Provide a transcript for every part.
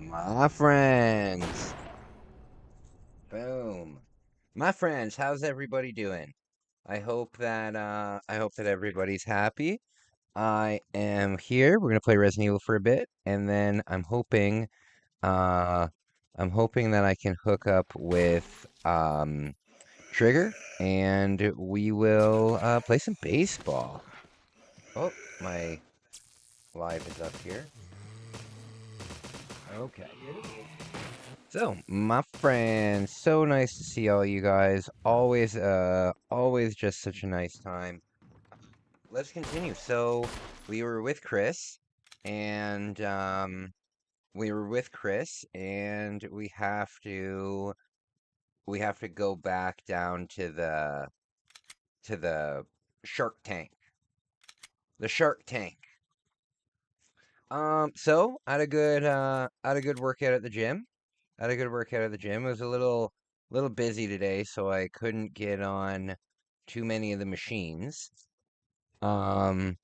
My friends. Boom. My friends, how's everybody doing? I hope that everybody's happy. I am here. We're gonna play Resident Evil for a bit, and then uh I'm hoping that I can hook up with Trigger and we will play some baseball. Oh, my live is up here. Okay. So, my friends, so nice to see all you guys. Always just such a nice time. Let's continue. So, we were with Chris, and we have to go back down to the shark tank. The shark tank. So I had a good workout at the gym. It was a little busy today, so I couldn't get on too many of the machines. Um,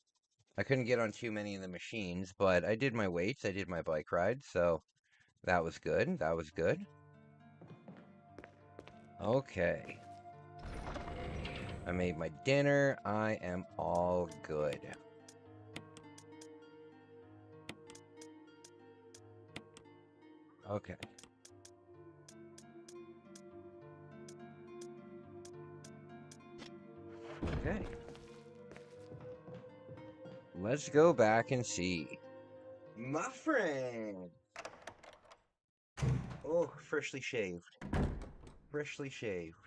I couldn't get on too many of the machines, but I did my weights, I did my bike ride, so that was good. That was good. Okay. I made my dinner. I am all good. Okay. Okay. Let's go back and see. My friend. Oh, freshly shaved. Freshly shaved.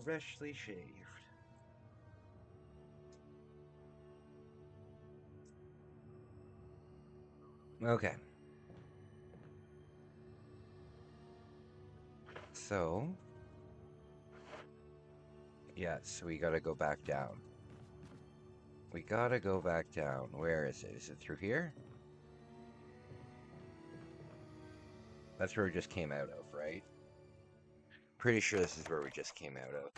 Freshly shaved. Okay. So, yes, we gotta go back down. We gotta go back down. Where is it? Is it through here? That's where we just came out of, right? Pretty sure this is where we just came out of.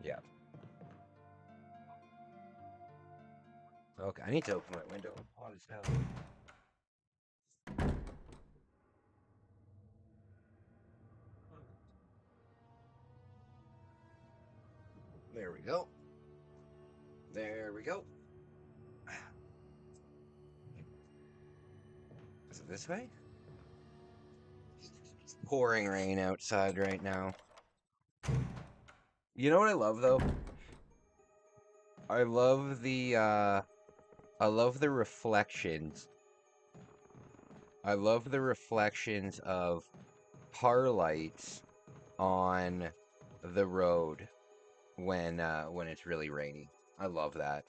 Yeah. Okay, I need to open my window. Hot as hell. There we go. There we go. Is it this way? It's pouring rain outside right now. You know what I love though? I love the reflections. I love the reflections of car lights on the road when it's really rainy. I love that.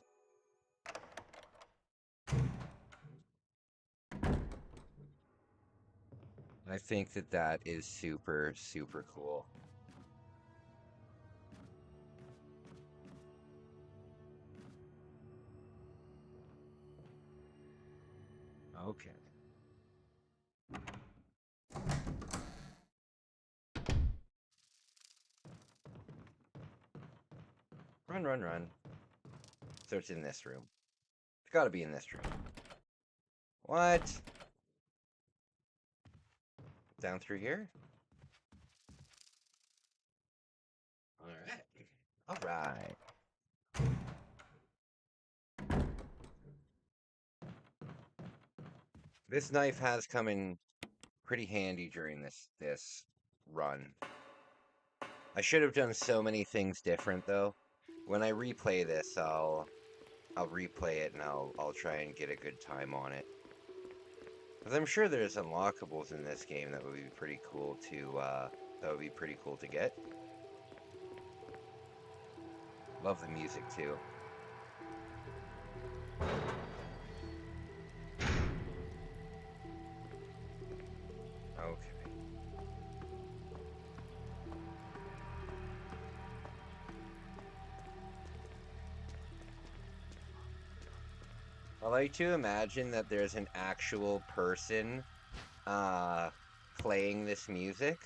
I think that that is super super cool. Okay. Run, run, run. So it's in this room. It's got to be in this room. What? Down through here? All right. All right. This knife has come in pretty handy during this run. I should have done so many things different though. When I replay this, I'll replay it and I'll try and get a good time on it. Because I'm sure there's unlockables in this game that would be pretty cool to get. Love the music too. Okay. I like to imagine that there's an actual person uh playing this music.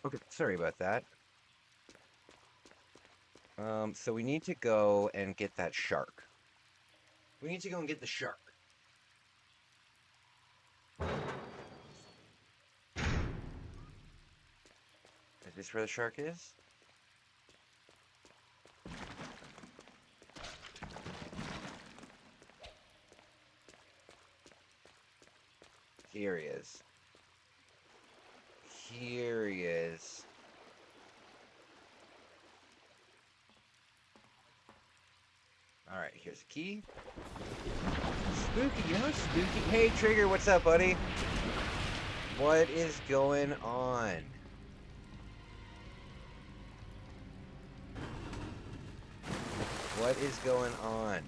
Okay, sorry about that. So we need to go and get that shark. We need to go and get the shark. Is this where the shark is? Here he is. Here he is. Alright, here's the key. Spooky, you know spooky? Hey, Trigger, what's up, buddy? What is going on? What is going on?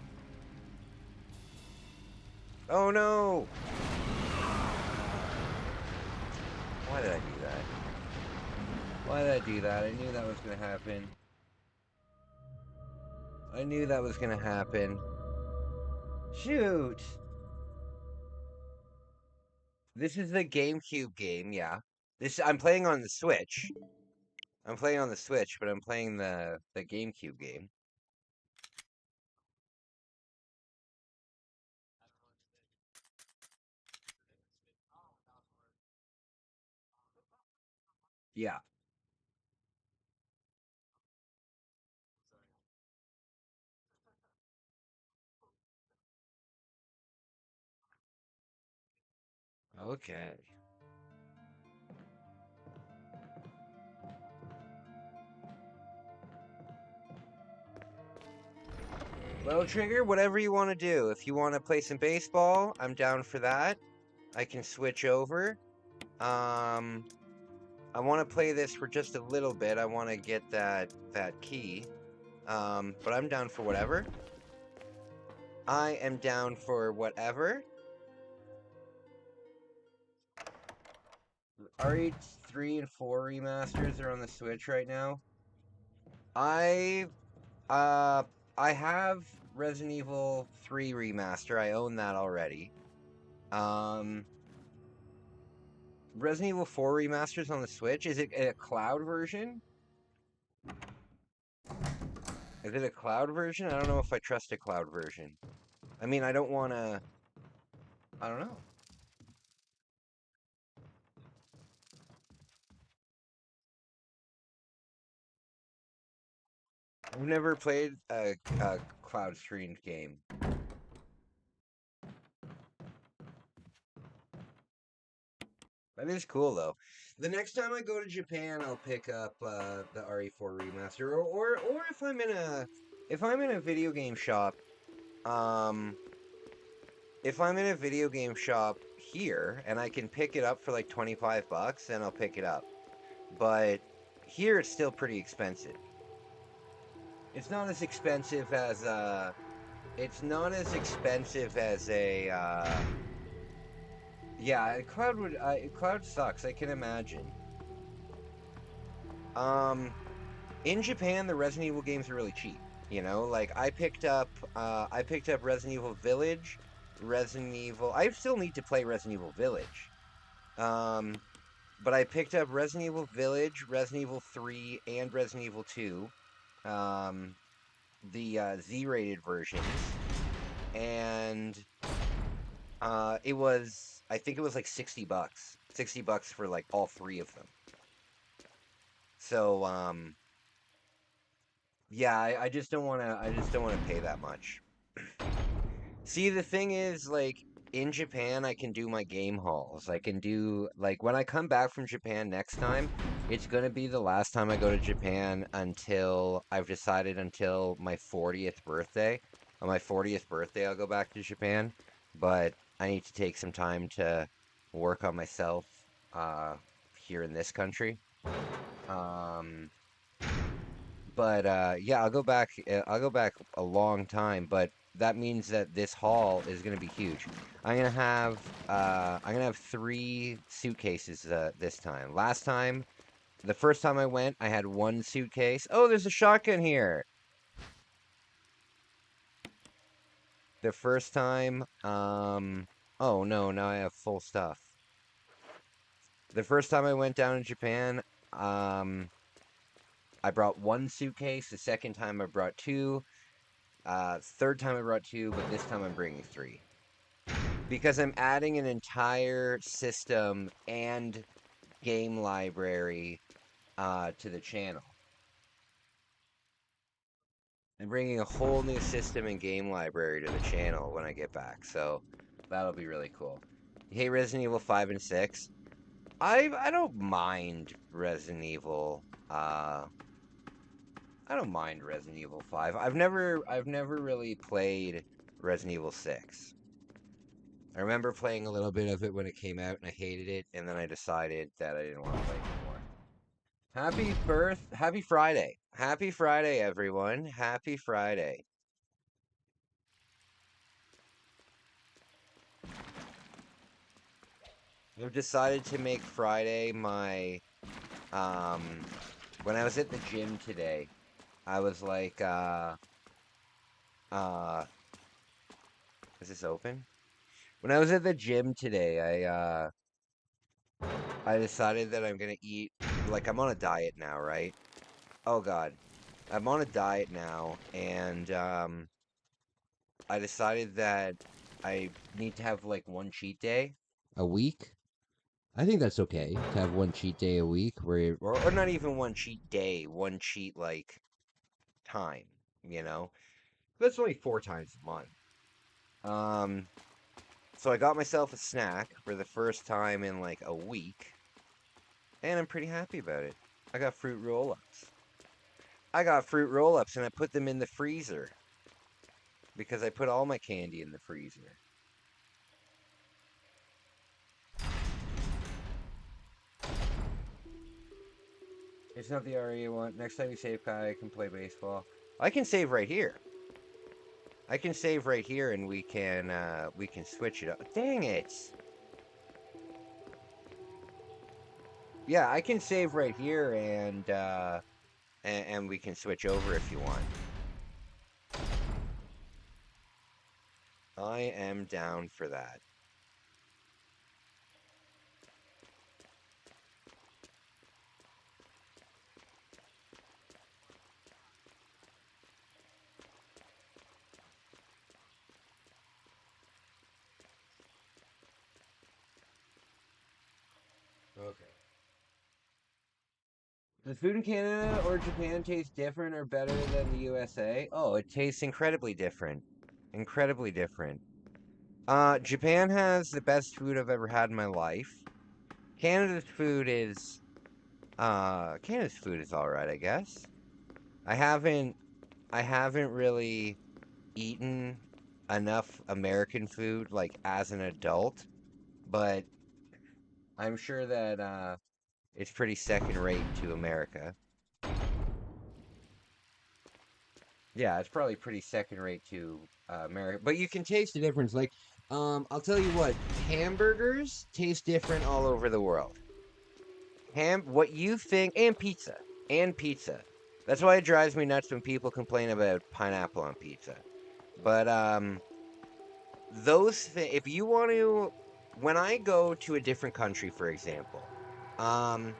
Oh no! Why did I do that? Why did I do that? I knew that was gonna happen. I knew that was gonna happen. Shoot! This is the GameCube game, yeah. I'm playing on the Switch. I'm playing on the Switch, but I'm playing the GameCube game. Yeah. Okay. Well, Trigger, whatever you want to do. If you want to play some baseball, I'm down for that. I can switch over. I want to play this for just a little bit. I want to get that key. But I'm down for whatever. I am down for whatever. RH3 and 4 remasters are on the Switch right now. I have Resident Evil 3 remaster. I own that already. Resident Evil 4 remasters on the Switch. Is it a cloud version? Is it a cloud version? I don't know if I trust a cloud version. I mean, I don't want to... I don't know. I've never played a cloud streamed game. That is cool though. The next time I go to Japan, I'll pick up the RE4 remaster, or if I'm in a video game shop, um, if I'm in a video game shop here and I can pick it up for like $25, then I'll pick it up. But here it's still pretty expensive. It's not as expensive as it's not as expensive as a yeah, cloud sucks, I can imagine. In Japan the Resident Evil games are really cheap, you know? Like I picked up Resident Evil Village, I still need to play Resident Evil Village. But I picked up Resident Evil Village, Resident Evil 3, and Resident Evil 2. The Z-rated versions, and I think it was like $60 for like all three of them. So yeah, I just don't want to pay that much. See, the thing is, like, in Japan I can do my game hauls. I can do, like, when I come back from Japan next time, it's gonna be the last time I go to Japan until my 40th birthday. On my 40th birthday I'll go back to Japan, but I need to take some time to work on myself here in this country. Um but yeah, I'll go back a long time, but that means that this haul is gonna be huge. I'm gonna have 3 suitcases this time. The first time I went, I had 1 suitcase. Oh, there's a shotgun here. The first time, oh no, now I have full stuff. The first time I went down in Japan, I brought one suitcase. The second time I brought two. Third time I brought two, but this time I'm bringing three. Because I'm adding an entire system and game library to the channel. I'm bringing a whole new system and game library to the channel when I get back, so that'll be really cool. Hey, Resident Evil 5 and 6. I don't mind Resident Evil. I don't mind Resident Evil 5. I've never really played Resident Evil 6. I remember playing a little bit of it when it came out and I hated it, and then I decided that I didn't want to play it anymore. Happy Friday. Happy Friday, everyone. Happy Friday. I've decided to make Friday my, when I was at the gym today, I was like, is this open? When I was at the gym today, I decided that I'm gonna eat, like, I'm on a diet now, right? Oh God. I'm on a diet now, and, I decided that I need to have, like, one cheat day a week. I think that's okay to have one cheat day a week, or not even one cheat day, one cheat, like, time, you know? That's only 4 times a month. So I got myself a snack for the first time in like a week, and I'm pretty happy about it. I got fruit roll-ups. And I put them in the freezer because I put all my candy in the freezer. It's not the area you want. Next time you save, Kai, I can play baseball. I can save right here. I can save right here, and we can switch it up. Dang it! Yeah, I can save right here, and we can switch over if you want. I am down for that. Okay. Does food in Canada or Japan taste different or better than the USA? Oh, it tastes incredibly different. Incredibly different. Japan has the best food I've ever had in my life. Canada's food is all right, I guess. I haven't I haven't really eaten enough American food like as an adult, but I'm sure that it's pretty second rate to America. Yeah, it's probably pretty second rate to America, but you can taste the difference. Like, I'll tell you what, hamburgers taste different all over the world. What you think, and pizza. That's why it drives me nuts when people complain about pineapple on pizza. But if you want to, when I go to a different country, for example, um,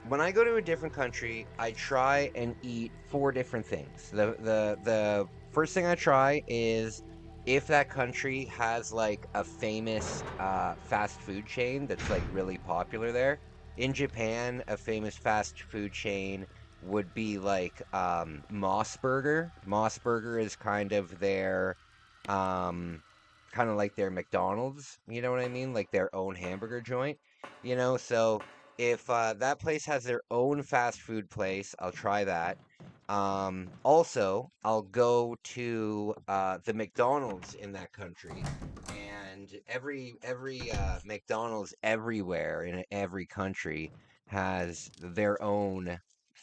when I go to a different country, I try and eat four different things. The first thing I try is if that country has like a famous fast food chain that's like really popular there. In Japan, a famous fast food chain would be like Moss Burger. Moss Burger is um, kind of like their McDonald's. You know what I mean? Like their own hamburger joint. So if that place has their own fast food place, I'll try that. Also, I'll go to the McDonald's in that country, and every McDonald's everywhere in every country has their own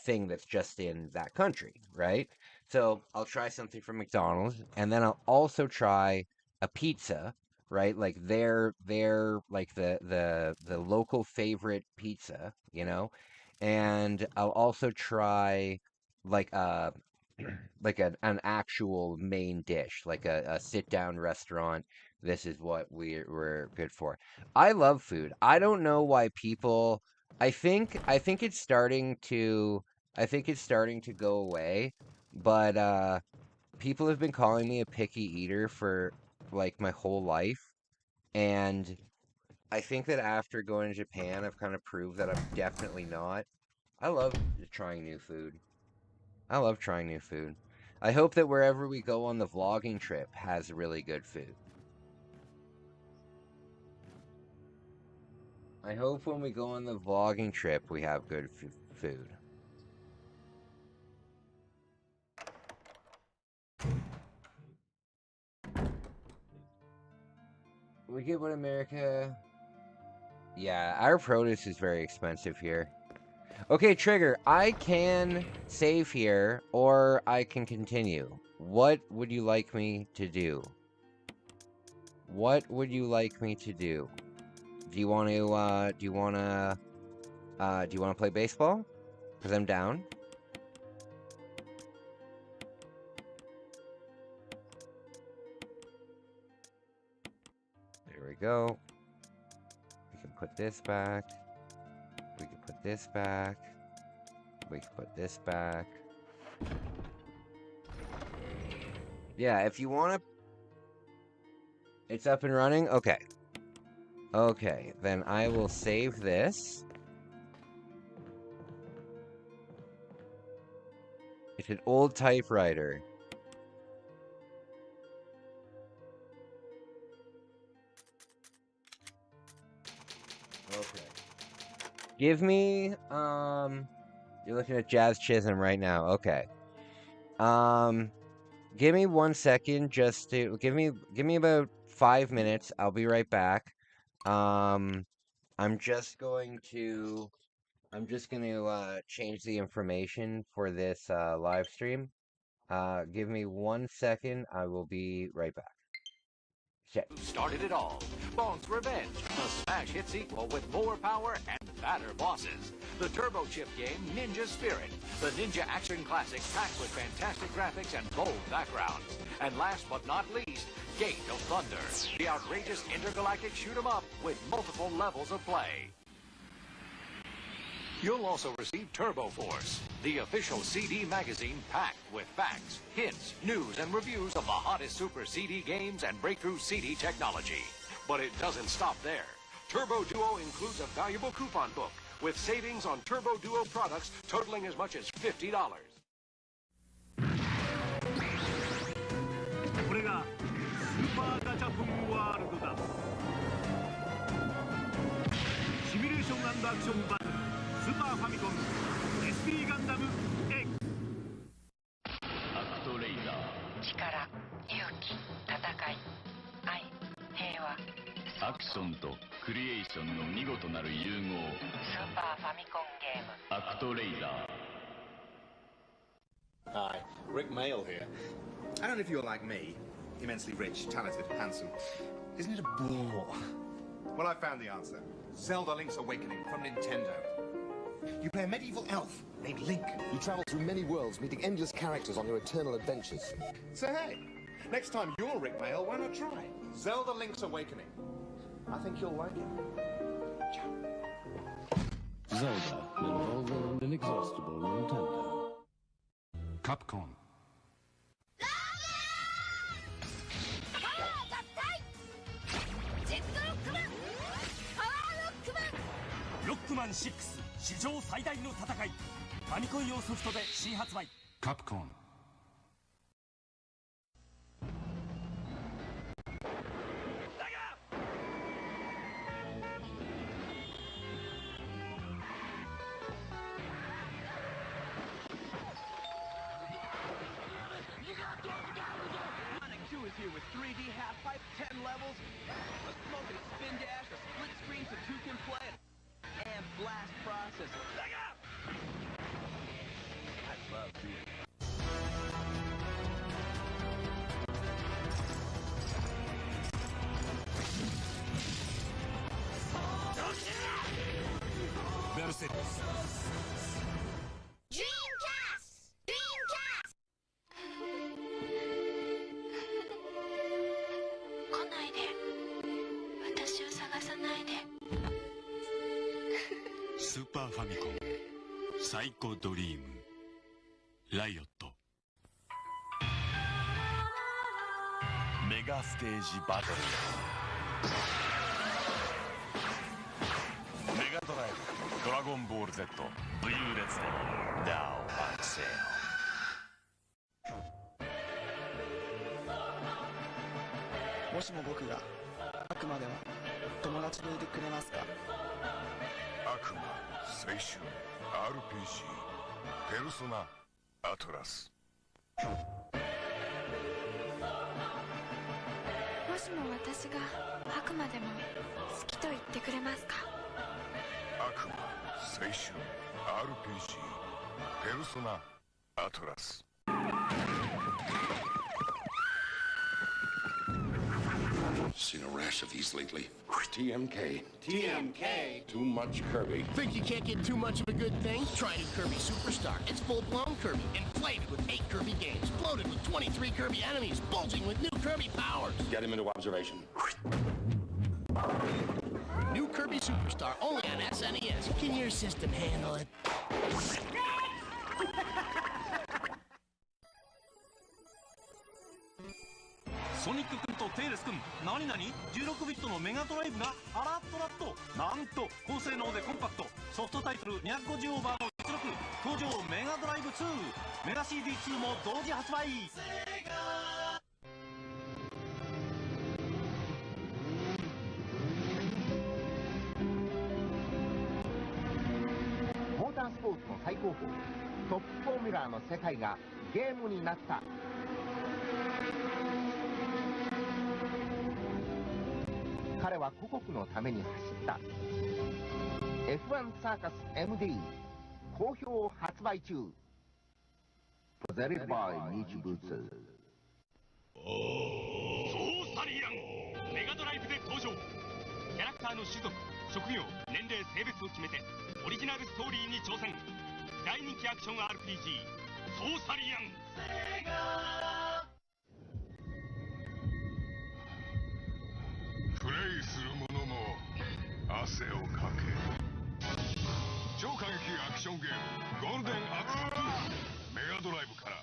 thing that's just in that country, right? So I'll try something from McDonald's, and then I'll also try a pizza, right? Like their like the local favorite pizza, and I'll also try like like an actual main dish, like a sit down restaurant. This is what we're good for. I love food. I don't know why people I think it's starting to go away, but people have been calling me a picky eater for like my whole life, and I think that after going to Japan, I've kind of proved that I'm definitely not. I love trying new food. I love trying new food. I hope that wherever we go on the vlogging trip has really good food. I hope when we go on the vlogging trip we have good food. We get what America. Yeah, our produce is very expensive here. Okay, Trigger, I can save here or I can continue. What would you like me to do? What would you like me to do? Do you want to, do you want to play baseball? Because I'm down. There we go. We can put this back. We can put this back. We can put this back. Yeah, if you want to... It's up and running? Okay. Okay, then I will save this. It's an old typewriter. Okay. Give me, you're looking at Jazz Chisholm right now. Okay. Give me 1 second just to, give me about 5 minutes. I'll be right back. I'm just going to change the information for this live stream. Give me 1 second. I will be right back. Check. Started it all. Bones Revenge, a smash hit sequel with more power and badder bosses. The Turbo Chip game Ninja Spirit, the ninja action classic packed with fantastic graphics and bold backgrounds. And last but not least, Gate of Thunder, the outrageous intergalactic shoot 'em up with multiple levels of play. You'll also receive Turbo Force, the official CD magazine packed with facts, hints, news, and reviews of the hottest Super CD games and breakthrough CD technology. But it doesn't stop there. Turbo Duo includes a valuable coupon book with savings on Turbo Duo products totaling as much as $50. これがスーパーガチャポンワールドだ。シミュレーション&アクションバトルスーパーファミコン SP ガンダム X アクトレイダー力、勇気、戦い、愛、平和アクションとクリエーションの見事なる融合スーパーファミコンゲームアクトレイダー Hi, Rick Mail here. I don't know if you're like me, immensely rich, talented, handsome. Isn't it a bore? Well, I found the answer. Zelda Link's Awakening from Nintendo. You play a medieval elf named Link. You travel through many worlds, meeting endless characters on your eternal adventures. So hey, next time you're Rick Mail, why not try Zelda Link's Awakening? I think you'll like it. Ciao. Zelda, an evolving and inexhaustible Nintendo. Capcom. Rockman 6史上最大の戦いファミコン用ソフトで新発売 Capcom is here with 3D half pipe, 10 levels, a smoke and spin dash, a split screen so two can play it, and blast processor. I love being. Mercedes Dreamcast! Dreamcast! 来ないで私を探さないでスーパーファミコンサイコドリームライオットメガステージバトルメガドライブドラゴンボール Z 武勇列伝 Now on sale。 もしも僕が悪魔でも友達でいてくれますか？悪魔青春 RPG ペルソナアトラス。もしも私が悪魔でも好きと言ってくれますか？悪魔青春 RPG ペルソナアトラス。Seen a rash of these lately. TMK. TMK? Too much Kirby. Think you can't get too much of a good thing? Try new Kirby Superstar. It's full-blown Kirby, inflated with 8 Kirby games, loaded with 23 Kirby enemies, bulging with new Kirby powers. Get him into observation. New Kirby Superstar, only on SNES. Can your system handle it? ソニック君とテイルス君、何々16ビットのメガドライブがアラッとラッと、なんと高性能でコンパクト、ソフトタイトル250オーバーの実力登場。メガドライブ2メガ CD2 も同時発売。モータースポーツの最高峰トップフォーミュラーの世界がゲームになった。彼は故国のために走った。 F1 サーカス MD 好評発売中。ゼリバイ日物。ソーサリアンメガドライブで登場。キャラクターの種族、職業、年齢、性別を決めてオリジナルストーリーに挑戦。大人気アクション RPG ソーサリアン。プレイする者も汗をかけ。超過激アクションゲームゴールデンアクス2メガドライブから。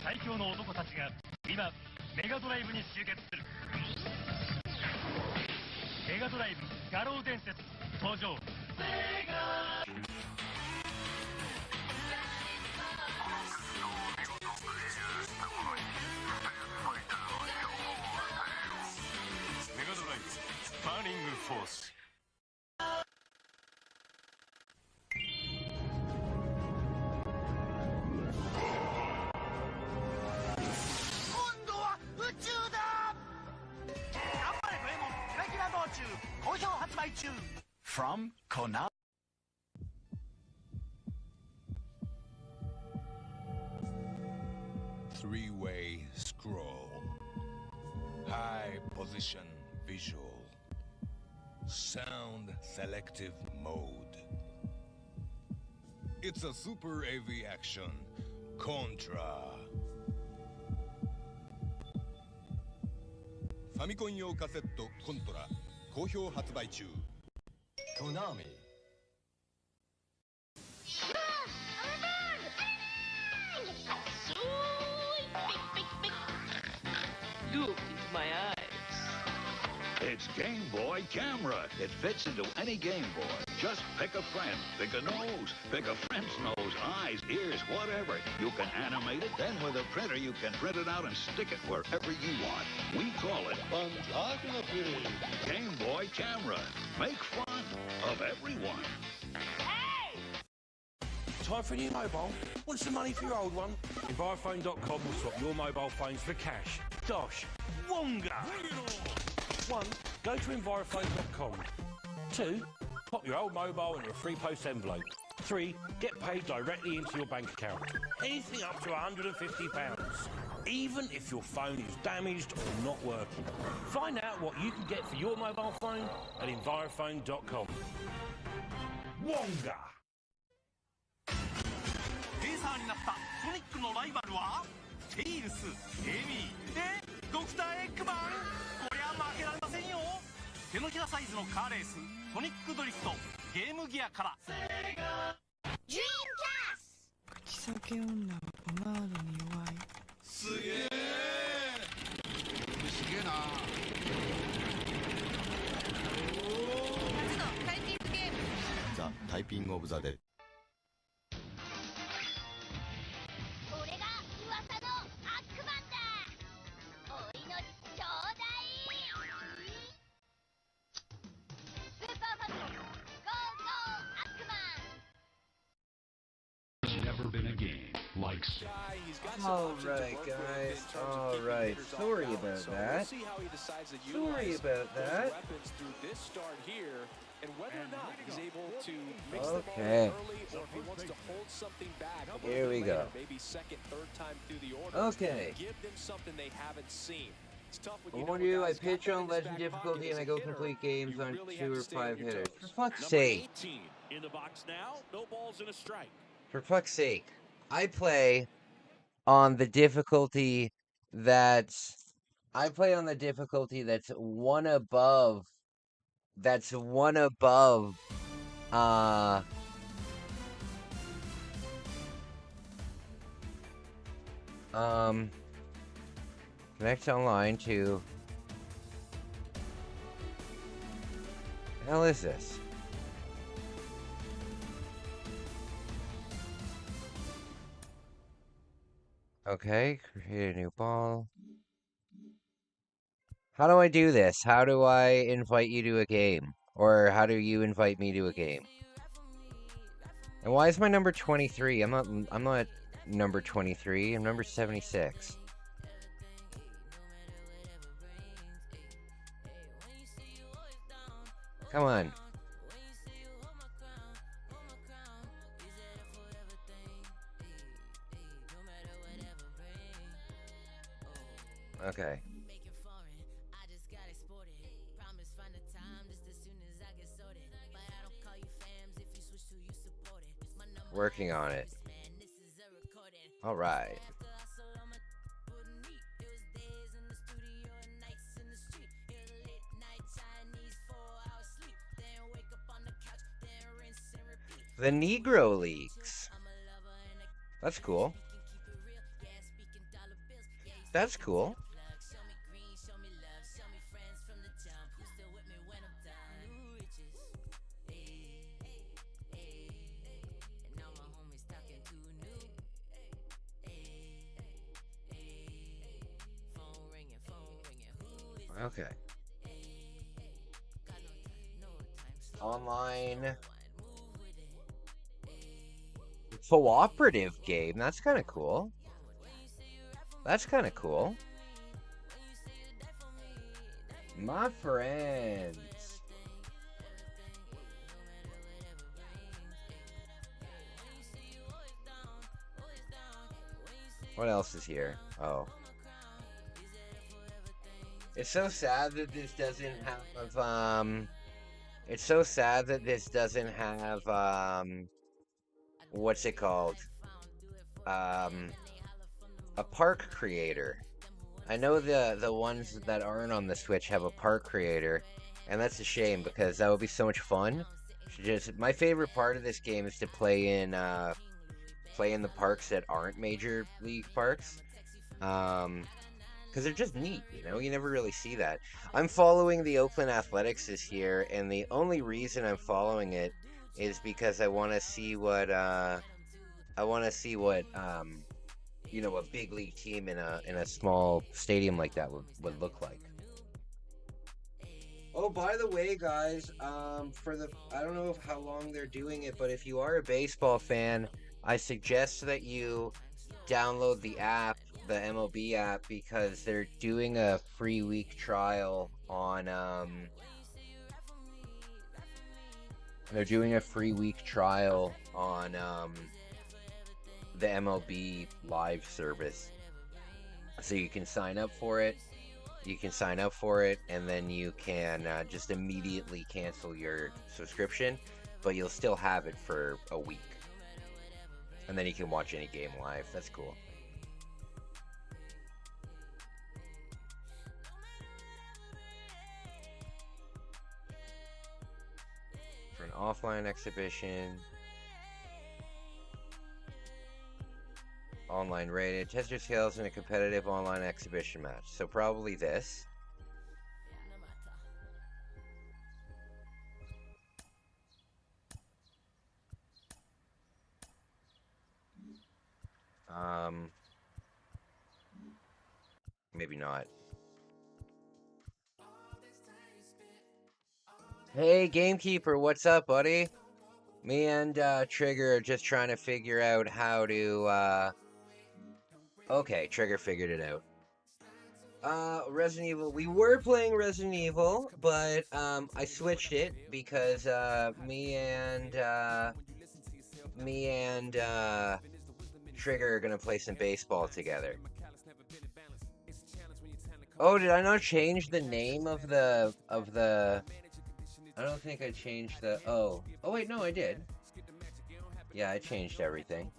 最強の男たちが今メガドライブに集結する。メガドライブ画廊伝説登場。メガドライブバーニングフォース。今度は宇宙だ。頑張れドエモンキラキラ道中好評発売中。 From Konami. Three-way scroll. High position visual. Sound selective mode. It's a super AV action. Contra. ファミコン用カセットコントラ好評発売中。Konami. Look into my eyes. It's Game Boy Camera. It fits into any Game Boy. Just pick a friend, pick a nose, pick a friend's nose, eyes, ears, whatever. You can animate it, then with a printer you can print it out and stick it wherever you want. We call it Game Boy Camera. Make fun of everyone. Time for a new mobile? Want some money for your old one? Envirophone.com will swap your mobile phones for cash. Dosh. Wonga! 1. Go to Envirophone.com. 2. Pop your old mobile into a free post envelope. 3. Get paid directly into your bank account. Anything up to £150. Even if your phone is damaged or not working. Find out what you can get for your mobile phone at Envirophone.com. Wonga! ペーサーになったソニックのライバルはテイルス、エミー、ドクターエッグマン、こりゃ負けられませんよ。手のひらサイズのカーレース、ソニックドリフト、ゲームギアから。口裂け女はポマードに弱い。すげえ。すげえな。初のタイピングゲーム。ザ・タイピングオブザデッド。俺が噂のアックマンだ。お命ちょうだい。スーパーファミコン、ゴーゴーアックマン。Never been a game like Alright, guys. Alright. Sorry about that. Sorry about that. Okay. Here we go. Okay. I warn you, I pitch on legend difficulty and I go complete games on 2 or 5 hitters. For fuck's sake. For fuck's sake. I play on the difficulty that's one above connect online to the hell is this? Okay, create a new ball. How do I do this? How do I invite you to a game? Or how do you invite me to a game? And why is my number 23? I'm not number 23. I'm number 76. Come on. Okay. Working on it. All right. The Negro Leagues. That's cool. That's cool. Okay. Online cooperative game. That's kind of cool. That's kind of cool. My friends. What else is here? Oh. It's so sad that this doesn't have, it's so sad that this doesn't have, what's it called? A park creator. I know the ones that aren't on the Switch have a park creator, and that's a shame because that would be so much fun. My favorite part of this game is to play in the parks that aren't major league parks. Because they're just neat, you know? You never really see that. I'm following the Oakland Athletics this year, and the only reason I'm following it is because I want to see what, you know, a big league team in a small stadium like that would look like. Oh, by the way, guys, I don't know how long they're doing it, but if you are a baseball fan, I suggest that you download the app, the MLB app, because they're doing a free week trial on the MLB live service. So you can sign up for it. And then you can just immediately cancel your subscription, but you'll still have it for a week. And then you can watch any game live. That's cool. offline exhibition. Online rated. Test your skills in a competitive online exhibition match. So probably this. Maybe not. Hey, Gamekeeper, what's up, buddy? Me and Trigger are just trying to figure out how to, Okay, Trigger figured it out. Resident Evil. We were playing Resident Evil, but I switched it because me and Trigger are gonna play some baseball together. Oh, did I not change the name of the I don't think I changed the oh wait, no, I did. Yeah, I changed everything.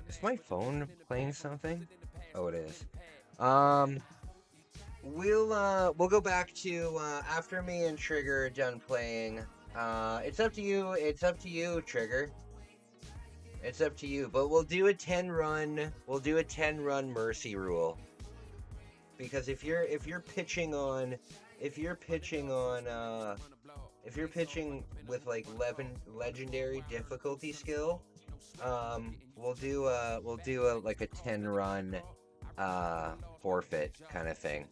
Is my phone playing something? Oh, it is. We'll go back to after me and Trigger are done playing. It's up to you. It's up to you, Trigger. It's up to you. But we'll do a 10 run. We'll do a 10 run mercy rule. Because if you're pitching with like legendary difficulty skill, we'll do like a 10 run forfeit kind of thing.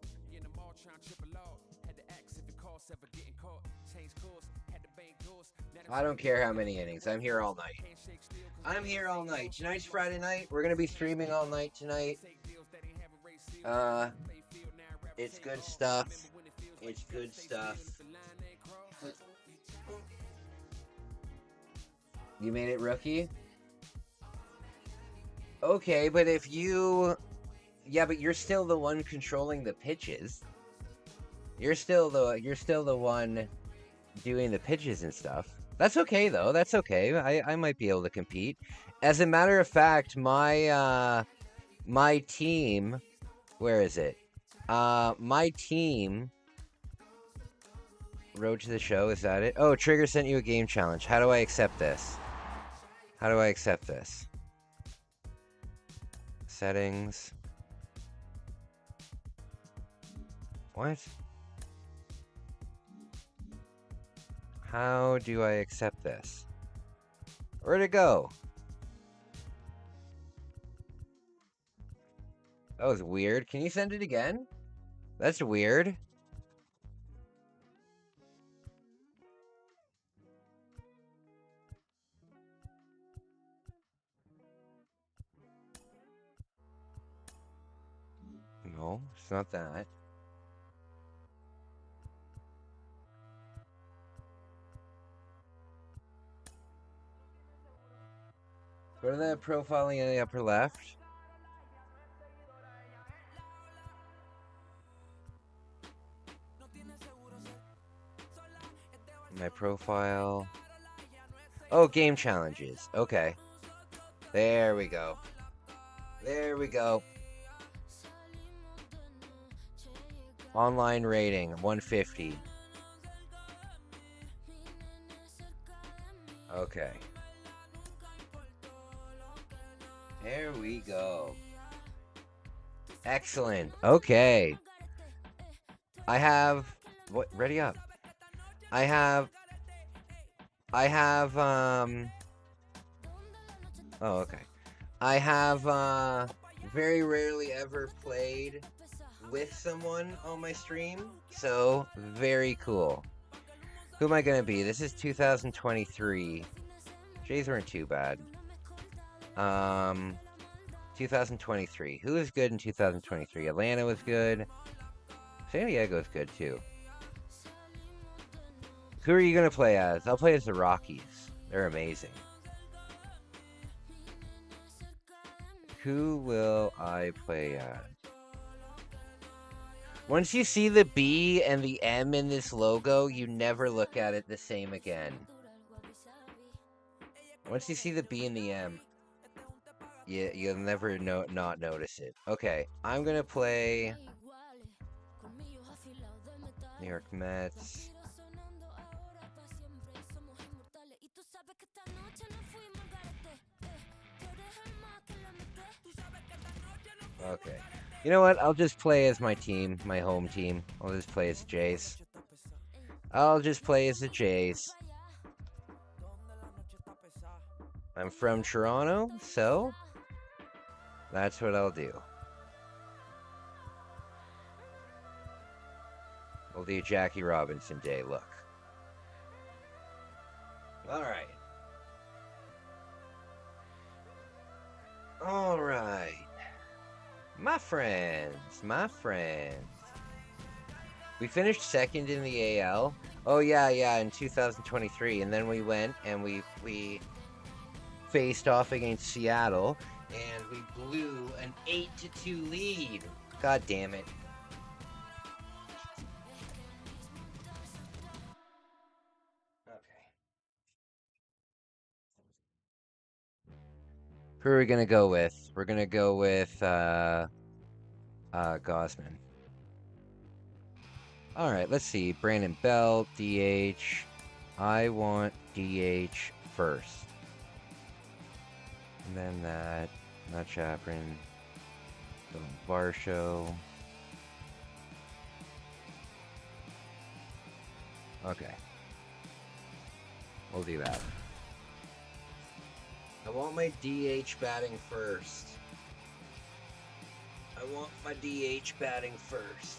I don't care how many innings. I'm here all night. I'm here all night. Tonight's Friday night. We're gonna be streaming all night tonight. It's good stuff. It's good stuff. You made it rookie? Okay, but if you... Yeah, but you're still the one controlling the pitches. You're still the one doing the pitches and stuff. That's okay, though. That's okay. I might be able to compete. As a matter of fact, my team... Where is it? My team... Road to the show, is that it? Oh, Trigger sent you a game challenge. How do I accept this? How do I accept this? Settings. What? How do I accept this? Where'd it go? That was weird. Can you send it again? That's weird. No, it's not that. Go to the profiling in the upper left. My profile. Oh, game challenges. Okay. There we go. There we go. Online rating, 150. Okay. There we go. Excellent. Okay. I have... What? Ready up. I have... Oh, okay. I have, very rarely ever played with someone on my stream, so very cool. Who am I gonna be? This is 2023. Jays weren't too bad. 2023. Who was good in 2023? Atlanta was good. San Diego's good too. Who are you gonna play as? I'll play as the Rockies. They're amazing. Who will I play as? Once you see the B and the M in this logo, you never look at it the same again. Once you see the B and the M, you'll never not notice it. Okay, I'm gonna play... New York Mets. Okay. You know what? I'll just play as my team, my home team. I'll just play as Jays. I'll just play as the Jays. I'm from Toronto, so that's what I'll do. We'll do Jackie Robinson Day look. Alright. Alright. My friends. We finished second in the AL. Oh yeah, in 2023. And then we went and we faced off against Seattle and we blew an 8-2 lead. God damn it. Who are we gonna go with? We're gonna go with Gosman. Alright, let's see. Brandon Belt, DH. I want DH first. And then that. Not Chaprin. Varsho. Okay. We'll do that. I want my DH batting first. I want my DH batting first.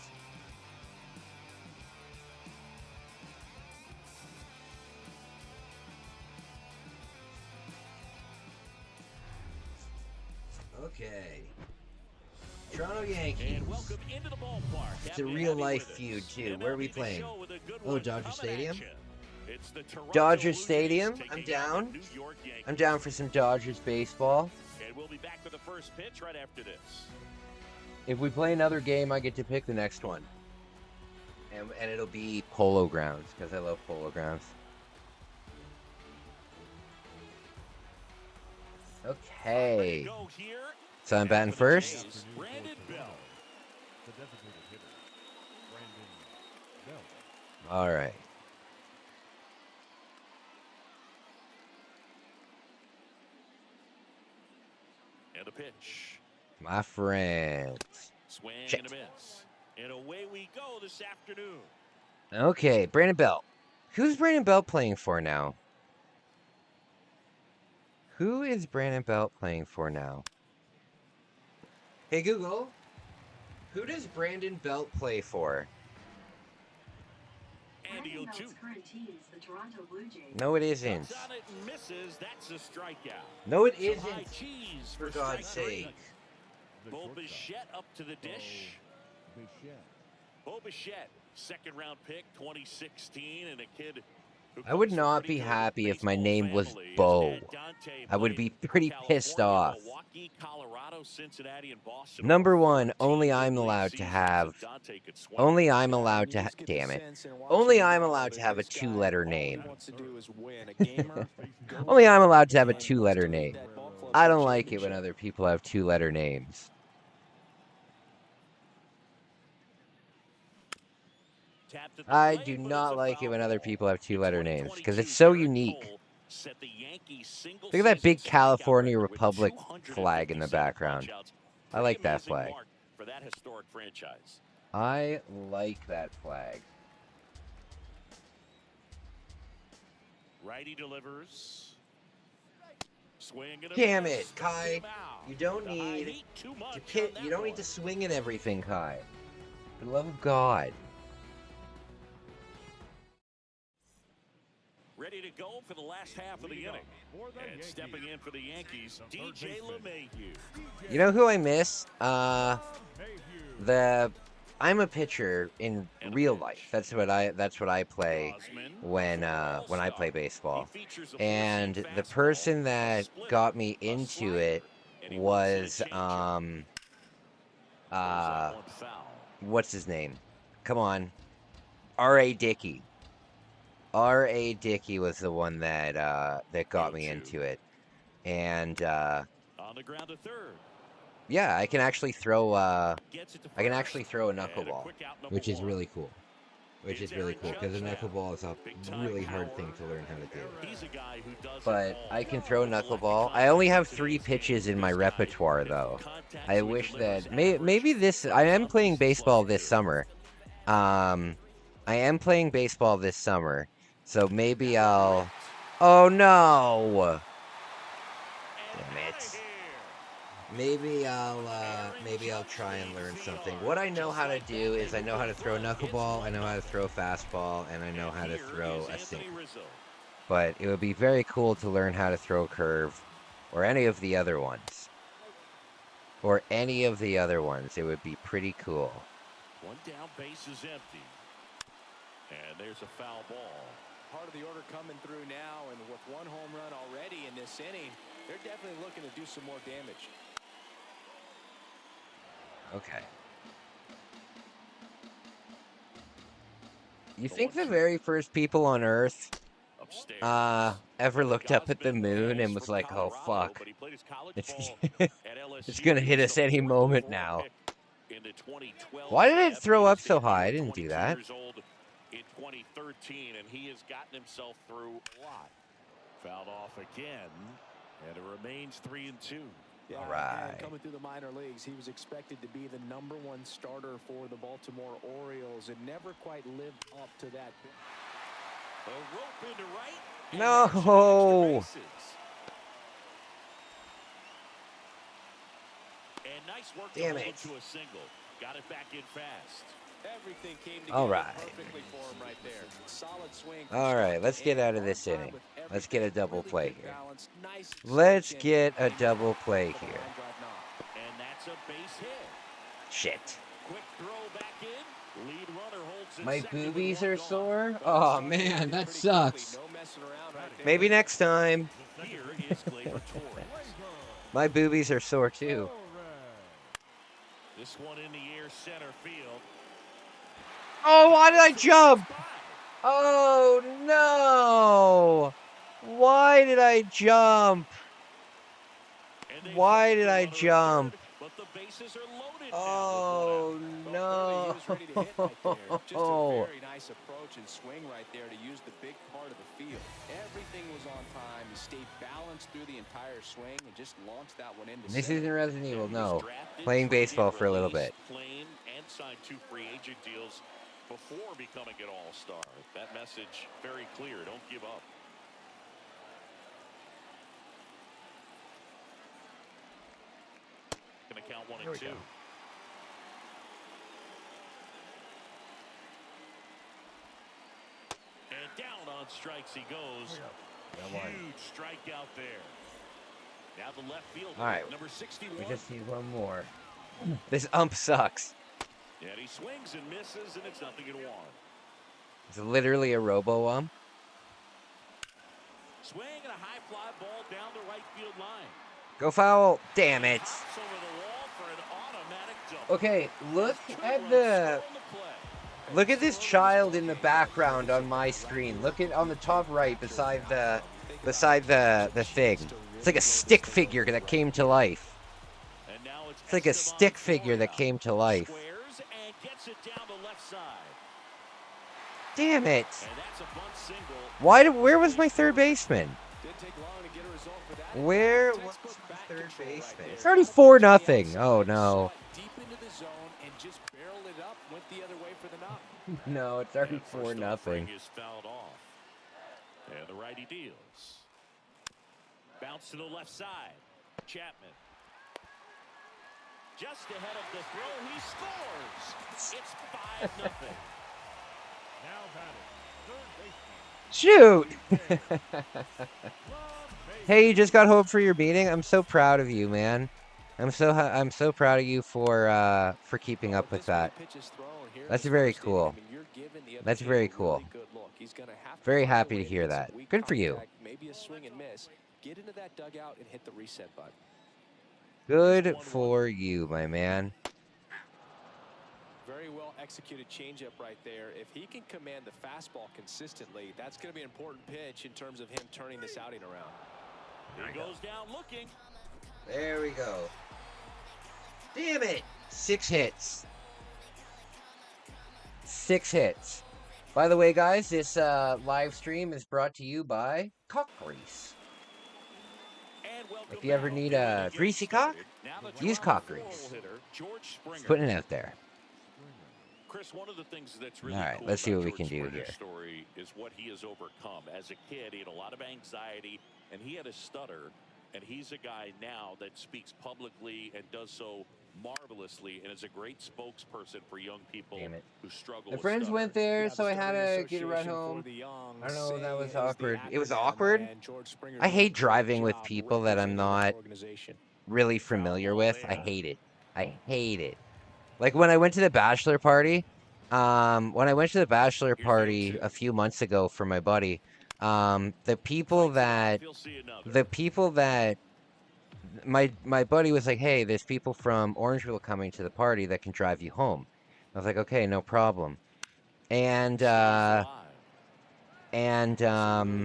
Okay. Toronto Yankees. And welcome into the ballpark. It's a real life feud too. Where are we playing? Oh, Dodger Stadium? Dodger Stadium. I'm down. I'm down for some Dodgers baseball. And we'll be back with the first pitch right after this. If we play another game, I get to pick the next one. And it'll be Polo Grounds, because I love Polo Grounds. Okay. So I'm batting first. All right. And the pitch. My friends. Swing Check. and a miss. And away we go this afternoon. Okay, Brandon Belt. Who's Brandon Belt playing for now? Who is Brandon Belt playing for now? Hey Google, who does Brandon Belt play for? Andy Belt's current team is the Toronto Blue Jays. No, it isn't. Comes on it and misses. That's a strikeout. No, it Some isn't. high cheese For God's strike three. sake. Bo Bichette up to the dish. Bo Bichette, second round pick, 2016, and a kid who I would comes from not pretty be good happy if my baseball name was family. His Bo. dad, Dante, I would be played pretty for pissed California, off. Milwaukee, Colorado, Cincinnati, and Boston. Number Over one, 14 only I'm big league allowed to seasons, have. and Dante could swing. Only I'm allowed to. Damn it. Only I'm allowed to have a two-letter name. Only I'm allowed to have a two-letter name. I don't like it when other people have two-letter names. I do not like it when other people have two-letter names because it's so unique. Look at that big California Republic flag in the background. I like that flag. For that historic franchise. I like that flag. Righty delivers. Swing and a Damn miss. it, Kai! You don't need to pit. You don't need to swing at everything, Kai. For the love of God. Ready to go for the last half of the inning. And stepping in for the Yankees, DJ LeMahieu. You know who I miss? I'm a pitcher in real life. That's what I play when I play baseball. And the person that got me into it was what's his name? Come on. R.A. Dickey. R.A. Dickey was the one that got me into it. And on the ground to third. yeah, I can actually throw a knuckleball, which is really cool. which is really cool because a knuckleball is a really hard thing to learn how to do. But I can throw knuckleball. I only have 3 pitches in my repertoire, though. I wish that maybe this. I am playing baseball this summer. I am playing baseball this summer, so maybe I'll. Oh no! Damn it. Maybe I'll try and learn something. What I know how to do is I know how to throw a knuckleball, I know how to throw a fastball, and I know how to throw a sinker. But it would be very cool to learn how to throw a curve, or any of the other ones. Or any of the other ones. It would be pretty cool. One down, base is empty. And there's a foul ball. Part of the order coming through now, and with 1 home run already in this inning, they're definitely looking to do some more damage. Okay. You think the very first people on Earth ever looked up at the moon and was like, oh fuck, it's gonna hit us any moment now. Why did it throw up so high? I didn't do that. In 2013, and he has gotten himself through a lot. Fouled off again, and it remains 3-2. Yeah, all right. Coming through the minor leagues, he was expected to be the #1 starter for the Baltimore Orioles, and never quite lived up to that. A rope into right. No. And nice work Damn to it. hold to a single. Got it back in fast. Everything came together All right. perfectly for him right there. Solid swing. All right, let's get out of this inning. Let's get a double play here. Let's get a double play here. And that's a base hit. Shit. Quick throw back in. Lead runner holds it. My second boobies with are one gone. sore? Oh man, that sucks. Maybe next time. Here is Gleyber Torres. My boobies are sore too. This one in the air, center field. Oh, why did I jump? Oh no! Why did I jump? Why did I jump? Oh no! Just a very nice approach and swing right there to use the big part of the field. Everything was on time. He stayed balanced through the entire swing and just launched that one into This center. isn't Resident Evil, no. Playing baseball for a little bit. Claimed and signed 2 free agent deals before becoming an all-star. That message very clear. Don't give up. Gonna count 1 and 2. And down on strikes he goes. Huge strikeout there. Now the left field. All right. Number 61. We just need one more. This ump sucks. And he swings and misses, and it's 0-1. It's literally a robo-ump. Swing and a high fly ball down the right field line. Go foul. Damn it. Hops over the wall for an automatic double. Okay, look at this child in the background on my screen. Look at on the top right beside the thing. It's like a stick figure that came to life. It's like a stick figure that came to life. Squares and gets it down the left side. Damn it. And that's a bunt single. Where was my third baseman? Didn't take long to get a result for that. Where was my third baseman? It's already 4-0. Oh no. Deep into the zone and just barreled it up, went the other way for the knock. No, it's already 4-0. Is fouled off. And the righty deals. Bounce to the left side. Chapman. Just ahead of the throw, he scores. It's 5-0. Now batting, third baseman. Shoot. Hey, you just got home for your meeting. I'm so proud of you, man. I'm so proud of you for keeping up with that. That's very cool. That's very cool. Very happy to hear that. Good for you. Maybe a swing and miss. Get into that dugout and hit the reset button. Good for you, my man. Very well executed changeup right there. If he can command the fastball consistently, that's going to be an important pitch in terms of him turning this outing around. He goes down looking. There we go. Damn it! 6 hits. 6 hits. By the way, guys, this live stream is brought to you by cock grease. If you ever need a greasy cock, use cock grease. Just putting it out there. Chris, one of the things that's really All right, cool let's see about what we George can do Springer's here. story is what he has overcome. As a kid, he had a lot of anxiety, and he had a stutter, and he's a guy now that speaks publicly and does so marvelously and is a great spokesperson for young people who struggle My with friends stutter. went there, so I had to get a ride home. I don't know, that was awkward. It was awkward. I hate driving with people that I'm not really familiar with. I hate it. I hate it. Like when I went to the bachelor party, a few months ago for my buddy, the people that my buddy was like, "Hey, there's people from Orangeville coming to the party that can drive you home." I was like, "Okay, no problem." And Really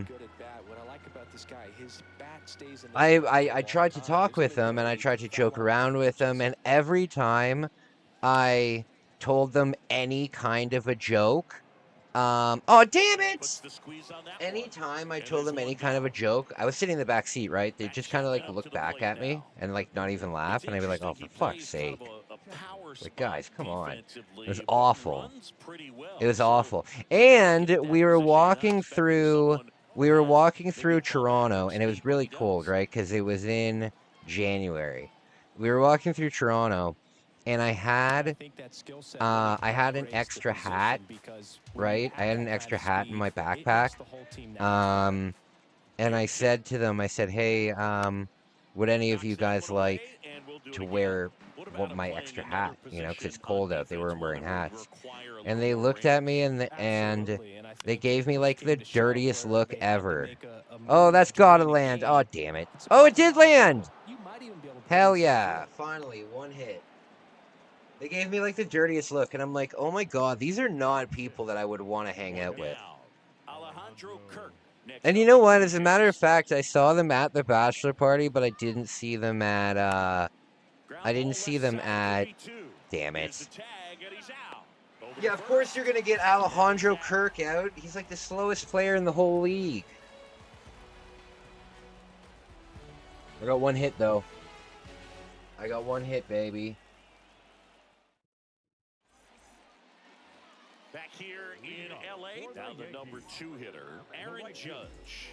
good at bat. What I like about this guy, his bat stays in the I tried to talk with them and I tried to joke around with them, and every time I told them any kind of a joke, oh damn it! Anytime I told them any kind of a joke, I was sitting in the back seat, right? They just kind of like look back at me and like not even laugh, and I'd be like, "Oh, for fuck's sake!" Like, guys, come on. It was awful. It was awful. And we were walking through Toronto, and it was really cold, right? Because it was in January. We were walking through Toronto, and I had an extra hat, right? I had an extra hat in my backpack. And I said to them, I said, "Hey, would any of you guys like to wear my extra hat? You know, because it's cold out." They weren't wearing hats, and they looked at me and they gave me like the dirtiest look ever. Oh, that's gotta land. Oh, damn it. Oh, it did land. Hell yeah! Finally, one hit. They gave me like the dirtiest look, and I'm like, "Oh my god, these are not people that I would want to hang out with." And you know what? As a matter of fact, I saw them at the bachelor party, but I didn't see them at damn it. Yeah, of course you're gonna get Alejandro Kirk out. He's like the slowest player in the whole league. I got one hit though. I got one hit, baby. Back here in LA, now the number 2 hitter, Aaron Judge.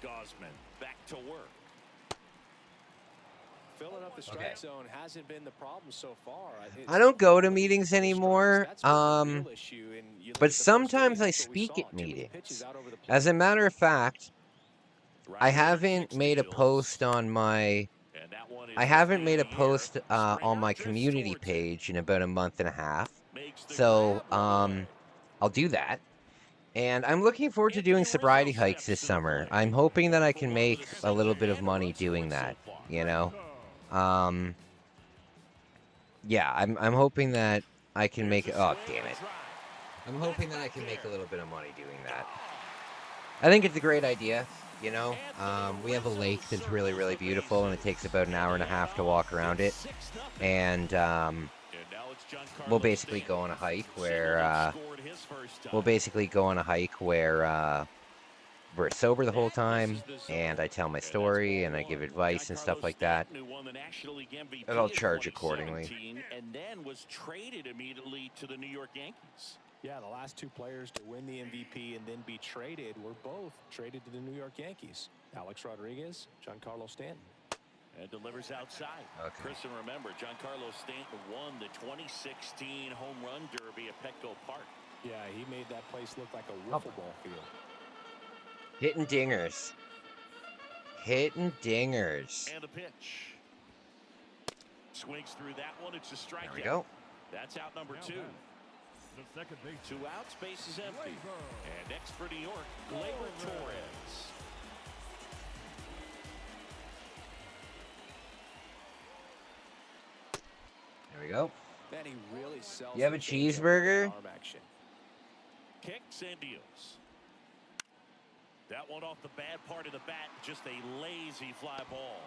Gosman back to work. Filling up the strike zone hasn't been the problem so far. I don't go to meetings anymore, but sometimes I speak at meetings. As a matter of fact, I haven't made a post on my community page in about a month and a half, so I'll do that. And I'm looking forward to doing sobriety hikes this summer. I'm hoping that I can make a little bit of money doing that, you know? Yeah, I'm hoping that I can make, oh, damn it. I'm hoping that I can make a little bit of money doing that. I think it's a great idea, you know? We have a lake that's really, really beautiful, and it takes about an hour and a half to walk around it. And, we'll basically go on a hike where, we're sober the whole time, and I tell my story, and I give advice and stuff like that, and I'll charge accordingly. And then was traded immediately to the New York Yankees. Yeah, the last 2 players to win the MVP and then be traded were both traded to the New York Yankees. Alex Rodriguez, Giancarlo Stanton. And delivers outside. Okay. Chris, and remember, Giancarlo Stanton won the 2016 Home Run Derby at Petco Park. Yeah, he made that place look like a wiffle ball field. Hitting dingers. Hitting dingers. And a pitch. Swings through that one. It's a strikeout. There we go. That's out number 2. 2 outs, base is empty. And next for New York, Gleyber Torres. There we go. Man, he really sells. You have a cheeseburger? Kicks and deals. That one off the bad part of the bat, just a lazy fly ball.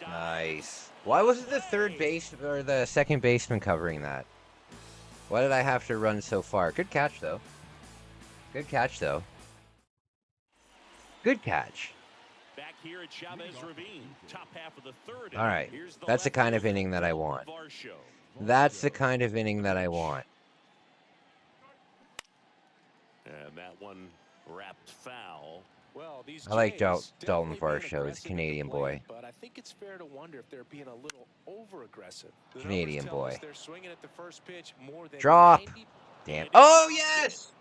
Nice. Why wasn't the third base or the second baseman covering that? Why did I have to run so far? Good catch, though. Good catch, though. Good catch. Back here at Chavez Ravine, top half of the third. All right. That's the kind of inning that I want. That's the kind of inning that I want. And that one wrapped foul. Well, these I like Jays Dalton definitely being Varsho. He's a aggressive at the Canadian plate, boy. But I think it's fair to wonder if they're being a little over-aggressive. The Canadian numbers tell us boy. they're swinging at the first pitch more than Drop. 90. Damn. Oh, yes!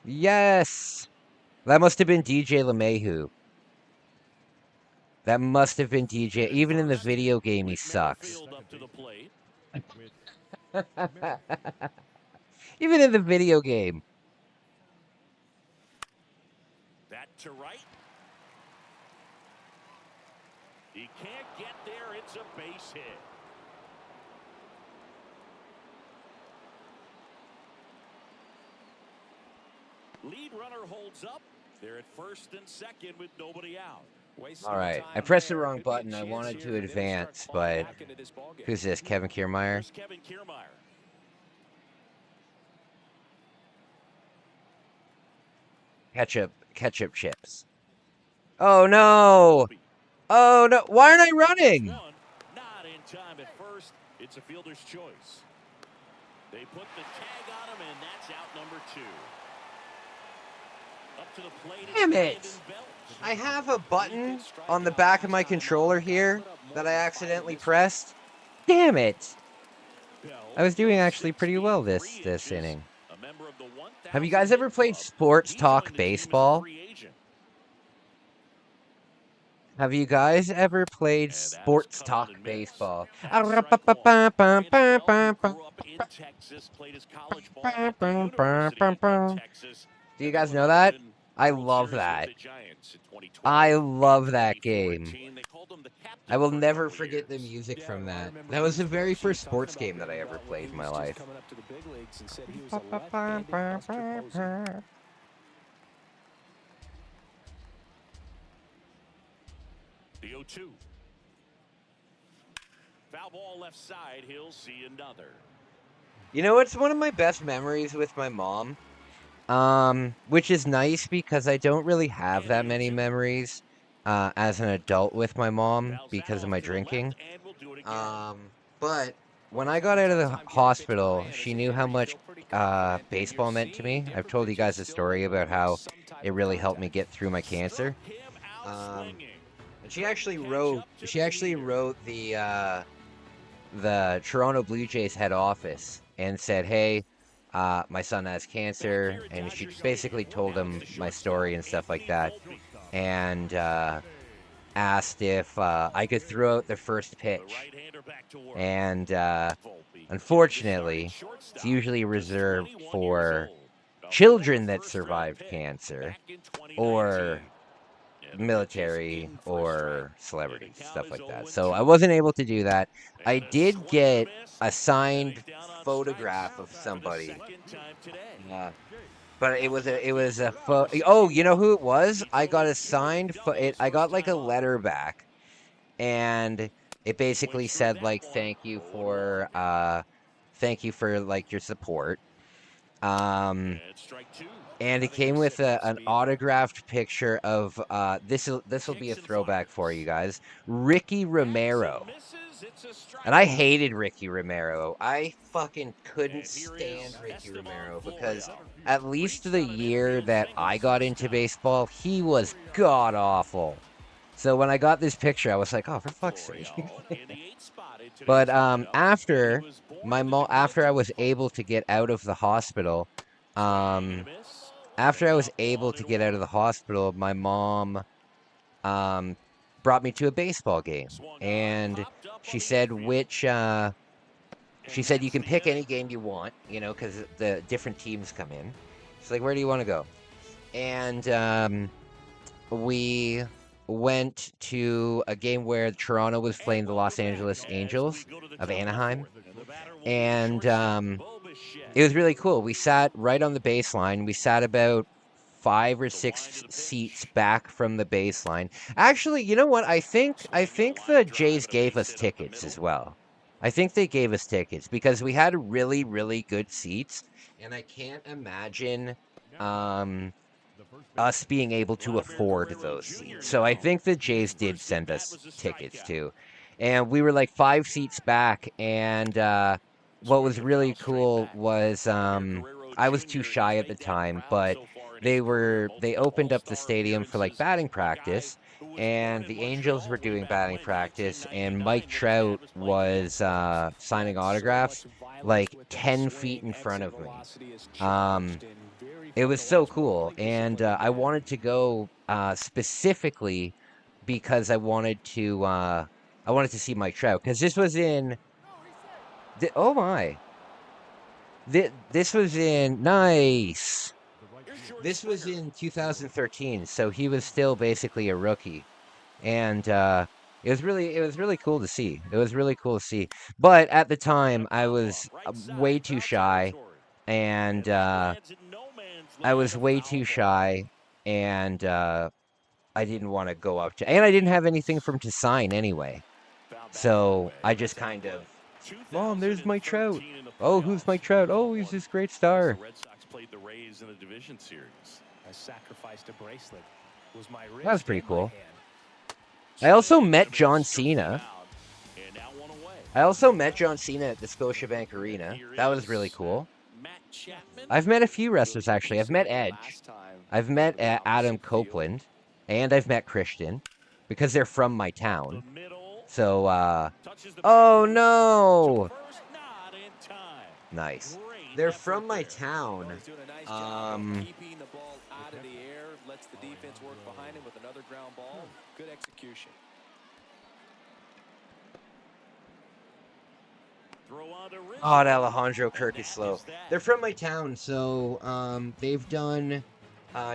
Yes! That must have been DJ LeMahieu. That must have been DJ. Even in the video game, he sucks. Even in the video game. That to right. He can't get there. It's a base hit. Lead runner holds up. They're at first and second with nobody out. All right. I pressed the wrong button. I wanted to advance, but who's this? Kevin Kiermaier? Kevin Kiermaier. Ketchup chips. Oh, no. Oh, no. Why aren't I running? Not in time at first. It's a fielder's choice. They put the tag on him, and that's out number 2. Up to the plate. Damn it. I have a button on the back of my controller here that I accidentally pressed. Damn it. I was doing actually pretty well this inning. Have you guys ever played Sports Talk Baseball? Have you guys ever played Sports Talk Baseball? Do you guys know that? I love that. I love that game. I will never forget the music from that. That was the very first sports game that I ever played in my life. The 0-2. Foul ball left side. He'll see another. You know, it's one of my best memories with my mom. Which is nice because I don't really have that many memories as an adult with my mom because of my drinking. But when I got out of the hospital, she knew how much baseball meant to me. I've told you guys a story about how it really helped me get through my cancer. And she actually wrote the Toronto Blue Jays head office and said, "Hey, my son has cancer," and she basically told him my story and stuff like that, and asked if I could throw out the first pitch. And unfortunately, it's usually reserved for children that survived cancer, or military, or celebrities, stuff like that. So I wasn't able to do that. I did get a signed photograph of somebody, but it was a oh, you know who it was? I got a signed I got like a letter back, and it basically said like thank you for like your support. And it came with an autographed picture of this will be a throwback for you guys, Ricky Romero. And I hated Ricky Romero. I fucking couldn't stand Ricky Romero because at least the year that I got into baseball, he was god awful. So when I got this picture, I was like, oh, for fuck's sake. But after I was able to get out of the hospital, my mom brought me to a baseball game, and she said you can pick any game you want, you know, because the different teams come in. She's like, where do you want to go? And we went to a game where Toronto was playing the Los Angeles Angels of Anaheim, and it was really cool. We sat right on the baseline. We sat about 5 or 6 seats back from the baseline. Actually, you know what? I think the Jays gave us tickets as well. I think they gave us tickets because we had really, really good seats, and I can't imagine us being able to afford those seats. So I think the Jays did send us tickets too. And we were like 5 seats back, and what was really cool was I was too shy at the time, but they opened up the stadium for like batting practice, and the Angels were doing batting practice, and Mike Trout was signing autographs like 10 feet in front of me. It was so cool, and I wanted to go specifically because I wanted to see Mike Trout because this was in oh my, this was in nice. This was in 2013, so he was still basically a rookie, and it was really cool to see. It was really cool to see. But at the time, I was way too shy, and I was way too shy, and I didn't want to go up to, and I didn't have anything for him to sign anyway. So I just kind of, Mom, there's Mike Trout. Oh, who's Mike Trout? Oh, he's this great star. The Red Sox played the Rays in the division series. I sacrificed a bracelet. It was my wrist. That was pretty cool. I also met John Cena. I also met John Cena at the Scotiabank Arena. That was really cool. I've met a few wrestlers, actually. I've met Edge. I've met Adam Copeland. And I've met Christian. Because they're from my town. So, oh no! Nice. They're from my town. Keeping the ball out of the air, lets the defense work behind him with another ground ball. Good execution. Oh, Alejandro Kirk is slow. They're from my town, so they've done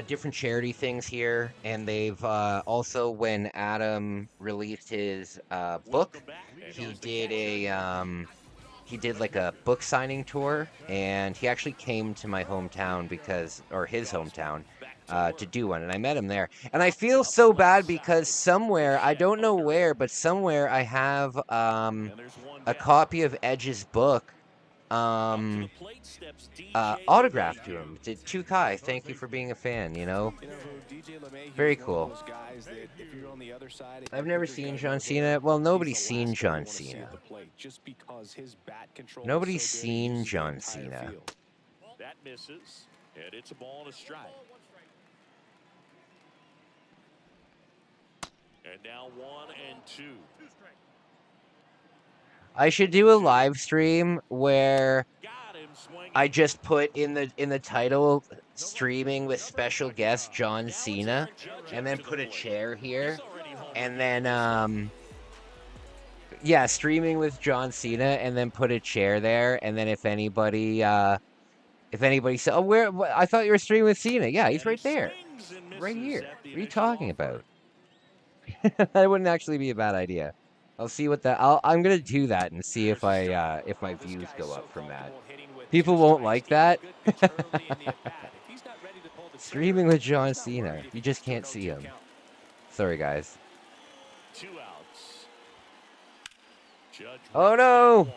different charity things here, and they've also, when Adam released his book, he did like a book signing tour, and he actually came to my hometown his hometown, to do one, and I met him there. And I feel so bad because somewhere, I don't know where, but somewhere I have a copy of Edge's book autographed to him. To Kai, thank you for being a fan, you know? Very cool. I've never seen John Cena. Well, nobody's seen John Cena. Nobody's seen John Cena. That misses, and it's a ball and a strike. And now 1-2. I should do a live stream where I just put in the title streaming with special guest John Cena, and then put a chair here, and then yeah, streaming with John Cena, and then put a chair there, and then if anybody said, "Oh, I thought you were streaming with Cena." Yeah, he's right there, right here. What are you talking about? That wouldn't actually be a bad idea. I'll see what I'm gonna do that and see if my views go up from that. People won't like that. Streaming with John Cena. You just can't see him. Sorry, guys. 2 outs. Oh no!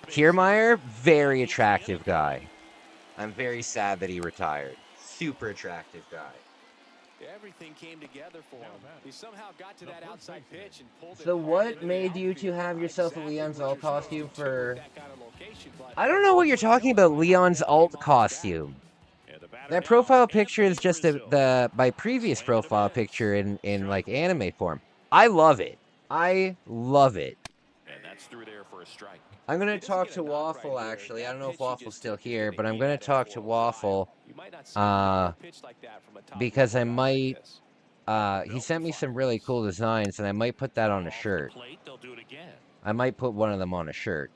Kiermaier, very attractive guy. I'm very sad that he retired. Super attractive guy. Everything came together for him. He somehow got to that outside pitch and pulled it. So what made you to have yourself a Leon's alt costume for? I don't know what you're talking about, Leon's alt costume. That profile picture is just my previous profile picture in like anime form. I love it. I love it. And that's through there for a strike. I'm going to talk to Waffle, actually. I don't know if Waffle's still here, but I'm going to talk to Waffle because I might... he sent me some really cool designs, and I might put that on a shirt. I might put one of them on a shirt.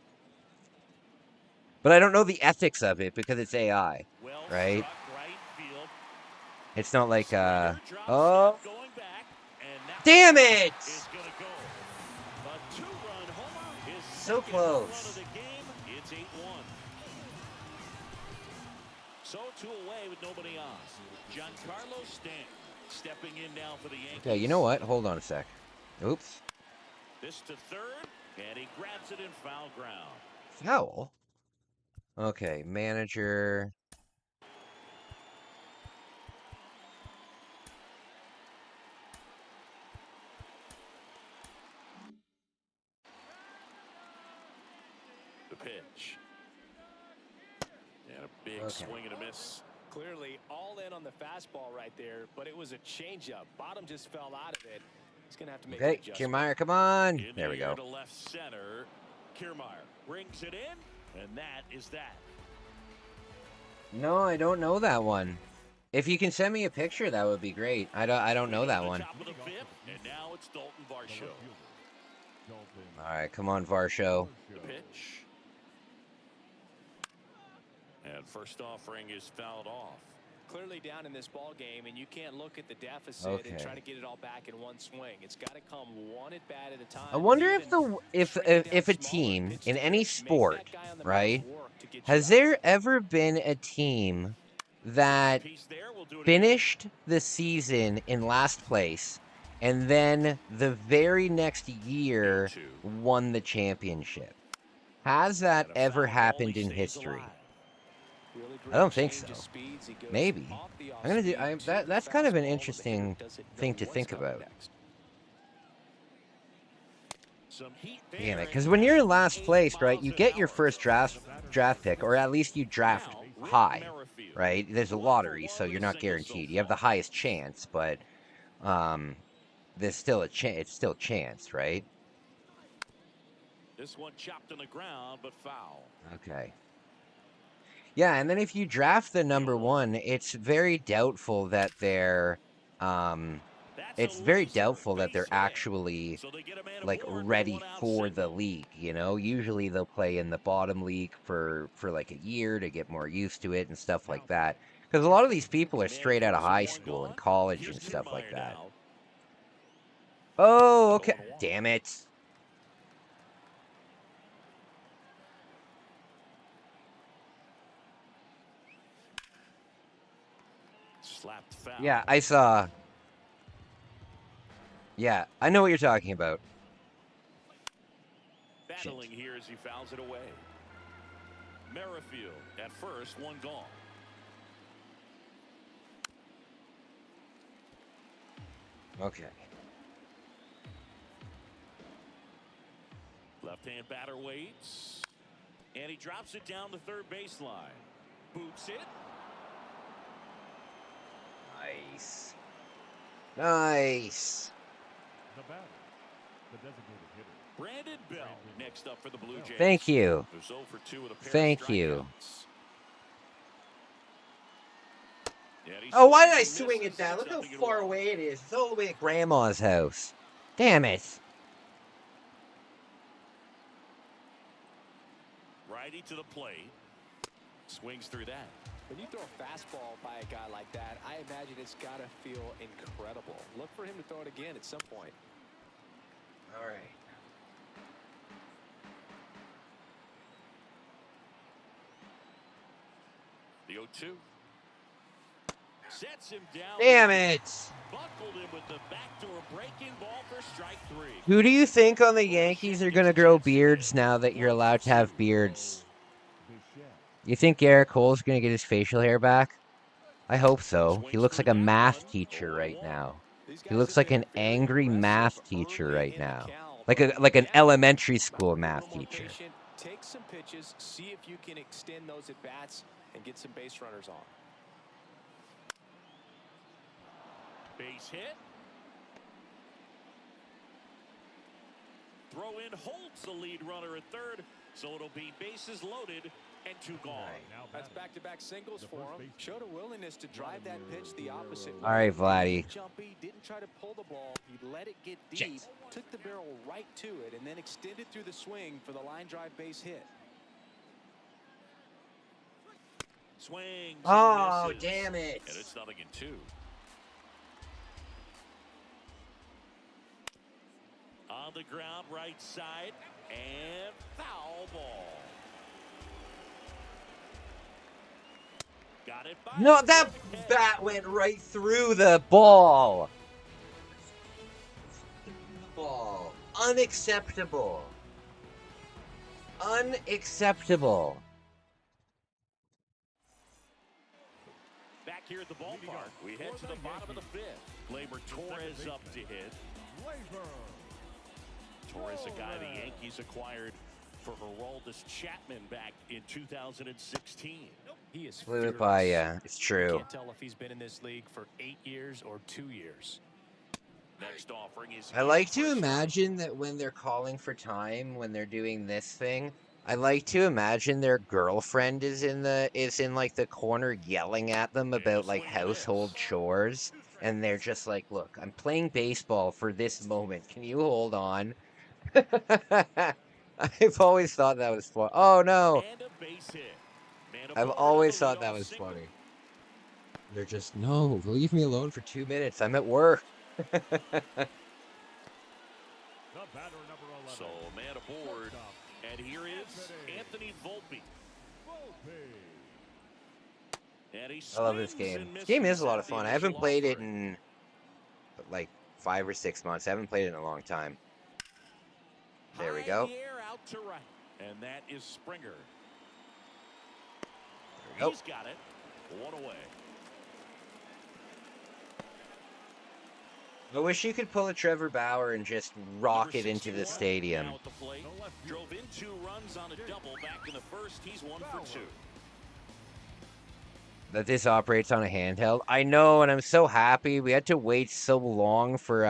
But I don't know the ethics of it because it's AI, right? It's not like... Oh! Damn it! So close. It's 8-1. So 2 away with nobody on. Giancarlo Stanton stepping in now for the Yankees. Okay, you know what? Hold on a sec. Oops. This to third. And he grabs it in foul ground. Foul? Okay, manager. The pitch. And a big swing and a miss. Clearly all in on the fastball right there, but it was a changeup. Bottom just fell out of it. He's going to have to make an Okay, adjustment. Kiermaier, come on. In There we the air go. to left center. Kiermaier brings it in, and that is that. No, I don't know that one. If you can send me a picture, that would be great. I don't know that one. Top of the fifth, and now it's Dalton Varsho. All right, come on, Varsho. The pitch. And first offering is fouled off. Clearly down in this ball game, and you can't look at the deficit and try to get it all back in one swing. It's got to come one at bat at a time. I wonder if a team in any sport, right, has there ever been a team that finished the season in last place and then the very next year won the championship? Has that ever happened in history? I don't think so. Maybe. I'm gonna do. That's kind of an interesting thing to think about. Damn it! Because when you're in last place, right, you get your first draft pick, or at least you draft high, right? There's a lottery, so you're not guaranteed. You have the highest chance, but there's still a chance. It's still chance, right? This one chopped on the ground, but foul. Okay. Yeah, and then if you draft the number one, it's very doubtful that they're actually like ready for the league, you know? Usually they'll play in the bottom league for like a year to get more used to it and stuff like that. Because a lot of these people are straight out of high school and college and stuff like that. Oh, okay. Damn it. Yeah, I saw. Yeah, I know what you're talking about. Battling here as he fouls it away. Merrifield at first, one gone. Okay. Left-hand batter waits. And he drops it down the third baseline. Boots it. Nice. Nice. The batter, the designated hitter. Brandon Bell next up for the Blue Jays. Thank you. Who's 0 for 2 with a pair Thank of you. strikeouts. Oh, why did I swing it down? Look how far away it is. It's all the way at Grandma's house. Damn it. Righty to the plate. Swings through that. When you throw a fastball by a guy like that, I imagine it's got to feel incredible. Look for him to throw it again at some point. All right. The 0-2. Sets him down. Damn it. Buckled him with the backdoor breaking ball for strike 3. Who do you think on the Yankees are going to grow beards now that you're allowed to have beards? You think Garrett Cole's going to get his facial hair back? I hope so. He looks like a math teacher right now. He looks like an angry math teacher right now. Like an elementary school math teacher. Take some pitches, see if you can extend those at bats and get some base runners on. Base hit. Throw in Holtz, the lead runner at third, so it'll be bases loaded and 2 gone. That's back-to-back singles for him. Showed a willingness to drive that pitch the opposite way. All right, Vladdy. Jumpy, didn't try to pull the ball. He let it get deep, took the barrel right to it, and then extended through the swing for the line drive base hit. Swings. Oh, damn it. And it's 0-2. On the ground, right side, and foul ball. Got it by No, that bat went right through the ball. Ball. Unacceptable. Unacceptable. Back here at the ballpark, we head to the bottom of the fifth. Gleyber Torres up to hit. Torres, a guy the Yankees acquired for Aroldis Chapman back in 2016. He is Blew it by, yeah, it's true. You can't tell if he's been in this league for 8 years or 2 years. Next offering is I like to imagine that when they're calling for time, when they're doing this thing, I like to imagine their girlfriend is in like the corner yelling at them about like household chores, and they're just like, "Look, I'm playing baseball for this moment. Can you hold on?" I've always thought that was fun. Oh no! I've always thought that was funny. They're just, no, leave me alone for 2 minutes. I'm at work. So, man aboard, and here is Anthony Volpe. And he I love this game. This game is a lot of fun. I haven't played it in like 5 or 6 months. I haven't played it in a long time. There we go. Out to right. And that is Springer. There we go. He's got it. One away. I wish you could pull a Trevor Bauer and just rock it into the stadium. Drove in 2 runs on a double back in the first. He's 1 for 2. That this operates on a handheld. I know, and I'm so happy. We had to wait so long for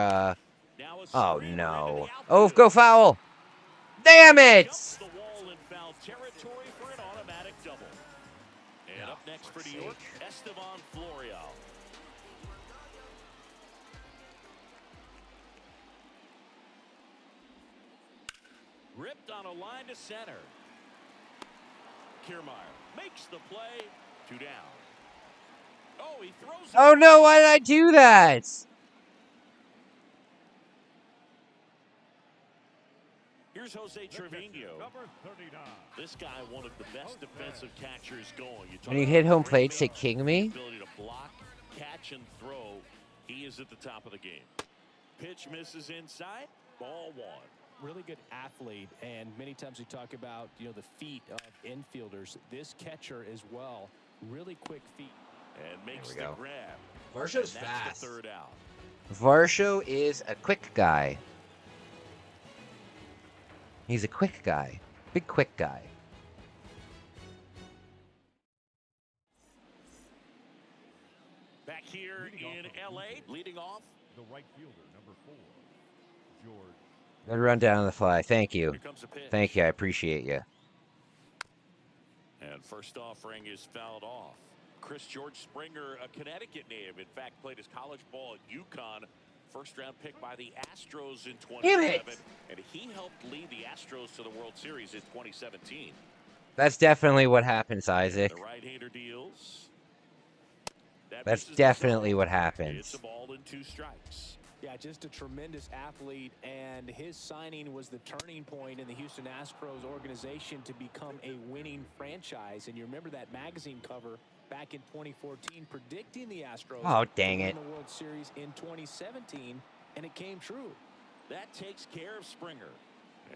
oh no. Oh, go foul! Damn it! The wall in foul territory for an automatic double. And up next for New York, Estevan Florial. Ripped on a line to center. Kiermaier makes the play. 2 down. Oh, he throws. Oh no, why did I do that? Here's Jose Trevino. This guy, one of the best defensive catchers going. When you hit home plate, say king me. Ability to block, catch, and throw. He is at the top of the game. Pitch misses inside. Ball 1. Really good athlete, and many times we talk about, you know, the feet of infielders. This catcher as well, really quick feet. And makes the go. grab. Varsho's And that's fast. the 3rd out. Varsho is a quick guy. He's a quick guy. Big quick guy. Back here in L.A., leading off. The right fielder, number 4, George. Good run down on the fly. Thank you. Here comes the pitch. Thank you. I appreciate you. And first offering is fouled off. Chris George Springer, a Connecticut native, in fact, played his college ball at UConn. First-round pick by the Astros in 2011. And he helped lead the Astros to the World Series in 2017. That's definitely what happens, Isaac. The right-hander deals. That's definitely what happens. It's a ball and 2 strikes. Yeah, just a tremendous athlete, and his signing was the turning point in the Houston Astros organization to become a winning franchise. And you remember that magazine cover back in 2014 predicting the Astros Dang to win it. the World Series in 2017, and it came true. That takes care of Springer.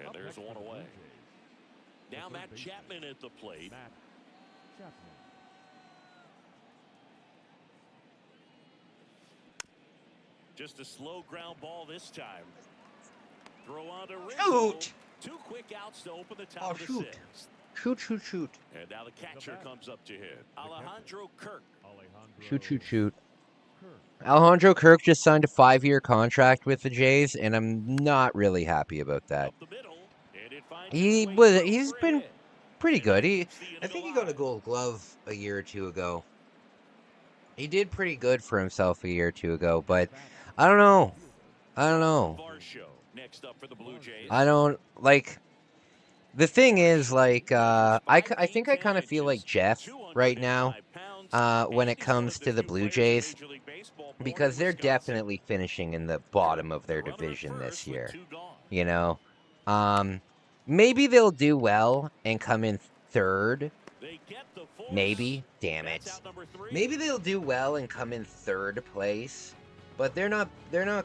And there's 1 away. Now Matt Chapman at the plate. Just a slow ground ball this time. Throw on to Rizzo. Shoot! 2 quick outs to open the top of the shoot. 6th. Shoot. And now the catcher comes up to hit. Alejandro Kirk. Shoot. Alejandro Kirk just signed a 5-year contract with the Jays, and I'm not really happy about that. He's been pretty good. I think he got a Gold Glove a year or 2 ago. He did pretty good for himself a year or 2 ago, but I don't know. Varsho next up for the Blue Jays. I don't like. The thing is, like, I think I kind of feel like Jeff right now when it comes to the Blue Jays, because they're definitely finishing in the bottom of their division this year. You know, maybe they'll do well and come in 3rd. Maybe, damn it. Maybe they'll do well and come in 3rd place, but they're not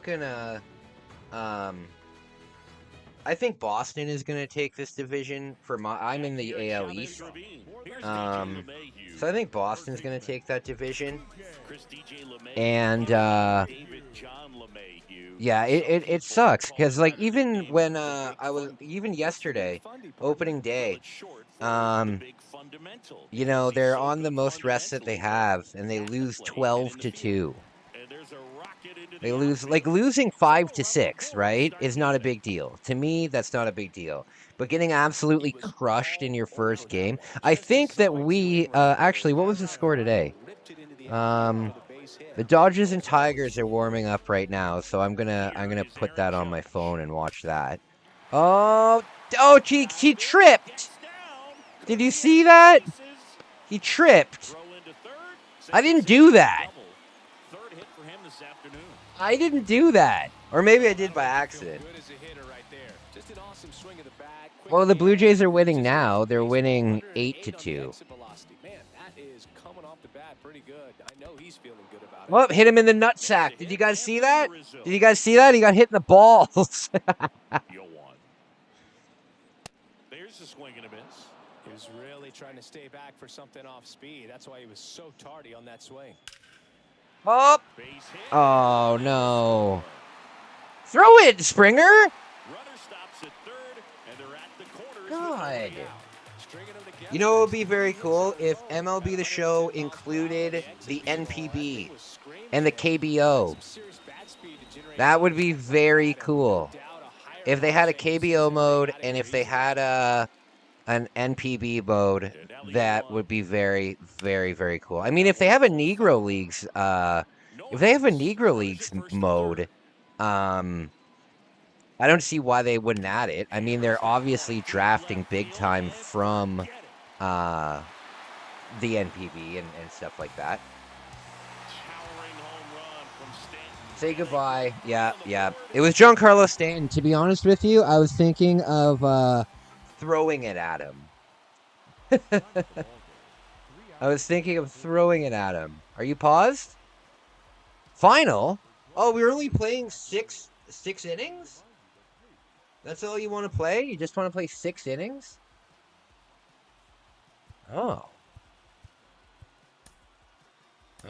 gonna. I think Boston is going to take this division. I'm in the AL East. So I think Boston's going to take that division. And yeah, it sucks because like even when even yesterday, opening day, you know, they're on the most rests that they have, and they lose 12-2. They lose, like, losing 5-6, right, is not a big deal. To me, that's not a big deal. But getting absolutely crushed in your first game, I think that we actually, what was the score today? The Dodgers and Tigers are warming up right now, so I'm gonna put that on my phone and watch that. Oh, he tripped. Did you see that? He tripped. I didn't do that. I didn't do that. Or maybe I did by accident. Well, the Blue Jays are winning now. They're winning 8-2. Well, hit him in the nutsack. Did you guys see that? Did you guys see that? He got hit in the balls. There's a swing and a miss. He was really trying to stay back for something off speed. That's why he was so tardy on that swing. Oh! Oh, no. Throw it, Springer! God. You know what would be very cool? If MLB The Show included the NPB and the KBO. That would be very cool. If they had a KBO mode and if they had an NPB mode, that would be very, very, very cool. I mean, if they have a Negro Leagues, mode, I don't see why they wouldn't add it. I mean, they're obviously drafting big time from the NPB and stuff like that. Say goodbye. Yeah. It was Giancarlo Stanton. To be honest with you, I was thinking of throwing it at him. I was thinking of throwing it at him. Are you paused? Final? Oh, we're only playing six innings? That's all you want to play? You just want to play 6 innings? Oh.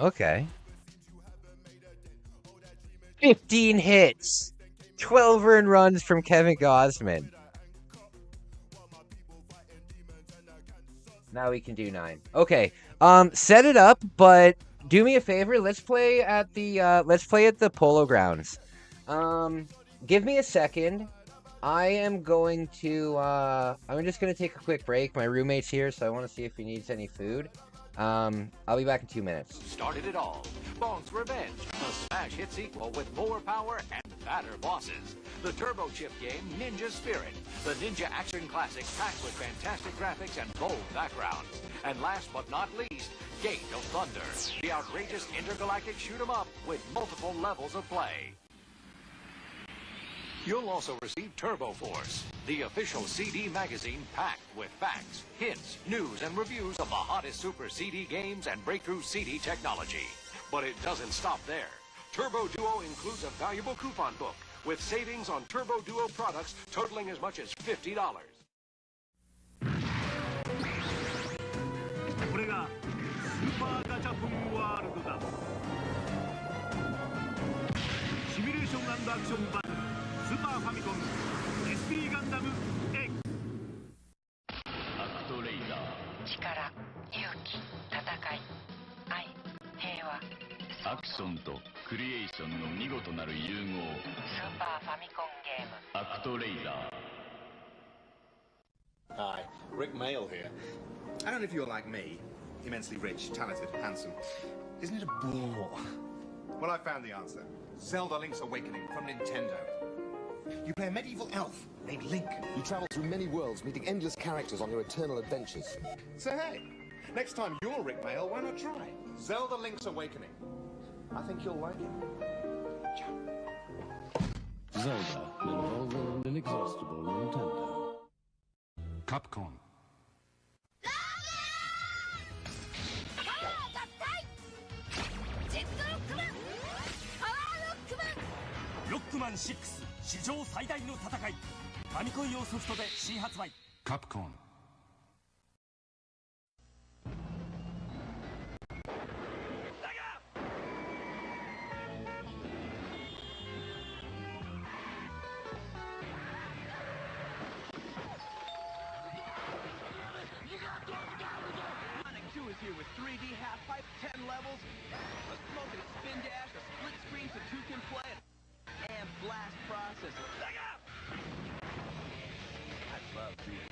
Okay. 15 hits. 12 earned runs from Kevin Gausman. Now we can do 9. Okay. Set it up, but do me a favor. Let's play at the Polo Grounds. Give me a second. I am going to, I'm just going to take a quick break. My roommate's here, so I want to see if he needs any food. I'll be back in 2 minutes. Started it all. Bonk's Revenge, a smash hit sequel with more power and badder bosses. The Turbo Chip game, Ninja Spirit, the ninja action classic packed with fantastic graphics and bold backgrounds. And last but not least, Gate of Thunder, the outrageous intergalactic shoot 'em up with multiple levels of play. You'll also receive Turbo Force, the official CD magazine packed with facts, hints, news, and reviews of the hottest Super CD games and breakthrough CD technology. But it doesn't stop there. Turbo Duo includes a valuable coupon book with savings on Turbo Duo products totaling as much as $50. これがスーパーガチャポンワールドだ。シミュレーション&アクションバトルスーパーファミコン SP ガンダム X アクトレイダー力、勇気、戦い、愛、平和アクションとクリエーションの見事なる融合スーパーファミコンゲームアクトレイダー Hi, Rick Mail here. I don't know if you're like me, immensely rich, talented, handsome. Isn't it a bore? Well, I found the answer. Zelda Link's Awakening from Nintendo. You play a medieval elf named Link. You travel through many worlds, meeting endless characters on your eternal adventures. So hey, next time you're Rick Mail, why not try Zelda Link's Awakening? I think you'll like it. Zelda, involving and inexhaustible Nintendo. Capcom. Rockman 6史上最大の戦いファミコン用ソフトで新発売カプコン Is here with 3D half pipe, 10 levels, a smoke and spin dash, a split screen so 2 can play it, and blast processor. I love these.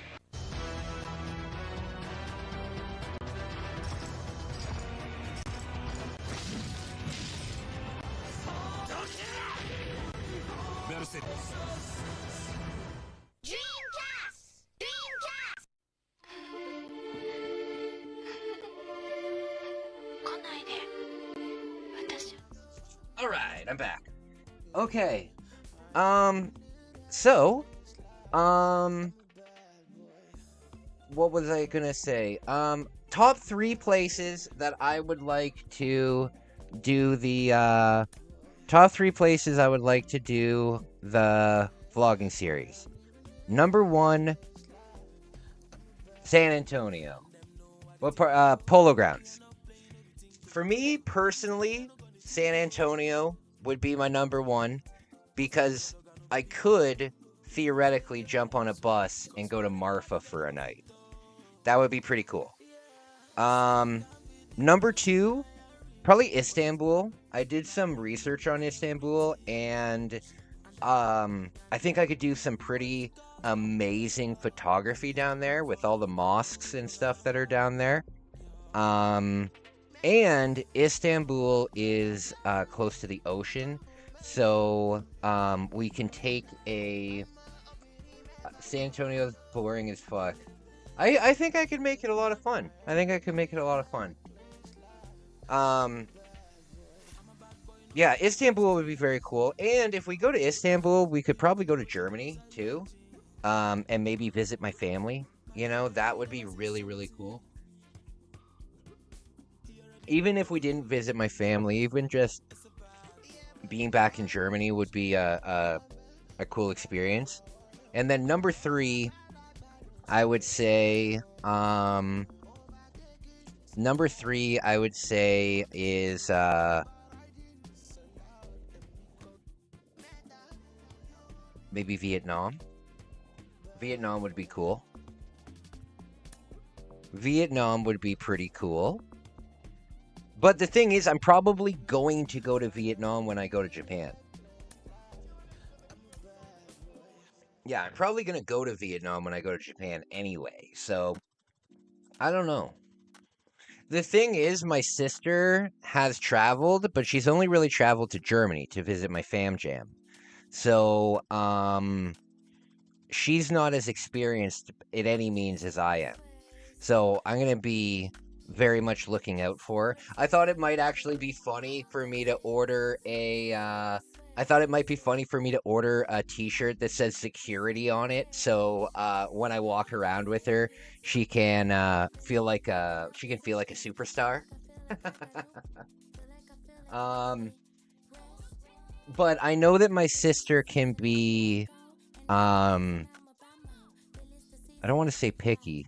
Dreamcast! Dreamcast! All right, I'm back. Okay. So, what was I gonna say? Top 3 places that I would like to do the, top 3 places I would like to do the vlogging series. Number 1, San Antonio. What part? Polo Grounds. For me, personally, San Antonio would be my number 1 because I could theoretically jump on a bus and go to Marfa for a night. That would be pretty cool. Number 2, probably Istanbul. I did some research on Istanbul, and I think I could do some pretty amazing photography down there with all the mosques and stuff that are down there. And Istanbul is close to the ocean, so we can take a... San Antonio's boring as fuck. I think I could make it a lot of fun. I think I could make it a lot of fun. Yeah, Istanbul would be very cool. And if we go to Istanbul, we could probably go to Germany, too. And maybe visit my family. You know, that would be really, really cool. Even if we didn't visit my family, even just being back in Germany would be a cool experience. And then number 3, I would say, number 3, I would say is, maybe Vietnam. Vietnam would be cool. Vietnam would be pretty cool. But the thing is, I'm probably going to go to Vietnam when I go to Japan. Yeah, I'm probably going to go to Vietnam when I go to Japan anyway, so I don't know. The thing is, my sister has traveled, but she's only really traveled to Germany to visit my fam jam. So, she's not as experienced in any means as I am. So, I'm going to be very much looking out for her. I thought it might actually be funny for me to order a, I thought it might be funny for me to order a t-shirt that says security on it. So, when I walk around with her, she can, feel like a superstar. But I know that my sister can be, I don't want to say picky.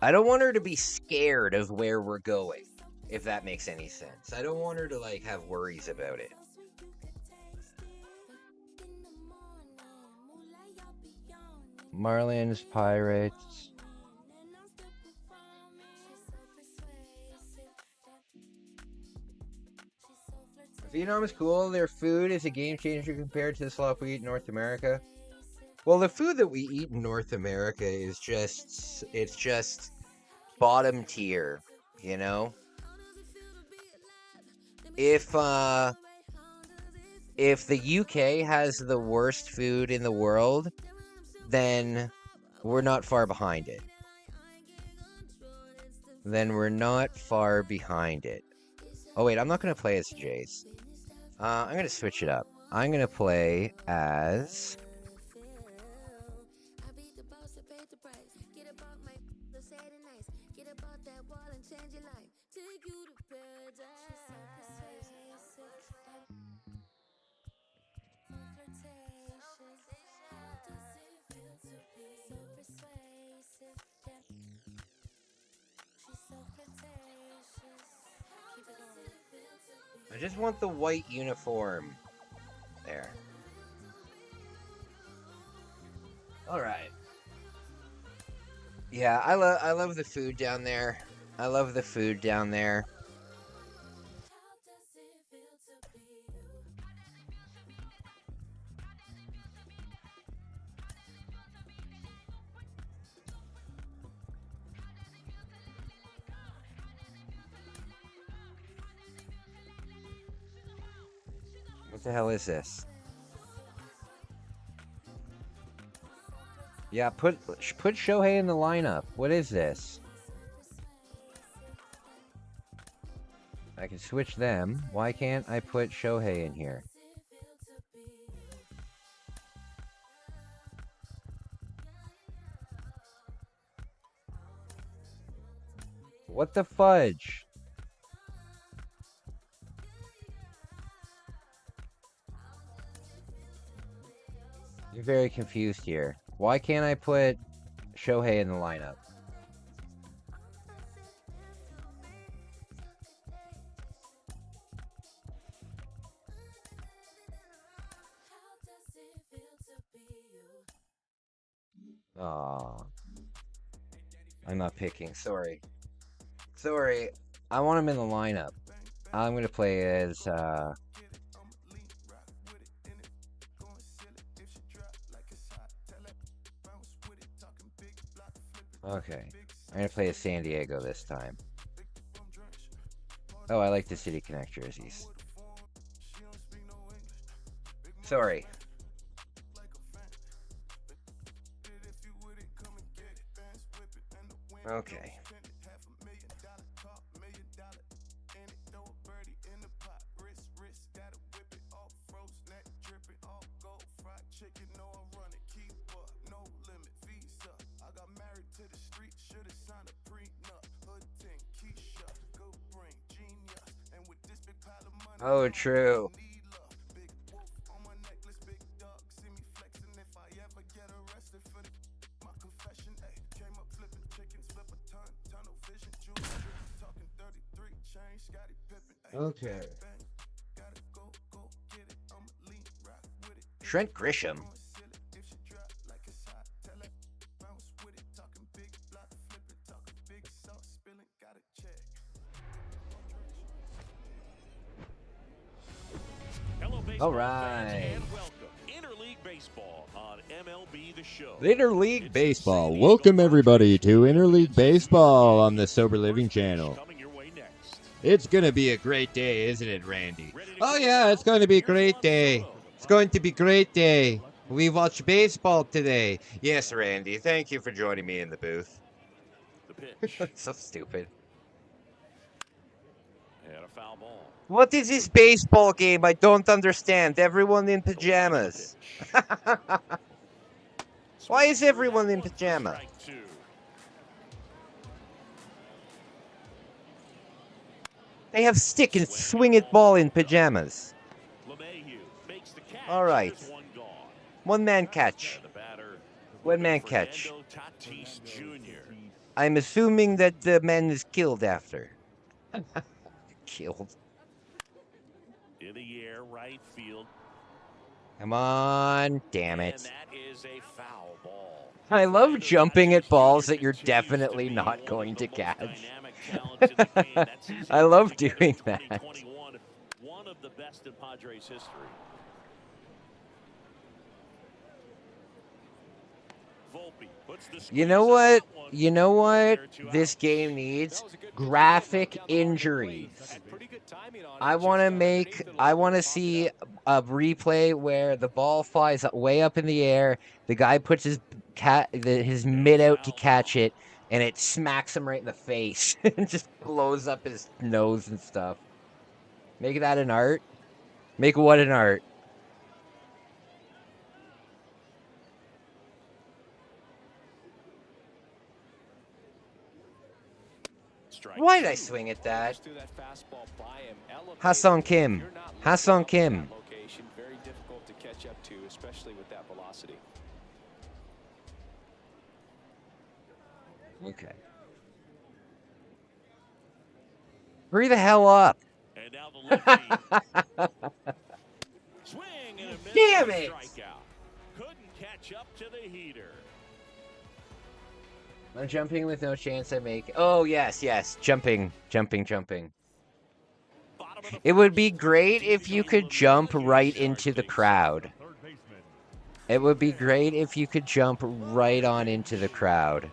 I don't want her to be scared of where we're going, if that makes any sense. I don't want her to, like, have worries about it. Marlins, Pirates. Vietnam is cool. Their food is a game changer compared to the stuff we eat in North America. Well, the food that we eat in North America is just, it's just bottom tier, you know? If the UK has the worst food in the world, then we're not far behind it. Oh wait, I'm not going to play as Jace. I'm going to switch it up. I'm going to play as... just want the white uniform. There. Alright. Yeah, I love the food down there. I love the food down there. What the hell is this? Yeah, put Shohei in the lineup. What is this? I can switch them. Why can't I put Shohei in here? What the fudge? You're very confused here. Why can't I put Shohei in the lineup? Aw. I'm not picking. Sorry. Sorry. I want him in the lineup. I'm going to play as... Okay. I'm going to play as San Diego this time. Oh, I like the City Connect jerseys. Sorry. Okay. Oh, true. Okay. Trent Grisham. All right. Interleague Baseball on MLB The Show. Interleague Baseball. Welcome everybody to Interleague Baseball on the Sober Living channel. It's going to be a great day, isn't it, Randy? Oh yeah, it's going to be a great day. It's going to be a great day. We watched baseball today. Yes, Randy. Thank you for joining me in the booth. The pitch. So stupid. And a foul ball. What is this baseball game? I don't understand. Everyone in pajamas. Why is everyone in pajamas? They have stick and swing it ball in pajamas. All right. One man catch. One man catch. I'm assuming that the man is killed after. Killed. In the air, right field. Come on, damn it. And that is a foul ball. I love jumping at balls that you're definitely not going to catch. I love doing that. One of the best in Padres history. You know what? You know what this game needs? Graphic injuries. I want to see a replay where the ball flies way up in the air, the guy puts his mitt out to catch it, and it smacks him right in the face and just blows up his nose and stuff. Make that an art? Make what an art? Why did I swing at that? Ha-Sung Kim. Ha-Sung Kim. Very difficult to catch up to, especially with that velocity. Okay. Hurry the hell up. And now the lefty. Swing and a miss. Damn for a it! Strikeout. Couldn't catch up to the heater. I'm jumping with no chance I make. Oh, yes, yes. Jumping. It would be great if you could jump right into the crowd. It would be great if you could jump right on into the crowd.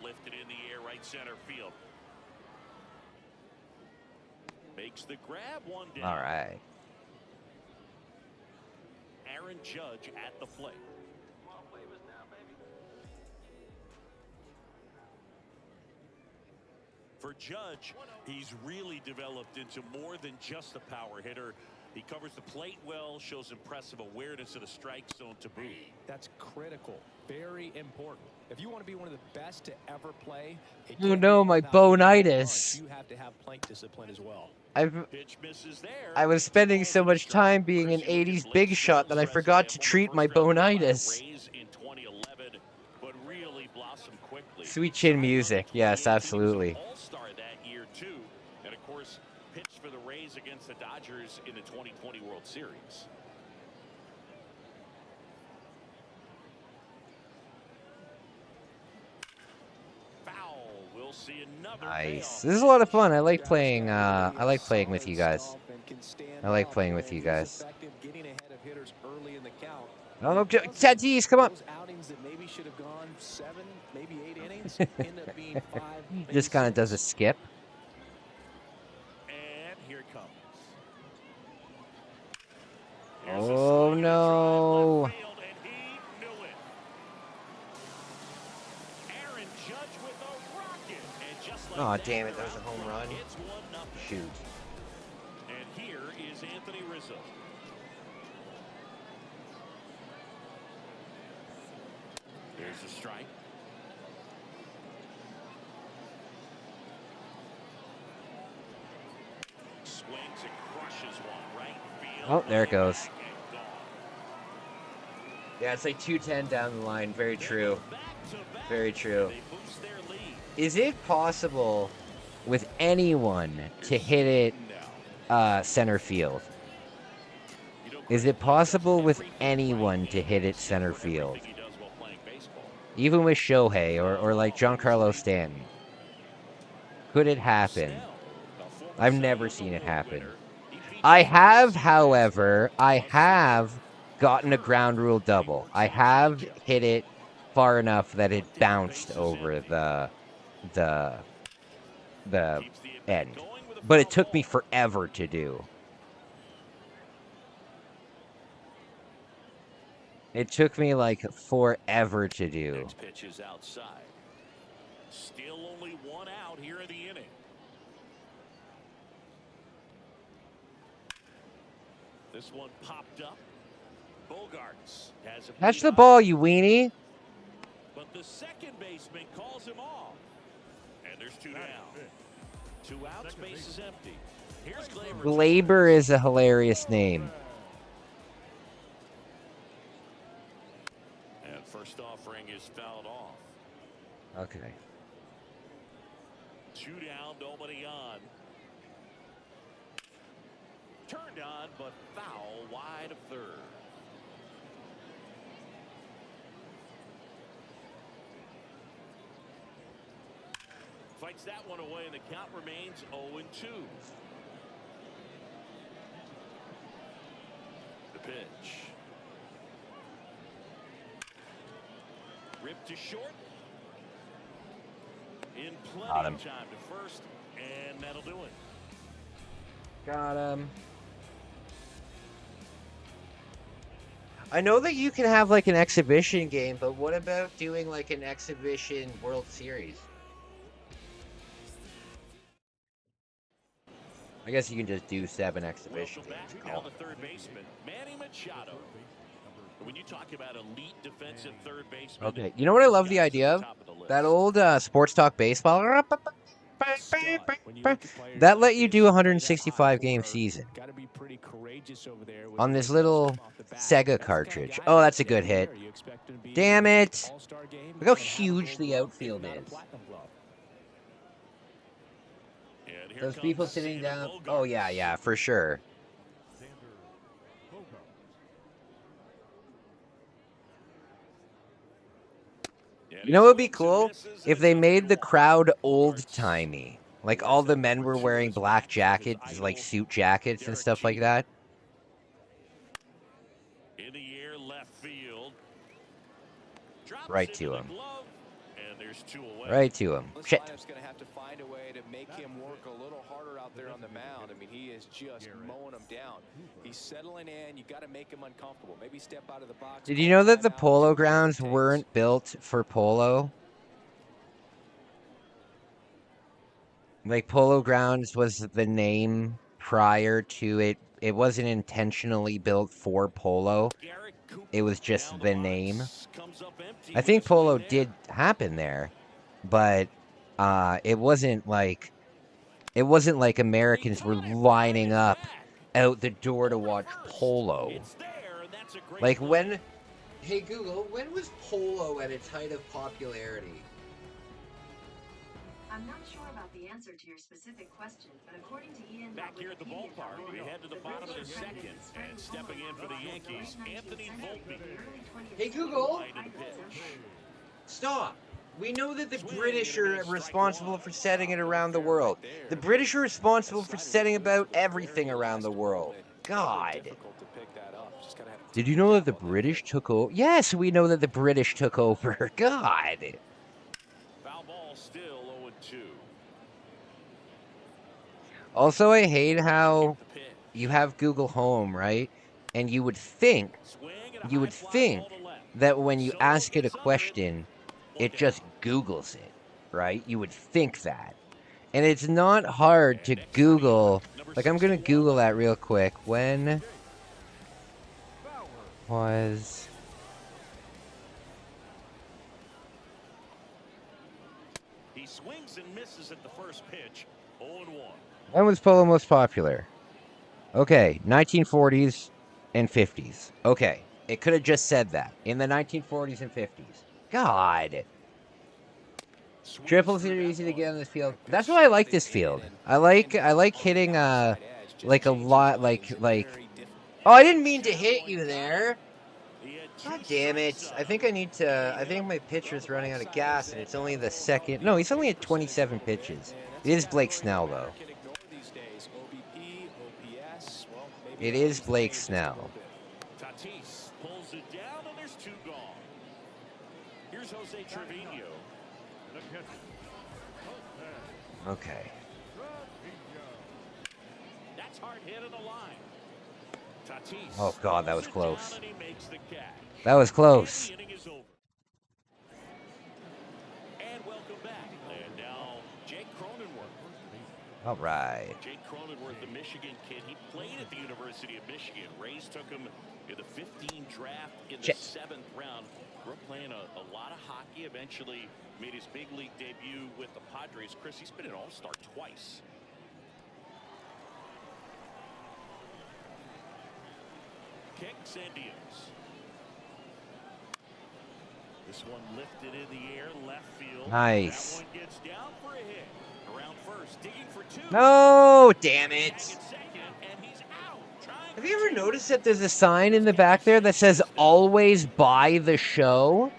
Lifted in the air, right center field. Makes the grab, one down. All right. Aaron Judge at the plate. For Judge, he's really developed into more than just a power hitter. He covers the plate well, shows impressive awareness of the strike zone to boot. That's critical, very important. If you want to be one of the best to ever play, Oh no, my bonitis. You have to have plate discipline as well. I was spending so much time being an 80s big shot that I forgot to treat my bonitis. Sweet chin music, yes, absolutely. All-star that year too, and of course pitched for the Rays against the Dodgers in the 2020 World Series. Foul. We'll see another. Nice. This is a lot of fun. I like playing with you guys. I like playing with you guys. Oh, Tatis, come on. Maybe should have gone 7, maybe 8 innings, end up being 5. Just kind of does a skip. And here it comes. Oh no. Oh damn it, that was a home run. Shoot. And here is Anthony Rizzo. There's a strike. Swings and crushes one right field. Oh, there it goes. Yeah, it's like 210 down the line. Very true. Very true. Is it possible with anyone to hit it center field? Is it possible with anyone to hit it center field? Even with Shohei or like Giancarlo Stanton. Could it happen? I've never seen it happen. I have, however, gotten a ground rule double. I have hit it far enough that it bounced over the end. But it took me forever to do. It took me like forever to do. Next pitch is outside. Still only one out here in the inning. This one popped up. Bogarts has a Catch the ball, you weenie. But the second baseman calls him off. And there's 2 down. 2 outs, base is empty. Here's Glaber. Glaber is a hilarious name. And first offering is fouled off. Okay. 2 down, nobody on. Turned on, but foul wide of third. Fights that one away, and the count remains 0-2. The pitch. Ripped to short. In plenty Got him. of time to first, and that'll do it. Got him. I know that you can have like an exhibition game, but what about doing like an exhibition World Series? I guess you can just do 7 exhibition games. Now the third baseman, Manny Machado. When you talk about elite defensive third baseman, Okay, you know what I love the idea of? That old Sports Talk Baseball. That let you do a 165 game season on this little Sega cartridge. Oh, that's a good hit. Damn it. Look how huge the outfield is. Those people sitting down. Oh, yeah, for sure. You know what would be cool? If they made the crowd old-timey. Like all the men were wearing black jackets, like suit jackets and stuff like that. In the air, left field. Right to him. And there's 2 away. Right to him. This Shit. lineup's going to have to find a way to make him work a little harder out there on the mound. I mean, he is just mowing them down. He's settling in. You got to make him uncomfortable. Maybe step out of the box. Did you know that the polo grounds weren't built for polo? Like, Polo Grounds was the name prior to it. It wasn't intentionally built for polo. It was just the name. I think polo did happen there, but it wasn't like Americans were lining up out the door to watch polo. Like when, hey Google, when was polo at its height of popularity? I'm not sure about the answer to your specific question, but according to Ian, back here at the ballpark, we head to the bottom of the second, and stepping in for the Yankees, Anthony Volpe. Hey Google, stop. We know that the British are responsible for setting it around the world. The British are responsible for setting about everything around the world. God. Did you know that the British took over? Yes, we know that the British took over. God. Foul ball still 0-2. Also, I hate how you have Google Home, right? And you would think that when you ask it a question, it just Googles it, right? You would think that. And it's not hard to Google. Like, I'm going to Google that real quick. When was He swings and misses at the first pitch. 0-1. when was polo most popular? Okay, 1940s and 50s. Okay, it could have just said that. In the 1940s and 50s. God. Triples are easy to get on this field. That's why I like this field. I like hitting like a lot like oh, I didn't mean to hit you there. God damn it. I think my pitcher's running out of gas and it's only the second. No, he's only at 27 pitches. It is Blake Snell though. It is Blake Snell. Tatis pulls it down and there's 2 gone. Here's Jose Trevino. Okay. That's hard hit in the line. Tatis. Oh God, that was close. That was close. And welcome back. And now Jake Cronenworth. All right. Jake Cronenworth, the Michigan kid. He played at the University of Michigan. Rays took him in the 15 draft in the 7th round. Grew up playing a lot of hockey. Eventually made his big league debut with the Padres. Chris, he's been an all-star twice. Kicks and deals. This one lifted in the air, left field. Nice. That one gets down for a hit. Around first, digging for 2. No, damn it. Have you ever noticed that there's a sign in the back there that says always buy the show?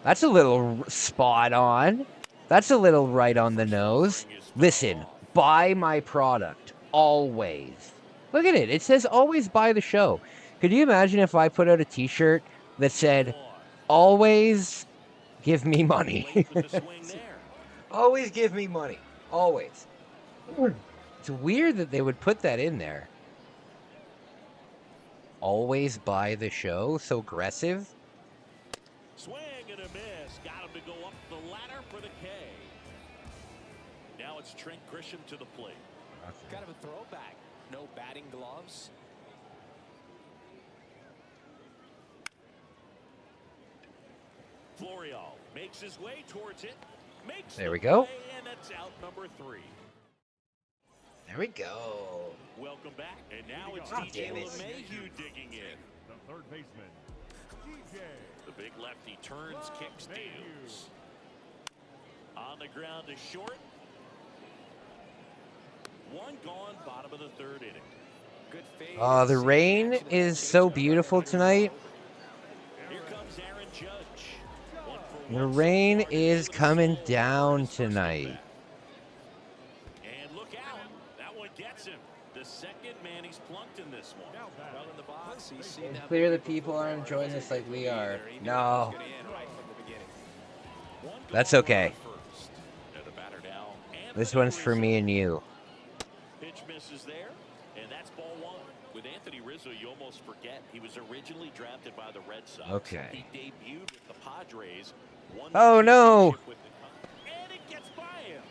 That's a little spot on. That's a little right on the nose. Listen, buy my product. Always. Look at it. It says always buy the show. Could you imagine if I put out a t-shirt that said always give me money? Always give me money. Always. It's weird that they would put that in there. Always buy the show. So aggressive. Swing and a miss. Got him to go up the ladder for the K. Now it's Trent Grisham to the plate. Kind of a throwback. No batting gloves. Florial makes his way towards it. There we go. And that's out number 3. There we go. Welcome back. And now it's Oh, DJ damn it. LeMahieu digging in. The third baseman, DJ. The big lefty turns, kicks, deals. On the ground to short. One gone, bottom of the third inning. Good fade. Oh, the rain is so beautiful tonight. Here comes Aaron Judge. The rain is coming down tonight. And look out. That one gets him. The second man he's plunked in this one. Well in the box, he's seen It's that clear that people aren't enjoying this like we are. No. That's okay. This one's for me and you. Pitch misses there, and that's ball one. With Anthony Rizzo, you almost forget he was originally drafted by the Red Sox. Okay. He debuted with the Padres. Oh no! And it gets by him.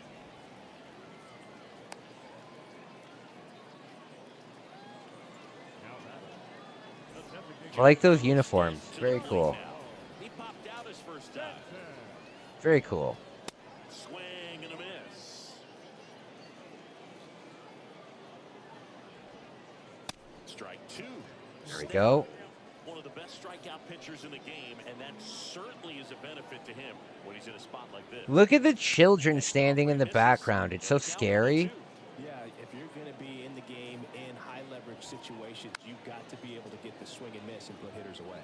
I like those uniforms. Very cool. He popped out his first time. Very cool. Swing and a miss. Strike two. There we go. One of the best strikeout pitchers in the game, and that certainly is a benefit to him when he's in a spot like this. Look at the children standing in the background. It's so scary. Yeah, if you're going to be in the game in high leverage situations, you've got to be able to get the swing and miss and put hitters away.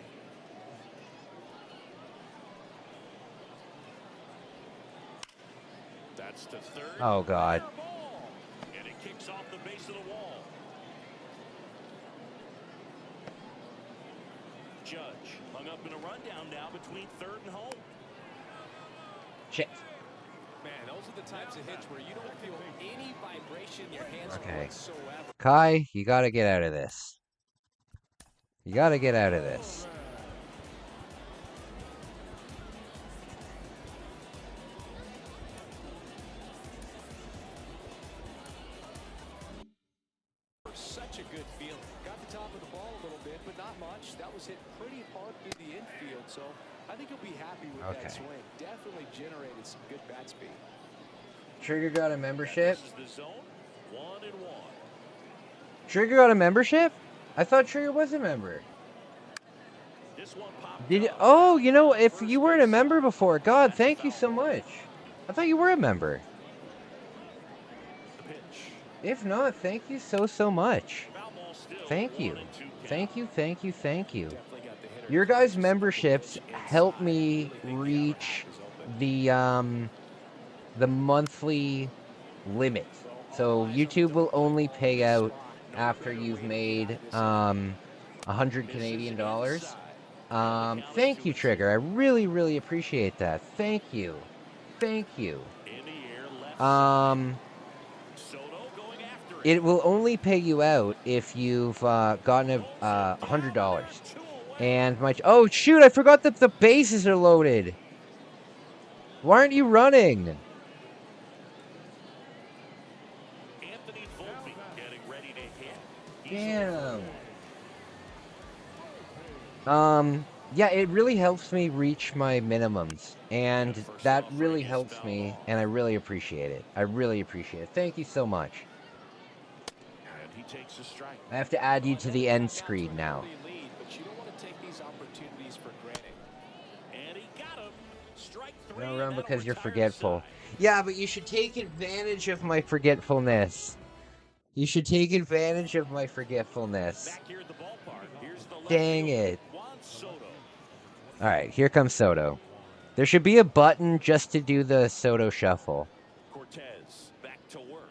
That's to third. Oh God. And it kicks off the base of the wall. Judge hung up in a rundown now between third and home. Shit. Man, those are the types of hits where you don't feel any vibration in your hands Okay. whatsoever. Kai, you gotta get out of this. You gotta get out of this. Such a good feeling. Got the top of the ball a little bit, but not much. That was hit pretty hard through the infield, so I think he'll be happy with Okay. that swing. Definitely generated some good bat speed. Trigger got a membership? This is the zone. 1-1. Trigger got a membership? I thought Trigger was a member. This one popped Did you? Oh, you know, if you weren't a member before, God, thank you so much. I thought you were a member. the pitch. If not, thank you so much. Foul ball still. Thank you. 1-2 count. Thank you, thank you, thank you. Definitely got the hitter. Your guys' memberships help me reach the monthly limit. So YouTube will only pay out after you've made 100 Canadian dollars. Thank you, Trigger. I really appreciate that. Thank you. Thank you. In the air, left. Soto going after it. It will only pay you out if you've gotten $100. And my oh shoot! I forgot that the bases are loaded. Why aren't you running? Anthony Volpe getting ready to hit. Damn. Yeah, it really helps me reach my minimums, and that really helps me, and I really appreciate it. I really appreciate it. Thank you so much. And he takes a strike. I have to add you to the end screen now. Lead, but you don't want to take these opportunities for granted. And he got him. Strike three. Don't run and that'll because you're retire forgetful. the side. Yeah, but you should take advantage of my forgetfulness. You should take advantage of my forgetfulness. Back here at the ballpark. Here's the left Dang fielder, it. Juan Soto. All right, here comes Soto. There should be a button just to do the Soto shuffle. Cortez back to work.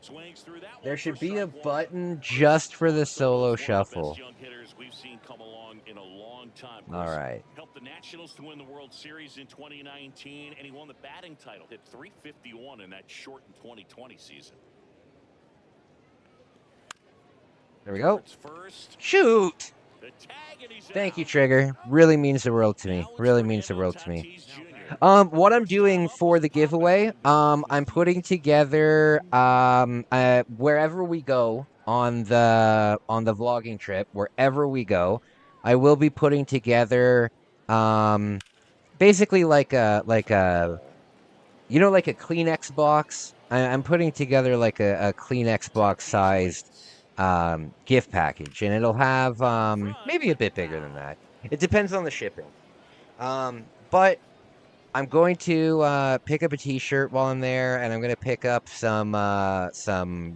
Swings through that There one should for be a strike one. button just for the solo One of the best shuffle. young hitters we've seen come along in a long time. All right. Helped the Nationals to win the World Series in 2019, and he won the batting title. Hit .351 in that shortened 2020 season. There we go. First, Shoot! the tag, and he's Thank you, out. Trigger. Really means the world to me. Really means the world to me. What I'm doing for the giveaway, I'm putting together wherever we go on the vlogging trip, wherever we go, I will be putting together basically like a you know, like a Kleenex box. I'm putting together like a Kleenex box sized gift package, and it'll have maybe a bit bigger than that. It depends on the shipping. But I'm going to pick up a T-shirt while I'm there, and I'm going to pick up some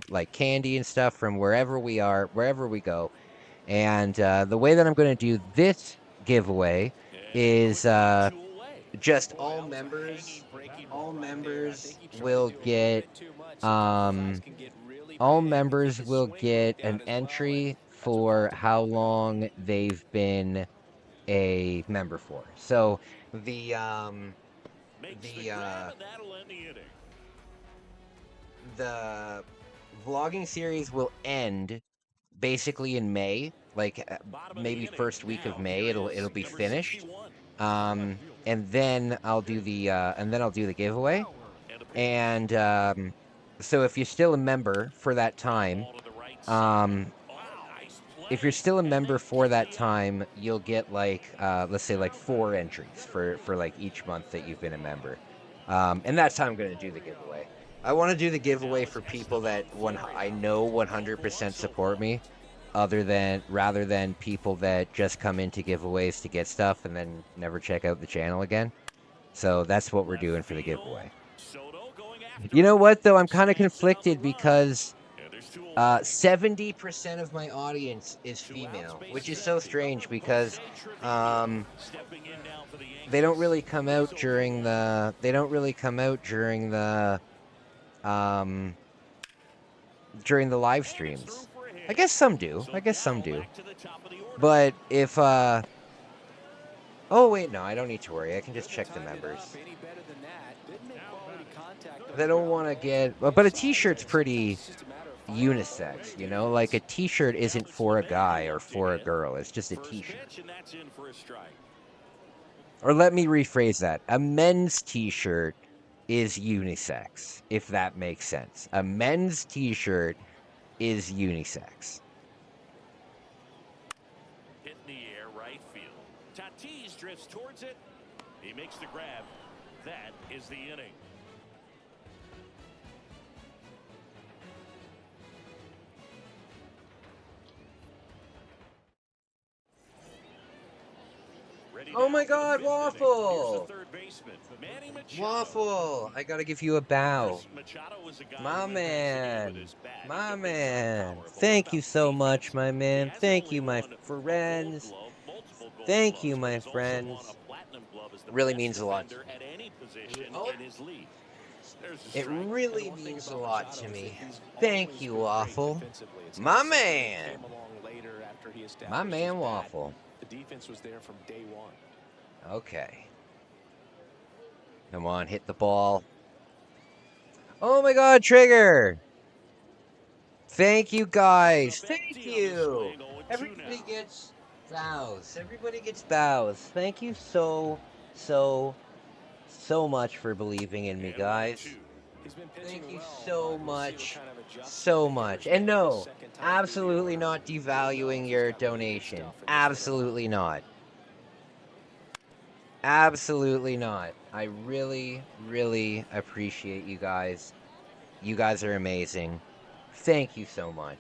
like candy and stuff from wherever we go. And the way that I'm going to do this giveaway is just all members will get an entry for how long they've been a member for. So the the vlogging series will end basically in May, like maybe first week of May. It'll be finished. And then I'll do the giveaway. And so if you're still a member for that time, you'll get like let's say like 4 entries for like each month that you've been a member. And that's how I'm going to do the giveaway. I want to do the giveaway for people that I know 100% support me, rather than people that just come into giveaways to get stuff and then never check out the channel again. So that's what we're doing for the giveaway. You know what, though? I'm kind of conflicted because 70% of my audience is female, which is so strange because they don't really come out during the live streams. I guess some do. But if oh wait, no, I don't need to worry. I can just check the members. They don't want to get, but a T-shirt's pretty unisex, you know? Like a T-shirt isn't for a guy or for a girl. It's just a T-shirt. Or let me rephrase that. A men's T-shirt is unisex, if that makes sense. A men's T-shirt is unisex. Hit in the air, right field. Tatis drifts towards it. He makes the grab. That is the inning. Oh my God, Waffle! Waffle! I gotta give you a bow. My man. Thank you so much, my man. Thank you, my friends. Thank you, my friends. It really means a lot. It really means a lot to me. Thank you, Waffle. My man. My man, Waffle. The defense was there from day one. Okay. Come on, hit the ball. Oh my God, Trigger! Thank you, guys. Thank you. Everybody gets bows. Thank you so much for believing in me, guys. Thank you so much. And no, absolutely not devaluing your donation. Absolutely not. Absolutely not. I really, really appreciate you guys. You guys are amazing. Thank you so much.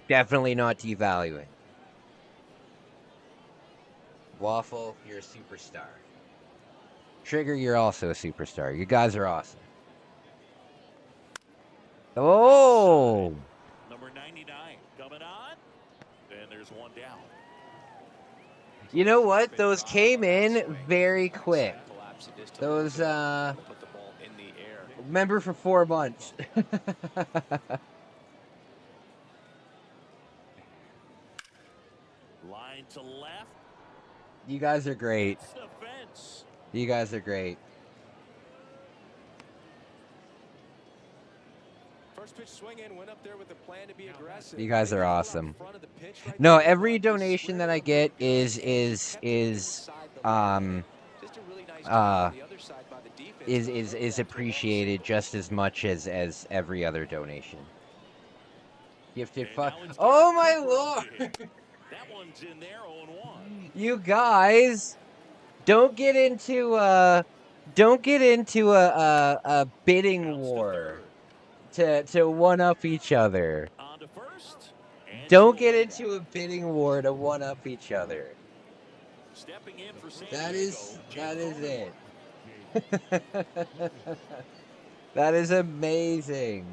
Definitely not devaluing. Waffle, you're a superstar. Trigger, you're also a superstar. You guys are awesome. Oh! Number 99 coming on. And there's one down. You know what? Those came in very quick. Those, member for 4 months. Line to left. You guys are great. You guys are great. First pitch swing in, went up there with a plan to be aggressive. You guys are awesome. No, every donation that I get is appreciated just as much as every other donation. Gifted fuck. Oh my lord! That one's in there, 0-1. You guys, don't get into a bidding war to one up each other. Don't get into a bidding war to one up each other. Stepping in for San That Diego, is it. That is amazing.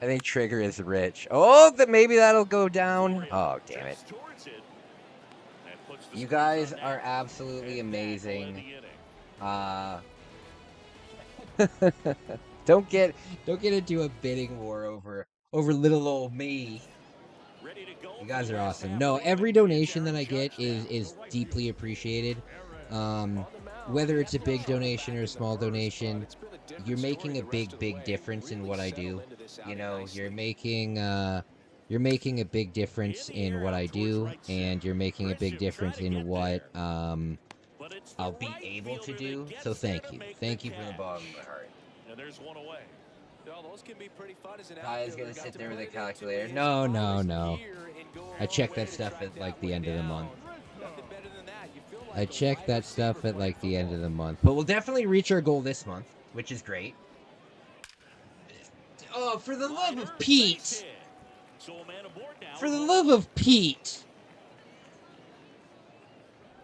I think Trigger is rich. Oh, maybe that'll go down. Oh, damn it. You guys are absolutely amazing. Don't get into a bidding war over little old me. You guys are awesome. No, every donation that I get is deeply appreciated. Whether it's a big donation or a small donation, you're making a big difference in what I do. You know, you're making a big difference in what I do, and you're making a big difference in what I'll be able to do. So thank you from the bottom of my heart. And there's one away. Those can be pretty fun as an Guy's gonna sit there with a calculator. No. I check that stuff at like the end of the month. I check that stuff at like the end of the month. But we'll definitely reach our goal this month, which is great. Oh, for the love of Pete! For the love of Pete!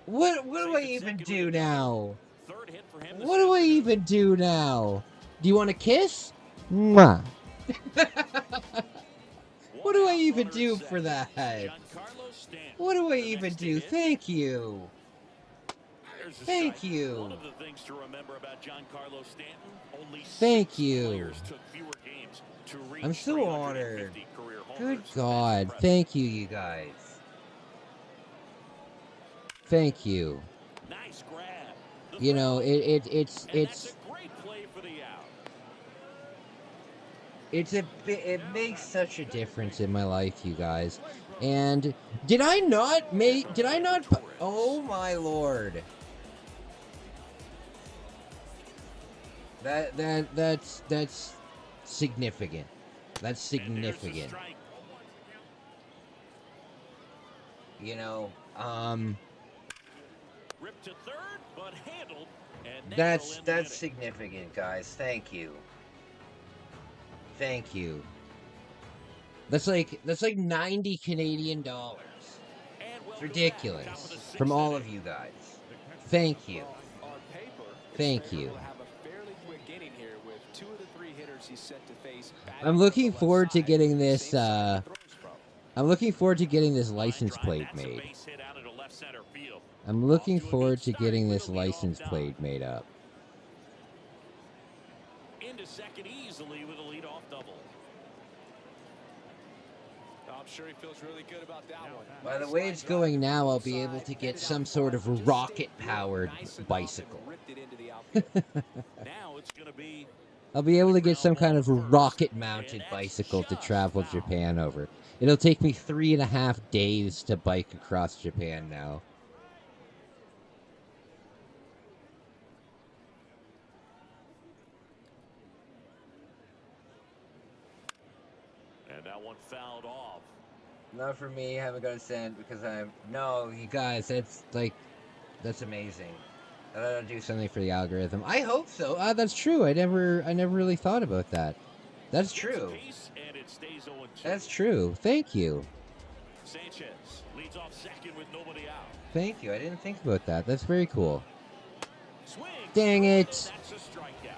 What do I even do now? What do I even do now? Do you want a kiss? Mwah. What do I even do for that? What do I even do? Thank you. Thank you. Thank you. I'm so honored. Good God. Thank you, you guys. Thank you. You know, it's it makes such a difference in my life, you guys. And did I not oh my lord. That's significant. That's significant. You know, that's significant, guys. Thank you. Thank you. That's like 90 Canadian dollars. It's ridiculous. From all of you guys. Thank you. Thank you. I'm looking forward to getting this license plate made. I'm looking forward to getting this license plate made up. Into second easily with a lead-off double. I'm sure he feels really good about that one. By the way it's going now, I'll be able to get some sort of rocket-powered bicycle. I'll be able to get some kind of rocket-mounted bicycle to travel Japan over. It'll take me 3.5 days to bike across Japan now. And that one fouled off. Not for me, haven't got a cent because no, you guys, that's amazing. I gotta do something for the algorithm. I hope so. That's true. I never really thought about that. That's true. That's true. Thank you. Sanchez leads off second with nobody out. Thank you. I didn't think about that. That's very cool. Dang it. That's a strikeout.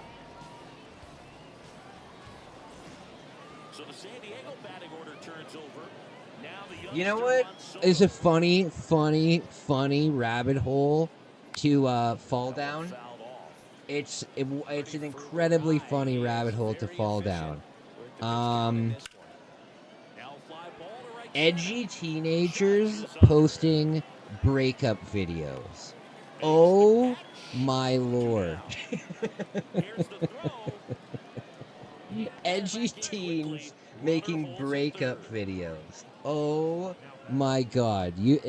So the San Diego batting order turns over. Now the You know what is a funny rabbit hole to fall down? It's an incredibly funny rabbit hole to fall down. Edgy teenagers posting breakup videos. Oh my lord. Edgy teens making breakup videos. Oh my god. You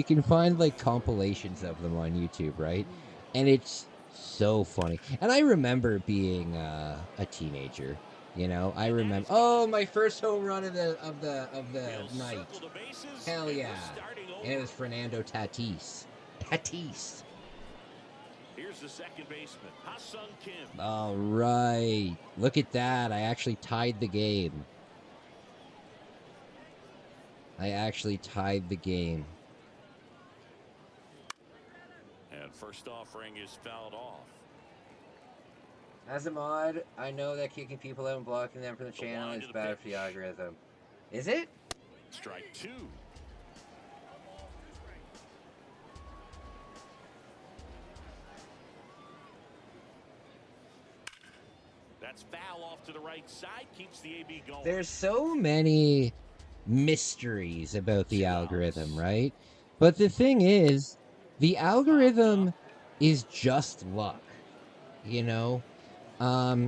can find like compilations of them on YouTube, right? And it's so funny. And I remember being a teenager. You know, I remember. Oh, my first home run of the night. Hell yeah! And it was Fernando Tatis. Tatis. Here's the second baseman, Ha-Sung Kim. All right, look at that! I actually tied the game. I actually tied the game. And first offering is fouled off. As a mod, I know that kicking people out and blocking them from the channel is bad for the algorithm. Is it? Strike 2. That's foul off to the right side, keeps the AB going. There's so many mysteries about the algorithm, right? But the thing is, the algorithm is just luck, you know?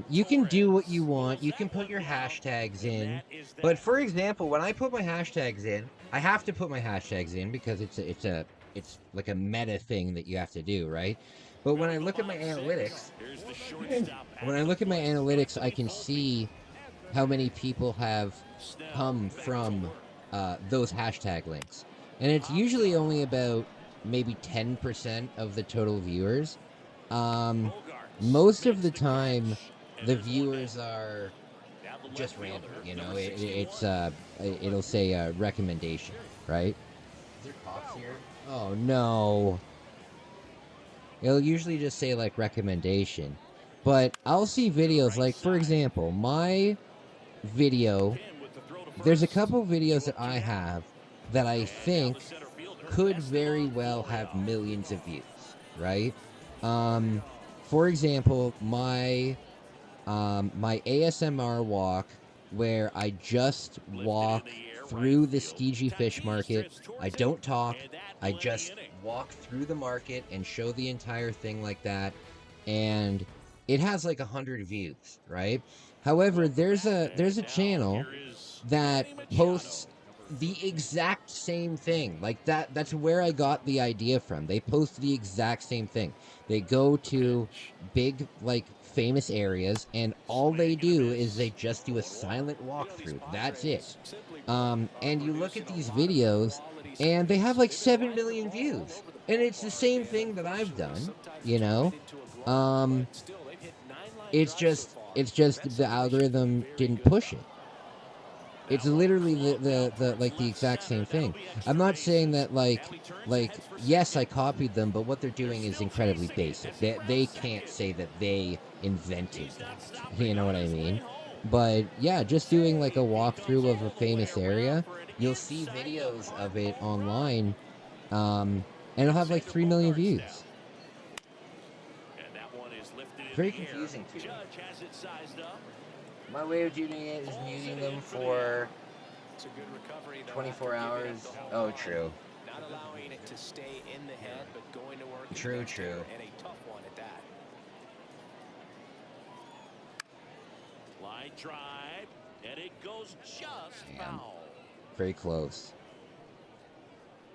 You can do what you want. You can put your hashtags in. But for example, when I put my hashtags in, I have to put my hashtags in because it's like a meta thing that you have to do, right? But when I look at my analytics, I can see how many people have come from those hashtag links. And it's usually only about maybe 10% of the total viewers. Most of the time, the viewers are just random, you know? It'll say recommendation, right? Is there cops here? Oh, no. It'll usually just say, like, recommendation. But I'll see videos, like, for example, my video, there's a couple videos that I have that I think could very well have millions of views, right? For example, my ASMR walk where I just walk through the Skiji fish market. I don't talk. I just walk through the market and show the entire thing like that. And it has like 100 views, right? However, there's a channel that posts the exact same thing. Like that's where I got the idea from. They post the exact same thing. They go to big, like, famous areas, and all they do is they just do a silent walkthrough. That's it. And you look at these videos, and they have like 7 million views. And it's the same thing that I've done, you know? It's just the algorithm didn't push it. It's literally the exact same thing. I'm not saying that like yes, I copied them, but what they're doing is incredibly basic. They can't say that they invented that. You know what I mean? But yeah, just doing like a walkthrough of a famous area, you'll see videos of it online, and it'll have like 3 million views. Very confusing too. My way of doing it is muting them for 24 hours. Oh, true. Not allowing it to stay in the head, but going to work. True. And a tough one at that. Line drive, and it goes just foul. Very close.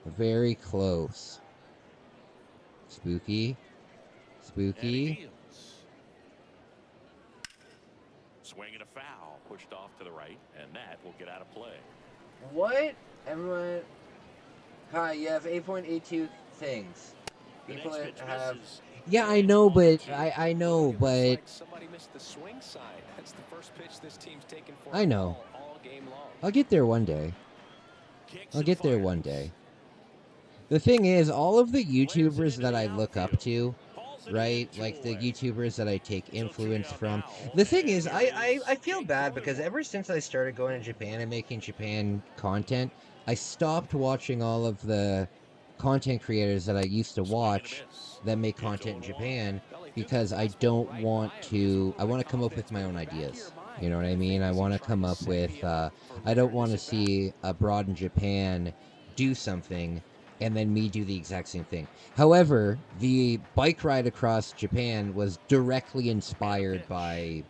Very close. Spooky. Swing and a foul, pushed off to the right, and that will get out of play. What? Everyone. Hi, you have 8.82 things. People that have. Yeah, I know, but I know, but Somebody missed the swing side. That's the first pitch this team's taken for I know. all game long. I'll get there one day. The thing is, all of the YouTubers that I look up to, right? Like the YouTubers that I take influence from. The thing is, I feel bad because ever since I started going to Japan and making Japan content, I stopped watching all of the content creators that I used to watch that make content in Japan because I don't want to. I want to come up with my own ideas. You know what I mean? I want to come up with. I don't want to see abroad in Japan do something and then me do the exact same thing. However, the bike ride across Japan was directly inspired by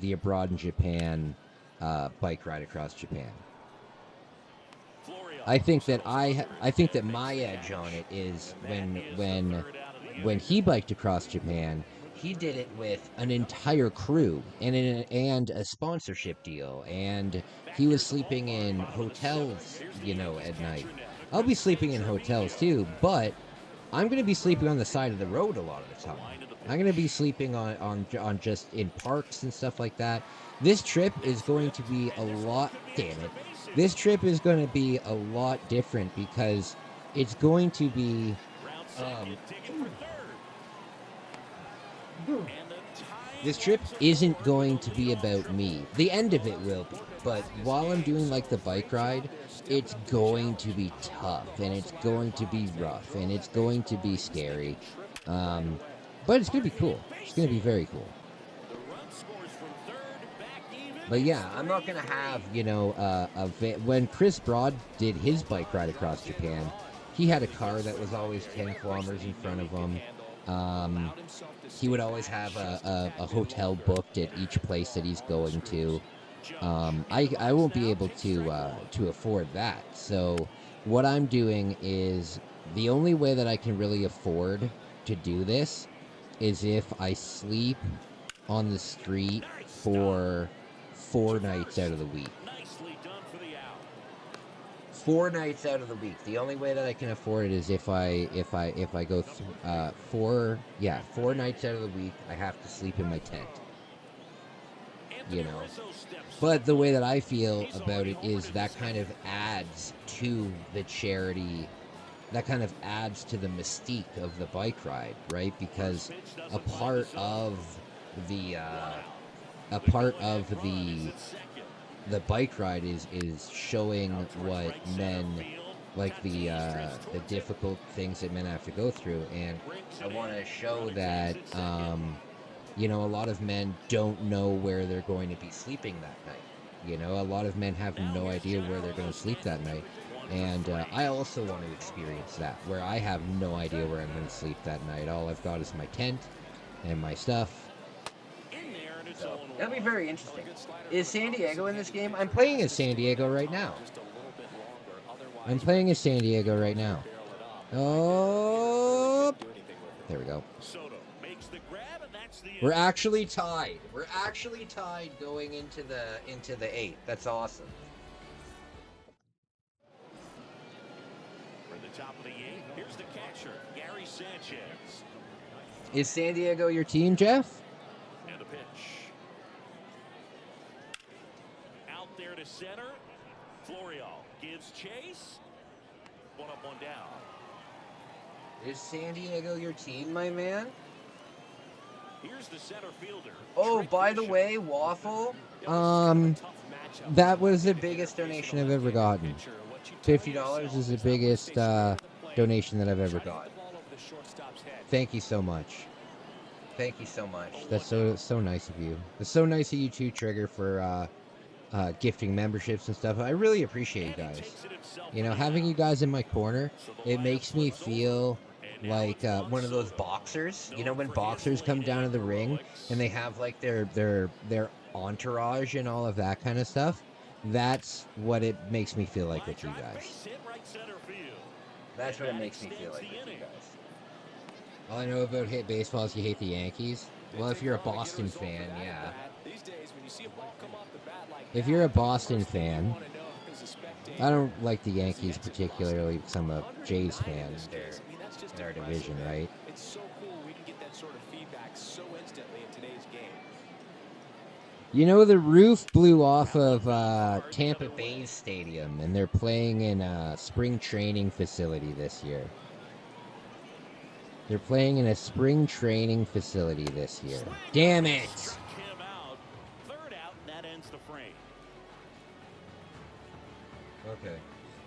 the Abroad in Japan bike ride across Japan. I think that my edge on it is when he biked across Japan, he did it with an entire crew and a sponsorship deal, and he was sleeping in hotels, you know, at night. I'll be sleeping in hotels too, but I'm going to be sleeping on the side of the road a lot of the time. I'm going to be sleeping on just in parks and stuff like that. This trip is going to be a lot, damn it. This trip is going to be a lot different because it's going to be this trip isn't going to be about me. The end of it will be, but while I'm doing like the bike ride, it's going to be tough and it's going to be rough and it's going to be scary. But it's going to be cool. It's going to be very cool. But yeah, I'm not going to have, you know, when Chris Broad did his bike ride across Japan, he had a car that was always 10 kilometers in front of him. He would always have a hotel booked at each place that he's going to. I won't be able to afford that. So what I'm doing is the only way that I can really afford to do this is if I sleep on the street for 4 nights out of the week. 4 nights out of the week. The only way that I can afford it is if I go 4 nights out of the week. I have to sleep in my tent. You know. But the way that I feel about it is that kind of adds to the charity. That kind of adds to the mystique of the bike ride, right? Because a part of the bike ride is showing what men, like the difficult things that men have to go through, and I want to show that you know, a lot of men don't know where they're going to be sleeping that night. You know, a lot of men have no idea where they're going to sleep that night. And I also want to experience that, where I have no idea where I'm going to sleep that night. All I've got is my tent and my stuff. So, that'll be very interesting. Is San Diego in this game? I'm playing as San Diego right now. Oh, there we go. We're actually tied. We're actually tied going into the 8th. That's awesome. For the top of the 8th, here's the catcher, Gary Sanchez. Is San Diego your team, Jeff? And a pitch. Out there to center. Florio gives chase. 1 up, 1 down. Is San Diego your team, my man? Here's the center fielder. Oh, by the way, Waffle, that was the biggest donation I've ever gotten. $50 is the biggest donation that I've ever gotten. Thank you so much. Thank you so much. That's so nice of you. It's so nice of you too, Trigger, for gifting memberships and stuff. I really appreciate you guys. You know, having you guys in my corner, it makes me feel like one of those boxers. You know, when boxers come down to the ring and they have like their entourage and all of that kind of stuff. That's what it makes me feel like with you guys. That's what it makes me feel like with you guys. All I know about hit baseball is you hate the Yankees. Well, if you're a Boston fan, yeah. If you're a Boston fan, I don't like the Yankees particularly because I'm a Jays fan. They're in our division, right? It's so cool we can get that sort of feedback so instantly in today's game. You know, the roof blew off of Tampa Bay's stadium, and they're playing in a spring training facility this year. They're playing in a spring training facility this year. Damn it! Him out. 3rd out, and that ends the frame. Okay.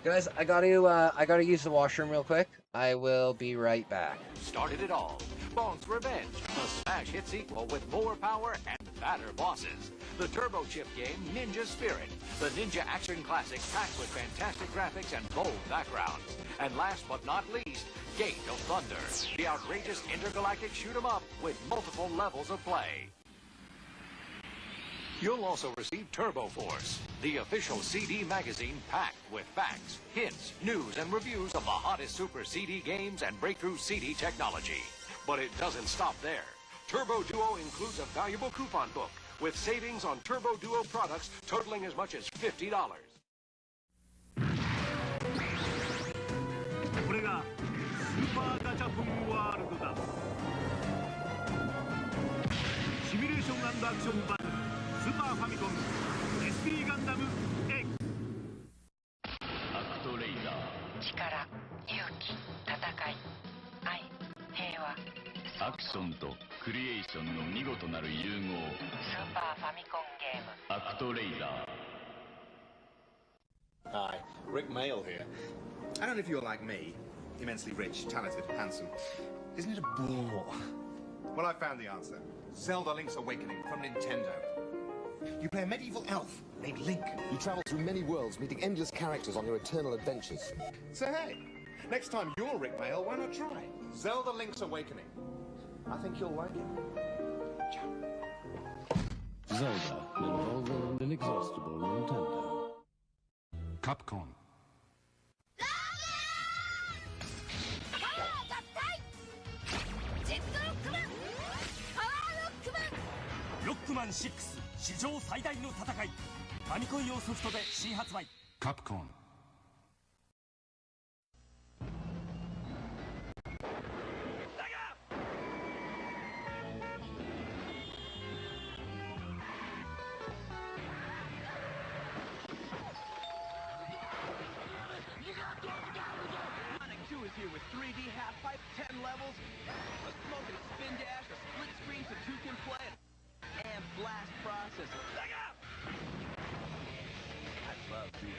Guys, I gotta use the washroom real quick. I will be right back. Started it all. Bones Revenge, a smash hit sequel with more power and badder bosses. The turbo chip game Ninja Spirit, the ninja action classic packed with fantastic graphics and bold backgrounds. And last but not least, Gate of Thunder, the outrageous intergalactic shoot 'em up with multiple levels of play. You'll also receive Turbo Force, the official CD magazine packed with facts, hints, news, and reviews of the hottest Super CD games and breakthrough CD technology. But it doesn't stop there. Turbo Duo includes a valuable coupon book with savings on Turbo Duo products totaling as much as $50. これがスーパーガチャポンワールドだ。シミュレーション&アクションバトルスーパーファミコン SP ガンダム X 力、勇気、戦い、愛、平和。アクションとクリエーションの見事なる融合。スーパーファミコンゲーム。アクトレイダー。 Hi, Rick Mail here. I don't know if you're like me, immensely rich, talented, handsome. Isn't it a bore? Well, I found the answer. Zelda Link's Awakening from Nintendo. You play a medieval elf named Link. You travel through many worlds, meeting endless characters on your eternal adventures. So hey, next time you're Rick Mail, why not try Zelda Link's Awakening? I think you'll like it. Ciao. Zelda, involving an inexhaustible Nintendo. Capcom. Rockman 6史上最大の戦いファミコン用ソフトで新発売 Capcom. Is here with 3D half pipe, 10 levels, a smoke and spin dash, a split screen so 2 can play it, and blast processor. I love you.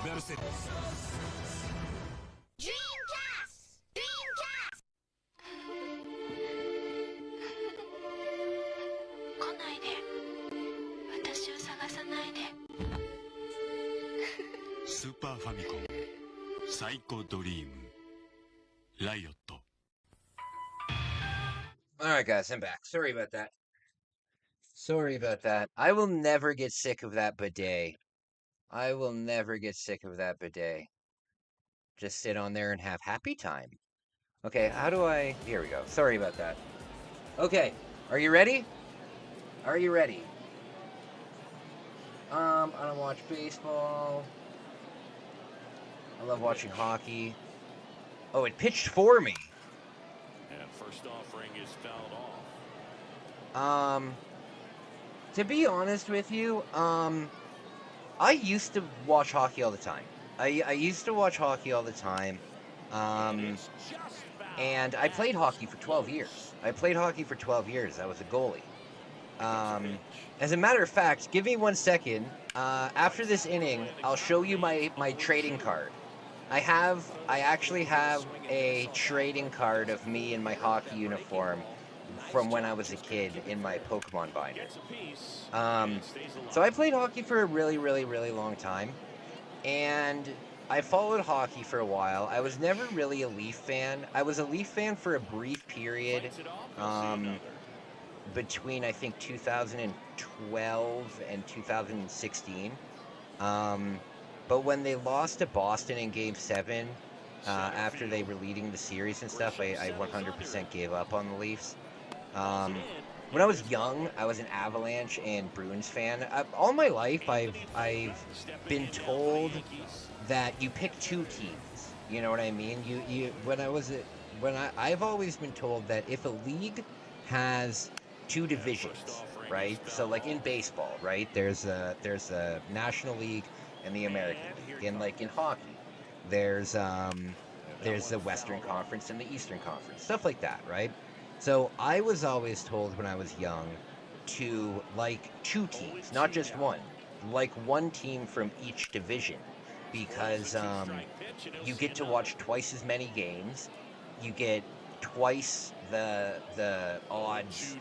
Mercedes. Dreamcast! Dreamcast! 来ないで。私を探さないで。スーパーファミコンサイコドリームライオット Alright guys, I'm back. Sorry about that. Sorry about that. I will never get sick of that bidet. I will never get sick of that bidet. Just sit on there and have happy time. Okay, how do I... Here we go. Sorry about that. Okay, are you ready? Are you ready? I don't watch baseball. I love watching hockey. Oh, it pitched for me. And first offering is fouled off. To be honest with you, I used to watch hockey all the time. I used to watch hockey all the time. And I played hockey for 12 years. I played hockey for 12 years. I was a goalie. As a matter of fact, give me 1 second. After this inning, I'll show you my trading card. I actually have a trading card of me in my hockey uniform from when I was a kid in my Pokemon binder. So I played hockey for a really, really, really long time. And I followed hockey for a while. I was never really a Leaf fan. I was a Leaf fan for a brief period. Between, I think, 2012 and 2016. But when they lost to Boston in Game 7, after they were leading the series and stuff, I 100% gave up on the Leafs. When I was young, I was an Avalanche and Bruins fan. All my life, I've been told that you pick 2 teams. You know what I mean? I've always been told that if a league has 2 divisions, right? So like in baseball, right? There's a National League and the American League. And like in hockey, there's the Western Conference and the Eastern Conference, stuff like that, right? So I was always told when I was young to like 2 teams, not just one, like 1 team from each division, because you get to watch twice as many games, you get twice the odds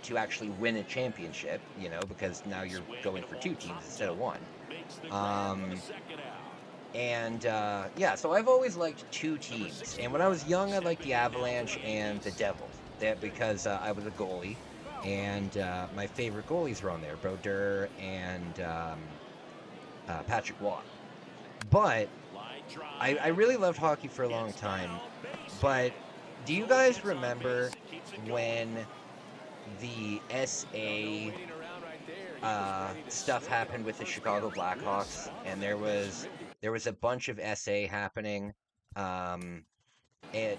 to actually win a championship, you know, because now you're going for 2 teams instead of 1. Yeah, so I've always liked 2 teams. And when I was young, I liked the Avalanche and the Devils, because I was a goalie, and my favorite goalies were on there, Brodeur and Patrick Waugh. But I really loved hockey for a long time. But do you guys remember when the SA stuff happened with the Chicago Blackhawks, and there was a bunch of SA happening? No, I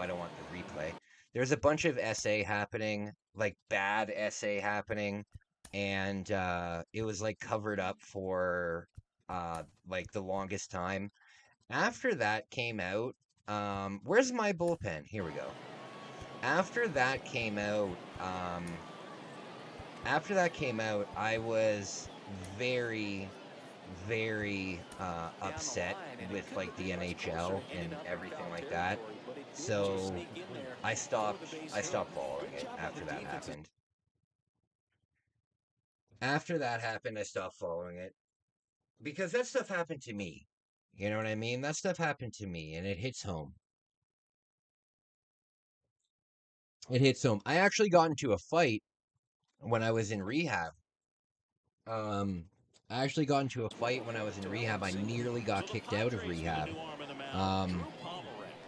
don't want the replay. there's a bunch of SA happening, like bad SA happening, and it was like covered up for like the longest time. After that came out, where's my bullpen? Here we go. After that came out, I was very, very upset with like the NHL and everything like that. So I stopped following it after that happened. After that happened, I stopped following it because that stuff happened to me. You know what I mean? That stuff happened to me, and it hits home. It hits home. I actually got into a fight when I was in rehab. Um, I actually got into a fight when I was in rehab. I nearly got kicked out of rehab.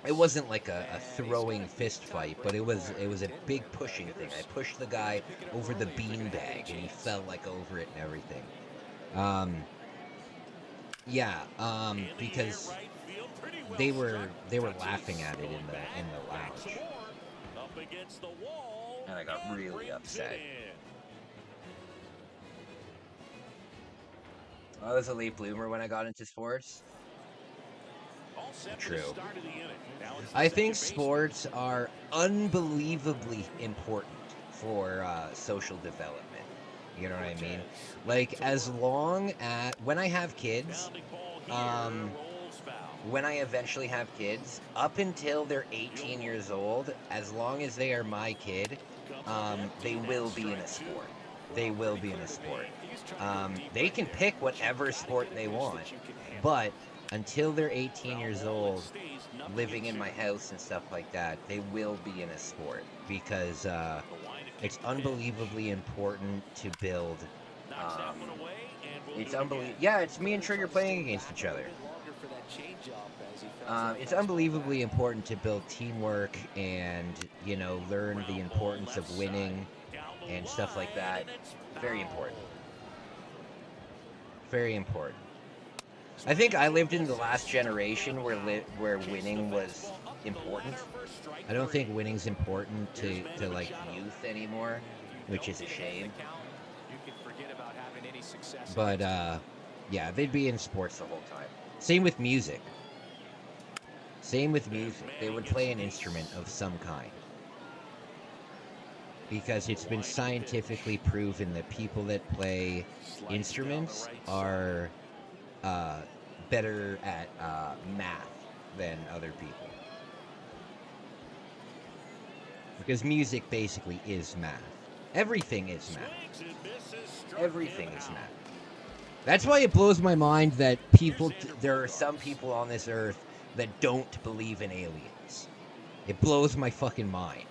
It wasn't like a throwing fist fight, but it was a big pushing thing. I pushed the guy over the beanbag, and he fell like over it and everything. Because they were laughing at it in the lounge, and I got really upset. I was a late bloomer when I got into sports. True. I think sports are unbelievably important for social development. You know what I mean? Like, as long as when I have kids, when I eventually have kids, up until they're 18 years old, as long as they are my kid, they will be in a sport. They will be in a sport. They can pick whatever sport they want, but until they're 18 years old, living in my house and stuff like that, they will be in a sport because it's unbelievably important to build. It's unbelievable. Yeah, it's me and Trigger playing against each other. It's unbelievably important to build teamwork and, you know, learn the importance of winning and stuff like that. Very important. Very important. I think I lived in the last generation where winning was important. I don't think winning's important to like youth anymore, which is a shame. But yeah, they'd be in sports the whole time. Same with music. They would play an instrument of some kind. Because it's been scientifically proven that people that play instruments are better at math than other people. Because music basically is math. Everything is math. Everything is math. That's why it blows my mind that there are some people on this earth that don't believe in aliens. It blows my fucking mind.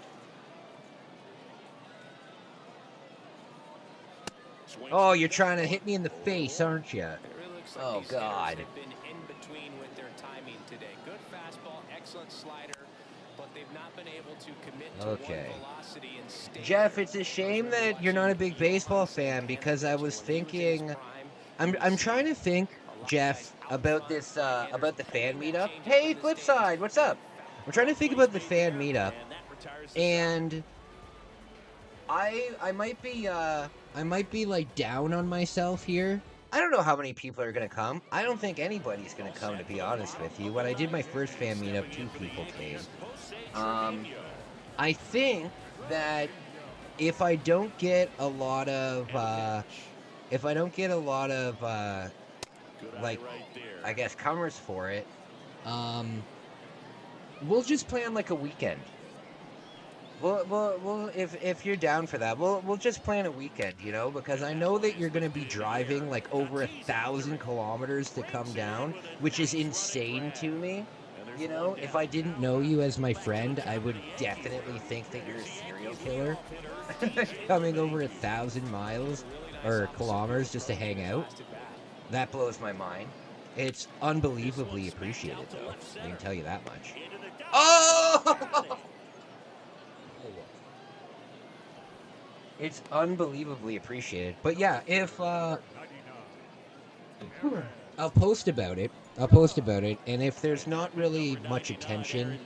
Oh, you're trying to hit me in the face, aren't you? Oh, God. Okay. Jeff, it's a shame that you're not a big baseball fan because I was thinking... I'm trying to think, Jeff, about this, about the fan meetup. Hey, Flipside, what's up? I'm trying to think about the fan meetup, and I might be like down on myself here. I don't know how many people are gonna come. I don't think anybody's gonna come, to be honest with you. When I did my first fan meetup, 2 people came. I think that if I don't get a lot of, like, I guess, comers for it, we'll just plan like a weekend. We'll if you're down for that, we'll just plan a weekend, you know, because I know that you're gonna be driving like over 1,000 kilometers to come down, which is insane to me. You know, if I didn't know you as my friend, I would definitely think that you're a serial killer coming over 1,000 miles or kilometers just to hang out. That blows my mind. It's unbelievably appreciated, though. I can tell you that much. Oh! It's unbelievably appreciated. But yeah, if I'll post about it. And if there's not really much attention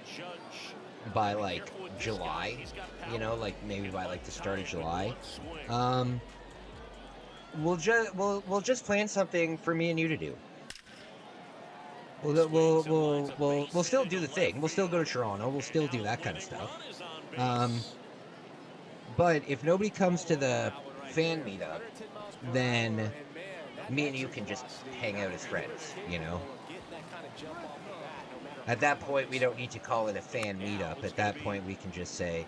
by like July, you know, like maybe by like the start of July. We'll just plan something for me and you to do. We'll still do the thing. We'll still go to Toronto. We'll still do that kind of stuff. But if nobody comes to the fan meetup, then me and you can just hang out as friends, you know? At that point, we don't need to call it a fan meetup. At that point, we can just say,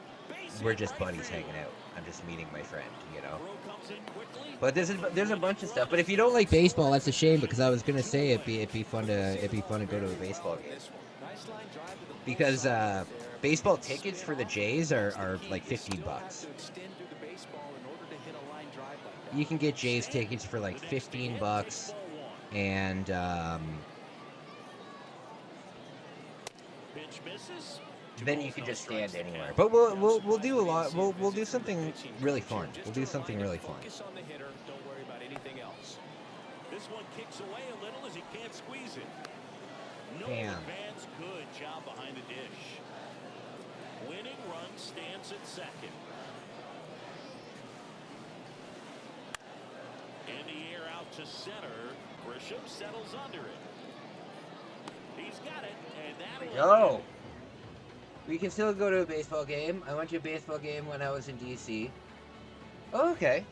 we're just buddies hanging out. I'm just meeting my friend, you know? But there's a bunch of stuff. But if you don't like baseball, that's a shame, because I was gonna say it'd be fun to go to a baseball game. Because baseball tickets for the Jays are like $15. You can get Jays tickets for like $15, and then you can just stand anywhere. But we'll do a lot. We'll do something really fun. We'll do something really fun. This one kicks away a little as he can't squeeze it. No Damn. advance, good job behind the dish. Winning run stands at second. In the air out to center. Grisham settles under it. He's got it, and that'll Yo, we can still go to a baseball game. I went to a baseball game when I was in DC. Oh, okay.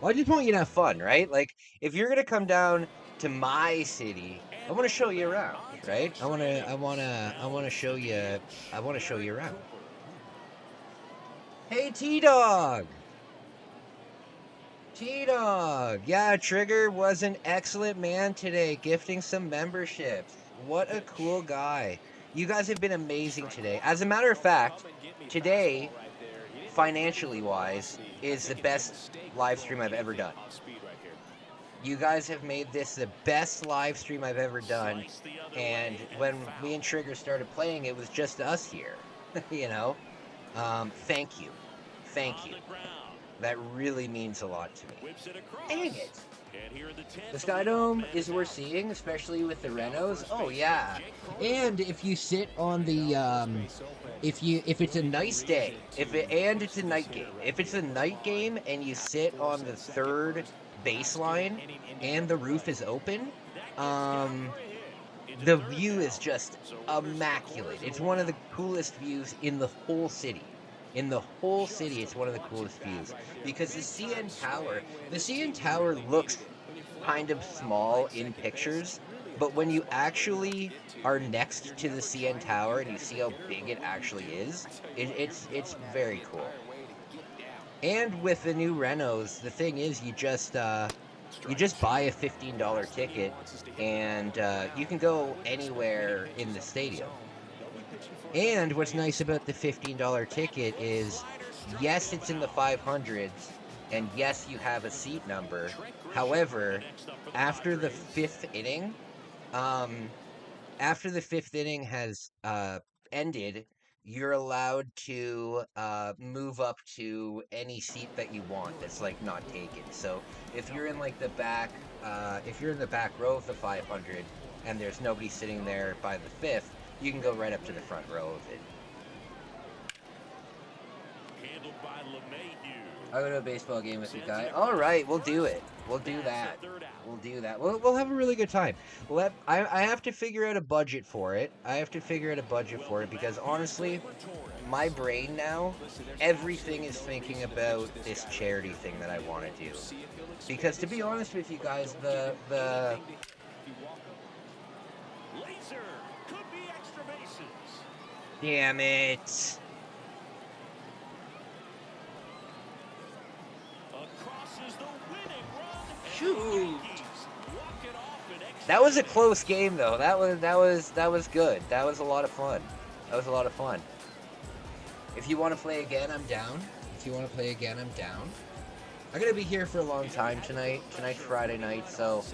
Well, I just want you to have fun, right? Like, if you're gonna come down to my city, I want to show you around, right? I want to show you around. Hey, T-Dog. T-Dog. Yeah, Trigger was an excellent man today, gifting some memberships. What a cool guy. You guys have been amazing today. As a matter of fact, today, financially wise, is the best live stream I've ever done. You guys have made this the best live stream I've ever done, and when me and Trigger started playing, it was just us here, you know? Thank you. Thank you. That really means a lot to me. Dang it! The Skydome is worth seeing, especially with the renos. Oh yeah, and if you sit on the if it's a nice day, and it's a night game. If it's a night game and you sit on the third baseline and the roof is open, the view is just immaculate. It's one of the coolest views in the whole city. In the whole city, it's one of the coolest views, because the CN Tower looks kind of small in pictures, but when you actually are next to the CN Tower and you see how big it actually is, it's very cool. And with the new renos, the thing is, you just buy a $15 ticket, and you can go anywhere in the stadium. And what's nice about the $15 ticket is, yes, it's in the 500s, and yes, you have a seat number. However, after the fifth inning has ended, you're allowed to move up to any seat that you want that's like not taken. So if you're in like the back, if you're in the back row of the 500 and there's nobody sitting there by the fifth, you can go right up to the front row of it. handled by LeMahieu. I'll go to a baseball game with you guys. All right, we'll do it. We'll do that. We'll do that. We'll have a really good time. I have to figure out a budget for it. Because honestly, my brain now, everything is thinking about this charity thing that I want to do. Because to be honest with you guys, the Laser could be extra bases. damn it. Across is the winning run. Shoot. That was a close game though. That was good. That was a lot of fun. If you want to play again, I'm down. I'm gonna be here for a long time tonight. Tonight's Friday night, so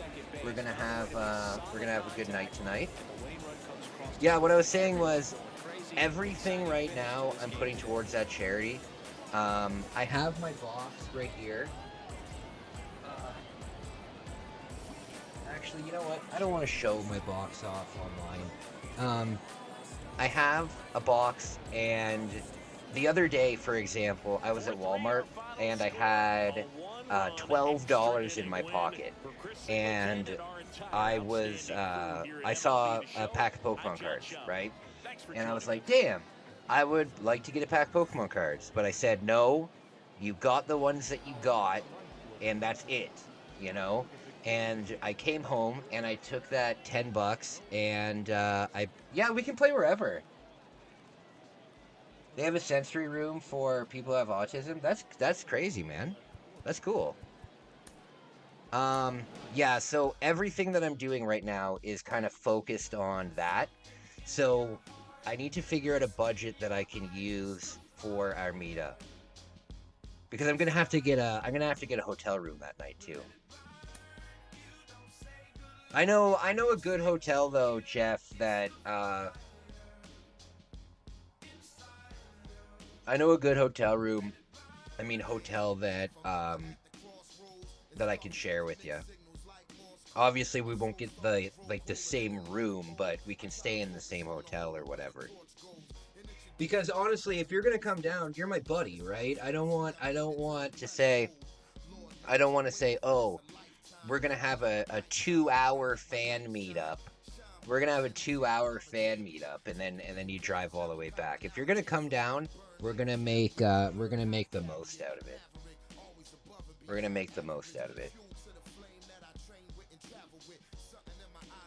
we're gonna have a good night tonight. Yeah, what I was saying was, everything right now I'm putting towards that charity. I have my box right here. Actually, you know what? I don't want to show my box off online. I have a box, and the other day, for example, I was at Walmart and I had $12 in my pocket, and I saw a pack of Pokemon cards, right? And I was like, damn, I would like to get a pack of Pokemon cards, but I said no. You got the ones that you got, and that's it, you know. And I came home and I took that $10, and yeah, we can play wherever. They have a sensory room for people who have autism. That's crazy, man. That's cool. Yeah, so everything that I'm doing right now is kind of focused on that. So I need to figure out a budget that I can use for our meetup. Because I'm gonna have to get a hotel room that night too. I know a good hotel though, Jeff, that I know a good hotel room. I mean hotel that that I can share with you. Obviously we won't get the same room, but we can stay in the same hotel or whatever. Because honestly, if you're gonna come down, you're my buddy, right? I don't want to say, oh, we're gonna have a 2-hour fan meetup. We're gonna have a 2-hour fan meetup, and then you drive all the way back. If you're gonna come down, we're gonna make the most out of it. We're gonna make the most out of it.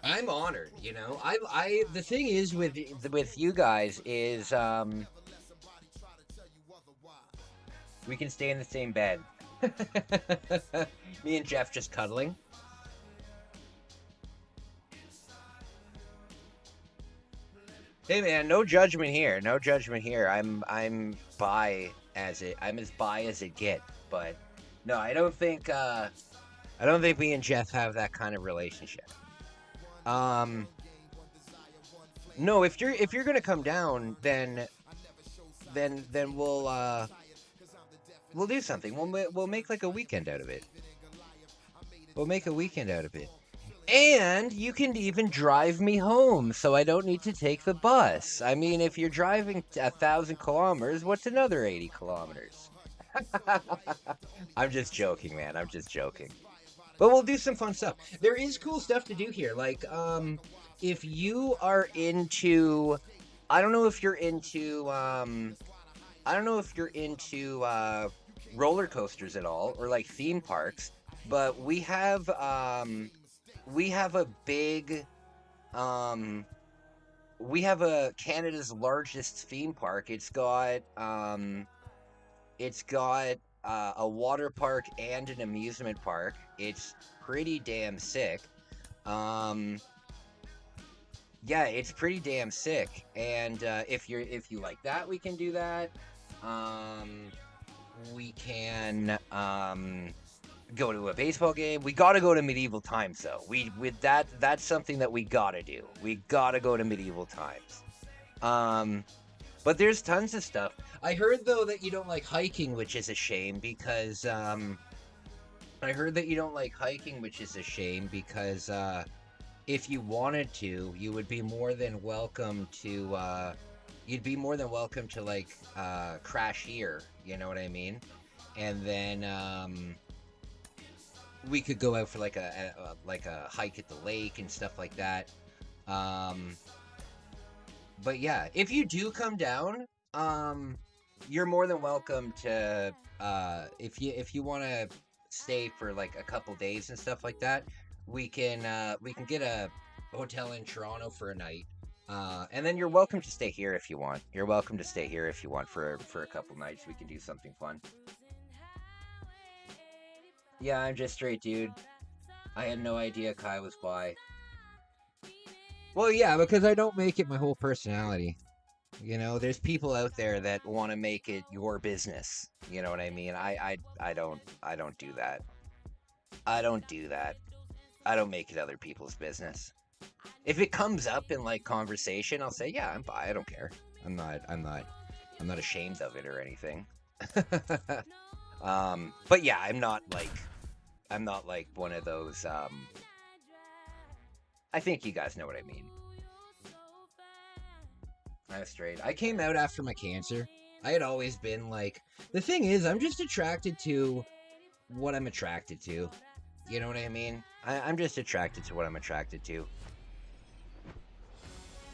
I'm honored, you know. The thing is with you guys is we can stay in the same bed. Me and Jeff just cuddling. Hey man, no judgment here. No judgment here. I'm as bi as it get. But no, I don't think me and Jeff have that kind of relationship. No, if you're gonna come down, then we'll do something. We'll make like a weekend out of it. We'll make a weekend out of it. And you can even drive me home, so I don't need to take the bus. I mean, if you're driving 1,000 kilometers, what's another 80 kilometers? I'm just joking, man. I'm just joking. But we'll do some fun stuff. There is cool stuff to do here. Like, if you are into, I don't know if you're into roller coasters at all, or like theme parks, but we have a big, we have Canada's largest theme park. It's got a water park and an amusement park. It's pretty damn sick. Yeah, it's pretty damn sick. And if you like that, we can do that. We can go to a baseball game. We gotta go to medieval times though. That's something that we gotta do. We gotta go to medieval times. But there's tons of stuff. I heard though that you don't like hiking, which is a shame because if you wanted to, you would be more than welcome to like crash here, you know what I mean? And then we could go out for like a hike at the lake and stuff like that. But yeah, if you do come down, you're more than welcome to if you want to stay for like a couple days and stuff like that. We can get a hotel in Toronto for a night, and then you're welcome to stay here if you want. You're welcome to stay here if you want for a couple nights. We can do something fun. Yeah, I'm just straight, dude. I had no idea Kai was bi. Well, yeah, because I don't make it my whole personality. You know, there's people out there that want to make it your business. You know what I mean? I don't do that. I don't do that. I don't make it other people's business. If it comes up in like conversation, I'll say, yeah, I'm bi. I don't care. I'm not ashamed of it or anything. But yeah, I'm not like one of those. I think you guys know what I mean. I'm straight. I came out after my cancer. I had always been like... The thing is, I'm just attracted to what I'm attracted to. You know what I mean? I'm just attracted to what I'm attracted to.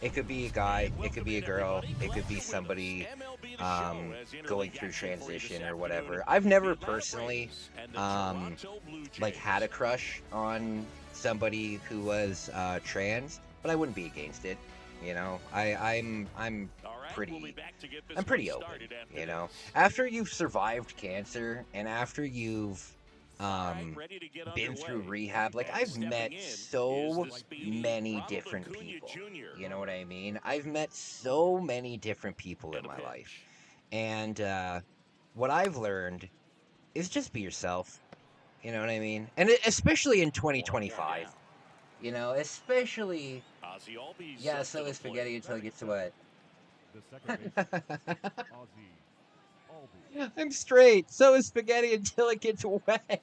It could be a guy, it could be a girl, it could be somebody going through transition or whatever. I've never personally like had a crush on somebody who was trans, but I wouldn't be against it. You know, I'm pretty open. You know, after you've survived cancer and after you've been through rehab, like I've met so many different people. You know what I mean? I've met so many different people in my life. And what I've learned is just be yourself. You know what I mean? And especially in 2025. You know, especially... Yeah, so is spaghetti until it gets wet. I'm straight. So is spaghetti until it gets wet.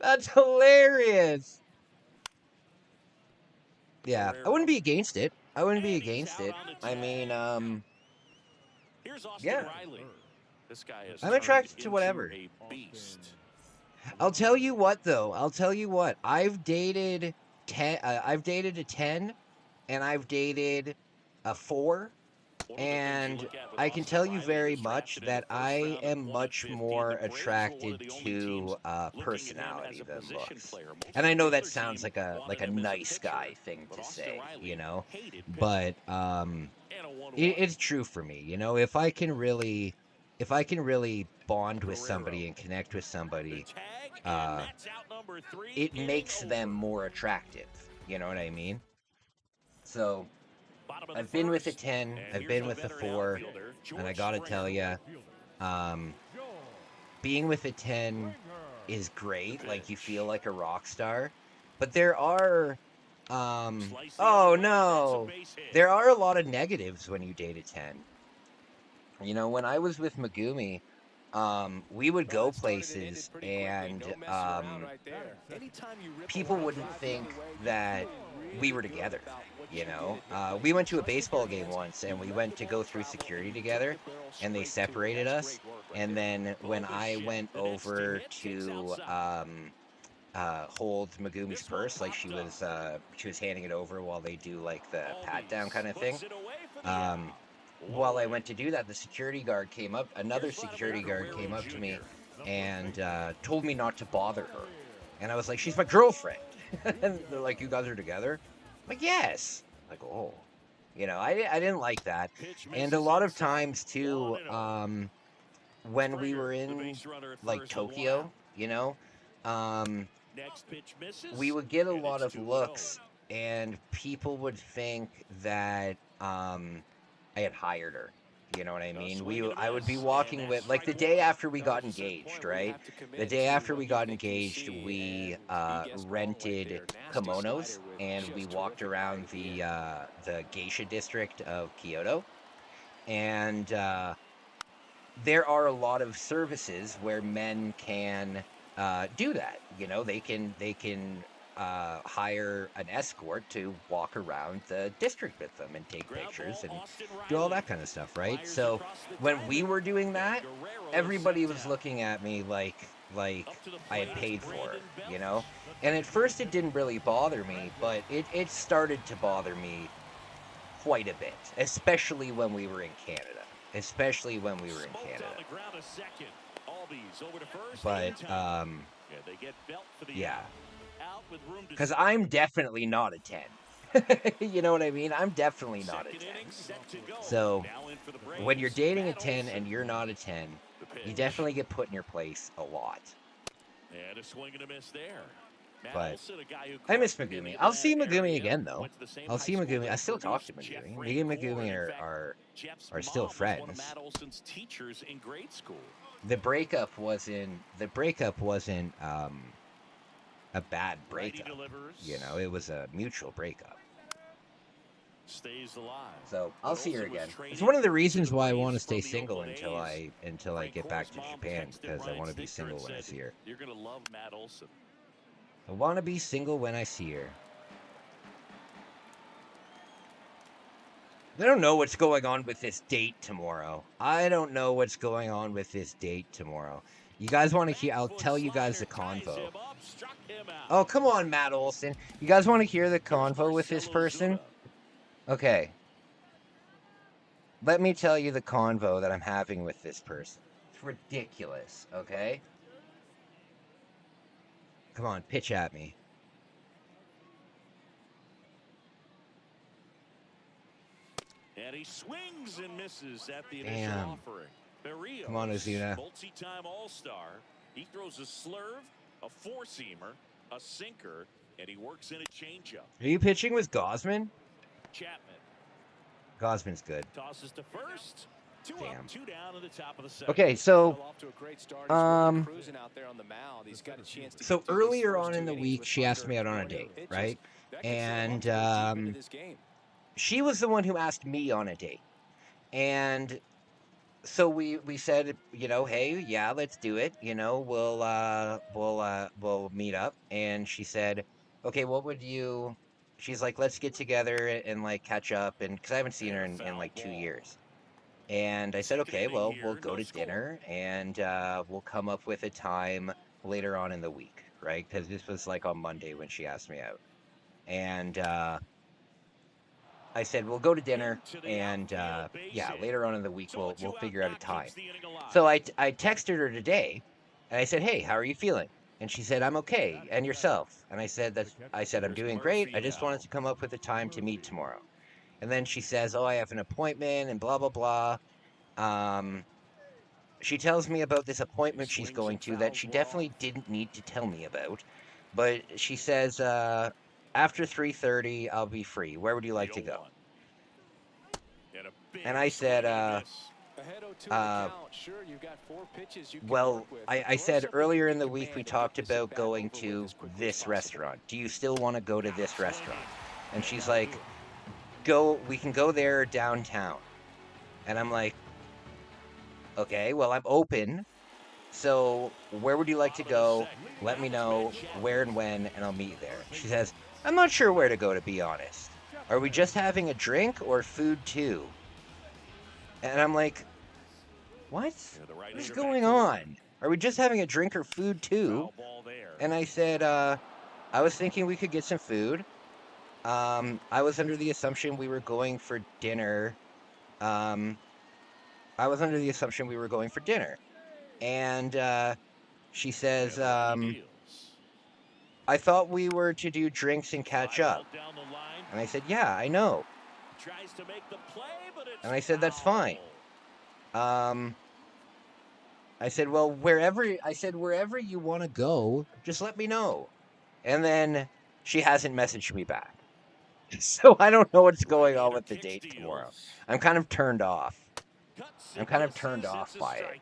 That's hilarious. Yeah, I wouldn't be against it. I wouldn't be against it. I mean, yeah. I'm attracted to whatever. I'll tell you what, though. I'll tell you what. I've dated a 10, and I've dated a 4. And I can tell you very much that I am much more attracted to personality than looks. And I know that sounds like a nice guy thing to say, you know, but it's true for me. You know, if I can really bond with somebody and connect with somebody, it makes them more attractive. You know what I mean? So I've been with a 10, I've been with a 4, and I gotta tell you, being with a 10 is great. Like, you feel like a rock star. But there are, oh no, there are a lot of negatives when you date a 10. You know, when I was with Megumi, we would go places and people wouldn't think that we were together, you know? We went to a baseball game once and we went to go through security together and they separated us. And then when I went over to hold Megumi's purse, like she was handing it over while they do like the pat down kind of thing. While I went to do that, the security guard came up, another security guard came up to me and told me not to bother her. And I was like, she's my girlfriend. And they're like, you guys are together? I'm like, yes. Like, oh. You know, I didn't like that. And a lot of times, too, when we were in, like, Tokyo, you know, we would get a lot of looks, and people would think that I had hired her. You know what I mean? I would be walking with, like, the day after we got engaged, right? The day after we got engaged, we rented kimonos and we walked around the geisha district of Kyoto. And there are a lot of services where men can do that. You know, they can hire an escort to walk around the district with them and take pictures and do all that kind of stuff, right? So when we were doing that, everybody was looking at me like I had paid for it, you know? And at first it didn't really bother me, but it started to bother me quite a bit, especially when we were in Canada. But, yeah. Because I'm definitely not a 10. You know what I mean? I'm definitely not a 10. So, when you're dating a 10 and you're not a 10, you definitely get put in your place a lot. And a swing and a miss there. But I miss Megumi. I'll see Megumi again, though. I'll see Megumi. I still talk to Megumi. Me and Megumi are still friends. The breakup wasn't a bad breakup. You know, it was a mutual breakup. Stays alive. So I'll see her again. It's one of the reasons why I want to stay single until I get back to Japan, because I want to be single when I see her. You're gonna love Matt Olson. I want to be single when I see her. I don't know what's going on with this date tomorrow. I don't know what's going on with this date tomorrow. You guys want to hear? I'll tell you guys the convo. Oh, come on, Matt Olson. You guys want to hear the convo with this person? Okay. Let me tell you the convo that I'm having with this person. It's ridiculous, okay? Come on, pitch at me. And he swings and misses at the initial Damn. offering. Berrios, Come on, Ozuna. multi-time All-Star. He throws a slurve, a four-seamer, a sinker, and he works in a changeup. Are you pitching with Gosman? Chapman Gosman's good. tosses to first. Two Damn. up, two down in the top of the second. Okay, so So earlier on in the week, she asked me out on a date, right? And she was the one who asked me on a date. And so we said, you know, hey, yeah, let's do it. You know, we'll meet up. And she said, okay, what would you? She's like, let's get together and like catch up, and because I haven't seen her in like 2 years. And I said, okay, well, we'll go to dinner and we'll come up with a time later on in the week, right? Because this was like on Monday when she asked me out. And I said, we'll go to dinner and yeah, later on in the week, we'll figure out a time. So I texted her today and I said, hey, how are you feeling? And she said, I'm okay. And yourself? And I said, I'm doing great. I just wanted to come up with a time to meet tomorrow. And then she says, oh, I have an appointment and blah, blah, blah. She tells me about this appointment she's going to that she definitely didn't need to tell me about. But she says, after 3:30, I'll be free. Where would you like to go? And I said, well, I said earlier in the week we talked about going to this restaurant. Do you still want to go to this restaurant? And she's like, we can go there downtown. And I'm like, okay, well, I'm open. So where would you like to go? Let me know where and when, and I'll meet you there. She says, I'm not sure where to go, to be honest. Are we just having a drink or food too? And I'm like, what? What is going on? Are we just having a drink or food too? And I said, I was thinking we could get some food. I was under the assumption we were going for dinner. And she says, I thought we were to do drinks and catch up. And I said, yeah, I know. And I said, that's fine. I said, well, wherever you want to go, just let me know. And then she hasn't messaged me back. So I don't know what's going on with the date tomorrow. I'm kind of turned off. By it.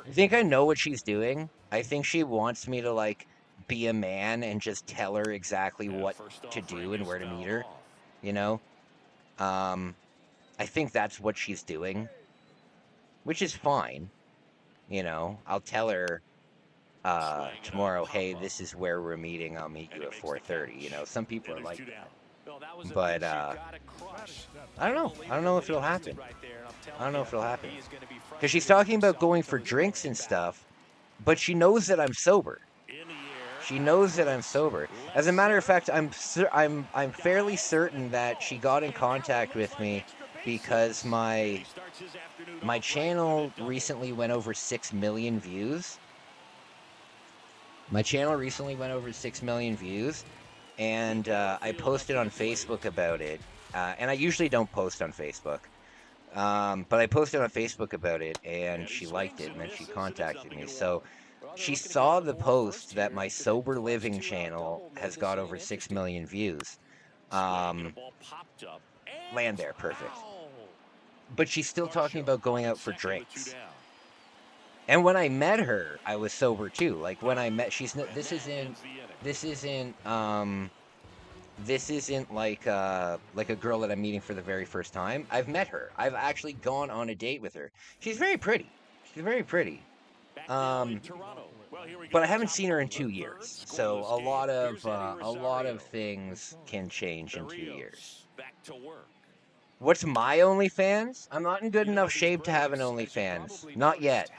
I think I know what she's doing. I think she wants me to like be a man and just tell her exactly what to do and where to meet her. You know? I think that's what she's doing. Which is fine. You know, I'll tell her tomorrow, hey, this is where we're meeting. I'll meet you at 4:30. You know, some people are like that. But I don't know. I don't know if it'll happen. Because she's talking about going for drinks and stuff, but she knows that I'm sober. As a matter of fact, I'm fairly certain that she got in contact with me because my channel recently went over 6 million views. And I posted on Facebook about it. And I usually don't post on Facebook. But I posted on Facebook about it, and she liked it, and then she contacted me. So she saw the post that my sober living channel has got over 6 million views. Land there, perfect. But she's still talking about going out for drinks. And when I met her, I was sober too. Like when I met, this isn't like a girl that I'm meeting for the very first time. I've met her. I've actually gone on a date with her. She's very pretty. But I haven't seen her in 2 years, so a lot of things can change in 2 years. What's my OnlyFans? I'm not in good enough shape to have an OnlyFans. Not yet.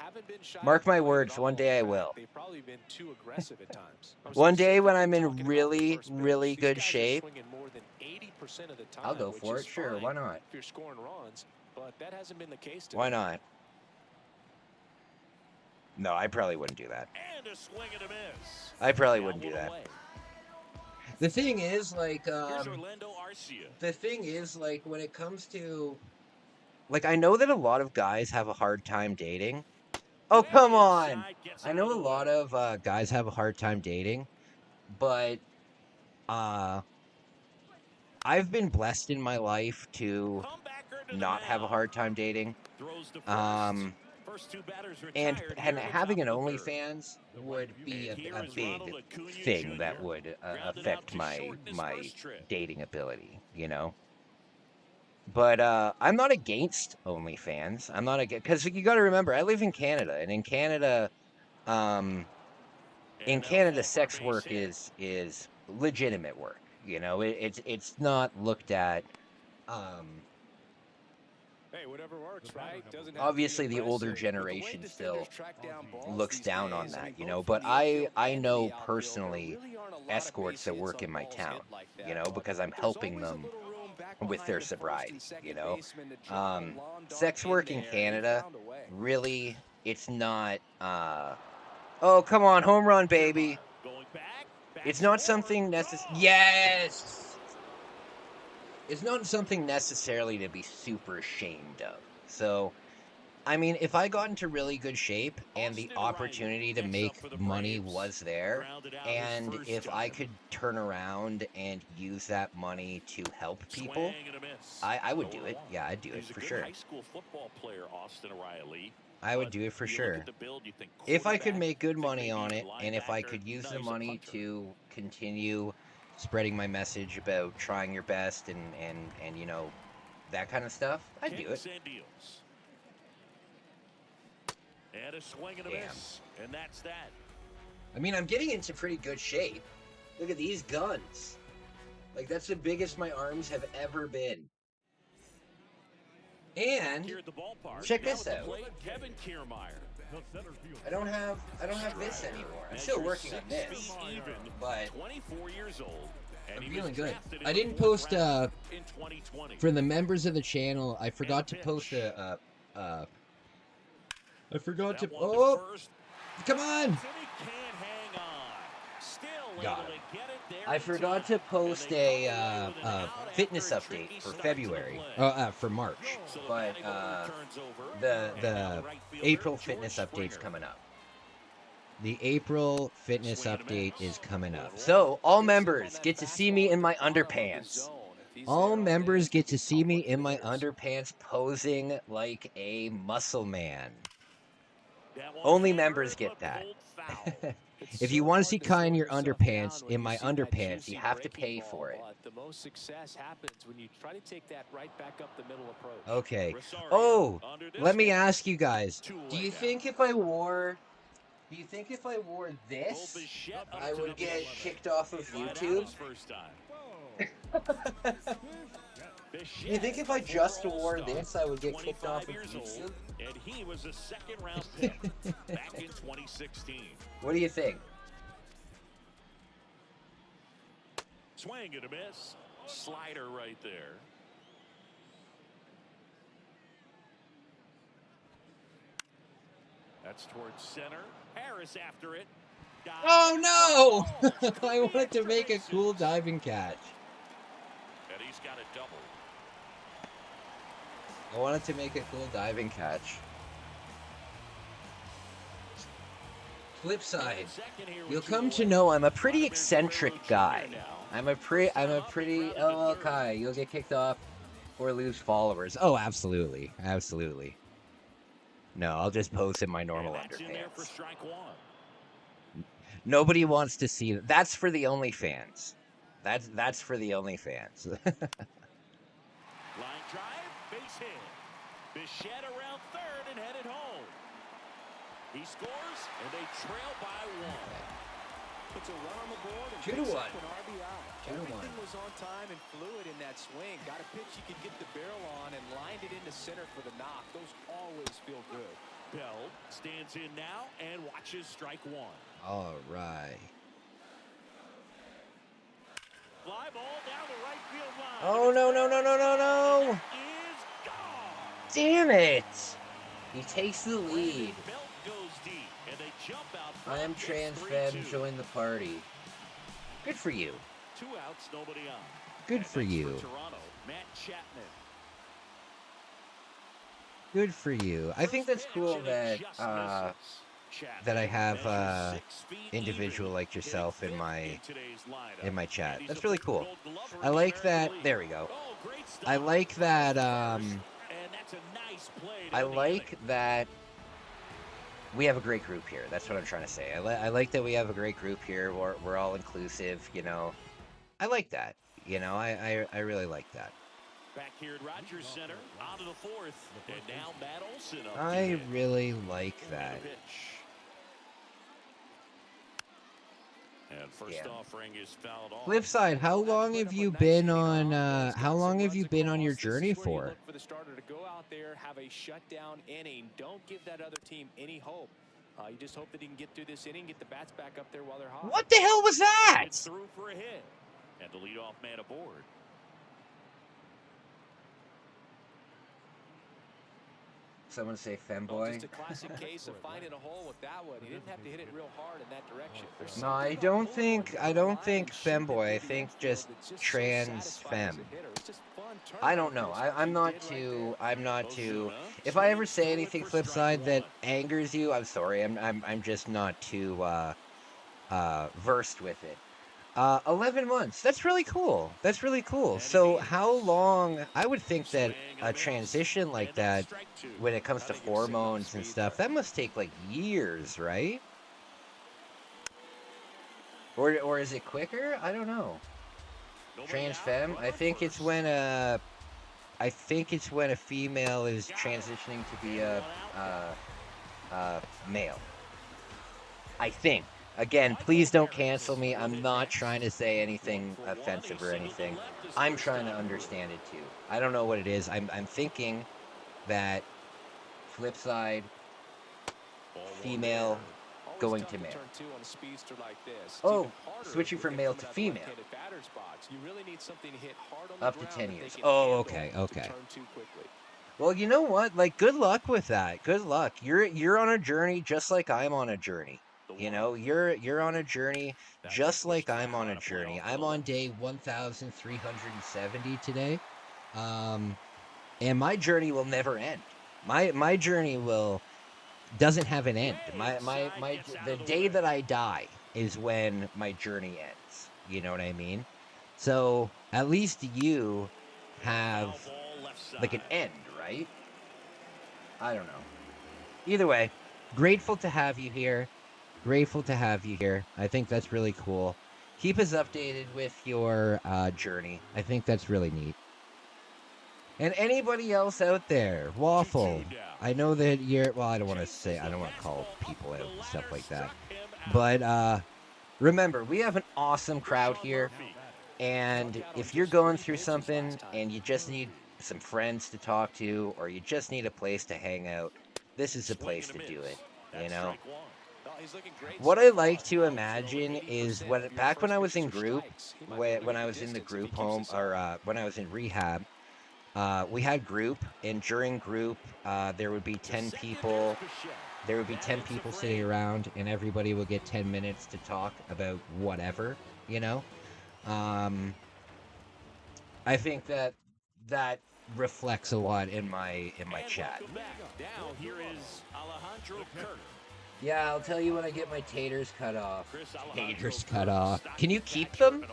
Mark my words, one day I will. One day when I'm in really, really good shape, I'll go for it. Sure, why not? Why not? No, I probably wouldn't do that. I probably wouldn't do that. The thing is, like, when it comes to, like, I know that a lot of guys have a hard time dating. Oh, come on! I know a lot of guys have a hard time dating, but I've been blessed in my life to not have a hard time dating. And having an OnlyFans would be a big thing that would affect my dating ability, you know? But I'm not against OnlyFans. I'm not against, because you got to remember, I live in Canada, and in Canada, sex work is legitimate work. You know, it's not looked at. Hey, whatever works, right? Obviously, the older generation still looks down on that, you know. But I know personally escorts that work in my town, you know, because I'm helping them with their sobriety, you know. Sex work in Canada, really, it's not. Oh, come on, home run, baby! It's not something necessary. Yes. It's not something necessarily to be super ashamed of. So, I mean, if I got into really good shape and the opportunity to make money was there, and if I could turn around and use that money to help people, I would do it. Yeah, I'd do it for sure. I would do it for sure. If I could make good money on it, and if I could use the money to continue spreading my message about trying your best and you know, that kind of stuff, I'd do it. And a swing and a miss, and that's that. I mean, I'm getting into pretty good shape. Look at these guns. Like, that's the biggest my arms have ever been. And check this out. I don't have this anymore. I'm still working on this, but 24 years old. I'm feeling good. I didn't post for the members of the channel. I forgot to post oh, come on! Got it. I forgot to post a fitness update for February. For March, but the April fitness update's coming up. The April fitness update is coming up. So all members get to see me in my underpants. All members get to see me in my underpants posing like a muscle man. Only members get that. If you want to see Kai in your underpants, in my underpants, you have to pay for it. The most success happens when you try to take that right back up the middle approach. Okay. Oh, let me ask you guys. Do you think if I wore this, I would get kicked off of YouTube? Do you think if I just wore this, I would get kicked off of YouTube? And he was a second-round pick back in 2016. What do you think? Swing and a miss. Slider right there. That's towards center. Harris after it. Oh no! I wanted to make a cool diving catch. And he's got a double. I wanted to make a cool diving catch. Flip side, you'll come to know I'm a pretty eccentric guy. I'm a pretty. Oh, Kai, you'll get kicked off or lose followers. Oh, absolutely, absolutely. No, I'll just post in my normal underpants. Nobody wants to see that. That's for the OnlyFans. That's for the OnlyFans. Line drive, base hit. Bichette around third and headed home. He scores, and they trail by 1. Puts a run on the board and 2 to 1. picks up an RBI. 2 to 1. Everything was on time and fluid in that swing. Got a pitch you could get the barrel on and lined it into center for the knock. Those always feel good. Bell stands in now and watches strike 1. All right. Fly ball down the right field line. Oh, no, no, no, no, no, no. Is gone. Damn it. He takes the lead. Belt goes deep, and they jump out. I am trans femme, join the party. Good for you. 2 outs, nobody on. Good for you. Toronto, Matt Chapman. Good for you. I think that's cool that that I have individual like yourself in my chat. That's really cool. I like that. There we go. I like that. I like that we have a great group here. That's what I'm trying to say. I like that we have a great group here. We're all inclusive. You know, I like that. You know, I really like that. Back here at Rogers Center, on to the 4th, and now Matt Olson up. I really like that. And first offering is fouled off. Flip side, how long have you been on? How long have you been on your journey for? For the starter to go out there, have a shutdown inning. Don't give that other team any hope. You just hope that he can get through this inning, get the bats back up there while they're hot. What the hell was that? It's through for a hit, and the leadoff man aboard. Someone say femboy. Just a classic case of finding a hole with that one. He didn't have to hit it real hard in that direction. No, I don't think femboy. I think just trans femme. I don't know. I'm not too. If I ever say anything flip side that angers you, I'm sorry. I'm just not too versed with it. 11 months. That's really cool. That's really cool. So how long? I would think that a transition like that, when it comes to hormones and stuff, that must take like years, right? Or is it quicker? I don't know. Trans femme. I think it's when a female is transitioning to be a male. I think. Again, please don't cancel me. I'm not trying to say anything offensive or anything. I'm trying to understand it too. I don't know what it is. I'm thinking that flip side, female, going to male. Oh, switching from male to female. Up to 10 years. Oh, okay, okay. Well, you know what? Like, good luck with that. Good luck. You're on a journey just like I'm on a journey. You know, you're on a journey just like I'm on a journey. I'm on day 1,370 today. And my journey will never end. My journey doesn't have an end. The day that I die is when my journey ends. You know what I mean? So at least you have like an end, right? I don't know. Either way, grateful to have you here. Grateful to have you here. I think that's really cool. Keep us updated with your journey. I think that's really neat. And anybody else out there, Waffle, I know that you're, well, I don't want to call people out and stuff like that. But remember, we have an awesome crowd here. And if you're going through something and you just need some friends to talk to, or you just need a place to hang out, this is the place to do it, you know? What I like to imagine is back when I was in group, when I was in the group home, or when I was in rehab, we had group, and during group, there would be 10 people. There would be 10 people sitting around, and everybody would get 10 minutes to talk about whatever, you know? I think that reflects a lot in my chat. Now here is Alejandro Kirk. Yeah, I'll tell you when I get my taters cut off. Taters cut off. Can you keep them?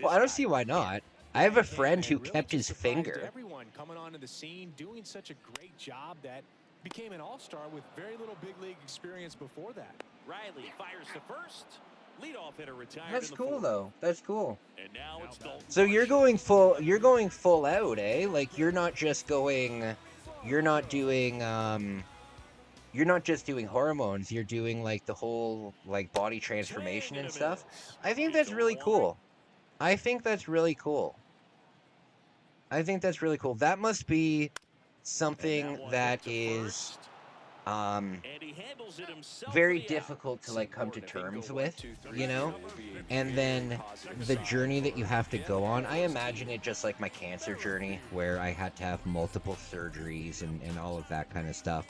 Well, I don't see why not. I have a friend who kept his finger. Everyone coming onto the scene, doing such a great job that became an all-star with very little big league experience before that. Riley fires to first. Leadoff hitter retired. That's cool though. That's cool. And now it's Dalton. So you're going full out, eh? Like you're not just going, you're not doing you're not just doing hormones, you're doing like the whole like body transformation and stuff. I think that's really cool. I think that's really cool. I think that's really cool. That must be something that is very difficult to like come to terms with, you know? And then the journey that you have to go on, I imagine it just like my cancer journey where I had to have multiple surgeries and all of that kind of stuff.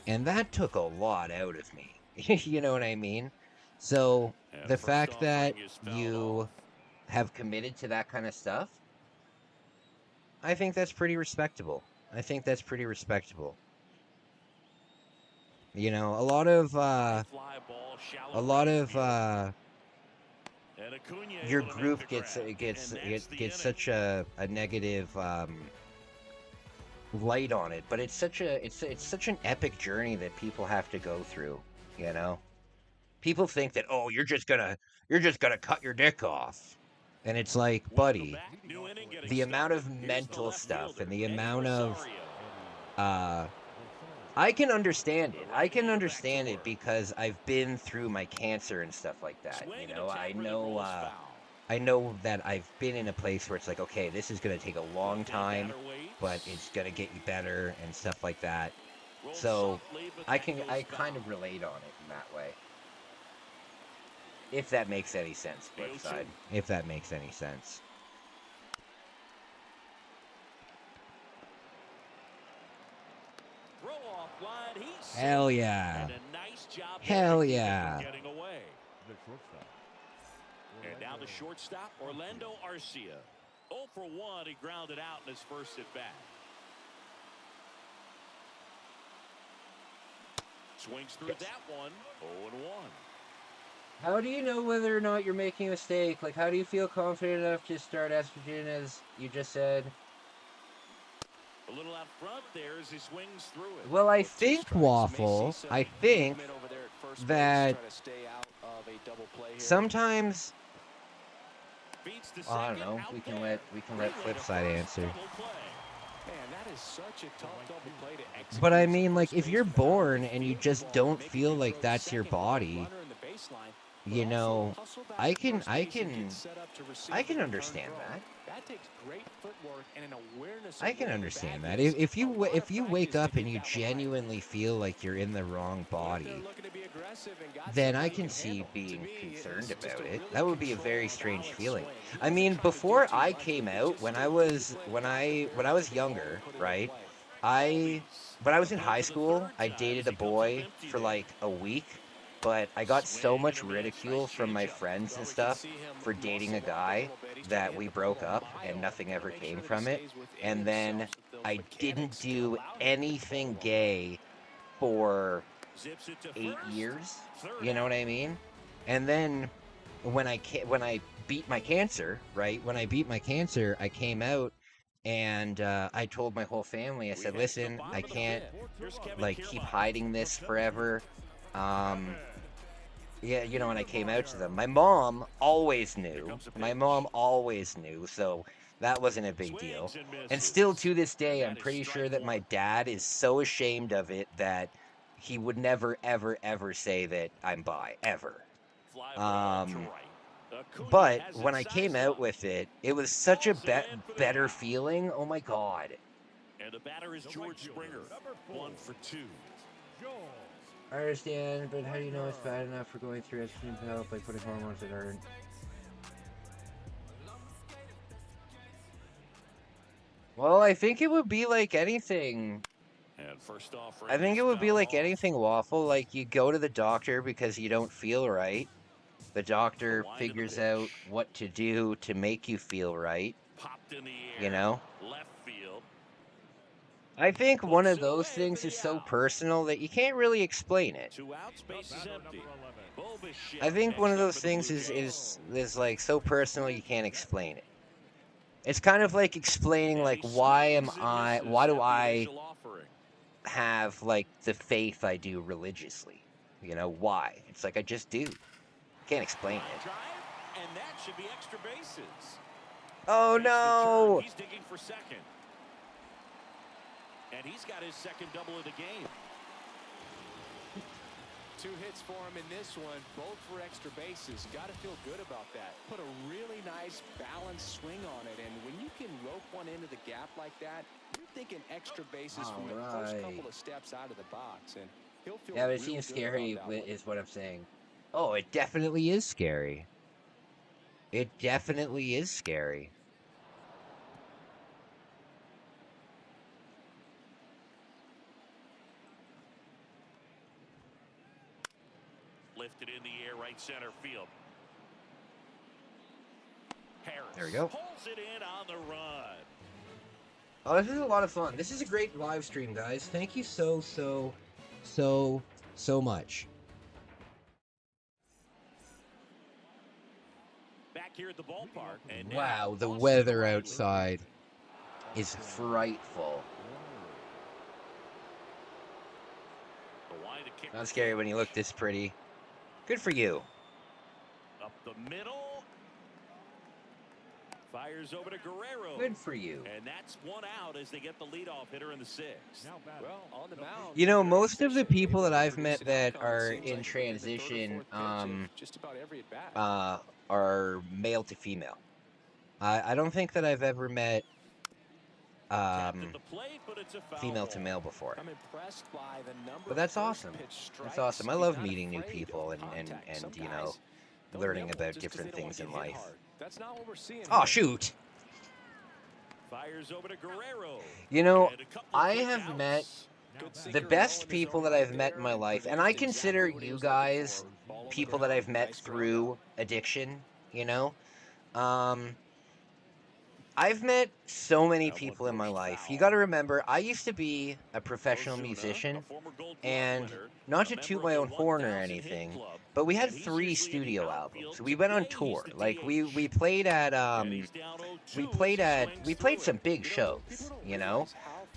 And that took a lot out of me. You know what I mean? So the fact that you have committed to that kind of stuff, I think that's pretty respectable. I think that's pretty respectable. You know, a lot of your group gets such a negative light on it, but it's such an epic journey that people have to go through, you know? People think that, oh, you're just gonna cut your dick off. And it's like, buddy, the amount of mental stuff and the amount of I can understand it. I can understand it because I've been through my cancer and stuff like that. You know, I know that I've been in a place where it's like, okay, this is gonna take a long time, but it's gonna get you better and stuff like that. So I kind of relate on it in that way. If that makes any sense, Flipside. If that makes any sense. Hell yeah. Hell yeah. And now the shortstop, Orlando Arcia. 0 for 1, he grounded out in his first at bat. Swings through that one, 0-1. How do you know whether or not you're making a mistake? Like, how do you feel confident enough to start estrogen, as you just said? A little out front there as he swings through it. Well, I think, Waffle, I think that sometimes, I don't know, we can let Flipside answer. But I mean, like, if you're born and you just don't feel like that's your body, you know, I can understand that. I can understand that. If you wake up and you genuinely feel like you're in the wrong body, then I can see being concerned about it. That would be a very strange feeling. I mean, before I came out, when I was younger, right? When I was in high school, I dated a boy for like a week. But I got so much ridicule from my friends and stuff for dating a guy that we broke up and nothing ever came from it. And then I didn't do anything gay for 8 years. You know what I mean? And then when I beat my cancer, right? When I beat my cancer, I came out and I told my whole family, I said, listen, I can't like keep hiding this forever. Yeah, you know, when I came out to them, my mom always knew. So that wasn't a big deal. And still to this day, I'm pretty sure that my dad is so ashamed of it that he would never, ever, ever say that I'm bi, ever. But when I came out with it, it was such a better feeling. Oh my God. And the batter is George Springer, 1 for 2. I understand, but how do you know it's bad enough for going through estrogen to help by putting hormones that aren't? Well, I think it would be like anything. And first off, I think it would be like anything, Waffle. Like, you go to the doctor because you don't feel right. The doctor figures out what to do to make you feel right. You know? Left field. I think one of those things is so personal that you can't really explain it. 2 out, space is empty. I think one of those things is like so personal you can't explain it. It's kind of like explaining like why do I have like the faith I do religiously? You know, why? It's like I just do. Can't explain it. And that should be extra bases. Oh no! He's digging for second. And he's got his second double of the game. 2 hits for him in this one, both for extra bases. Got to feel good about that. Put a really nice balanced swing on it, and when you can rope one into the gap like that, you're thinking extra bases from the first couple of steps out of the box, and he'll feel Yeah, but it real seems good scary about that one. is what I'm saying. Oh, it definitely is scary. It definitely is scary. Lifted in the air, right center field. Harris There we go. pulls it in on the run. Oh, this is a lot of fun. This is a great live stream, guys. Thank you so much. Back here at the ballpark. And Wow, the weather outside is frightful. Not scary when you look this pretty. Good for you. Up the middle. Fires over to Guerrero. Good for you. And that's one out as they get the leadoff hitter in the 6th. Well, on the mound. You know, most of the people that I've met that are in transition just about every at bat. are male to female. I don't think that I've ever met female to male before. I'm impressed by the number. But that's awesome. That's awesome. I love meeting new people and you know, learning about different things in life. That's not what we're seeing. Oh, shoot. Fires over to Guerrero. You know, I have met the best people that I've met in my life, and I consider you guys people that I've met through addiction, you know? I've met so many people in my life. You got to remember, I used to be a professional musician, and not to toot my own horn or anything, but we had 3 studio albums. We went on tour. Like we played at we played some big shows, you know?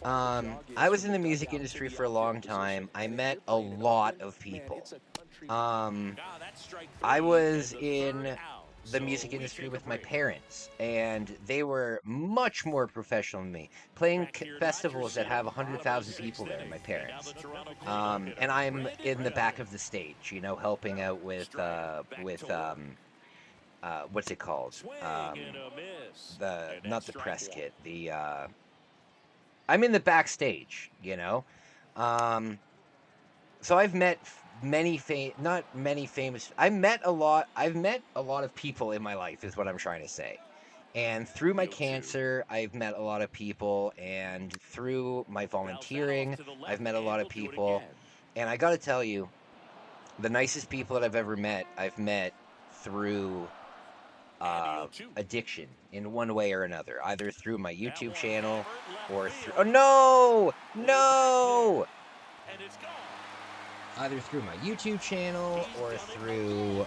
I was in the music industry for a long time. I met a lot of people. I was in the music industry with my parents, and they were much more professional than me, playing festivals that have 100,000 people there, my parents. And I'm in the back of the stage, you know, helping out with what's it called? Not the press kit, I'm in the backstage, you know? So I've met I've met a lot of people in my life is what I'm trying to say. And through my cancer, I've met a lot of people, and through my volunteering, I've met a lot of people. And I got to tell you, the nicest people that I've met through addiction in one way or another, either through my YouTube channel or through either through my YouTube channel or through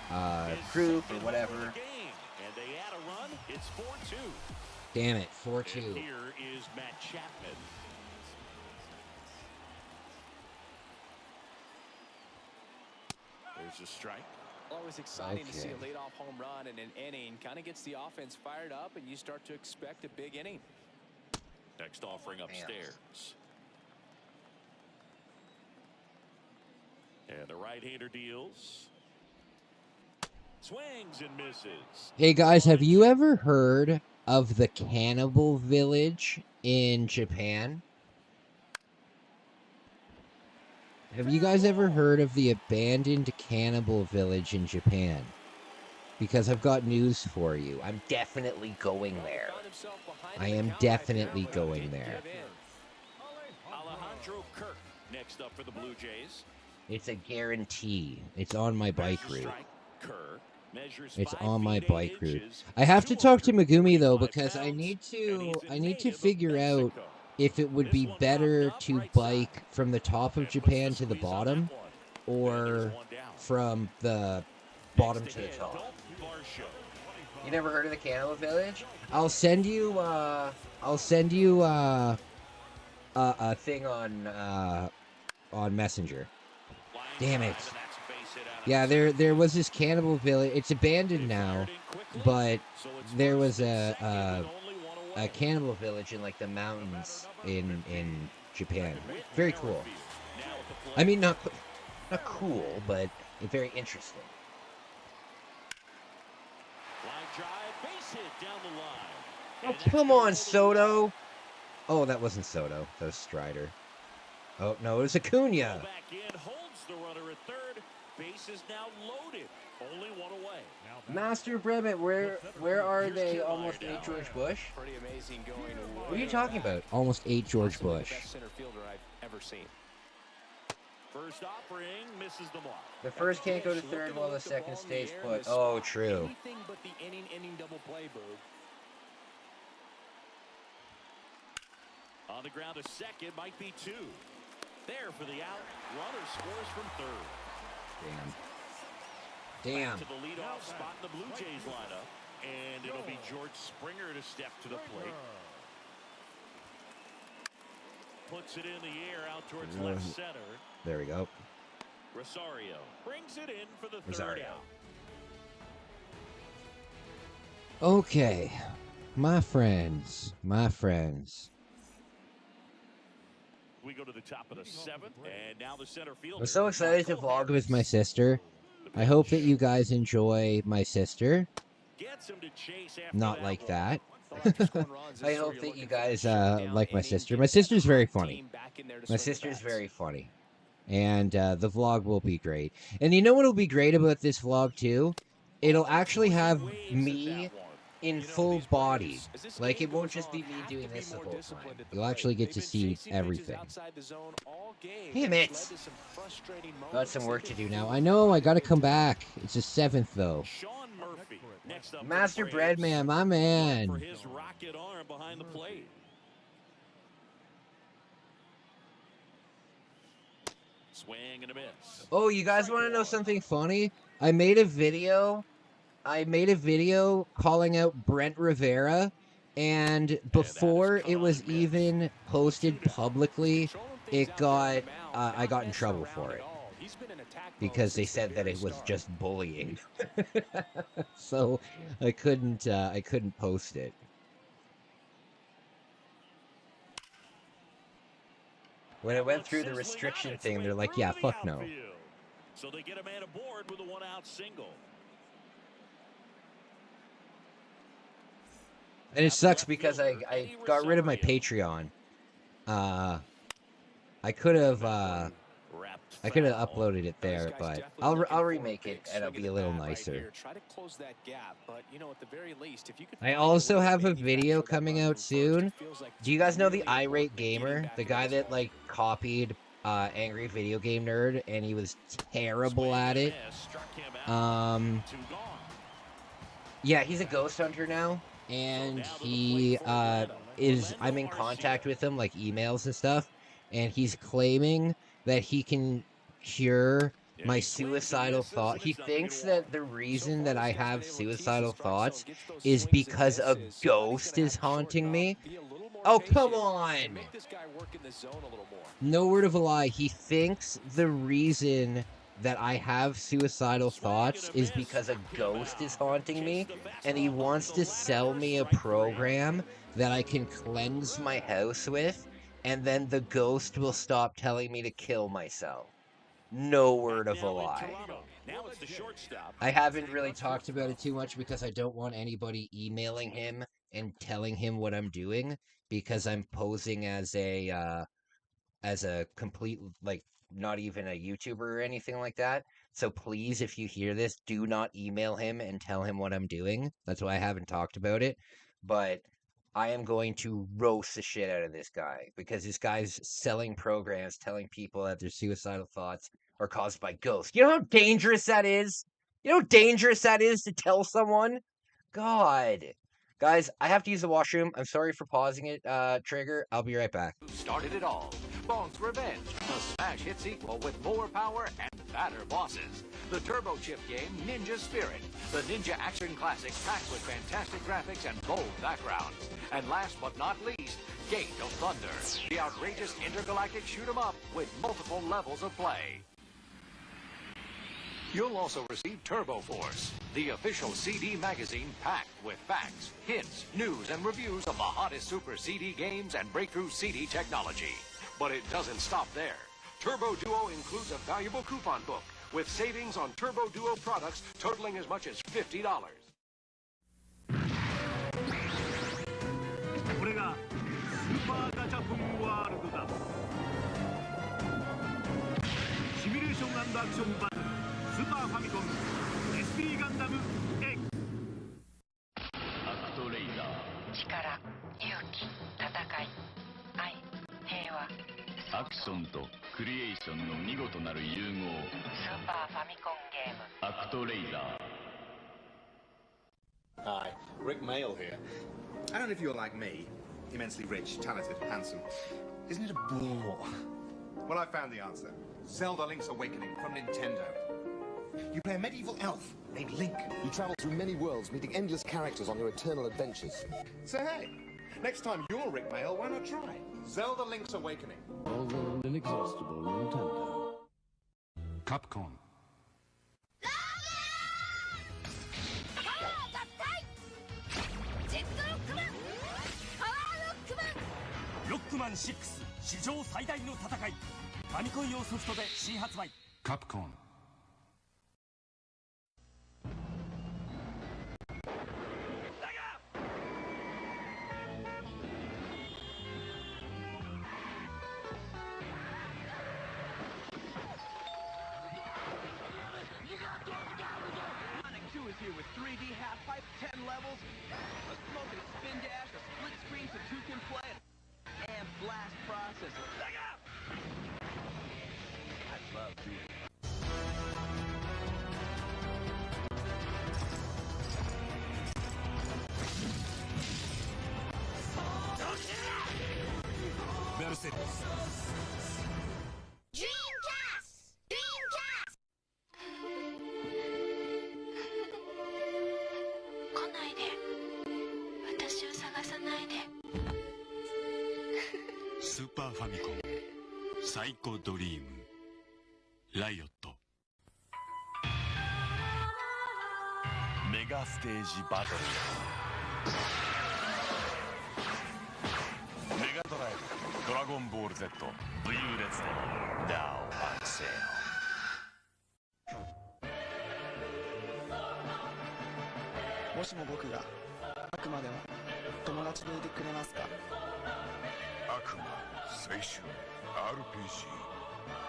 group or whatever. And they add a run. It's 4-2. Damn it, 4-2. And here is Matt Chapman. There's a strike. Always exciting to see a leadoff home run in an inning. Kind of gets the offense fired up, and you start to expect a big inning. Next offering upstairs. And the right-hander deals. Swings and misses. Hey guys, have you ever heard of the Cannibal Village in Japan? Have you guys ever heard of the abandoned Cannibal Village in Japan? Because I've got news for you. I'm definitely going there. I am definitely going there. Alejandro Kirk next up for the Blue Jays. It's a guarantee. It's on my bike route. Measures It's 5 on my feet, 8 bike route. inches. I have to talk to Megumi though, because I need to figure out if it would be better to bike from the top of Japan to the bottom, or from the bottom to the top. You never heard of the Cannibal Village? I'll send you a thing on Messenger. Damn it. Yeah, there was this Cannibal Village. It's abandoned now, but there was a Cannibal Village in like the mountains in Japan. Very cool. I mean, not Not cool, but very interesting. Line drive, base hit down the line. Oh, come on, Soto. Oh, that wasn't Soto. That was Strider. Oh, no, it was Acuna. Back in, holds the runner at third. Base is now loaded. Only one away. Master Brebbit, where are they? Almost 8 George Bush? Pretty amazing going. What are you talking about? Almost 8 George Bush. Best center fielder I've ever seen. First offering misses the mark. The first can't go to third while the second stays put. Oh, true. Anything but the inning double play, Boo. On the ground, a second, might be 2. There for the out. Runner scores from third. Damn. Back to the leadoff spot in the Blue Jays lineup. And it'll be George Springer to step to the plate. Puts it in the air out towards left center. There we go. Rosario brings it in for the third Rosario. out. Okay, my friends. We go to the top of the 7th, and now the center fielder. I'm so excited to vlog with my sister. I hope that you guys enjoy my sister. Gets him to chase after Not that like one. that. I hope that you guys like my sister. My sister's very funny. My sister's very funny. And the vlog will be great. And you know what will be great about this vlog too? It'll actually have me in full body. Like, it won't just be me doing this the whole time. You'll actually get to see everything. Damn it! Got some work to do now. I know, I gotta come back. It's the 7th though. Master Breadman, my man. For his rocket arm behind the plate. Swing and a miss. Oh, you guys want to know something funny? I made a video calling out Brent Rivera, and before it was even posted publicly, it got I got in trouble for it because they said that it was just bullying. So I couldn't post it. When it went through the restriction thing, they're like, yeah, fuck no. So they get a man aboard with a 1-out single. And it sucks because I got rid of my Patreon. I could have uploaded it there, but I'll remake it and it'll be a little nicer. I also have a video coming out soon. Do you guys know the Irate Gamer, the guy that like copied Angry Video Game Nerd, and he was terrible at it? Yeah, he's a ghost hunter now. And he I'm in contact with him, like emails and stuff, and he's claiming that he can cure my suicidal thought. He thinks that the reason that I have suicidal thoughts is because a ghost is haunting me. Oh, come on! No word of a lie. He thinks the reason that I have suicidal thoughts is because a ghost is haunting me, and he wants to sell me a program that I can cleanse my house with, and then the ghost will stop telling me to kill myself. No word of a lie. I haven't really talked about it too much because I don't want anybody emailing him and telling him what I'm doing, because I'm posing as a complete, like, not even a YouTuber or anything like that. So please, if you hear this, do not email him and tell him what I'm doing. That's why I haven't talked about it. But I am going to roast the shit out of this guy, because this guy's selling programs telling people that their suicidal thoughts are caused by ghosts. You know how dangerous that is? You know how dangerous that is to tell someone? God. Guys, I have to use the washroom. I'm sorry for pausing it, Trigger. I'll be right back. Started it all. Bones Revenge, a smash hit sequel with more power and badder bosses. The Turbo Chip game Ninja Spirit, the Ninja Action Classic packed with fantastic graphics and bold backgrounds. And last but not least, Gate of Thunder, the outrageous intergalactic shoot-'em-up with multiple levels of play. You'll also receive Turbo Force, the official CD magazine packed with facts, hints, news, and reviews of the hottest Super CD games and breakthrough CD technology. But it doesn't stop there. Turbo Duo includes a valuable coupon book with savings on Turbo Duo products totaling as much as $50. これがスーパーガチャポンワールドだ。シミュレーション&アクションバトルスーパーファミコン SP ガンダム X。 アクトレイダー。力、勇気、戦い、愛、平和。アクションとクリエーションの見事なる融合。スーパーファミコンゲーム。アクトレイダー。 Hi, Rick Mail here. I don't know if you're like me, immensely rich, talented, handsome. Isn't it a bore? Well, I found the answer. Zelda Link's Awakening from Nintendo. You play a medieval elf named Link. You travel through many worlds, meeting endless characters on your eternal adventures. So hey, next time you're Rick Mail, why not try Zelda Link's Awakening? Over and inexhaustible Nintendo. Capcom. Rockman 6史上最大の戦い。ファミコン用ソフトで新発売。Capcom。 is here with 3D half-pipe, 10 levels, a smoke and a spin dash, a split screen so two can play, and blast processor. I love Doom. Mercedes. Dreamcast! Dreamcast! 来ないで。私を探さないで。スーパーファミコンサイコドリームライオット。メガステージバトル。メガドライブドラゴンボール Z 武勇列伝 Now on sale。 もしも僕が悪魔でも友達でいてくれますか？悪魔、青春、RPG、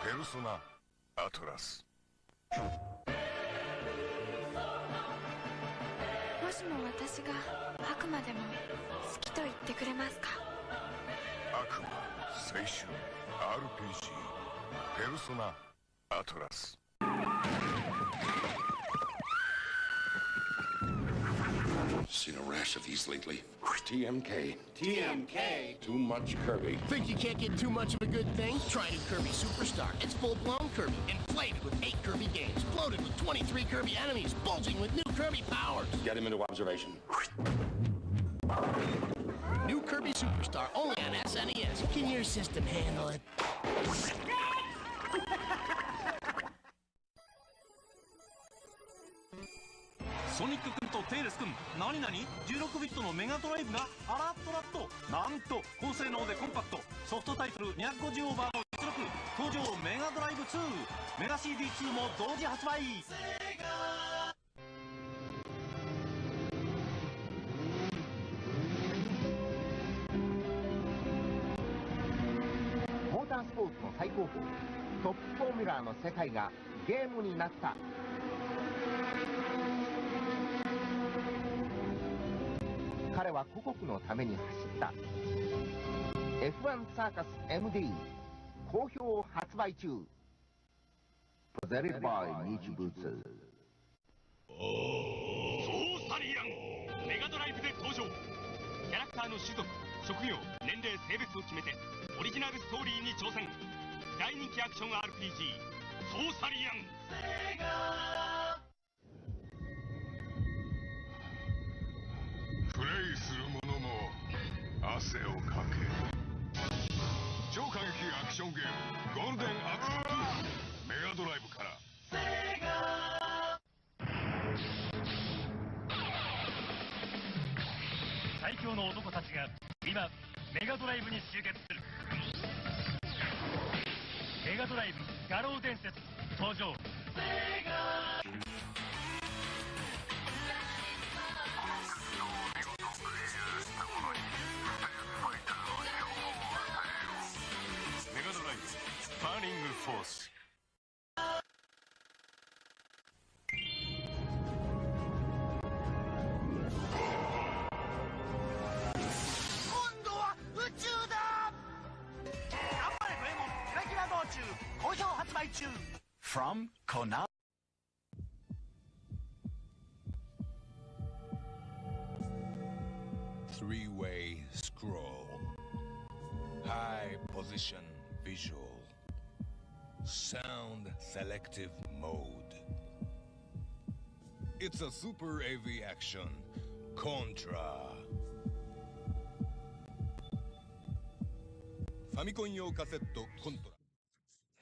ペルソナ、アトラス。もしも私が悪魔でも好きと言ってくれますか？悪魔、青春、RPG、ペルソナ、アトラス。Seen a rash of these lately. TMK. TMK? Too much Kirby. Think you can't get too much of a good thing? Try new Kirby Superstar. It's full-blown Kirby, inflated with 8 Kirby games, bloated with 23 Kirby enemies, bulging with new Kirby powers. Get him into observation. New Kirby Superstar, only on SNES. Can your system handle it? ソニック君とテイルス君、何々16ビットのメガドライブがあらっとらっと、なんと高性能でコンパクト、ソフトタイトル250オーバーの実力、登場メガドライブ2、メガ CD2 も同時発売。モータースポーツの最高峰、トップフォーミュラーの世界がゲームになった。彼は故国のために走った。 F1 サーカス MD 好評発売中。プレゼントバイ日物。ソーサリアンメガドライブで登場。キャラクターの種族、職業、年齢、性別を決めてオリジナルストーリーに挑戦。大人気アクション RPG ソーサリアン。プレイする者も汗をかけ。超過激アクションゲームゴールデンアクション2メガドライブから。最強の男たちが今メガドライブに集結する。メガガドライブ画廊伝説登場。メガドライブバーニングフォース。今度は宇宙だ。頑張れドエモンキラキラ道中好評発売中 from Konami。 Three-way scroll. High position visual. Sound selective mode. It's a super AV action. Contra. Famicom cassette Contra.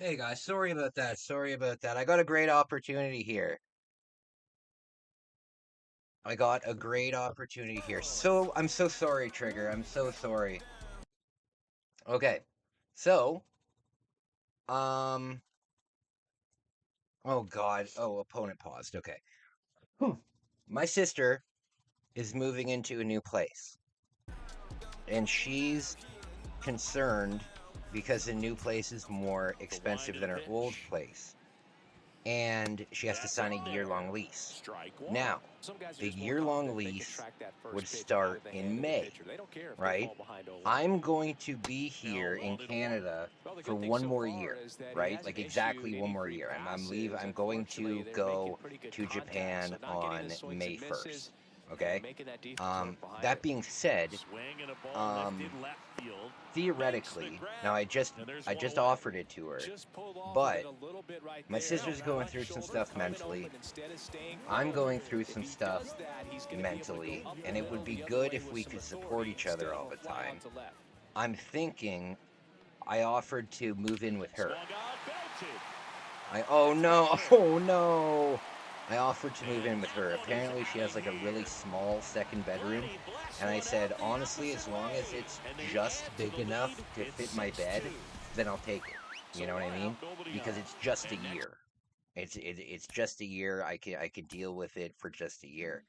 Hey guys, sorry about that. Sorry about that. I got a great opportunity here. I got a great opportunity here. So, I'm so sorry, Trigger. I'm so sorry. Okay. So, oh god. Oh, opponent paused. Okay. My sister is moving into a new place. And she's concerned because the new place is more expensive than her old place. And she has to sign a year-long lease. Now, the year-long lease would start in May, right? I'm going to be here in Canada for one more year, right? Like exactly one more year. I'm going to go to Japan on May 1st. Okay. That being said, theoretically, now I just offered it to her, but my sister's going through some stuff mentally. I'm going through some stuff mentally, and it would be good if we could support each other all the time. I'm thinking I offered to move in with her. Oh no. I offered to move in with her. Apparently she has like a really small second bedroom, and I said, honestly, as long as it's just big enough to fit my bed, then I'll take it. You know what I mean? Because it's just a year. It's just a year. I could deal with it for just a year.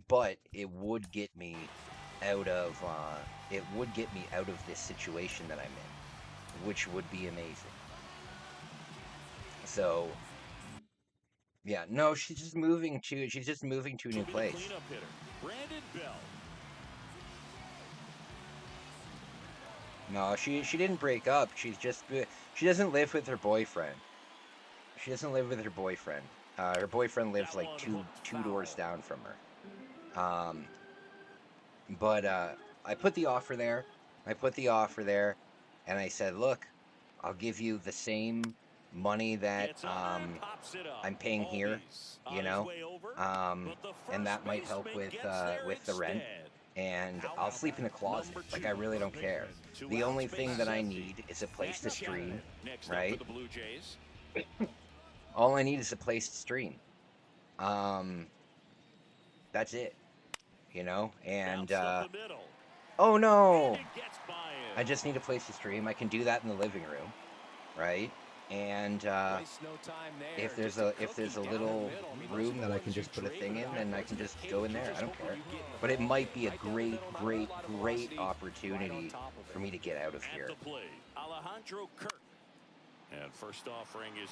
But it would get me out of this situation that I'm in, which would be amazing. So yeah, no, she's just moving to a new place. No, she didn't break up. She doesn't live with her boyfriend. She doesn't live with her boyfriend. Her boyfriend lives like two doors down from her. But I put the offer there. And I said, look, I'll give you the same money that I'm paying here, you know, and that might help with the rent. And I'll sleep in the closet. Like, I really don't care. The only thing that I need is a place to stream, right? All I need is a place to stream. That's it, you know. And oh no, I just need a place to stream. I can do that in the living room, right? And if there's a little room that I can just put a thing in, then I can just go in there. I don't care. But it might be a great opportunity for me to get out of here.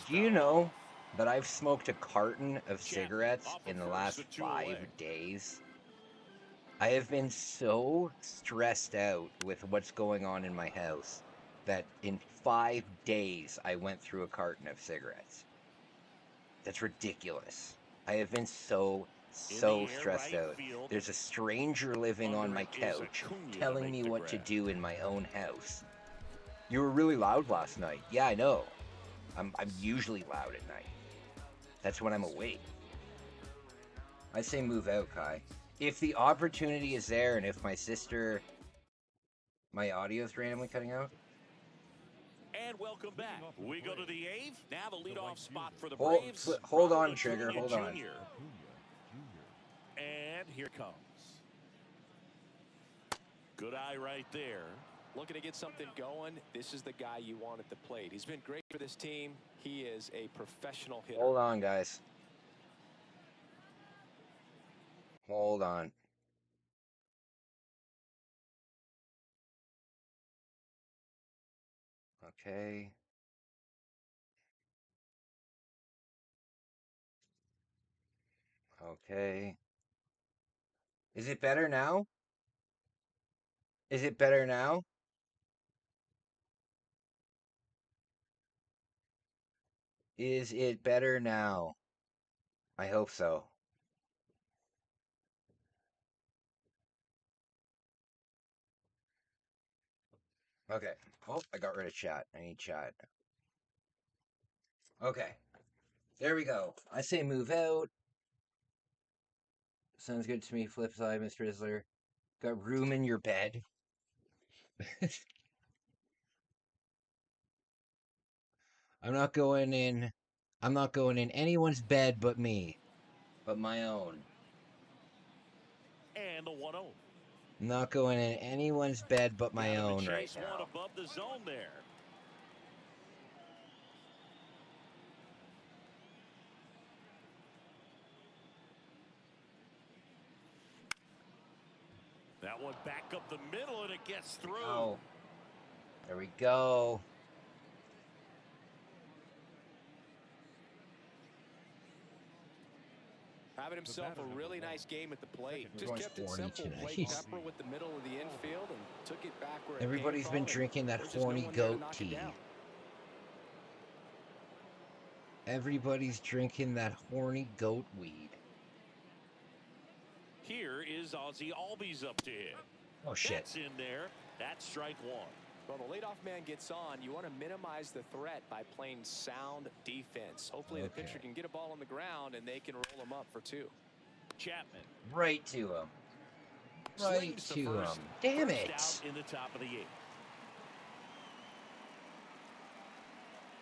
Do you know that I've smoked a carton of cigarettes in the last 5 days? I have been so stressed out with what's going on in my house that in 5 days I went through a carton of cigarettes. That's ridiculous. I have been so stressed out. There's a stranger living on my couch telling me what to do in my own house. You were really loud last night. Yeah, I know. I'm usually loud at night. That's when I'm awake. I say move out, Kai. If the opportunity is there, and if my sister... My audio's randomly cutting out? And welcome back. We go to the 8th. Now the leadoff spot for the Braves. Hold on, Trigger. Hold on. And here comes. Good eye right there. Looking to get something going, this is the guy you want at the plate. He's been great for this team. He is a professional hitter. Hold on, guys. Hold on. Okay. Okay. Is it better now? Is it better now? Is it better now? I hope so. Okay. Oh, I got rid of chat. I need chat. Okay. There we go. I say move out. Sounds good to me. Flip side, Mr. Rizzler. Got room in your bed. I'm not going in anyone's bed but me. But my own. And the 1-0. I'm not going in anyone's bed but my own right One now. above the zone there. That one back up the middle, and it gets through. Oh, there we go. Having himself a really nice game at the plate. Just kept it simple. Tonight. Played pepper with the middle of the infield and took it back where Everybody's it been came from, drinking that there's just no horny one there to goat knock it tea. down. Everybody's drinking that horny goat weed. Here is Ozzie Albies up to hit. Oh, shit. That's in there. That's strike one. Well, the leadoff man gets on. You want to minimize the threat by playing sound defense. Hopefully the pitcher can get a ball on the ground and they can roll him up for two. Chapman. Right to him. Right to him. Damn it. Out in the top of the eighth.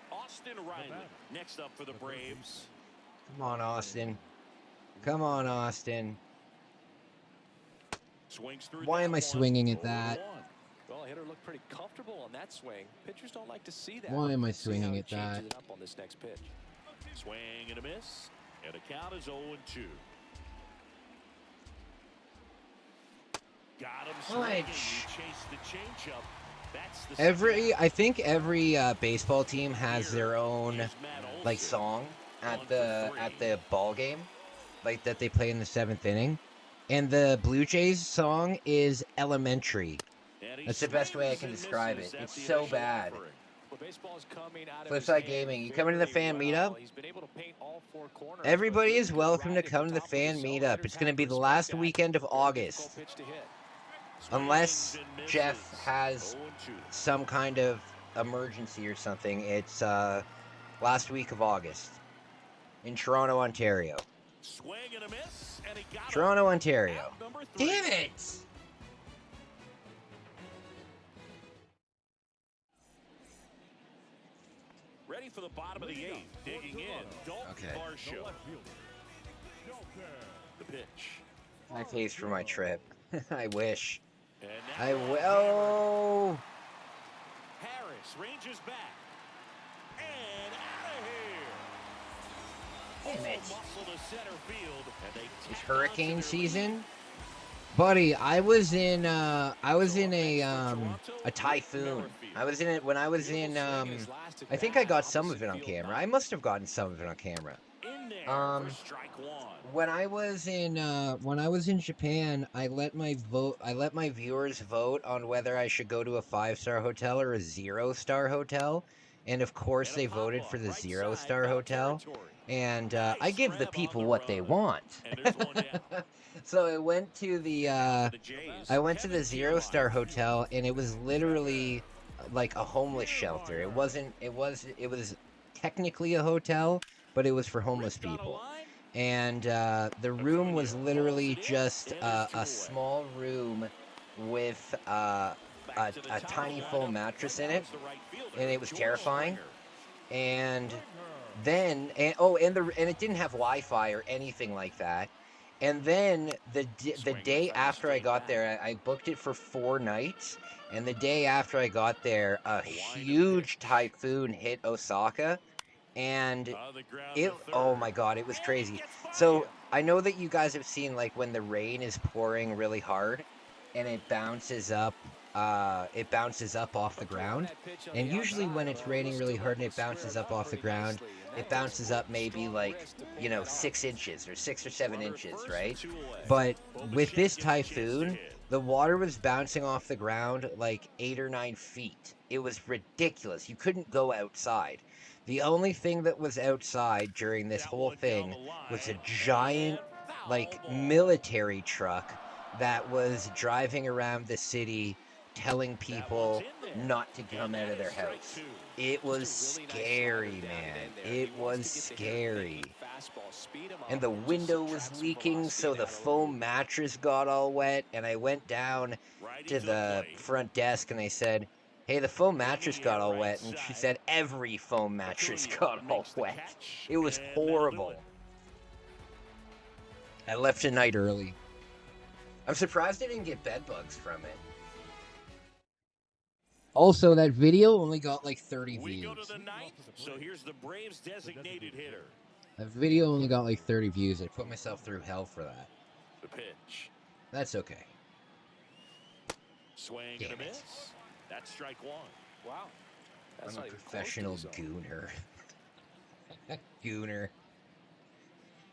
Austin Riley next up for the Braves. Come on, Austin. Come on, Austin. Swings through. Why am I swinging at that? Well, hitter looked pretty comfortable on that swing. Pitchers don't like to see that. Why am I swinging at that? It up on this next pitch. Swing and a miss, and the count is 0-2. Got him swinging. He chased the changeup. That's the I think every baseball team has their own like song at the ball game, like that they play in the 7th inning, and the Blue Jays song is Elementary. That's the best way I can describe it. It's so bad. Flipside Gaming, you coming to the fan meetup? Everybody is welcome to come to the fan meetup. It's going to be the last weekend of August. Unless Jeff has some kind of emergency or something, it's last week of August in Toronto, Ontario. Toronto, Ontario. Damn it! Ready for the bottom of the 8th. Digging in. Dalton Varsho. The pitch. My face for my trip. I wish. I will. Harris ranges back. And out of here. Damn it. Muscle to center field. And they It's hurricane season. Buddy, I was in a typhoon. I was in it when I was in I think I got some of it on camera. I must have gotten some of it on camera. When I was in Japan, I let my viewers vote on whether I should go to a 5-star hotel or a 0-star hotel, and of course they voted for the 0-star hotel. And I give the people what they want. So I went to the 0-star hotel, and it was literally like a homeless shelter. It was technically a hotel, but it was for homeless people. And the room was literally just a small room with a tiny foam mattress in it, and it was terrifying. And then, and it didn't have Wi-Fi or anything like that. And then the day after I got there, I booked it for 4 nights. And the day after I got there, a huge typhoon hit Osaka. And oh my God, it was crazy. So I know that you guys have seen like when the rain is pouring really hard and it bounces up off the ground. And usually when it's raining really hard and it bounces up off the ground, it bounces up maybe like, 6 inches or 6 or 7 inches, right? But with this typhoon, the water was bouncing off the ground like 8 or 9 feet. It was ridiculous. You couldn't go outside. The only thing that was outside during this whole thing was a giant, like, military truck that was driving around the city telling people not to come out of their house. It was scary, man. It was scary. And the window was leaking, so the foam mattress got all wet, and I went down to the front desk and I said, "Hey, the foam mattress got all wet," and she said every foam mattress got all wet. It was horrible. I left a night early. I'm surprised I didn't get bed bugs from it. Also, that video only got like 30 views. So here's the Braves designated hitter. That video only got like 30 views. I put myself through hell for that. The pitch. That's okay. Swing and a miss. That's strike one. Wow. I'm a professional gooner. Gooner.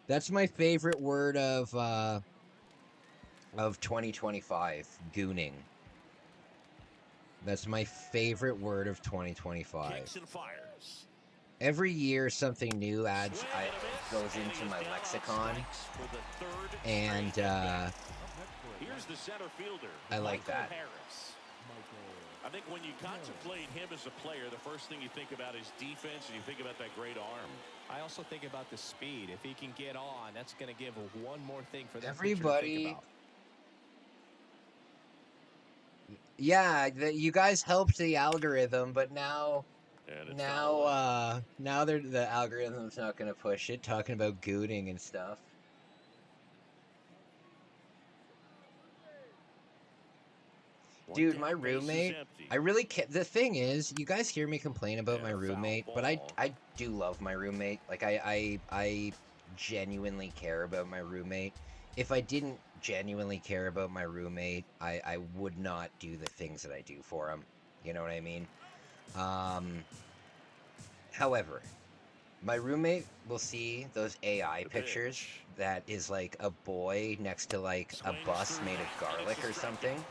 That's my favorite word of 2025. Gooning. That's my favorite word of 2025. Kicks and fires. Every year something new goes into my lexicon, and here's the center fielder, I like that. Harris. I think when you contemplate him as a player, the first thing you think about is defense, and you think about that great arm. I also think about the speed. If he can get on, that's going to give one more thing for that everybody. To think about. Yeah, you guys helped the algorithm, but now the algorithm's not going to push it, talking about gooning and stuff. Dude, my roommate, I really can't. The thing is, you guys hear me complain about my roommate, but I do love my roommate. Like, I genuinely care about my roommate. If I didn't genuinely care about my roommate, I would not do the things that I do for him. You know what I mean? However, my roommate will see those AI pictures that is like a boy next to like a bus made of garlic or something,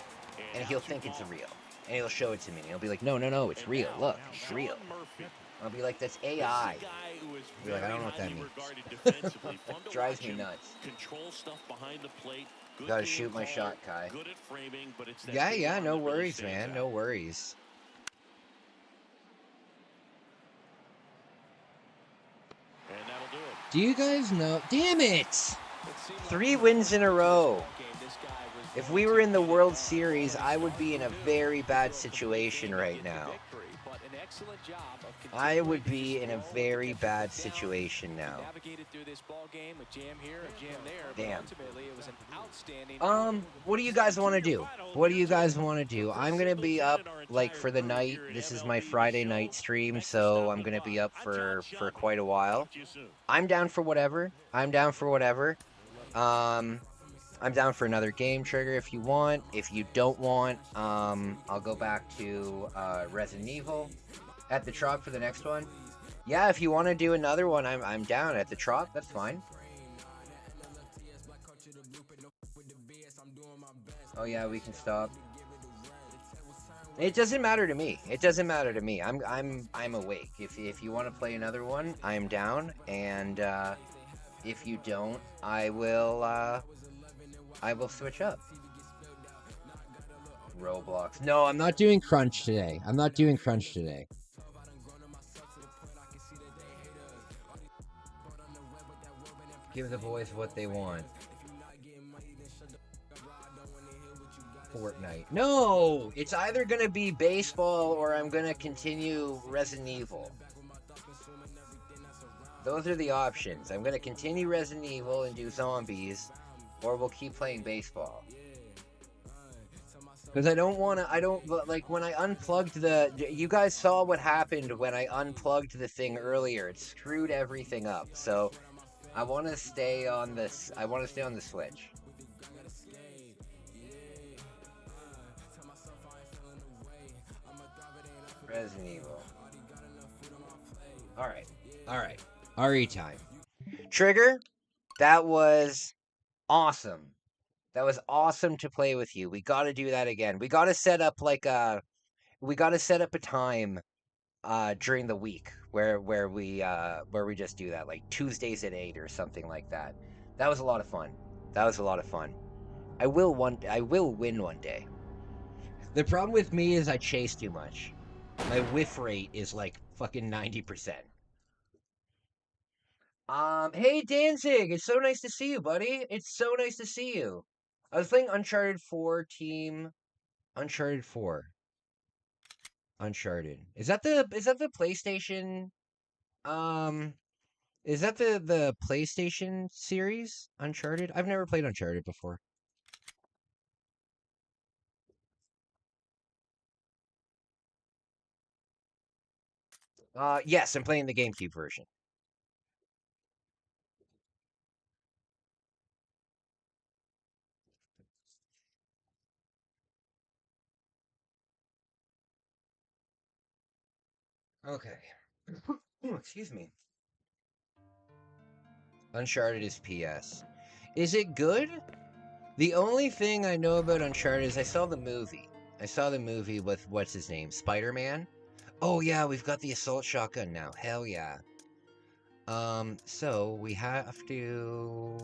and he'll think it's real. And he'll show it to me, and he'll be like, no, it's real. Look, it's real. I'll be like, that's AI. I'll be like, I don't know what that means. Drives me nuts. Gotta shoot my shot, Kai. Yeah, no worries, man. No worries. Do you guys know? Damn it! 3 wins in a row. If we were in the World Series, I would be in a very bad situation right now. I would be in a very bad situation now. Damn. What do you guys want to do? What do you guys want to do? I'm gonna be up like for the night. This is my Friday night stream, so I'm gonna be up for quite a while. I'm down for whatever. I'm down for another game trigger if you want. If you don't want, I'll go back to Resident Evil at the Trop for the next one. Yeah, if you want to do another one, I'm down at the Trop. That's fine. Oh yeah, we can stop. It doesn't matter to me. It doesn't matter to me. I'm awake. If you want to play another one, I'm down. And if you don't, I will switch up. Roblox. No, I'm not doing Crunch today. Give the boys what they want. Fortnite. No! It's either gonna be baseball or I'm gonna continue Resident Evil. Those are the options. I'm gonna continue Resident Evil and do zombies, or we'll keep playing baseball. Because I don't want to, like, when I unplugged you guys saw what happened when I unplugged the thing earlier. It screwed everything up. So I want to stay on this. I want to stay on the Switch. Resident Evil. Alright. RE time. Trigger, that was awesome. That was awesome to play with you. We got to do that again. We got to set up a time during the week where we just do that, like Tuesdays at 8 or something like that. That was a lot of fun. I will win one day. The problem with me is I chase too much. My whiff rate is like fucking 90%. Hey Danzig, it's so nice to see you, buddy. It's so nice to see you. I was playing Uncharted 4 Team. Uncharted 4. Uncharted. Is that the PlayStation? Is that the PlayStation series? Uncharted? I've never played Uncharted before. Yes, I'm playing the GameCube version. Okay. Excuse me. Uncharted is PS. Is it good? The only thing I know about Uncharted is I saw the movie. I saw the movie with, what's his name? Spider-Man? Oh yeah, we've got the assault shotgun now. Hell yeah. So we have to...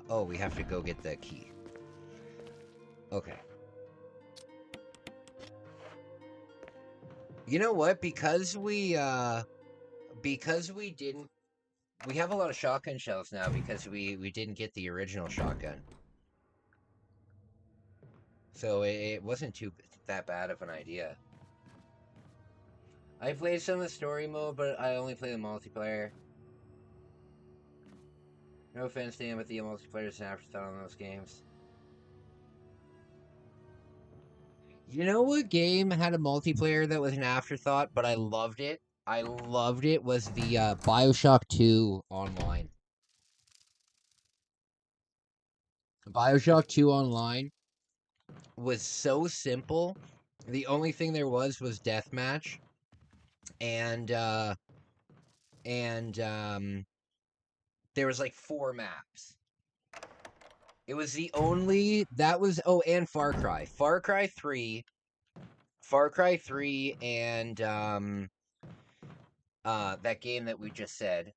we have to go get the key. Okay. You know what? Because we didn't... We have a lot of shotgun shells now because we didn't get the original shotgun. So it wasn't that bad of an idea. I played some of the story mode, but I only play the multiplayer. No offense to him, but the multiplayer is an afterthought on those games. You know what game had a multiplayer that was an afterthought, but I loved it? I loved it was the BioShock 2 online. BioShock 2 online was so simple. The only thing there was deathmatch. And there was like 4 maps. It was the only, that was, oh, and Far Cry. Far Cry 3, and, that game that we just said,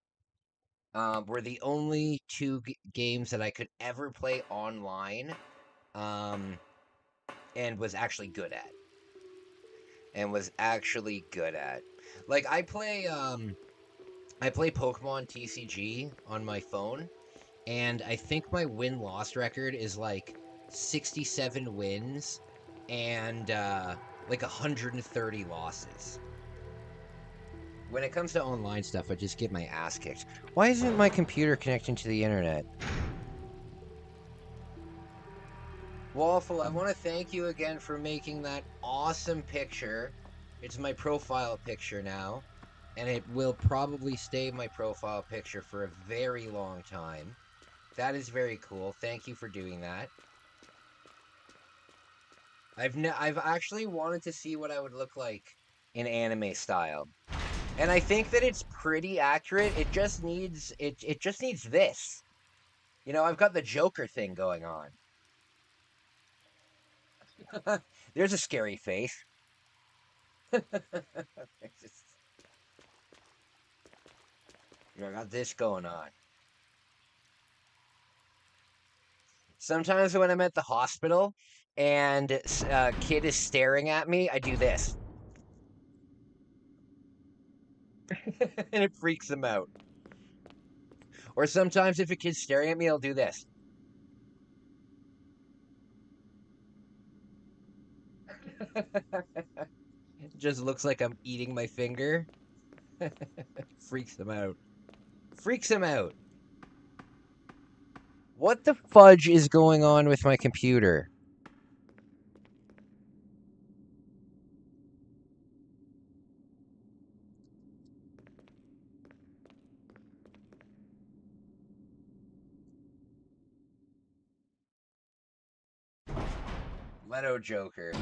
were the only 2 games that I could ever play online, and was actually good at. Like, I play Pokemon TCG on my phone, and I think my win-loss record is like 67 wins and like 130 losses. When it comes to online stuff, I just get my ass kicked. Why isn't my computer connecting to the internet? Waffle, I want to thank you again for making that awesome picture. It's my profile picture now, and it will probably stay my profile picture for a very long time. That is very cool. Thank you for doing that. I've actually wanted to see what I would look like in anime style. And I think that it's pretty accurate. It just needs it just needs this. You know, I've got the Joker thing going on. There's a scary face. I got this going on. Sometimes when I'm at the hospital and a kid is staring at me, I do this. And it freaks them out. Or sometimes if a kid's staring at me, I'll do this. It just looks like I'm eating my finger. Freaks them out. Freaks them out. What the fudge is going on with my computer? Leto Joker.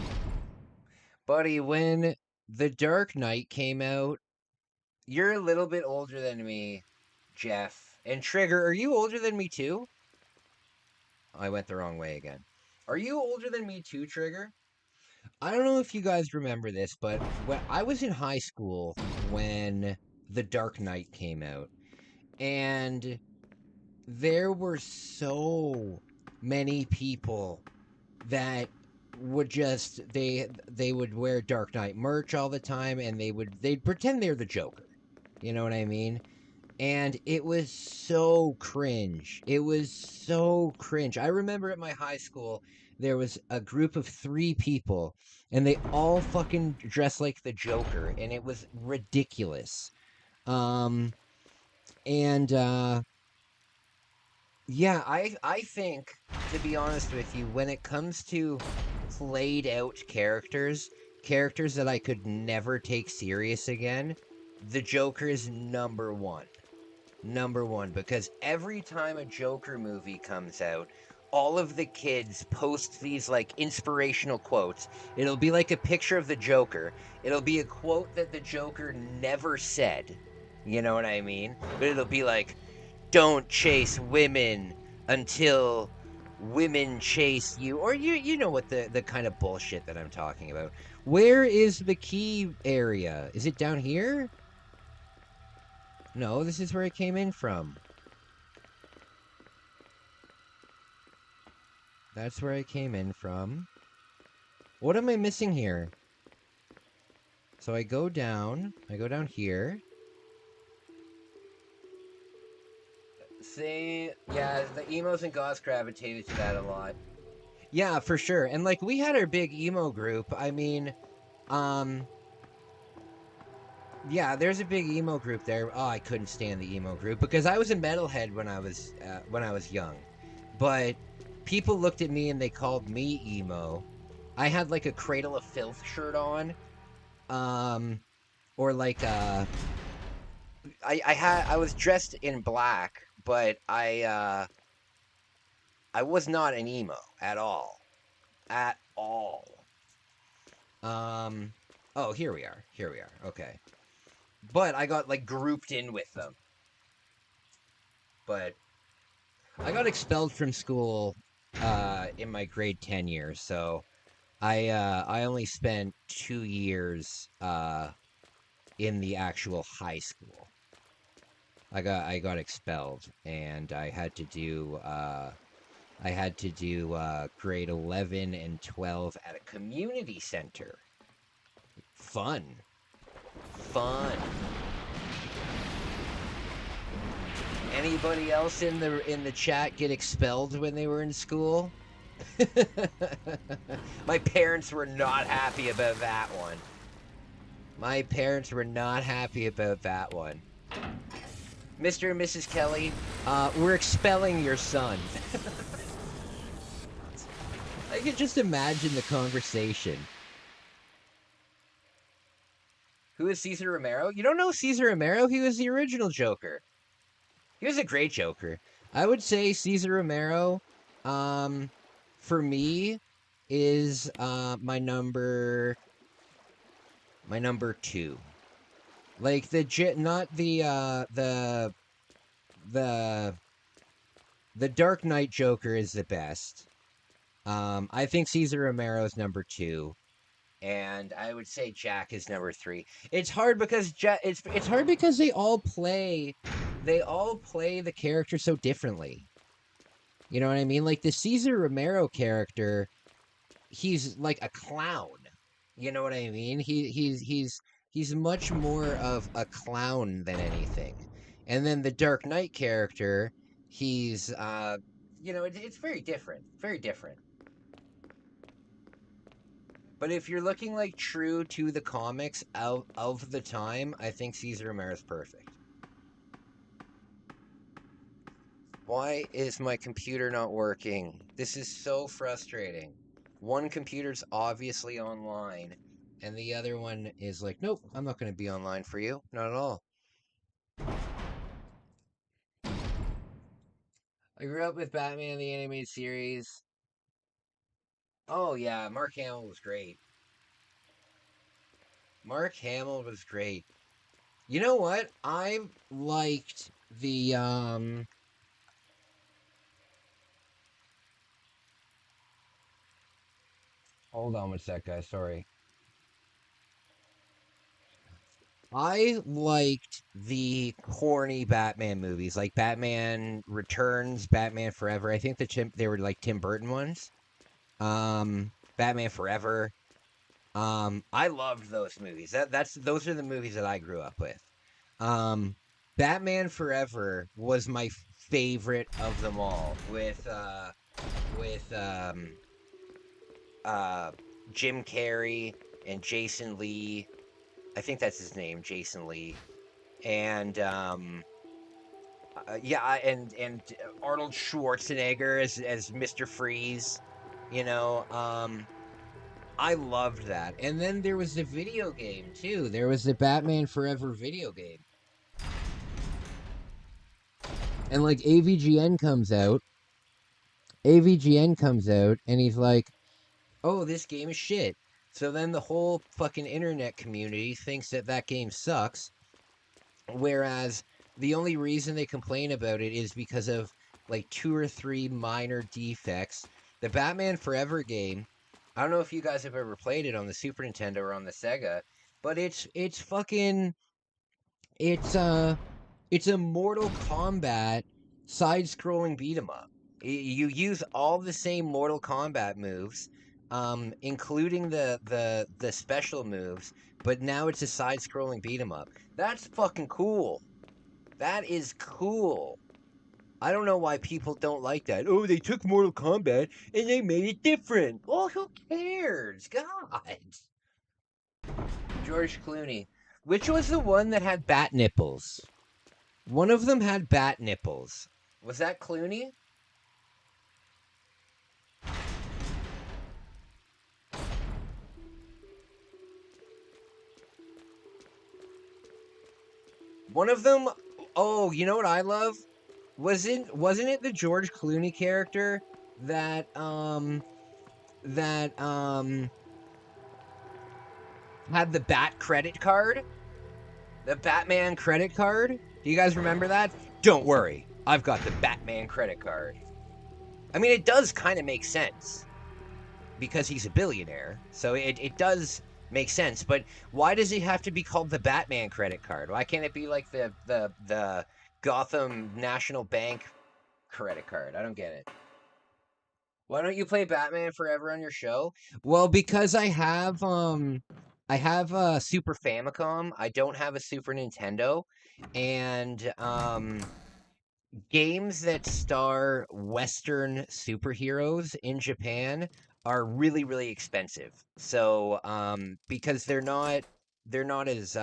Buddy, when The Dark Knight came out, you're a little bit older than me, Jeff. And Trigger, are you older than me too? I went the wrong way again. Are you older than me too, Trigger? I don't know if you guys remember this, but when I was in high school when The Dark Knight came out, and there were so many people that would just they would wear Dark Knight merch all the time, and they'd pretend they're the Joker. You know what I mean? And it was so cringe. It was so cringe. I remember at my high school, there was a group of 3 people, and they all fucking dressed like the Joker, and it was ridiculous. And yeah, I think, to be honest with you, when it comes to played out characters that I could never take serious again, the Joker is number 1. Number 1, because every time a Joker movie comes out, all of the kids post these like inspirational quotes. It'll be like a picture of the Joker. It'll be a quote that the Joker never said. You know what I mean? But it'll be like, don't chase women until women chase you. Or you know what the kind of bullshit that I'm talking about. Where is the key area? Is it down here? No, this is where it came in from. That's where I came in from. What am I missing here? So I go down here. See, yeah, the emos and goths gravitated to that a lot. Yeah, for sure. And like, we had our big emo group. I mean, yeah, there's a big emo group there. Oh, I couldn't stand the emo group because I was a metalhead when I was young. But people looked at me and they called me emo. I had like a Cradle of Filth shirt on. Or like I was dressed in black, but I was not an emo at all. At all. Oh, here we are. Okay. But I got like grouped in with them. But I got expelled from school in my grade 10 year, so I only spent 2 years in the actual high school. I got expelled, and I had to do grade 11 and 12 at a community center. Fun. Anybody else in the chat get expelled when they were in school? My parents were not happy about that one. Mr. and Mrs. Kelly, we're expelling your son. I can just imagine the conversation. Who is Cesar Romero? You don't know Cesar Romero? He was the original Joker. He was a great Joker. I would say Cesar Romero, for me, is my number 2. Like not the Dark Knight Joker is the best. I think Cesar Romero is number 2, and I would say Jack is number 3. It's hard because it's hard because they all play the character so differently. You know what I mean? Like the Cesar Romero character, he's like a clown. You know what I mean? He's much more of a clown than anything. And then the Dark Knight character, he's it's very different. Very different. But if you're looking like true to the comics of the time, I think Cesar Romero is perfect. Why is my computer not working? This is so frustrating. One computer's obviously online, and the other one is like, nope, I'm not going to be online for you. Not at all. I grew up with Batman the Animated Series. Oh, yeah, Mark Hamill was great. Mark Hamill was great. You know what? I liked the, hold on one sec, guys, sorry. I liked the corny Batman movies, like Batman Returns, Batman Forever. I think they were like Tim Burton ones. Batman Forever. I loved those movies. Those are the movies that I grew up with. Batman Forever was my favorite of them all, with Jim Carrey and Jason Lee. I think that's his name, Jason Lee. And yeah, and Arnold Schwarzenegger as Mr. Freeze. You know, I loved that. And then there was the video game too. There was the Batman Forever video game. And like AVGN comes out, and he's like, "Oh, this game is shit." So then the whole fucking internet community thinks that game sucks. Whereas the only reason they complain about it is because of like 2 or 3 minor defects. The Batman Forever game, I don't know if you guys have ever played it on the Super Nintendo or on the Sega, but it's fucking it's a Mortal Kombat side-scrolling beat 'em up. You use all the same Mortal Kombat moves, including the special moves, but now it's a side-scrolling beat 'em up. That's fucking cool. That is cool. I don't know why people don't like that. Oh, they took Mortal Kombat and they made it different. Well, who cares? God. George Clooney. Which was the one that had bat nipples? One of them had bat nipples. Was that Clooney? One of them. Oh, you know what I love? Wasn't it the George Clooney character that had the Bat credit card? The Batman credit card? Do you guys remember that? Don't worry, I've got the Batman credit card. I mean, it does kind of make sense because he's a billionaire, so it does make sense. But why does it have to be called the Batman credit card? Why can't it be like the Gotham National Bank credit card? I don't get it. Why don't you play Batman Forever on your show? Well, because I have a Super Famicom. I don't have a Super Nintendo, and games that star Western superheroes in Japan are really, really expensive. So, because they're not as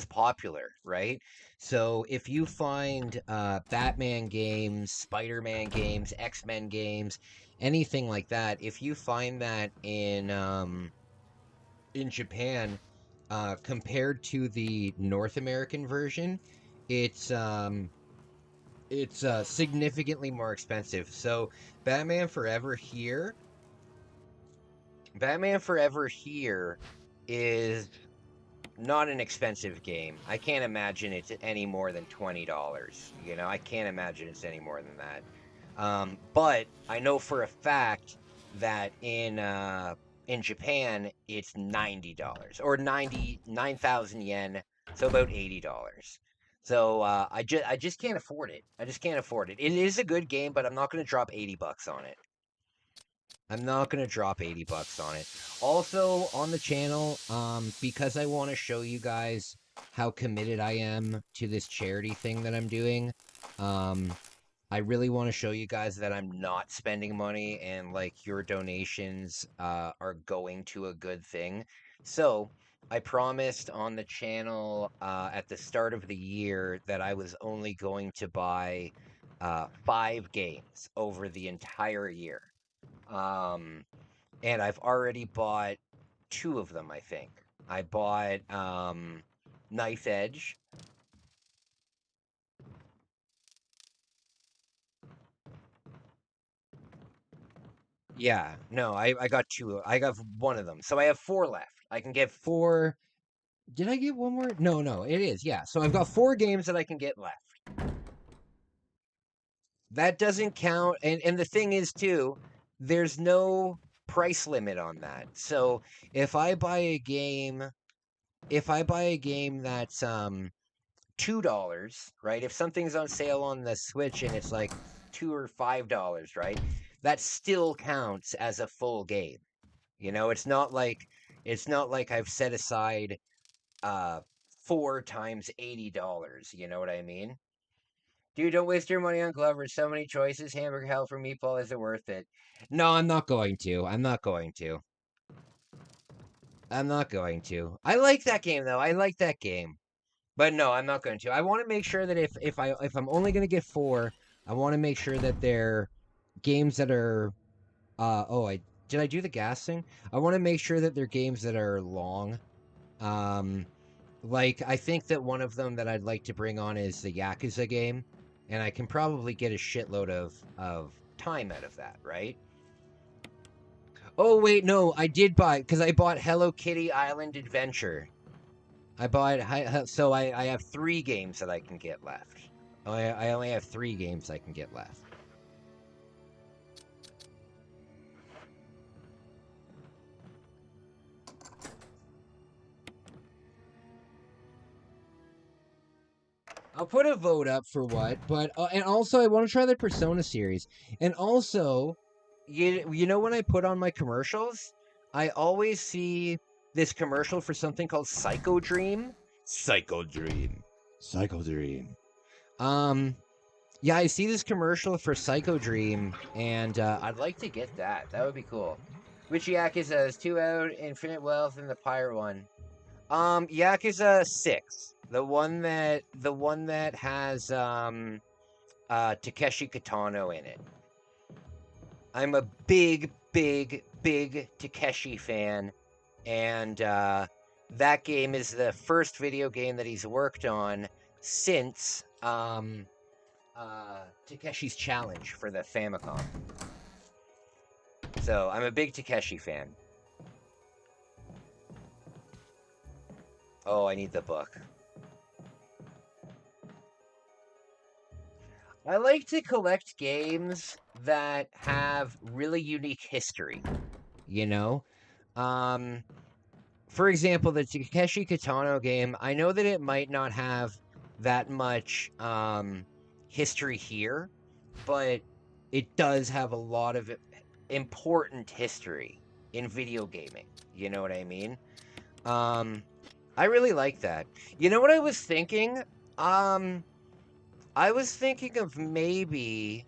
popular, right? So if you find Batman games, Spider-Man games, X-Men games, anything like that, if you find that in Japan, compared to the North American version, it's significantly more expensive. So Batman Forever here is not an expensive game. I can't imagine it's any more than $20. You know, I can't imagine it's any more than that. But I know for a fact that in Japan it's $90 or 9,000 yen, so about $80. So I just can't afford it. I just can't afford it. It is a good game, but I'm not going to drop $80 on it. I'm not going to drop $80 on it. Also, on the channel, because I want to show you guys how committed I am to this charity thing that I'm doing, I really want to show you guys that I'm not spending money and, like, your donations are going to a good thing. So, I promised on the channel at the start of the year that I was only going to buy 5 games over the entire year. And I've already bought 2 of them, I think. I bought Knife Edge. Yeah, no, I got 2. I got 1 of them. So I have 4 left. I can get 4. Did I get 1 more? No, it is. Yeah. So I've got 4 games that I can get left. That doesn't count. And the thing is too, there's no price limit on that. So if I buy a game that's $2, right? If something's on sale on the Switch and it's like $2 or $5, right? That still counts as a full game. You know, it's not like I've set aside 4 times $80. You know what I mean? Dude, don't waste your money on Glover. So many choices. Hamburger helper meatball isn't worth it. No, I'm not going to. I'm not going to. I'm not going to. I like that game though. I like that game. But no, I'm not going to. I want to make sure that if I'm only going to get 4, I want to make sure that they're games that are did I do the gas thing? I want to make sure that they're games that are long. Like I think that one of them that I'd like to bring on is the Yakuza game, and I can probably get a shitload of time out of that, right? Oh wait, no, I did buy because I bought Hello Kitty Island Adventure. I have 3 games that I can get left. I only have 3 games I can get left. I'll put a vote up for what, but and also I want to try the Persona series, and also, you know when I put on my commercials, I always see this commercial for something called Psycho Dream. Psycho Dream. Psycho Dream. Yeah, I see this commercial for Psycho Dream, and I'd like to get that. That would be cool. Which Yakuza is 2 out, Infinite Wealth, and the Pirate one? Yakuza 6. The one that has Takeshi Kitano in it. I'm a big Takeshi fan, and that game is the first video game that he's worked on since Takeshi's Challenge for the Famicom. So I'm a big Takeshi fan. Oh, I need the book. I like to collect games that have really unique history, you know? For example, the Takeshi Kitano game, I know that it might not have that much history here, but it does have a lot of important history in video gaming. You know what I mean? I really like that. You know what I was thinking? I was thinking of maybe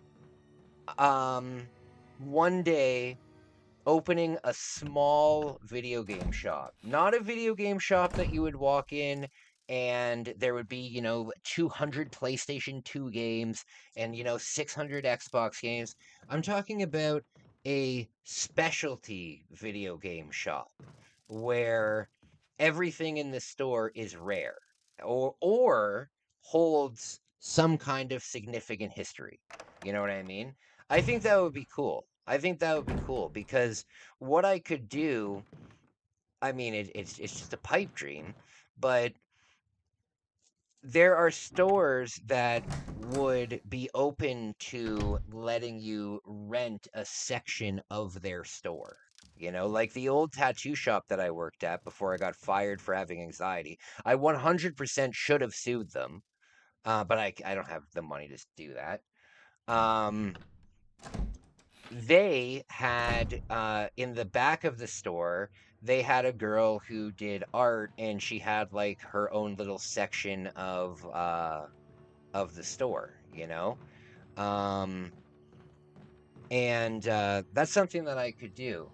one day opening a small video game shop. Not a video game shop that you would walk in and there would be, 200 PlayStation 2 games and, 600 Xbox games. I'm talking about a specialty video game shop where everything in the store is rare or holds some kind of significant history. You know what I mean? I think that would be cool. I think that would be cool because what I could do, I mean, it's just a pipe dream, but there are stores that would be open to letting you rent a section of their store. Like the old tattoo shop that I worked at before I got fired for having anxiety. I 100% should have sued them, but I don't have the money to do that. They had in the back of the store, they had a girl who did art, and she had like her own little section of the store, and that's something that I could do.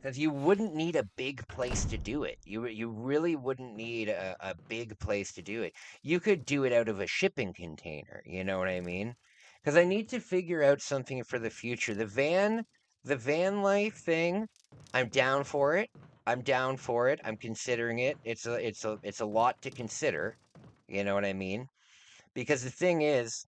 Because you wouldn't need a big place to do it. You really wouldn't need a big place to do it. You could do it out of a shipping container, you know what I mean? Because I need to figure out something for the future. The van life thing, I'm down for it. I'm down for it. I'm considering it. It's a lot to consider. You know what I mean? Because the thing is,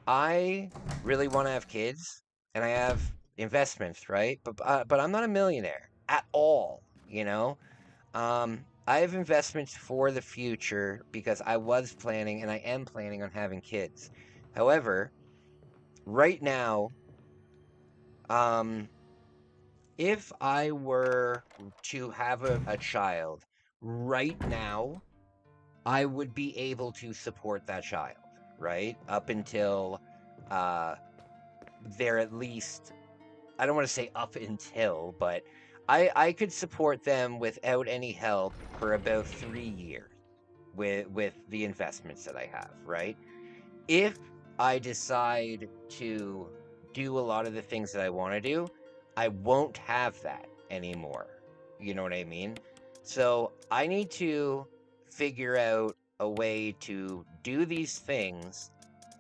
I really want to have kids, and I have investments, right? But I'm not a millionaire at all, you know? I have investments for the future because I was planning and I am planning on having kids. However, right now, um, if I were to have a child right now, I would be able to support that child, right? Up until uh, they're at least, I don't want to say up until, but I could support them without any help for about 3 years with the investments that I have, right? If I decide to do a lot of the things that I want to do, I won't have that anymore. You know what I mean? So I need to figure out a way to do these things.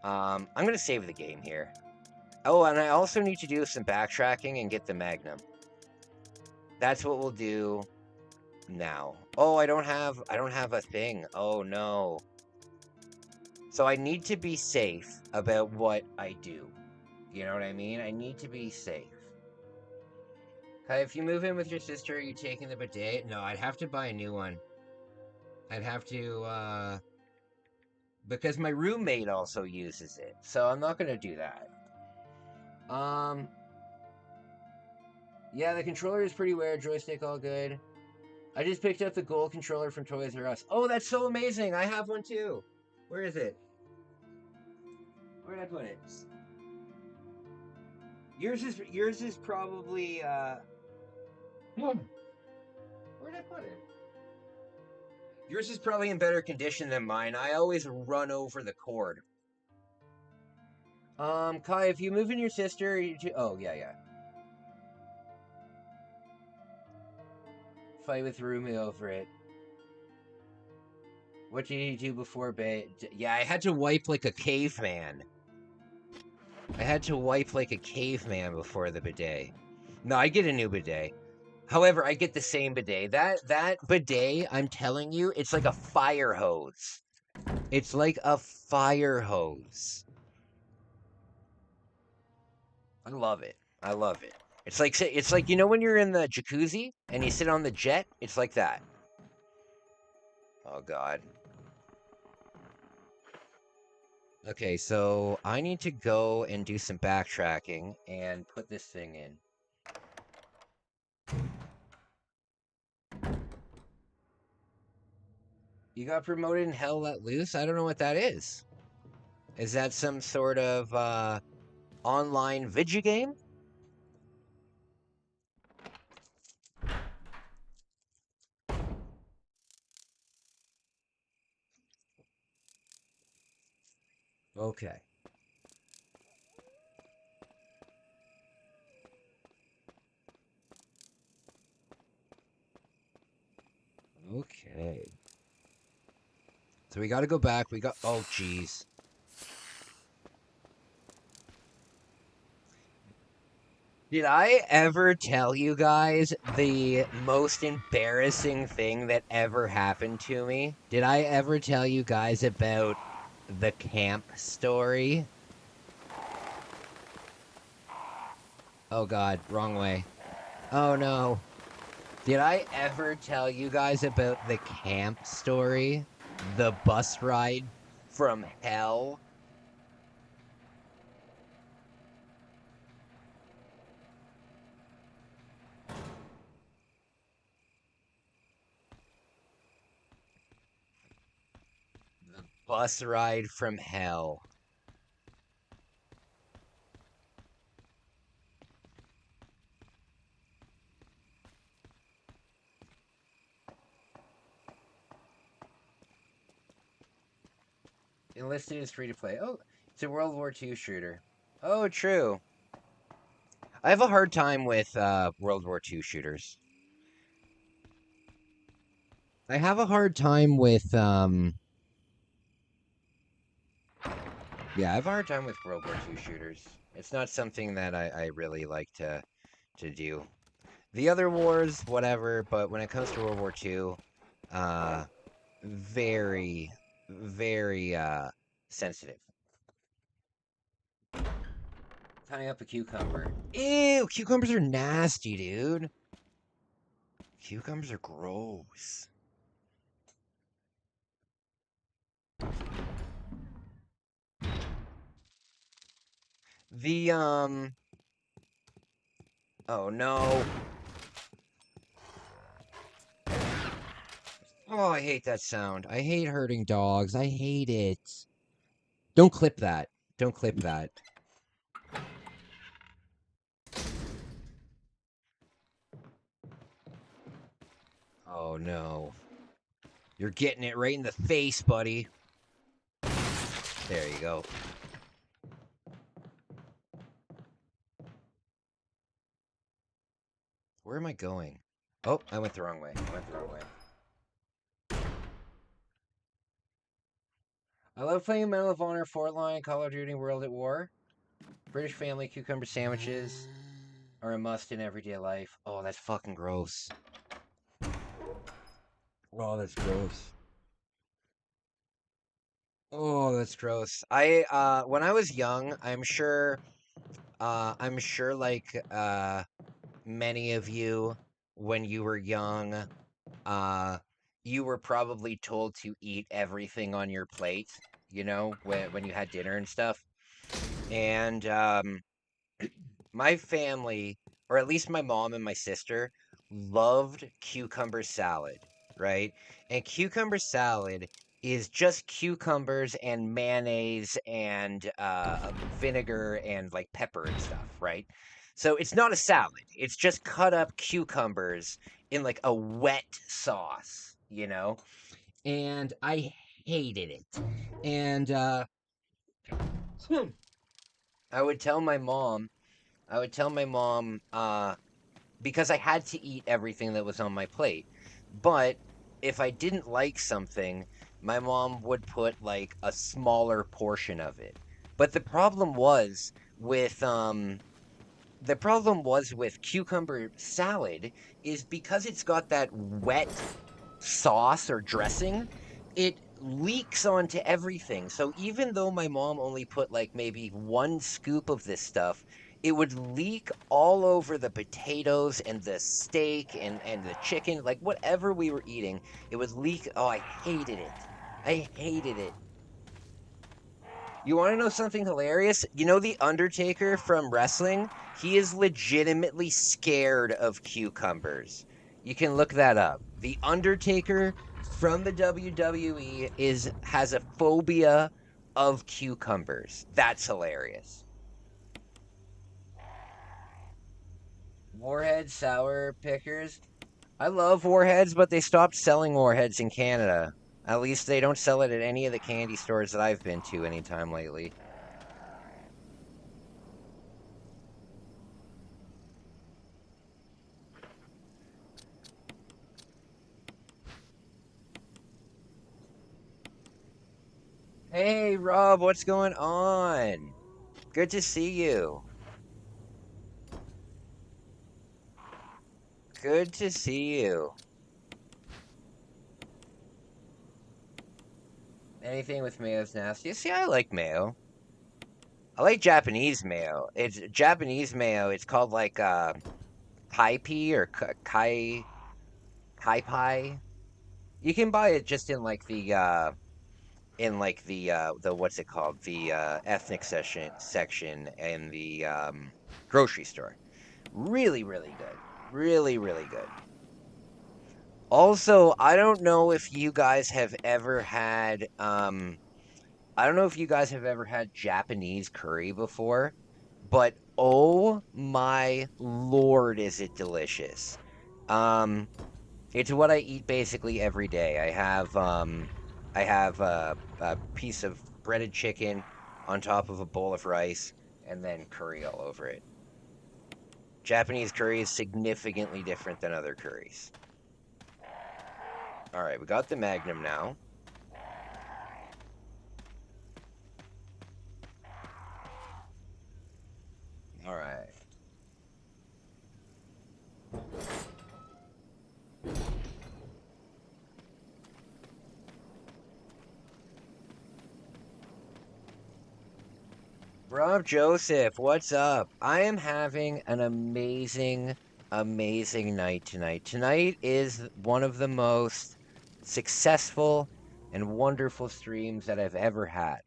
I'm going to save the game here. Oh, and I also need to do some backtracking and get the Magnum. That's what we'll do now. Oh, I don't have a thing. Oh no. So I need to be safe about what I do. You know what I mean? I need to be safe. If you move in with your sister, are you taking the bidet? No, I'd have to buy a new one. I'd have to, because my roommate also uses it. So I'm not gonna do that. Yeah, the controller is pretty weird. Joystick all good. I just picked up the gold controller from Toys R Us. Oh, that's so amazing! I have one too. Where is it? Where did I put it? Yours is probably where did I put it? Yours is probably in better condition than mine. I always run over the cord. Kai, if you move in your sister, oh yeah. Fight with Rumi over it. What did you do before bed? Yeah, I had to wipe like a caveman. I had to wipe like a caveman before the bidet. No, I get a new bidet. However, I get the same bidet. That bidet, I'm telling you, it's like a fire hose. It's like a fire hose. I love it. I love it. It's like you know when you're in the jacuzzi and you sit on the jet? It's like that. Oh god. Okay, so I need to go and do some backtracking and put this thing in. You got promoted in Hell Let Loose? I don't know what that is. Is that some sort of online video game? Okay. Okay. So we got to go back. We got... Oh, jeez. Did I ever tell you guys the most embarrassing thing that ever happened to me? Did I ever tell you guys about the camp story? Oh god, wrong way. Oh no. Did I ever tell you guys about the camp story? The bus ride from hell? The bus ride from hell. Enlisted is free to play. Oh, it's a World War II shooter. Oh, true. I have a hard time with World War II shooters. I have a hard time with yeah, I have a hard time with World War II shooters. It's not something that I really like to do. The other wars, whatever, but when it comes to World War II, very, very sensitive. Cutting up a cucumber. Ew, cucumbers are nasty, dude. Cucumbers are gross. The, oh no. Oh, I hate that sound. I hate hurting dogs. I hate it. Don't clip that. Don't clip that. Oh no. You're getting it right in the face, buddy. There you go. Where am I going? Oh, I went the wrong way. I love playing Medal of Honor, Fortline, Call of Duty, World at War. British family cucumber sandwiches are a must in everyday life. Oh, that's fucking gross. Oh, that's gross. Oh, that's gross. When I was young, I'm sure like many of you, when you were young, you were probably told to eat everything on your plate, you know, when you had dinner and stuff. And my family, or at least my mom and my sister, loved cucumber salad, right? And cucumber salad is just cucumbers and mayonnaise and vinegar and like pepper and stuff, right? So it's not a salad. It's just cut up cucumbers in like a wet sauce, you know? And I hated it. And I would tell my mom, because I had to eat everything that was on my plate. But if I didn't like something, my mom would put like a smaller portion of it. But the problem was with cucumber salad is because it's got that wet sauce or dressing, it leaks onto everything. So even though my mom only put like maybe 1 scoop of this stuff, it would leak all over the potatoes and the steak and the chicken, like whatever we were eating, it would leak. Oh, I hated it. I hated it. You want to know something hilarious? You know the Undertaker from wrestling? He is legitimately scared of cucumbers. You can look that up. The Undertaker from the WWE has a phobia of cucumbers. That's hilarious. Warhead sour pickers. I love warheads, but they stopped selling warheads in Canada. At least they don't sell it at any of the candy stores that I've been to anytime lately. Hey, Rob, what's going on? Good to see you. Good to see you. Anything with mayo's nasty. See, I like mayo. I like Japanese mayo. It's Japanese mayo. It's called like kai pie or kai pie. You can buy it just in like the what's it called? The ethnic section in the grocery store. Really, really good. Really, really good. Also, I don't know if you guys have ever had Japanese curry before, but oh my lord, is it delicious. Um, it's what I eat basically every day. I have a piece of breaded chicken on top of a bowl of rice and then curry all over it. Japanese curry is significantly different than other curries. All right, we got the Magnum now. All right. Rob Joseph, what's up? I am having an amazing night tonight. Tonight is one of the most successful and wonderful streams that I've ever had.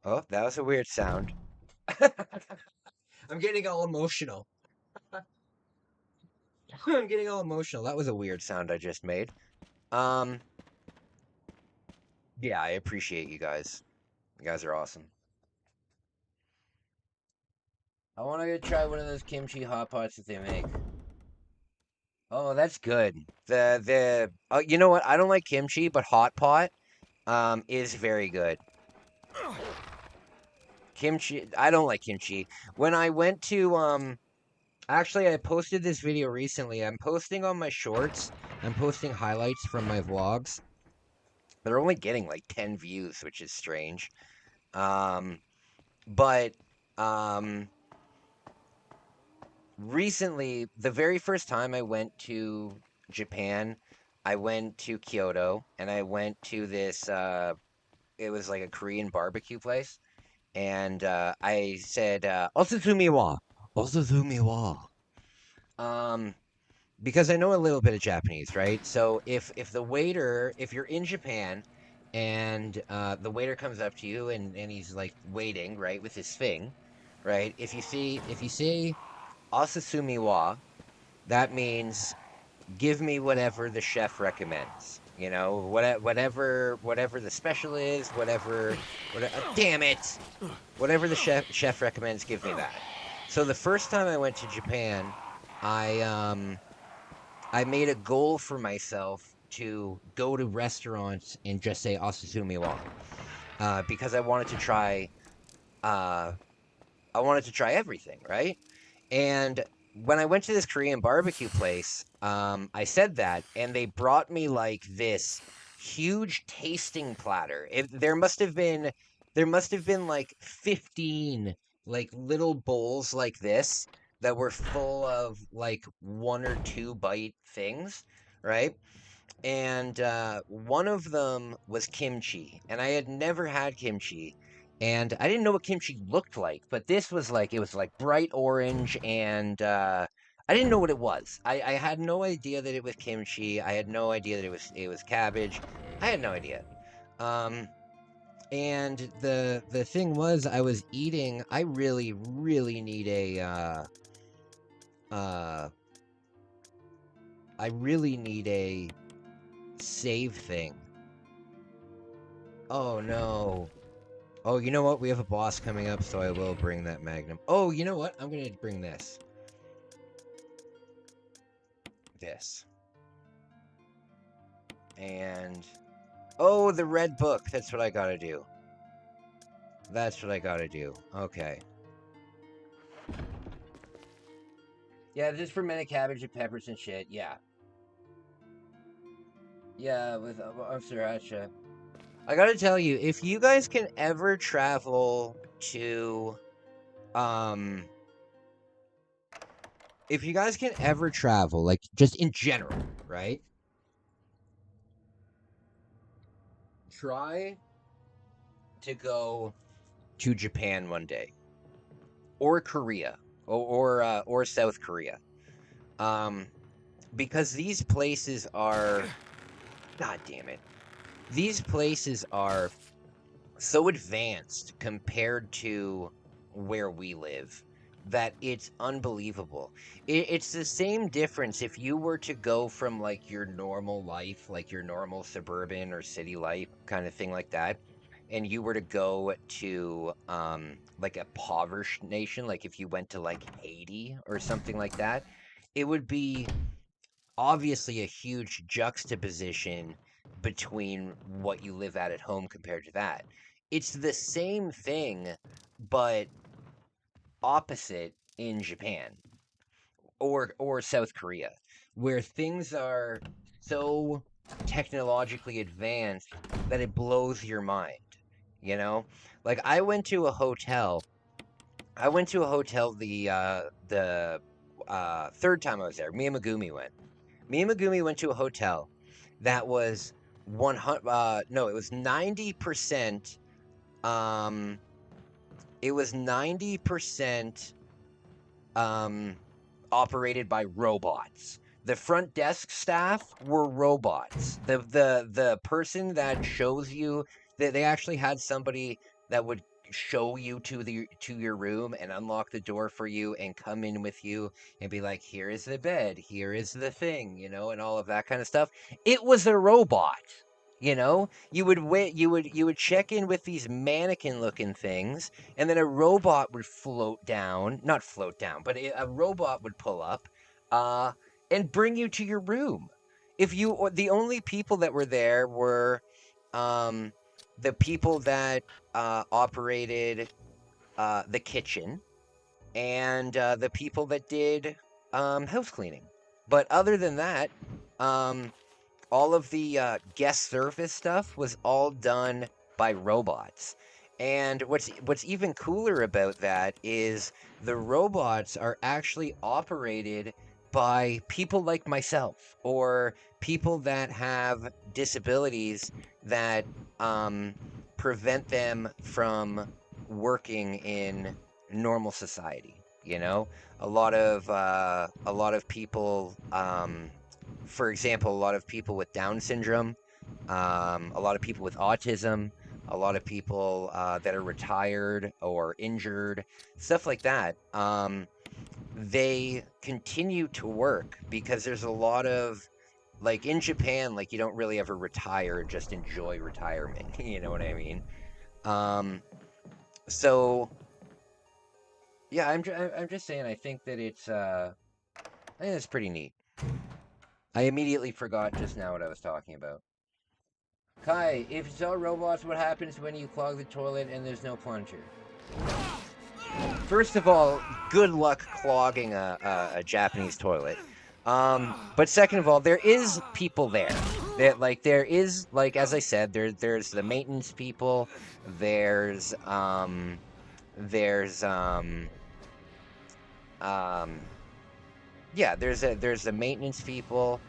Oh, that was a weird sound. I'm getting all emotional. I'm getting all emotional. That was a weird sound I just made. Yeah, I appreciate you guys. You guys are awesome. I want to try one of those kimchi hot pots that they make. Oh, that's good. You know what? I don't like kimchi, but hot pot is very good. Kimchi, I don't like kimchi. When I went to actually I posted this video recently. I'm posting on my shorts. I'm posting highlights from my vlogs. They're only getting like 10 views, which is strange. But recently, the very first time I went to Japan, I went to Kyoto and I went to this it was like a Korean barbecue place, and I said "Osuzumi wa, Osuzumi wa," because I know a little bit of Japanese, right? So if the waiter, if you're in Japan, and the waiter comes up to you and he's like waiting, right, with his thing, right? If you say "Osuzumi wa," that means give me whatever the chef recommends. You know, whatever the special is, whatever, damn it, whatever the chef recommends, give me that. So the first time I went to Japan, I made a goal for myself to go to restaurants and just say "Osuzumi wa," because uh, I wanted to try everything, right? And when I went to this Korean barbecue place, I said that, and they brought me like this huge tasting platter. There must have been like 15 like little bowls like this that were full of like one or two bite things, right? And one of them was kimchi, and I had never had kimchi, and I didn't know what kimchi looked like, but this was like it was like bright orange, and I didn't know what it was. I had no idea that it was kimchi. I had no idea that it was cabbage. I had no idea. And the thing was, I was eating. I really need a I really need a save thing. Oh no. Oh, you know what? We have a boss coming up, so I will bring that Magnum. Oh, you know what? I'm gonna bring this. This. And... oh, the red book. That's what I gotta do. That's what I gotta do. Okay. Yeah, this is fermented cabbage and peppers and shit. Yeah. Yeah, with sriracha. I gotta tell you, if you guys can ever travel to... if you guys can ever travel, like, just in general, right? Try to go to Japan one day, or Korea, or South Korea, because these places are, god damn it, these places are so advanced compared to where we live that it's unbelievable. It's the same difference if you were to go from like your normal life, like your normal suburban or city life kind of thing like that, and you were to go to like a impoverished nation, like if you went to like Haiti or something like that, it would be obviously a huge juxtaposition between what you live at home compared to that. It's the same thing, but opposite in Japan or South Korea, where things are so technologically advanced that it blows your mind, you know? Like I went to a hotel the third time I was there. Me and Megumi went. Me and Megumi went to a hotel that was 100 no, it was 90% um it was 90% operated by robots. The front desk staff were robots. The person that shows you that they actually had somebody that would show you to your room and unlock the door for you and come in with you and be like, here is the bed, here is the thing, and all of that kind of stuff. It was a robot. You would wait, you would check in with these mannequin looking things, and then a robot would float down, not float down, but a robot would pull up, and bring you to your room. The only people that were there were, the people that operated the kitchen and the people that did house cleaning. But other than that, all of the guest service stuff was all done by robots. And what's even cooler about that is the robots are actually operated by people like myself or people that have disabilities that prevent them from working in normal society. A lot of people, for example, a lot of people with Down syndrome, a lot of people with autism, a lot of people that are retired or injured, stuff like that. They continue to work because there's a lot of, like in Japan, like you don't really ever retire, just enjoy retirement. You know what I mean? So yeah, I'm just saying. I think that I think it's pretty neat. I immediately forgot just now what I was talking about. Kai, if it's all robots, what happens when you clog the toilet and there's no plunger? First of all, good luck clogging a Japanese toilet. But second of all, there is people there. There is, like, as I said, there's the maintenance people. There's there's yeah, there's the maintenance people.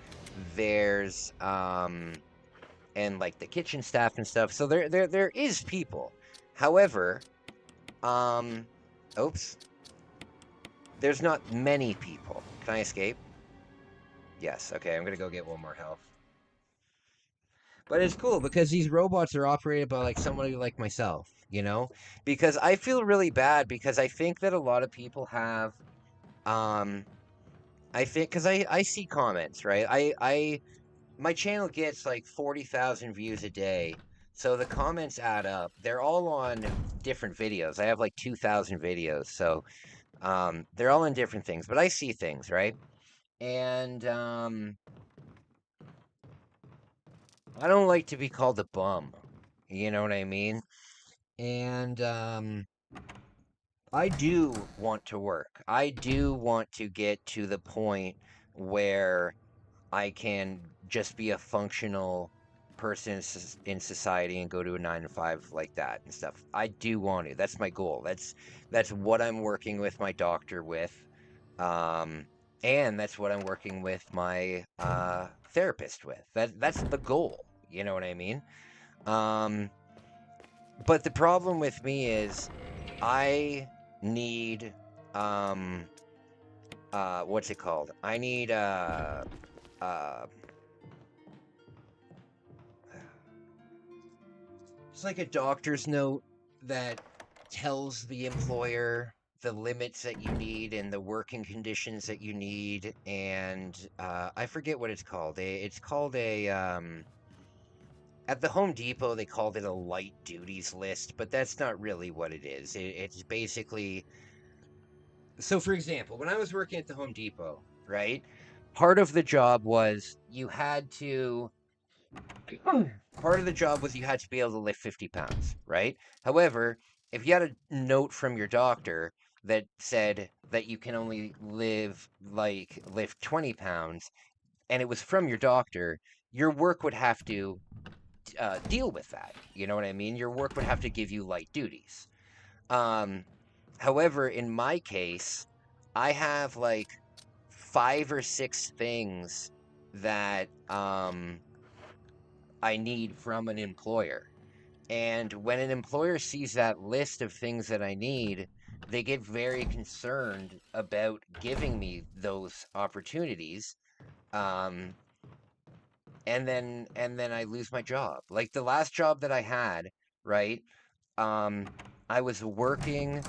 There's and like the kitchen staff and stuff. So there is people. However, oops. There's not many people. Can I escape? Yes. Okay, I'm gonna go get one more health. But it's cool because these robots are operated by like somebody like myself, Because I feel really bad because I think that a lot of people have, I think, because I see comments, right? My channel gets like 40,000 views a day. So the comments add up. They're all on different videos. I have like 2,000 videos. So they're all in different things, but I see things, right? And I don't like to be called a bum. You know what I mean? And I do want to work. I do want to get to the point where I can just be a functional person in society and go to a 9 to 5 like that and stuff. I do want to. That's my goal. That's what I'm working with my doctor with, and that's what I'm working with my therapist with. That's the goal. You know what I mean? But the problem with me is I need what's it called? I need it's like a doctor's note that tells the employer the limits that you need and the working conditions that you need, and I forget what it's called. It's called a at the Home Depot they called it a light duties list, but that's not really what it is. It's basically, so for example, when I was working at the Home Depot, right? Part of the job was you had to be able to lift 50 pounds, right? However, if you had a note from your doctor that said that you can only lift 20 pounds, and it was from your doctor, your work would have to deal with that. You know what I mean? Your work would have to give you light duties. However, in my case, I have like 5 or 6 things that I need from an employer. And when an employer sees that list of things that I need, they get very concerned about giving me those opportunities. Um, and then I lose my job. Like the last job that I had, right? I was working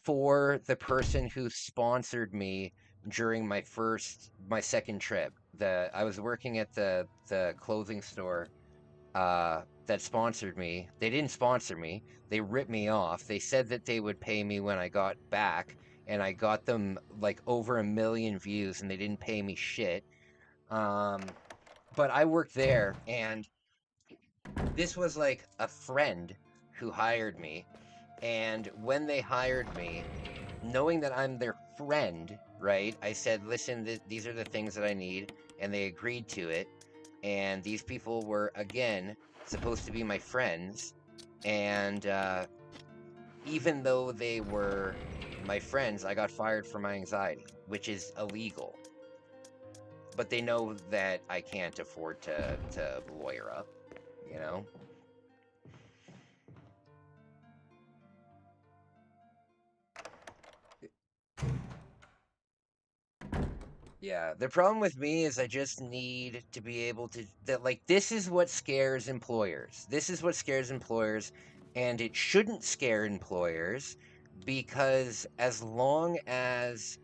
for the person who sponsored me during my second trip. I was working at the clothing store that sponsored me. They didn't sponsor me. They ripped me off. They said that they would pay me when I got back, and I got them like over 1 million views, and they didn't pay me shit. But I worked there, and this was like a friend who hired me. And when they hired me, knowing that I'm their friend, right? I said, listen, these are the things that I need, and they agreed to it. And these people were, again, supposed to be my friends. And even though they were my friends, I got fired for my anxiety, which is illegal. But they know that I can't afford to lawyer up, you know? Yeah, the problem with me is I just need to be able to this is what scares employers. This is what scares employers, and it shouldn't scare employers because as long as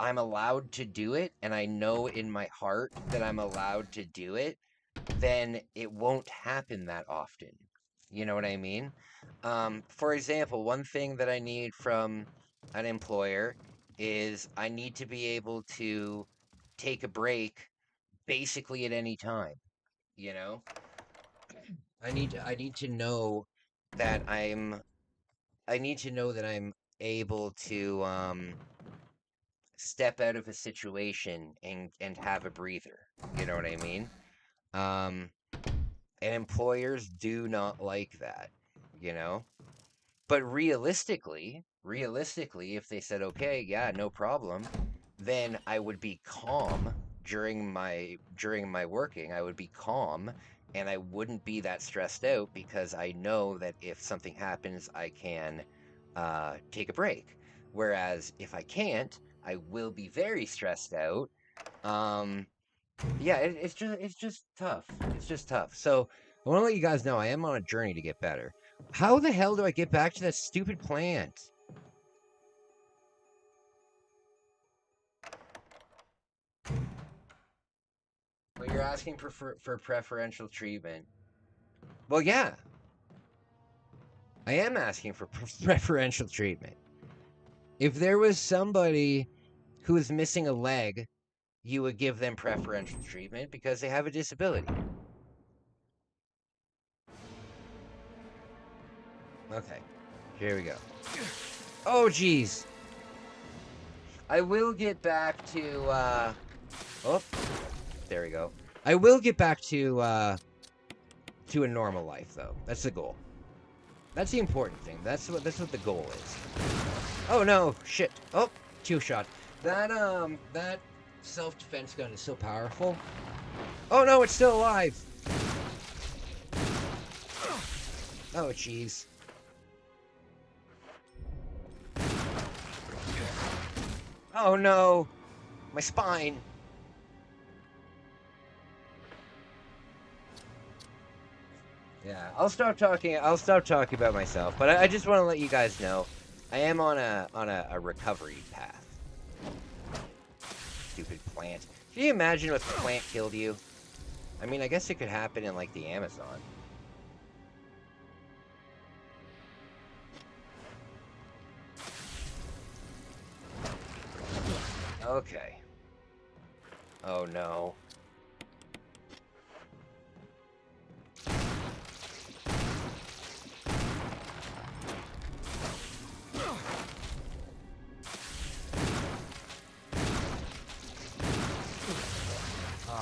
I'm allowed to do it and I know in my heart that I'm allowed to do it, then it won't happen that often. You know what I mean? For example, one thing that I need from an employer is I need to be able to take a break basically at any time, you know? I need to know that I'm able to step out of a situation and have a breather. You know what I mean? Um and employers do not like that, you know? But realistically, if they said, okay, yeah, no problem, then I would be calm during my working. I would be calm and I wouldn't be that stressed out because I know that if something happens, I can take a break. Whereas if I can't, I will be very stressed out. Yeah, it's just tough. It's just tough. So I want to let you guys know I am on a journey to get better. How the hell do I get back to that stupid plant? Well, you're asking for preferential treatment. Well, yeah. I am asking for preferential treatment. If there was somebody who is missing a leg, you would give them preferential treatment because they have a disability. Okay, here we go. Oh, jeez. I will get back to, oh, there we go. I will get back to a normal life, though. That's the goal. That's the important thing. That's what the goal is. Oh, no, shit. Oh, 2-shot. That self-defense gun is so powerful. Oh, no, it's still alive. Oh, jeez. Oh, no. My spine. Yeah, I'll stop talking about myself, but I just want to let you guys know I am on a recovery path. Stupid plant. Can you imagine if the plant killed you? I mean, I guess it could happen in like the Amazon. Okay. Oh no.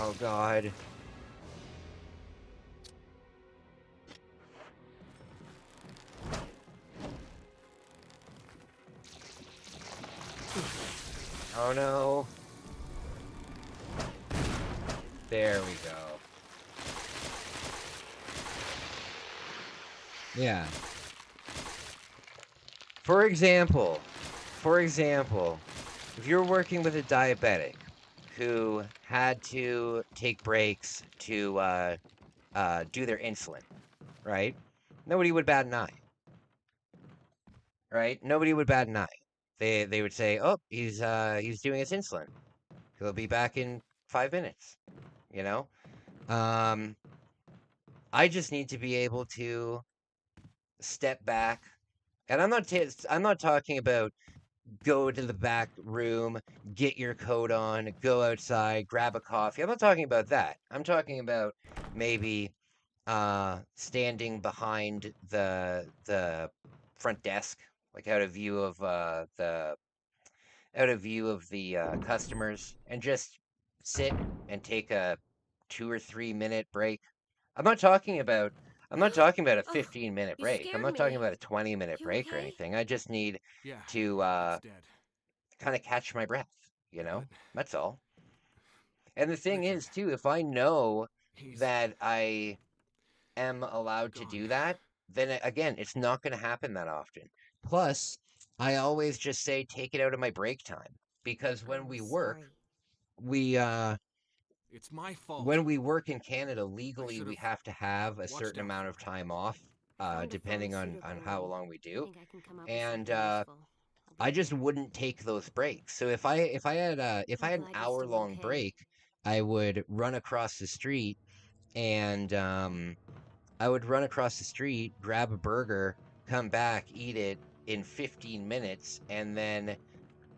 Oh god. Oh no. There we go. Yeah. For example, if you're working with a diabetic who had to take breaks to do their insulin, right? Nobody would bat an eye, right? Nobody would bat an eye. They would say, "Oh, he's doing his insulin. He'll be back in 5 minutes." You know, I just need to be able to step back, and I'm not talking about go to the back room, get your coat on, go outside, grab a coffee. I'm not talking about that. I'm talking about maybe standing behind the front desk, like out of view of the customers, and just sit and take a 2 or 3 minute break. I'm not talking about a 15-minute break. I'm not talking about a 20-minute break or anything. I just need to kind of catch my breath, you know? That's all. And the thing is, too, if I know that I am allowed to do that, then again, it's not going to happen that often. Plus, I always just say take it out of my break time, because when we work, we It's my fault. when we work in Canada legally, we have to have a certain amount of time off, depending on how long we do. And I just wouldn't take those breaks. So if I had an hour-long break, I would run across the street and grab a burger, come back, eat it in 15 minutes, and then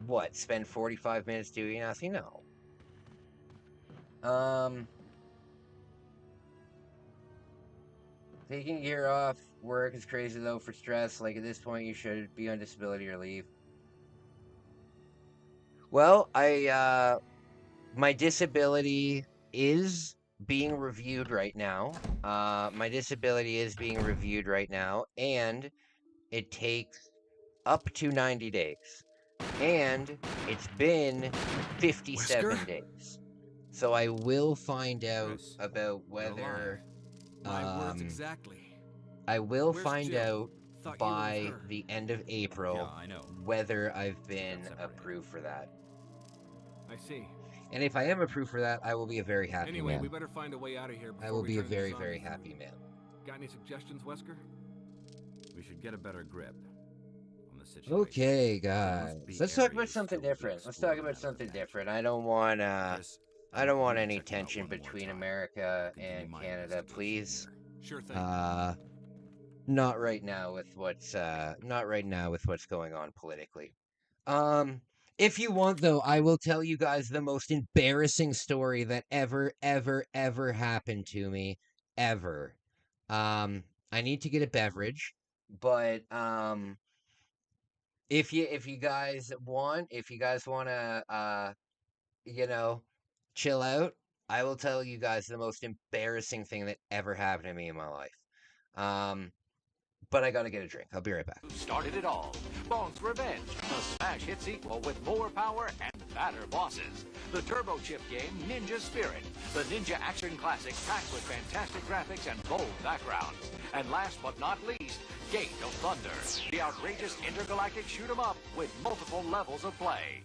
what? Spend 45 minutes doing nothing? No. Taking a year off work is crazy though for stress. Like at this point, you should be on disability or leave. Well, my disability is being reviewed right now. My disability is being reviewed right now, and it takes up to 90 days. And it's been 57 days. So I will find out about whether My words exactly. I will Where's find Jill? out Thought you were with by her. the end of April whether I've been approved for that. I see. And if I am approved for that, I will be a very happy Anyway, man. we better find a way out of here before I will we be a turn into very, zombie very food. happy man. Got any suggestions, Wesker? We should get a better grip on the situation. Okay, guys. Let's talk about something different. I don't want any tension between America and Canada, please. Sure thing. Not right now with what's going on politically. If you want though, I will tell you guys the most embarrassing story that ever happened to me ever. I need to get a beverage, but if you guys want to chill out, I will tell you guys the most embarrassing thing that ever happened to me in my life. But I gotta get a drink. I'll be right back. Started it all. Bong's Revenge, a smash hit sequel with more power and badder bosses. The turbo chip game Ninja Spirit, the ninja action classic packed with fantastic graphics and bold backgrounds. And last but not least, Gate of Thunder, the outrageous intergalactic shoot 'em up with multiple levels of play.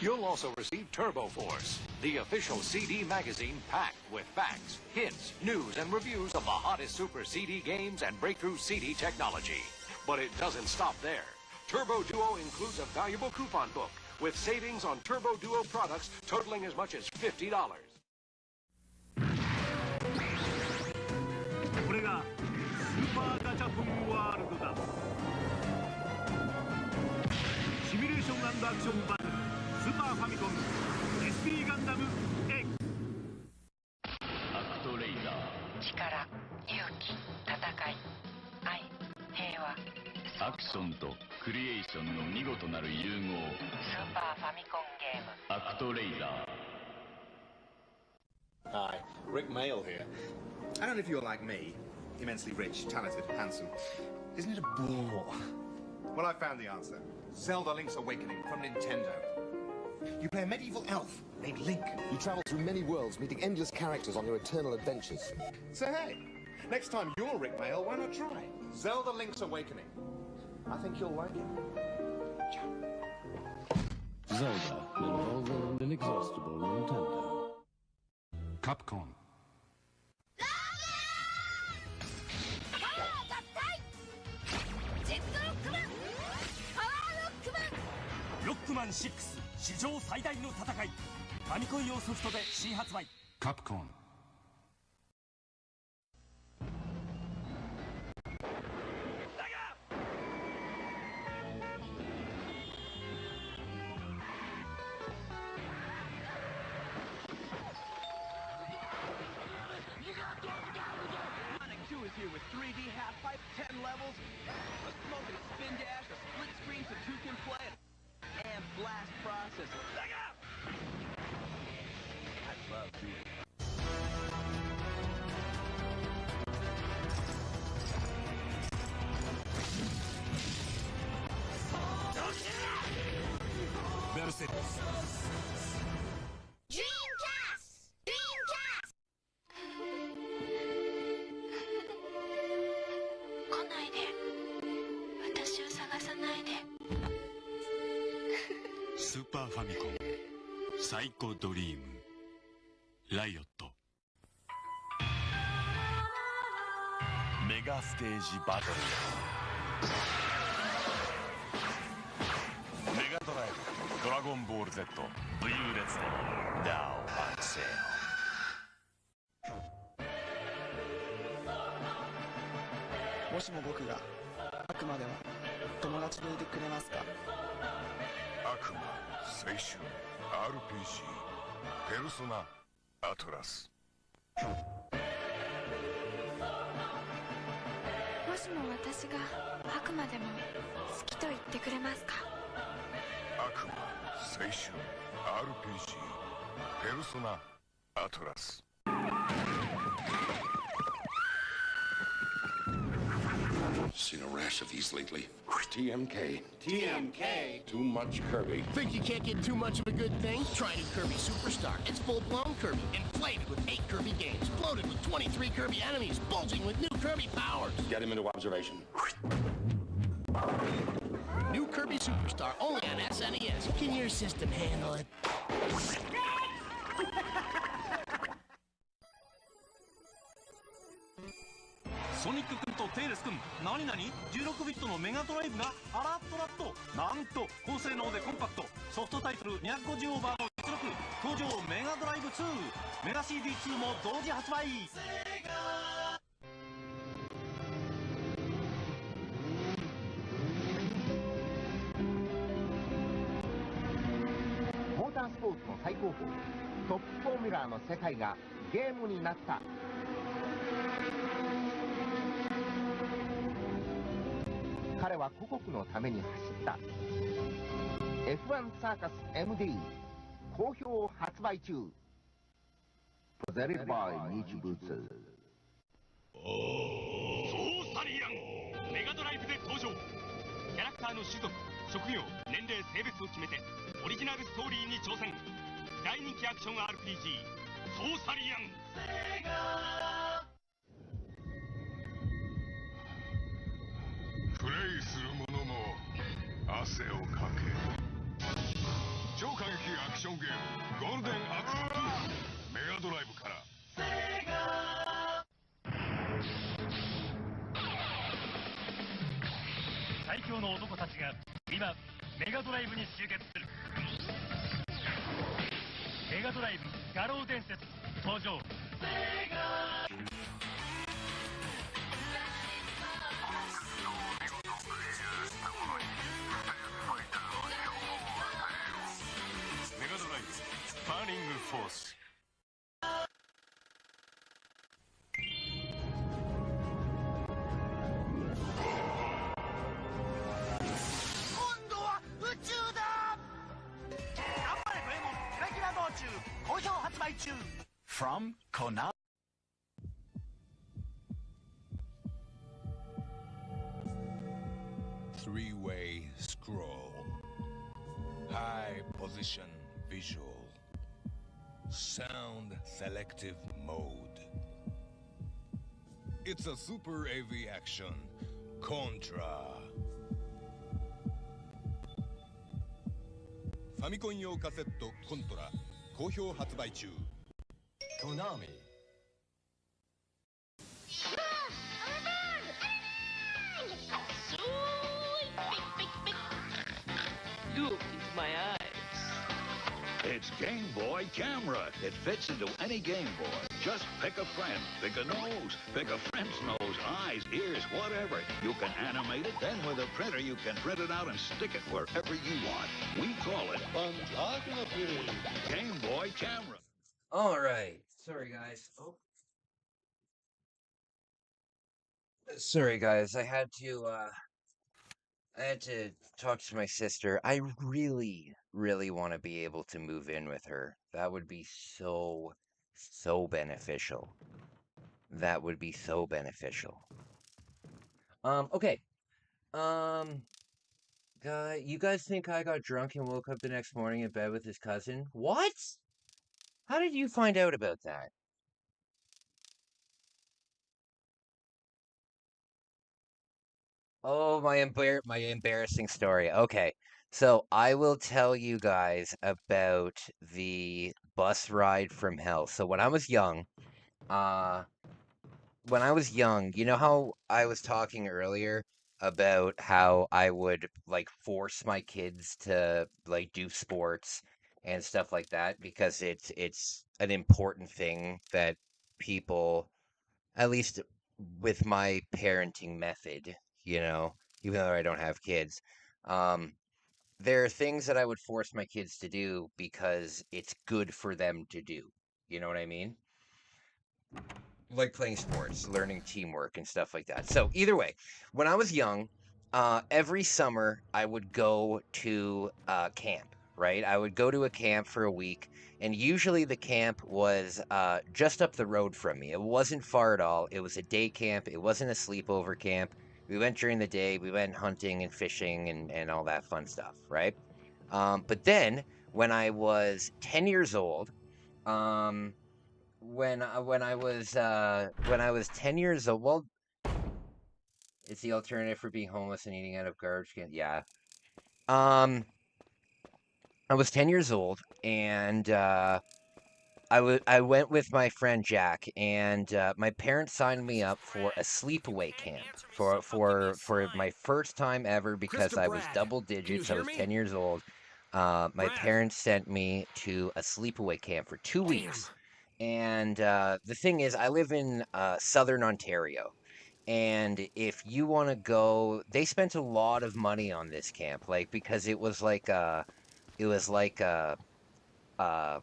You'll also receive Turbo Force, the official CD magazine packed with facts, hints, news, and reviews of the hottest Super CD games and breakthrough CD technology. But it doesn't stop there. Turbo Duo includes a valuable coupon book with savings on Turbo Duo products totaling as much as $50. これがスーパーガチャポンワールドだ。シミュレーション&アクションバトルスーパーファミコン SP ガンダム X。 アクトレイダー。力、勇気、戦い、愛、平和。アクションとクリエーションの見事なる融合。スーパーファミコンゲーム。アクトレイダー。Rick Mail here. I don't know if you're like me, immensely rich, talented, handsome. Isn't it a bore? Well, I found the answer. Zelda Link's Awakening from Nintendo. You play a medieval elf named Link. You travel through many worlds, meeting endless characters on your eternal adventures. So hey, next time you're Rick Mail, why not try Zelda Link's Awakening? I think you'll like it. Zelda, an involving and inexhaustible Nintendo. Capcom. Rockman 6史上最大の戦いファミコン用ソフトで新発売 Capcom. Is here with 3D half pipe, 10 levels, a smoke and spin dash, a split screen so two can play it, and blast processing. Look out! I love doing it. Super Famicom サイコドリームライオットメガステージバトルメガドライブドラゴンボール Z 武勇列伝 Now on sale。 もしも僕が悪魔でも友達でいてくれますか？悪魔青春 RPG ペルソナアトラス。もしも私が悪魔でも好きと言ってくれますか？悪魔青春 RPG ペルソナアトラス。Seen a rash of these lately. TMK. TMK? Too much Kirby. Think you can't get too much of a good thing? Try new Kirby Superstar. It's full-blown Kirby, inflated with 8 Kirby games, bloated with 23 Kirby enemies, bulging with new Kirby powers. Get him into observation. New Kirby Superstar, only on SNES. Can your system handle it? ソニック君とテイレス君何々16ビットのメガドライブがあらっとらっとなんと高性能でコンパクトソフトタイトル250オーバーの実力登場メガドライブ2メガ CD2 も同時発売。モータースポーツの最高峰トップフォーミュラーの世界がゲームになった。彼は故国のために走った F1 サーカス MD 好評発売中。プレゼントバイ日物。ソーサリアンメガドライブで登場。キャラクターの種族職業年齢性別を決めてオリジナルストーリーに挑戦。大人気アクション RPG ソーサリアン。プレイする者も汗をかけ。超過激アクションゲームゴールデンアクション2メガドライブから。最強の男たちが今メガドライブに集結する。メガドライブ画廊伝説登場。メガドライブバーニングフォース。今度は宇宙だ。頑張れドラえもんキラキラ道中好評発売中 From Konami. Eye position visual. Sound selective mode. It's a super AV action. Contra. ファミコン用カセットコントラ好評発売中。Konami. Look into my eyes. It's Game Boy Camera. It fits into any Game Boy. Just pick a friend, pick a nose, pick a friend's nose, eyes, ears, whatever. You can animate it, then with a printer you can print it out and stick it wherever you want. We call it Game Boy Camera. All right. Sorry, guys. Oh. Sorry, guys. I had to talk to my sister. I really, really want to be able to move in with her. That would be so beneficial. That would be so beneficial. Okay. You guys think I got drunk and woke up the next morning in bed with his cousin? What? How did you find out about that? Oh, my embarrassing story. Okay. So I will tell you guys about the bus ride from hell. So uh when I was young, you know how I was talking earlier about how I would like force my kids to like do sports and stuff like that because it's an important thing that people, at least with my parenting method, you know, even though I don't have kids, um, there are things that I would force my kids to do because it's good for them to do. You know what I mean? Like playing sports, learning teamwork and stuff like that. So either way, when I was young, every summer I would go to camp, right? I would go to a camp for a week, and usually the camp was just up the road from me. It wasn't far at all. It was a day camp. It wasn't a sleepover camp. We went during the day. We went hunting and fishing and all that fun stuff, right? But then when I was 10 years old, um, when I was 10 years old, well, it's the alternative for being homeless and eating out of garbage can. Yeah. Um, I was 10 years old and I went with my friend Jack and my parents signed me up for a sleepaway camp for my first time ever because I was double digits. I was 10 years old. My parents sent me to a sleepaway camp for 2 weeks. And the thing is, I live in southern Ontario. And if you want to go, they spent a lot of money on this camp, like because it was like a, a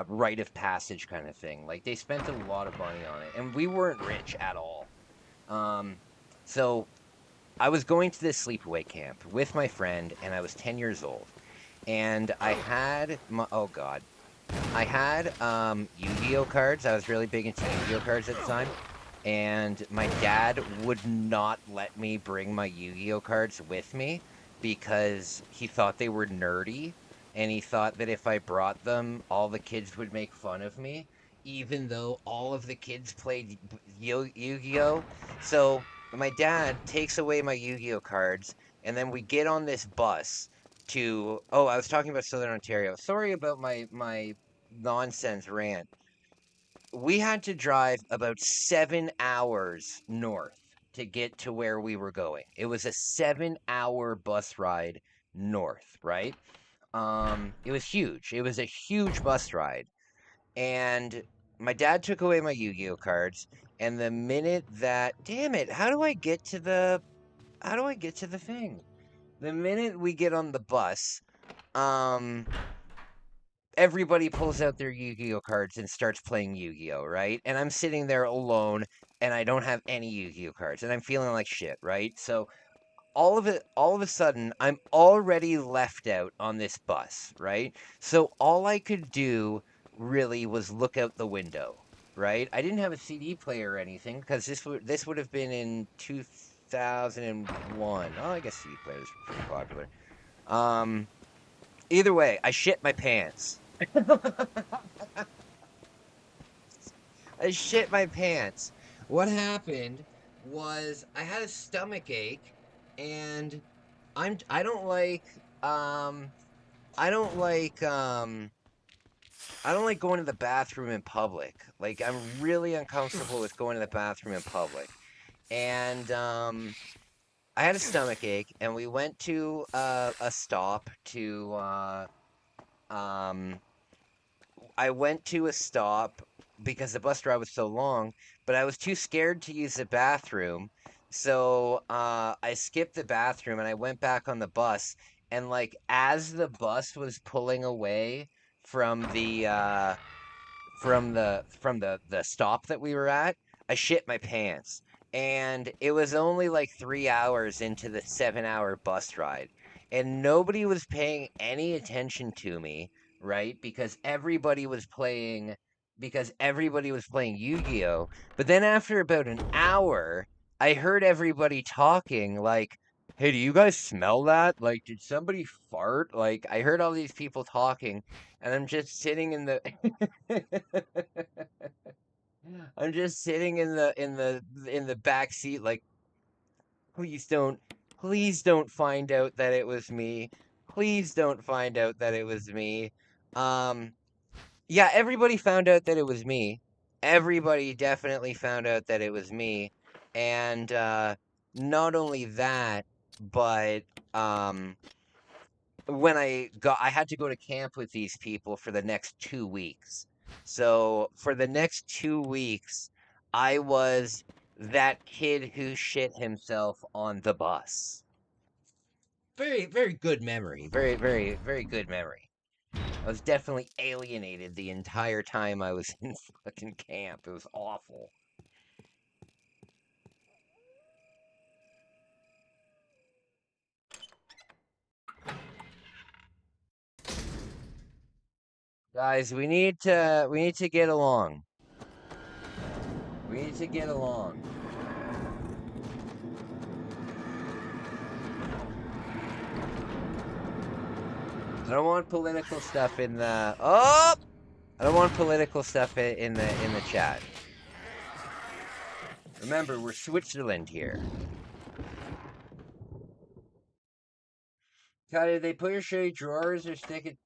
rite of passage kind of thing. Like they spent a lot of money on it, and we weren't rich at all. Um, so I was going to this sleepaway camp with my friend, and I was 10 years old, and I had my, oh God. I had Yu-Gi-Oh cards. I was really big into Yu-Gi-Oh cards at the time. And my dad would not let me bring my Yu-Gi-Oh cards with me because he thought they were nerdy. And he thought that if I brought them, all the kids would make fun of me, even though all of the kids played Yu-Gi-Oh. So my dad takes away my Yu-Gi-Oh cards, and then we get on this bus to, oh, I was talking about Southern Ontario. Sorry about my nonsense rant. We had to drive about 7 hours north to get to where we were going. It was a 7 hour bus ride north, right? It was huge. It was a huge bus ride. And my dad took away my Yu-Gi-Oh cards, and the minute that, damn it, how do I get to the thing? The minute we get on the bus, um, everybody pulls out their Yu-Gi-Oh cards and starts playing Yu-Gi-Oh, right? And I'm sitting there alone and I don't have any Yu-Gi-Oh cards and I'm feeling like shit, right? So all of a sudden I'm already left out on this bus, right? So all I could do really was look out the window, right? I didn't have a CD player or anything because this would have been in 2001. Oh, I guess CD players were pretty popular. Either way, I shit my pants. I shit my pants. What happened was I had a stomach ache, and I don't like I don't like I don't like going to the bathroom in public. Like, I'm really uncomfortable with going to the bathroom in public. And I had a stomach ache, and we went to a stop to um I went to a stop because the bus ride was so long, but I was too scared to use the bathroom. So I skipped the bathroom and I went back on the bus. And like as the bus was pulling away from the stop that we were at, I shit my pants. And it was only like 3 hours into the 7 hour bus ride. And nobody was paying any attention to me, right? Because everybody was playing Yu-Gi-Oh! But then after about an hour, I heard everybody talking like, "Hey, do you guys smell that? Like, did somebody fart?" Like, I heard all these people talking, and I'm just sitting in the I'm just sitting in the back seat like, please don't find out that it was me. Please don't find out that it was me. Um yeah, everybody found out that it was me. Everybody definitely found out that it was me. And not only that, but um when I had to go to camp with these people for the next 2 weeks. So for the next 2 weeks, I was that kid who shit himself on the bus. Very, very good memory. Very, very, very good memory. I was definitely alienated the entire time I was in fucking camp. It was awful. Guys, we need to get along. We need to get along. I don't want political stuff in the I don't want political stuff in the chat. Remember, we're Switzerland here. God, did they put your shitty drawers or stick it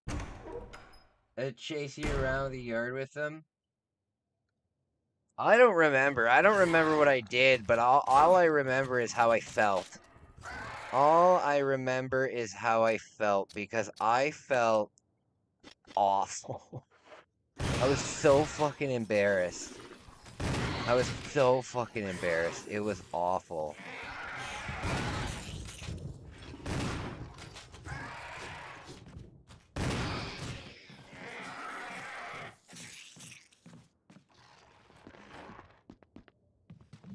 chase you around the yard with them? I don't remember. I don't remember what I did, but all I remember is how I felt. All I remember is how I felt because I felt awful. I was so fucking embarrassed. I was so fucking embarrassed. It was awful.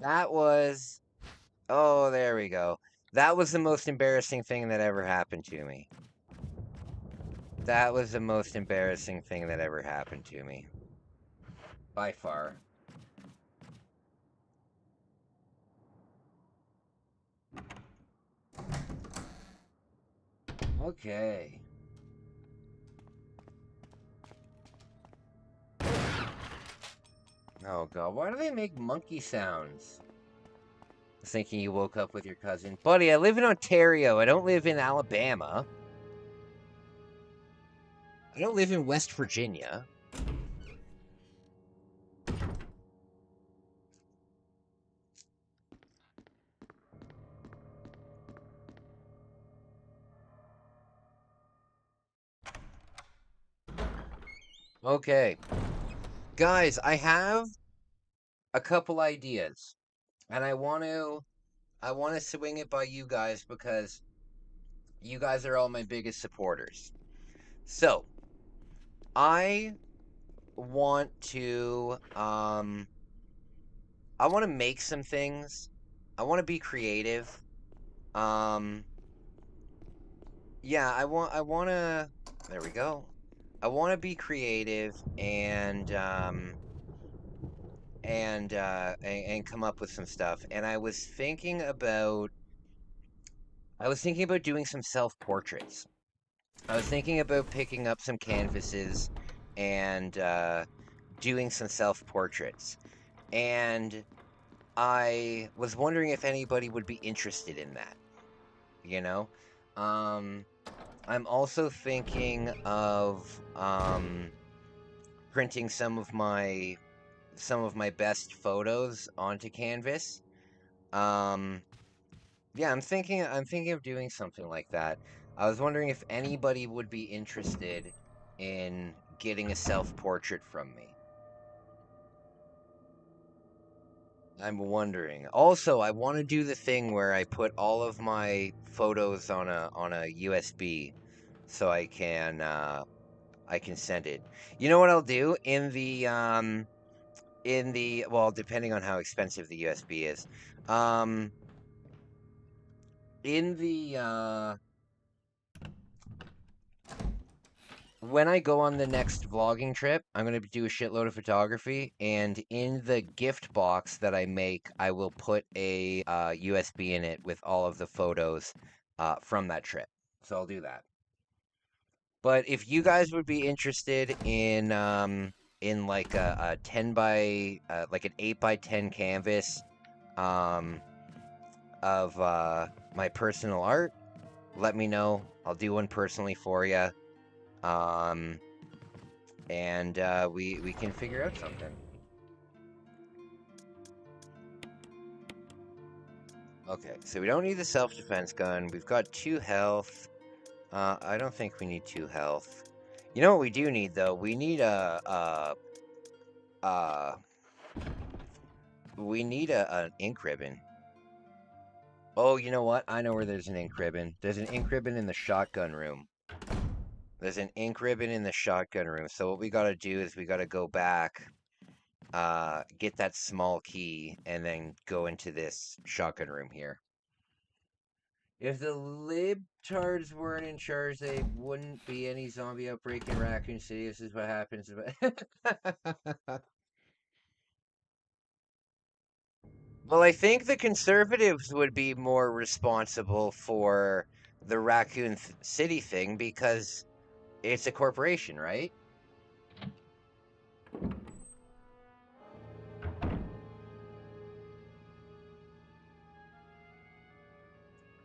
That was... Oh, there we go. That was the most embarrassing thing that ever happened to me. That was the most embarrassing thing that ever happened to me. By far. Okay. Oh god, why do they make monkey sounds? I was thinking you woke up with your cousin. Buddy, I live in Ontario. I don't live in Alabama. I don't live in West Virginia. Okay. Guys, I have a couple ideas. And I want to swing it by you guys because you guys are all my biggest supporters. So, I want to I want to make some things. I want to be creative. Um yeah, I want to there we go. I want to be creative and come up with some stuff. And I was thinking about doing some self-portraits. I was thinking about picking up some canvases and doing some self-portraits. And I was wondering if anybody would be interested in that, you know? I'm also thinking of printing some of my best photos onto canvas. Yeah, I'm thinking of doing something like that. I was wondering if anybody would be interested in getting a self-portrait from me. I'm wondering. Also, I want to do the thing where I put all of my photos on a USB so I can send it. You know what I'll do well, depending on how expensive the USB is. In the when I go on the next vlogging trip, I'm going to do a shitload of photography, and in the gift box that I make, I will put a USB in it with all of the photos from that trip. So I'll do that. But if you guys would be interested in like a 10 by like an 8 by 10 canvas of my personal art, let me know. I'll do one personally for you. And we can figure out something. Okay, so we don't need the self-defense gun. We've got 2 health. I don't think we need 2 health. You know what we do need, though? We need an ink ribbon. Oh, you know what? I know where there's an ink ribbon. There's an ink ribbon in the shotgun room. There's an ink ribbon in the shotgun room. So what we gotta do is we gotta go back, get that small key, and then go into this shotgun room here. If the libtards weren't in charge, they wouldn't be any zombie outbreak in Raccoon City. This is what happens. Well, I think the conservatives would be more responsible for the Raccoon City thing because it's a corporation, right?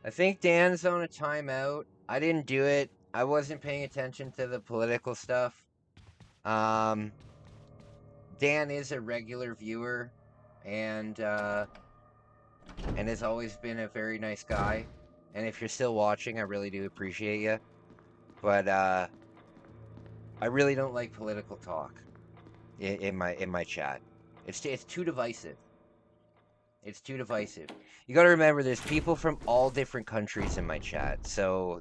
I think Dan's on a timeout. I didn't do it. I wasn't paying attention to the political stuff. Dan is a regular viewer and has always been a very nice guy. And if you're still watching, I really do appreciate you. But I really don't like political talk in my chat. It's too divisive. It's too divisive. You got to remember, there's people from all different countries in my chat. So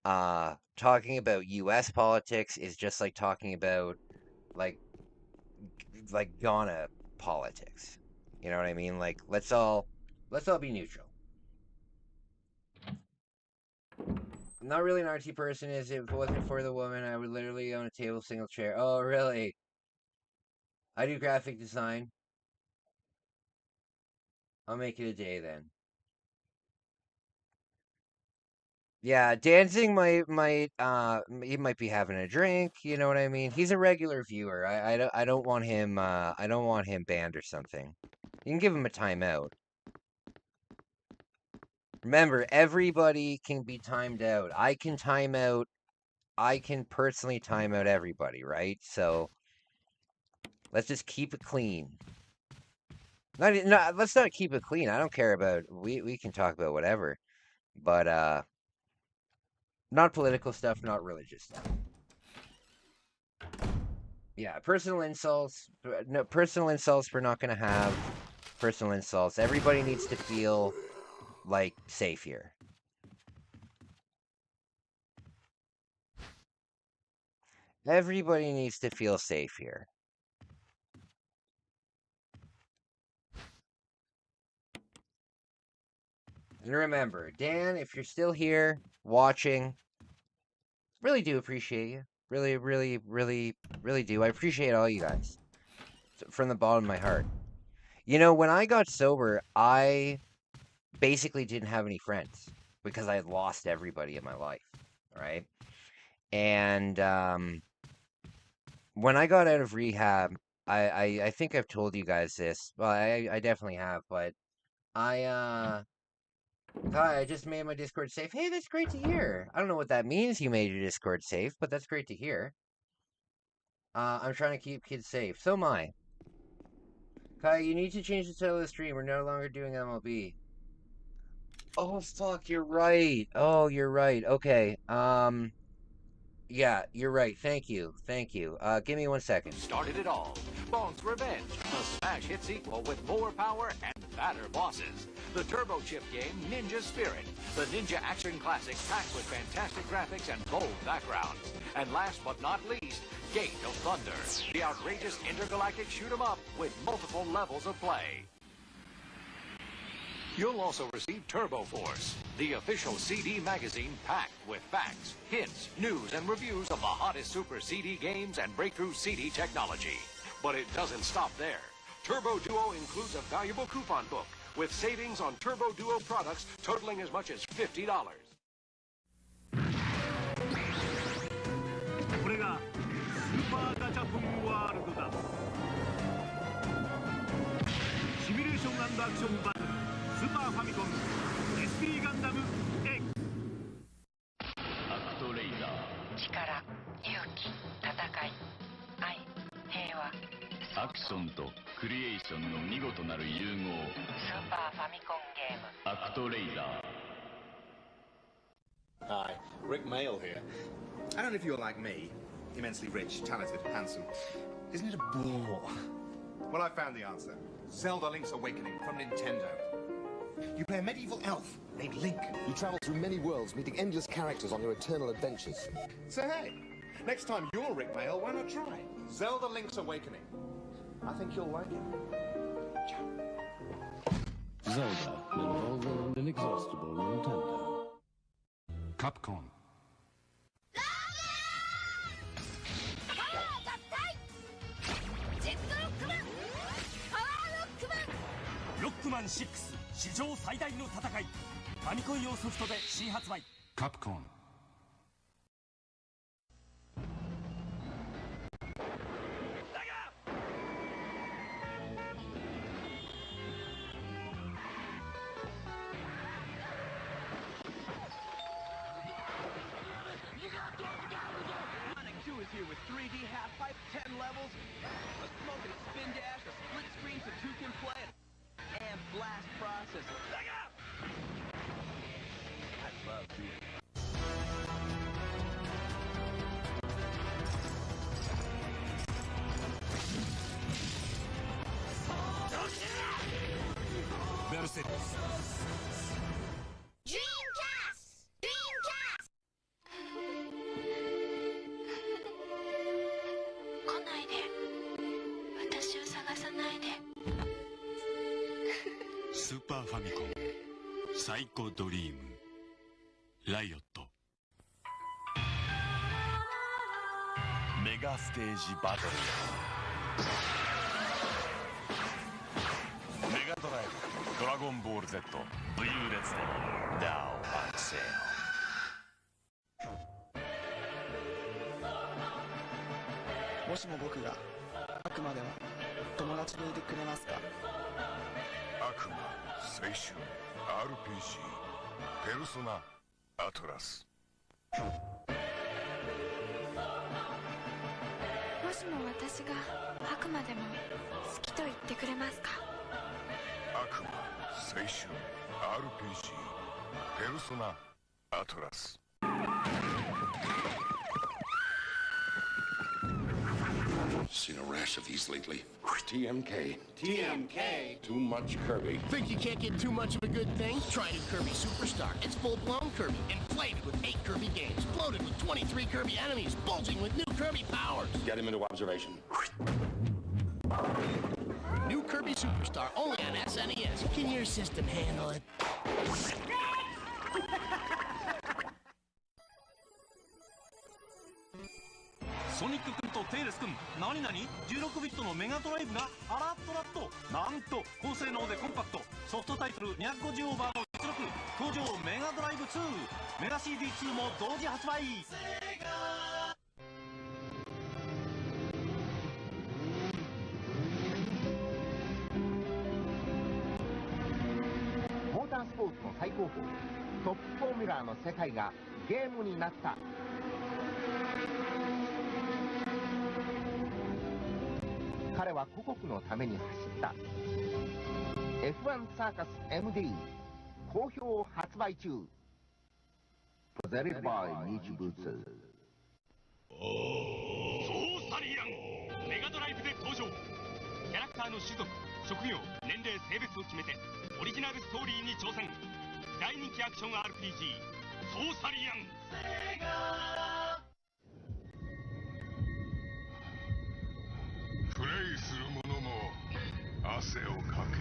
talking about U.S. politics is just like talking about like Ghana politics. You know what I mean? Like let's all be neutral. I'm not really an artsy person. If it wasn't for the woman, I would literally own a table, single chair. Oh, really? I do graphic design. I'll make it a day then. Yeah, dancing he might be having a drink, you know what I mean? He's a regular viewer. I don't want him banned or something. You can give him a timeout. Remember, everybody can be timed out. I can personally time out everybody, right? So let's just keep it clean. Let's not keep it clean. I don't care about we can talk about whatever. But not political stuff, not religious stuff. Yeah, personal insults. No, personal insults we're not going to have. Personal insults. Everybody needs to feel, like, safe here. Everybody needs to feel safe here. And remember, Dan, if you're still here, watching, really do appreciate you. Really, really, really, really do. I appreciate all you guys. From the bottom of my heart. You know, when I got sober, I basically didn't have any friends because I had lost everybody in my life. right? And when I got out of rehab, I think I've told you guys this. Well, I definitely have, but I Kai, I just made my Discord safe. Hey, that's great to hear. I don't know what that means. You made your Discord safe, but that's great to hear. I'm trying to keep kids safe. So am I. Kai, you need to change the title of the stream. We're no longer doing MLB. Oh, fuck, you're right. Oh, you're right. Okay. Yeah, you're right. Thank you. Thank you. Give me 1 second. Started it all. Bones Revenge, a smash hit sequel with more power and fatter bosses. The turbo chip game Ninja Spirit, the ninja action classic packed with fantastic graphics and bold backgrounds. And last but not least, Gate of Thunder, the outrageous intergalactic shoot 'em up with multiple levels of play. You'll also receive Turbo Force, the official CD magazine packed with facts, hints, news, and reviews of the hottest Super CD games and breakthrough CD technology. But it doesn't stop there. Turbo Duo includes a valuable coupon book with savings on Turbo Duo products totaling as much as $50. これがスーパーガチャポンワールドだ。シミュレーション&アクションバトルスーパーファミコン SP ガンダム X アクトレイザー力、勇気、戦い、愛、平和。アクションとクリエーションの見事なる融合。スーパーファミコンゲーム。アクトレイザー。 Hi, Rick Mail here. I don't know if you're like me, immensely rich, talented, handsome. Isn't it a bore? Well, I found the answer. Zelda Link's Awakening from Nintendo. You play a medieval elf named Link. You travel through many worlds, meeting endless characters on your eternal adventures. So hey, next time you're Rick Mail, why not try Zelda Link's Awakening? I think you'll like it. Zelda, an involving and inexhaustible Nintendo. Capcom. Rockman 6史上最大の戦いファミコン用ソフトで新発売 Capcom. Is here with 3D half pipe, 10 levels, a smoke and spin dash, a split screen so two can play it, and blast processor. I love doing it. Super Famicom サイコドリームライオットメガステージバトルメガドライブドラゴンボール Z 武勇列伝 Now on sale もしも僕が悪魔でも友達でいてくれますか？悪魔青春 RPG ペルソナアトラスもしも私が悪魔でも好きと言ってくれますか？悪魔青春 RPG ペルソナアトラスSeen a rash of these lately. TMK. TMK? Too much Kirby. Think you can't get too much of a good thing? Try new Kirby Superstar. It's full-blown Kirby, inflated with 8 Kirby games, bloated with 23 Kirby enemies, bulging with new Kirby powers. Get him into observation. New Kirby Superstar, only on SNES. Can your system handle it? ソニック君とテイレス君何々16ビットのメガドライブがあらっとらっとなんと高性能でコンパクトソフトタイトル250オーバーの実力登場メガドライブ2メガ CD2 も同時発売。モータースポーツの最高峰トップフォーミュラーの世界がゲームになった。彼は故国のために走った。 F1 サーカス MD 好評発売中。プレゼントバイ日物。ソーサリアンメガドライブで登場。キャラクターの種族、職業、年齢、性別を決めてオリジナルストーリーに挑戦。大人気アクション RPG ソーサリアン。プレイする者も汗をかけ。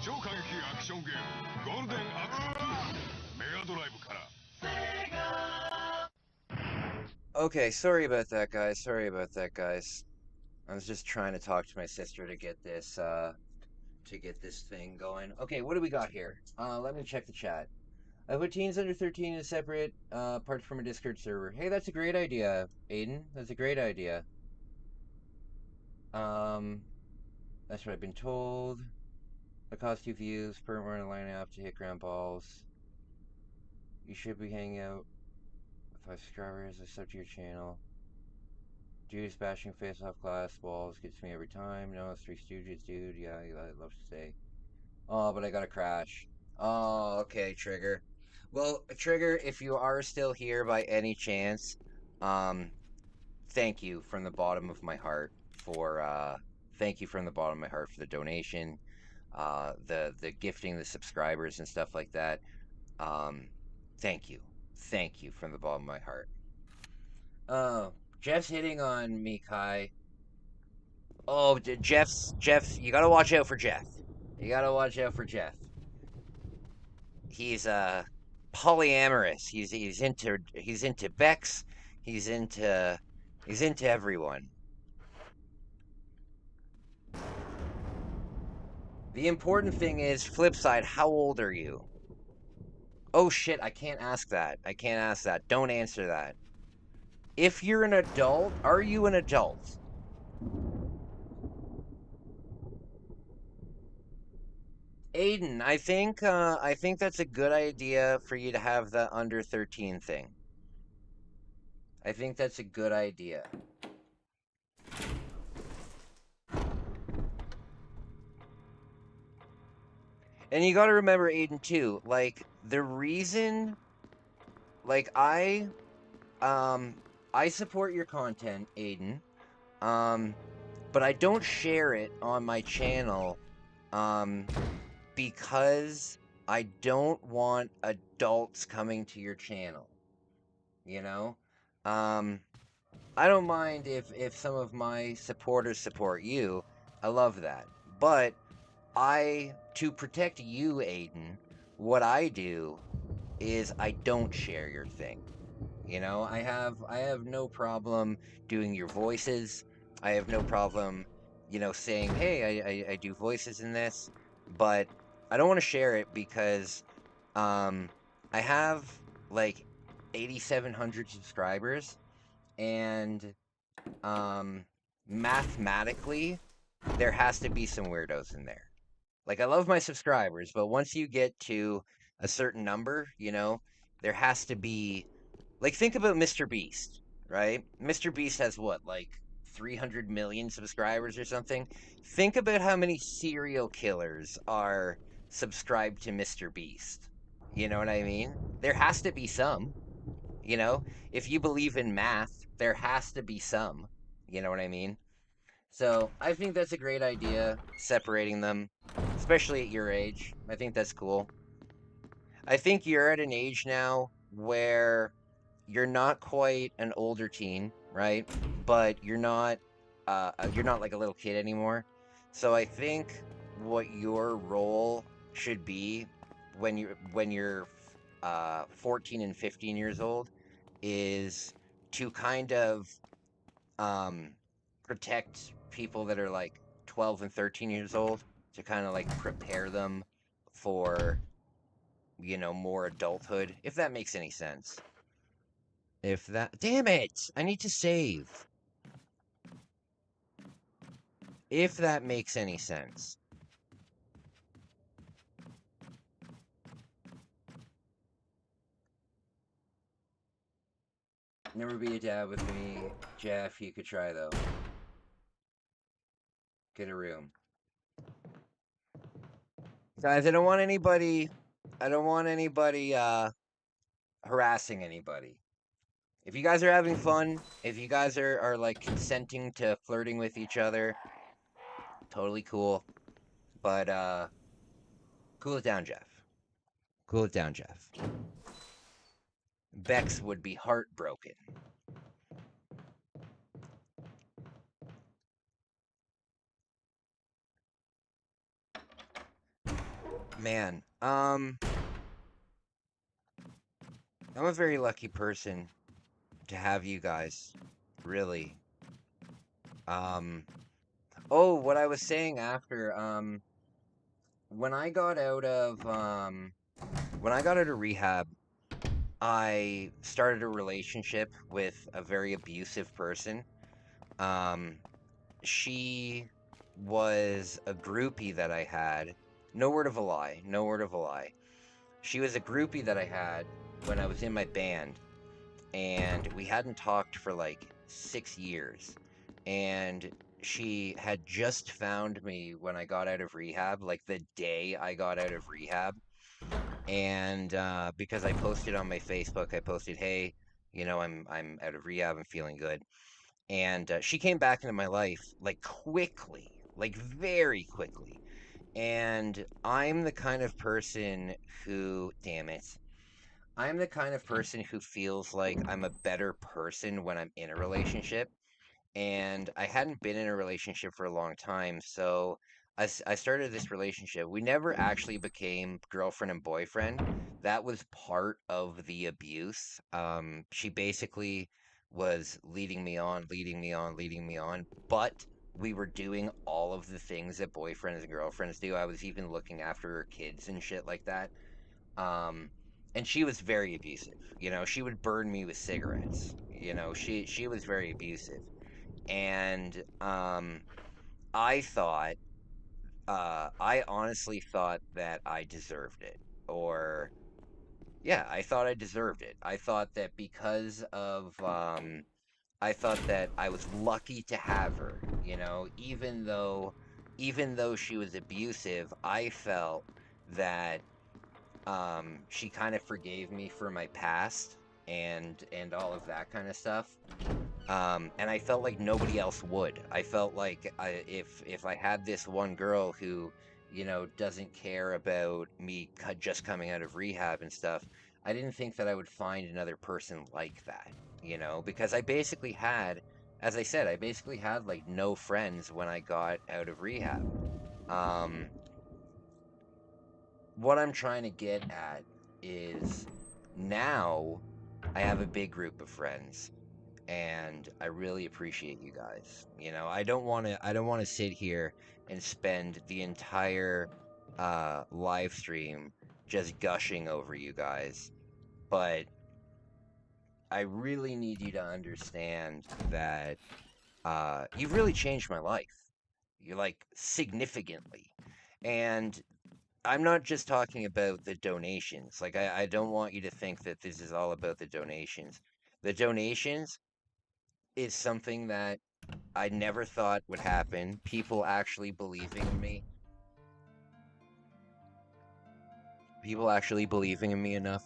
超過激アクションゲームゴールデンアクション2メガドライブから。Okay, sorry about that, guys. Sorry about that, guys. I was just trying to talk to my sister to get this thing going. Okay, what do we got here? Let me check the chat. I put teens under 13 in a separate part from a Discord server. Hey, that's a great idea, Aiden. That's a great idea. That's what I've been told. It costs 2 views per run line up to hit ground balls. You should be hanging out with 5 subscribers. I sub to your channel. Judas bashing face off glass walls gets me every time. No, it's Three Stooges, dude. Yeah, I'd love to stay. Oh, but I gotta crash. Oh, okay, Trigger. Well, Trigger, if you are still here by any chance, thank you from the bottom of my heart for the donation, the gifting, the subscribers and stuff like that. Thank you from the bottom of my heart. Jeff's hitting on me, Kai. Oh, Jeff's, you gotta watch out for Jeff. You gotta watch out for Jeff. He's polyamorous. He's into Bex. He's into everyone. The important thing is, flip side, how old are you? Oh shit, I can't ask that. I can't ask that. Don't answer that. If you're an adult, are you an adult? Aiden, I think that's a good idea for you to have the under 13 thing. I think that's a good idea. And you gotta remember, Aiden, too, like, the reason, like, I support your content, Aiden, but I don't share it on my channel, because I don't want adults coming to your channel, you know? I don't mind if some of my supporters support you. I love that. But to protect you, Aiden, what I do is I don't share your thing. You know, I have no problem doing your voices. I have no problem, you know, saying, hey, I do voices in this, but I don't want to share it because I have like 8,700 subscribers, and mathematically there has to be some weirdos in there. Like, I love my subscribers, but once you get to a certain number, you know, there has to be, like, think about Mr. Beast, right? Mr. Beast has what, like 300 million subscribers or something? Think about how many serial killers are subscribed to Mr. Beast. You know what I mean? There has to be some, you know? If you believe in math, there has to be some. You know what I mean? So I think that's a great idea, separating them, especially at your age. I think that's cool. I think you're at an age now where you're not quite an older teen, right? But you're not like a little kid anymore. So I think what your role should be when you're 14 and 15 years old is to kind of protect people that are like 12 and 13 years old, to kind of like prepare them for you know, more adulthood, if that makes any sense. If that... Damn it! I need to save. If that makes any sense. Never be a dad with me. Jeff, you could try, though. Get a room. Guys, I don't want anybody harassing anybody. If you guys are having fun, if you guys are like consenting to flirting with each other, totally cool. But cool it down, Jeff. Cool it down, Jeff. Bex would be heartbroken. Man, I'm a very lucky person to have you guys, really. Oh, what I was saying after, when I got out of rehab, I started a relationship with a very abusive person. She was a groupie that I had. No word of a lie. No word of a lie. She was a groupie that I had when I was in my band, and we hadn't talked for like 6 years. And she had just found me when I got out of rehab, like the day I got out of rehab. And because I posted on my Facebook, I posted, "Hey, you know, I'm out of rehab. I'm feeling good." And she came back into my life like quickly, like very quickly. And I'm the kind of person who, damn it, I'm the kind of person who feels like I'm a better person when I'm in a relationship. And I hadn't been in a relationship for a long time, so I started this relationship. We never actually became girlfriend and boyfriend. That was part of the abuse. She basically was leading me on, leading me on, leading me on, but we were doing all of the things that boyfriends and girlfriends do. I was even looking after her kids and shit like that. Um, and she was very abusive. You know, she would burn me with cigarettes. You know, she was very abusive. And I thought, I honestly thought that I deserved it. Or, yeah, I thought I deserved it. I thought that because of, I thought that I was lucky to have her, you know, even though she was abusive, I felt that, she kind of forgave me for my past and all of that kind of stuff. And I felt like nobody else would. I felt like if I had this one girl who, you know, doesn't care about me just coming out of rehab and stuff, I didn't think that I would find another person like that, you know, because I basically had, as I said, I basically had like no friends when I got out of rehab. What I'm trying to get at is now I have a big group of friends, and I really appreciate you guys. You know, I don't want to sit here and spend the entire live stream just gushing over you guys, but I really need you to understand that you've really changed my life. You're like significantly. And I'm not just talking about the donations. Like, I don't want you to think that this is all about the donations. The donations is something that I never thought would happen. People actually believing in me. People actually believing in me enough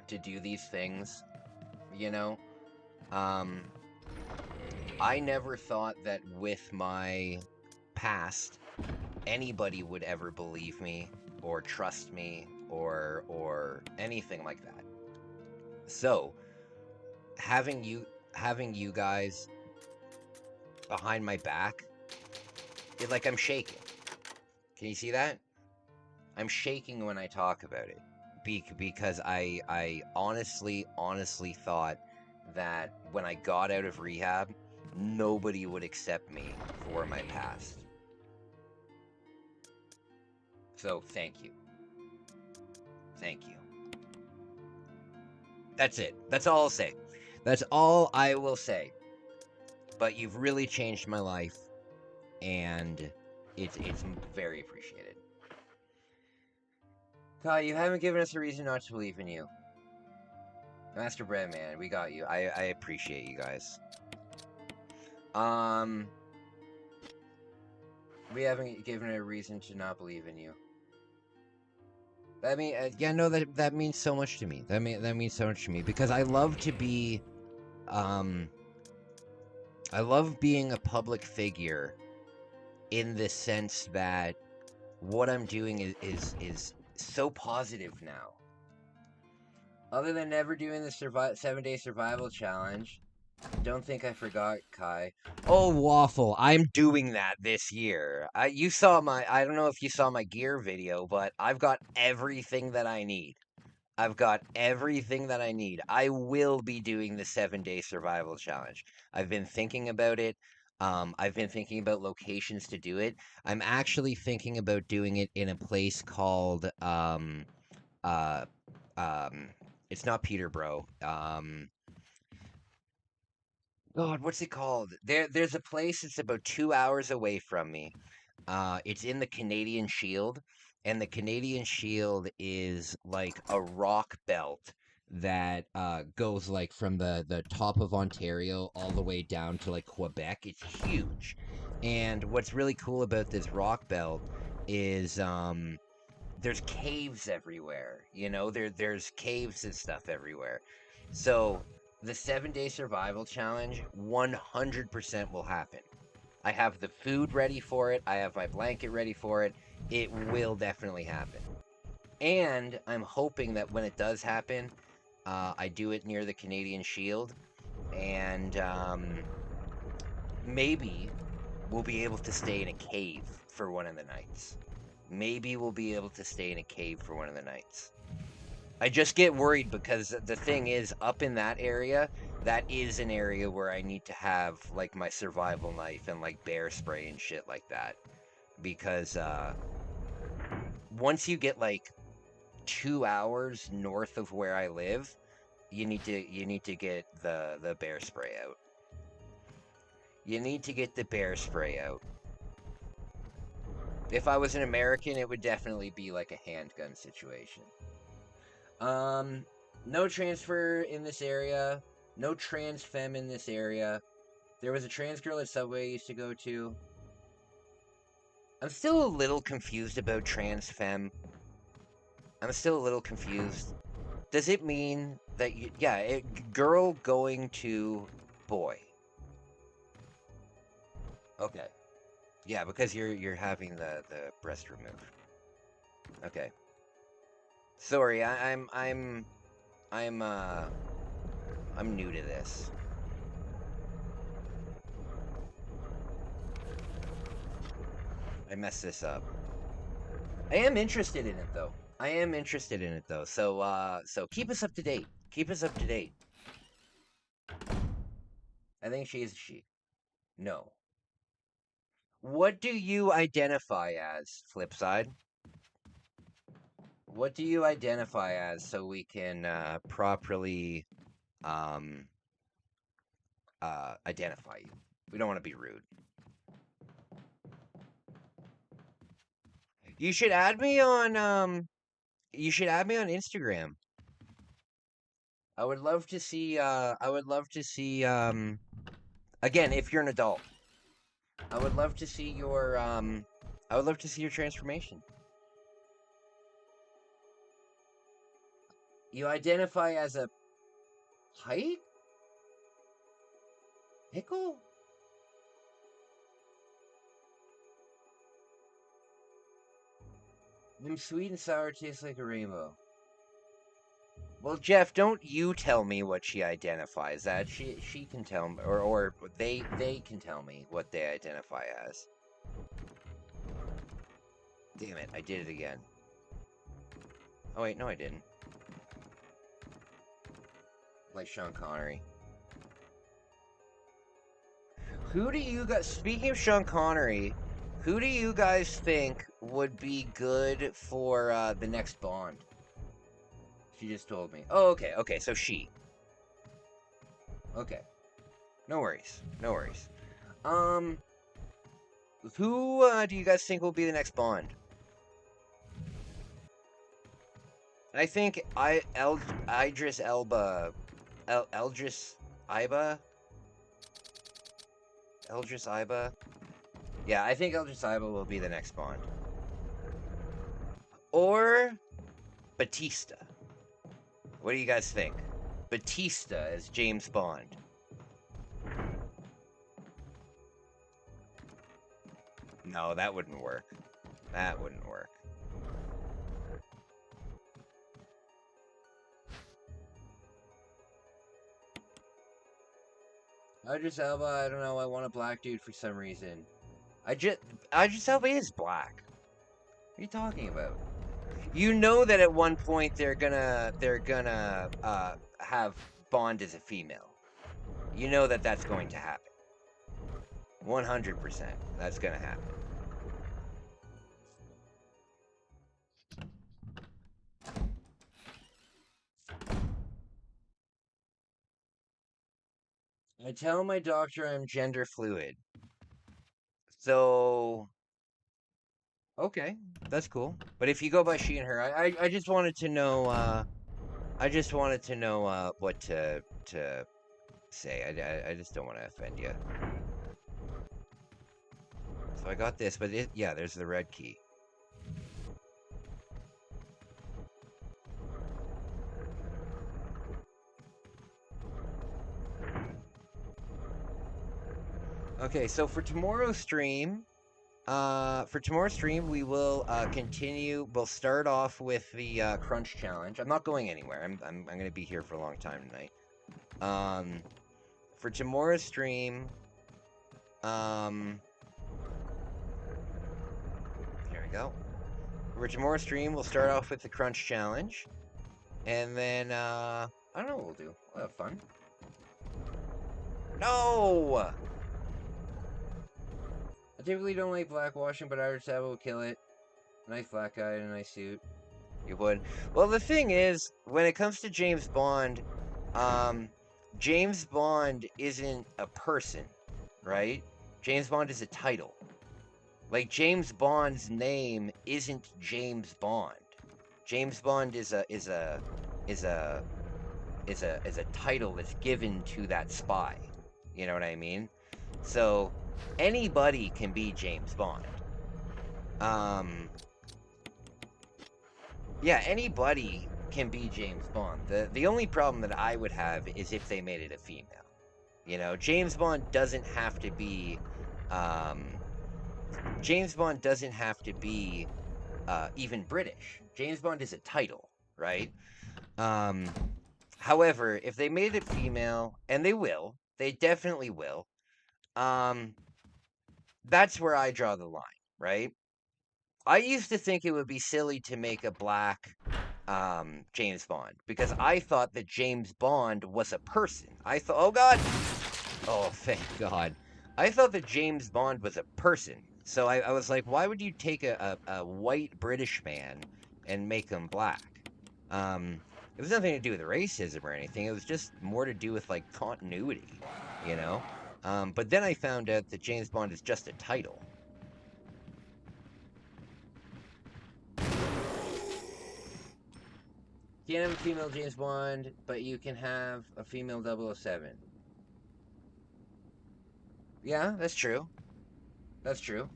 to do these things, you know? I never thought that with my past, anybody would ever believe me or trust me or anything like that. So, having you guys behind my back, like I'm shaking. Can you see that? I'm shaking when I talk about it because I honestly thought that when I got out of rehab, nobody would accept me for my past. So thank you. Thank you. That's it. That's all I'll say. That's all I will say. But you've really changed my life, and it's very appreciated. Kai, you haven't given us a reason not to believe in you. Master Bread Man, we got you. I appreciate you guys. We haven't given a reason to not believe in you. I mean, yeah, no, that means so much to me. That means so much to me because I love to be, I love being a public figure, in the sense that what I'm doing is so positive now. Other than never doing the 7-day survival challenge, don't think I forgot, Kai. Oh, Waffle, I'm doing that this year. You saw I don't know if you saw my gear video, but I've got everything that I need. I've got everything that I need. I will be doing the 7-day survival challenge. I've been thinking about it. I've been thinking about locations to do it. I'm actually thinking about doing it in a place called, it's not Peterborough. God, what's it called? There's a place that's about 2 hours away from me. It's in the Canadian Shield, and the Canadian Shield is like a rock belt that goes like from the top of Ontario all the way down to like Quebec. It's huge. And what's really cool about this rock belt is there's caves everywhere. You know, there's caves and stuff everywhere. So the 7-day survival challenge 100% will happen. I have the food ready for it. I have my blanket ready for it. It will definitely happen. And I'm hoping that when it does happen, I do it near the Canadian Shield. And maybe we'll be able to stay in a cave for one of the nights. Maybe we'll be able to stay in a cave for one of the nights. I just get worried because the thing is, up in that area, that is an area where I need to have, like, my survival knife and, like, bear spray and shit like that. Because, once you get, like, 2 hours north of where I live, you need to get the bear spray out. You need to get the bear spray out. If I was an American, it would definitely be, like, a handgun situation. No transfer in this area. No trans femme in this area. There was a trans girl at Subway I used to go to. I'm still a little confused about trans femme. I'm still a little confused. Does it mean that you... Yeah, girl going to boy. Okay. Yeah, because you're having the breast removed. Okay. Sorry, I'm new to this. I messed this up. I am interested in it though. So keep us up to date. Keep us up to date. I think she is a she. No. What do you identify as, Flipside? What do you identify as so we can properly identify you? We don't want to be rude. You should add me on Instagram. I would love to see again, if you're an adult. I would love to see your transformation. You identify as a pike? Pickle? Them sweet and sour taste like a rainbow. Well, Jeff, don't you tell me what she identifies as. She can tell me, or they can tell me what they identify as. Damn it, I did it again. Oh wait, no I didn't. Like Sean Connery. Who do you guys... Speaking of Sean Connery, who do you guys think would be good for the next Bond? She just told me. Oh, okay, okay, so she. Okay. No worries. No worries. Who do you guys think will be the next Bond? I think Idris Elba. Eldris Iba? Eldris Iba? Yeah, I think Eldris Iba will be the next Bond. Or Batista. What do you guys think? Batista as James Bond. No, that wouldn't work. That wouldn't work. Idris Elba, I don't know, I want a black dude for some reason. Idris Elba is black. What are you talking about? You know that at one point they're gonna have Bond as a female. You know that that's going to happen. 100%. That's gonna happen. I tell my doctor I'm gender fluid. So, okay, that's cool. But if you go by she and her, I just wanted to know, what to say. I just don't want to offend you. So I got this, but yeah, there's the red key. Okay, so for tomorrow's stream, we will continue. We'll start off with the crunch challenge. I'm not going anywhere. I'm gonna be here for a long time tonight. For tomorrow's stream, here we go. For tomorrow's stream, we'll start off with the crunch challenge, and then I don't know what we'll do. We'll have fun. No. I typically don't like blackwashing, but Idris Elba will kill it. Nice black guy in a nice suit. You would. Well, the thing is, when it comes to James Bond, James Bond isn't a person, right? James Bond is a title. Like, James Bond's name isn't James Bond. James Bond is a title that's given to that spy. You know what I mean? So anybody can be James Bond. Yeah, anybody can be James Bond. The only problem that I would have is if they made it a female. You know, James Bond doesn't have to be even British. James Bond is a title, right? However, if they made it female, and they definitely will, that's where I draw the line, right? I used to think it would be silly to make a black James Bond, because I thought that James Bond was a person. I thought, oh God! Oh, thank God. I thought that James Bond was a person. So I was like, why would you take a white British man and make him black? It was nothing to do with racism or anything. It was just more to do with, like, continuity, you know? But then I found out that James Bond is just a title. You can't have a female James Bond, but you can have a female 007. Yeah, that's true. That's true.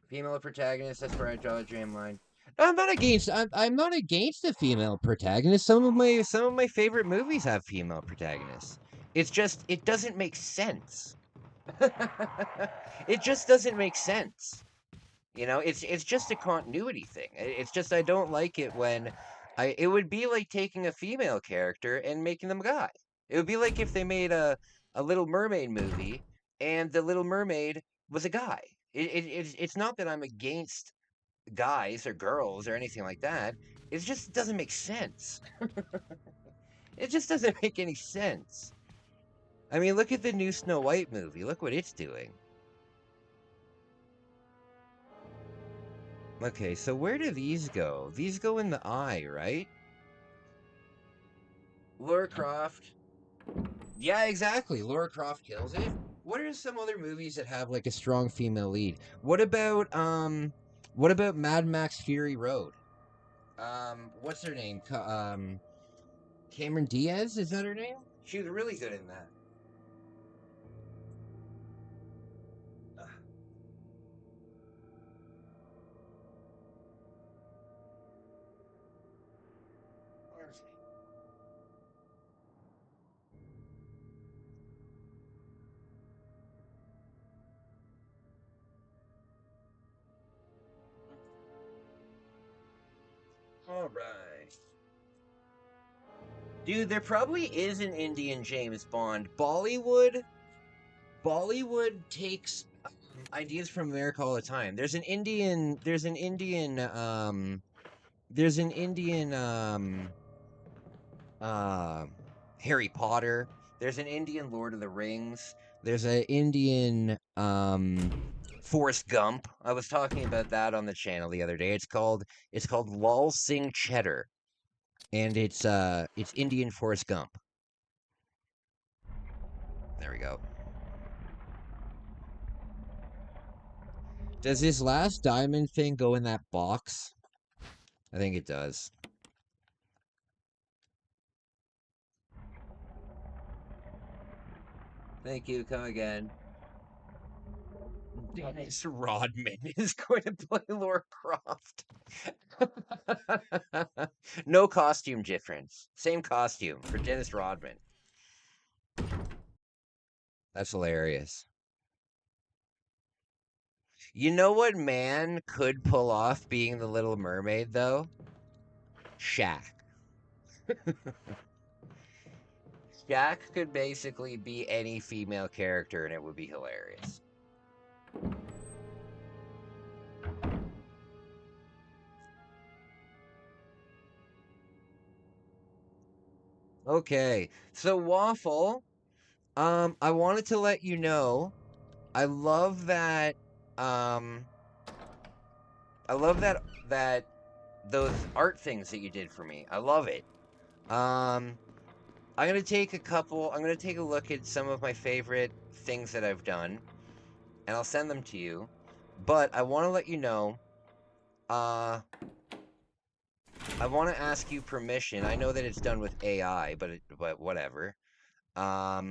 Female protagonist, that's where I draw the dream line. I'm not against the female protagonist. Some of my favorite movies have female protagonists. It's just it doesn't make sense. It just doesn't make sense. You know, it's just a continuity thing. It's just I don't like it when it would be like taking a female character and making them a guy. It would be like if they made a Little Mermaid movie and the Little Mermaid was a guy. It's not that I'm against guys or girls or anything like that. It just doesn't make sense. It just doesn't make any sense. I mean, look at the new Snow White movie. Look what it's doing. Okay, so where do these go? These go in the eye, right? Lara Croft. Yeah, exactly. Lara Croft kills it. What are some other movies that have like a strong female lead? What about Mad Max Fury Road? What's her name? Cameron Diaz, is that her name? She was really good in that. All right. Dude, there probably is an Indian James Bond. Bollywood takes ideas from America all the time. There's an Indian Harry Potter. There's an Indian Lord of the Rings. There's an Indian Forrest Gump. I was talking about that on the channel the other day. It's called Lal Singh Cheddar. And it's Indian Forrest Gump. There we go. Does this last diamond thing go in that box? I think it does. Thank you. Come again. Dennis Rodman is going to play Lara Croft. No costume difference. Same costume for Dennis Rodman. That's hilarious. You know what man could pull off being the Little Mermaid, though? Shaq. Shaq could basically be any female character, and it would be hilarious. Okay, so Waffle, I wanted to let you know, I love that those art things that you did for me. I love it. I'm gonna take a look at some of my favorite things that I've done, and I'll send them to you. But I want to let you know, I want to ask you permission. I know that it's done with AI, but whatever. I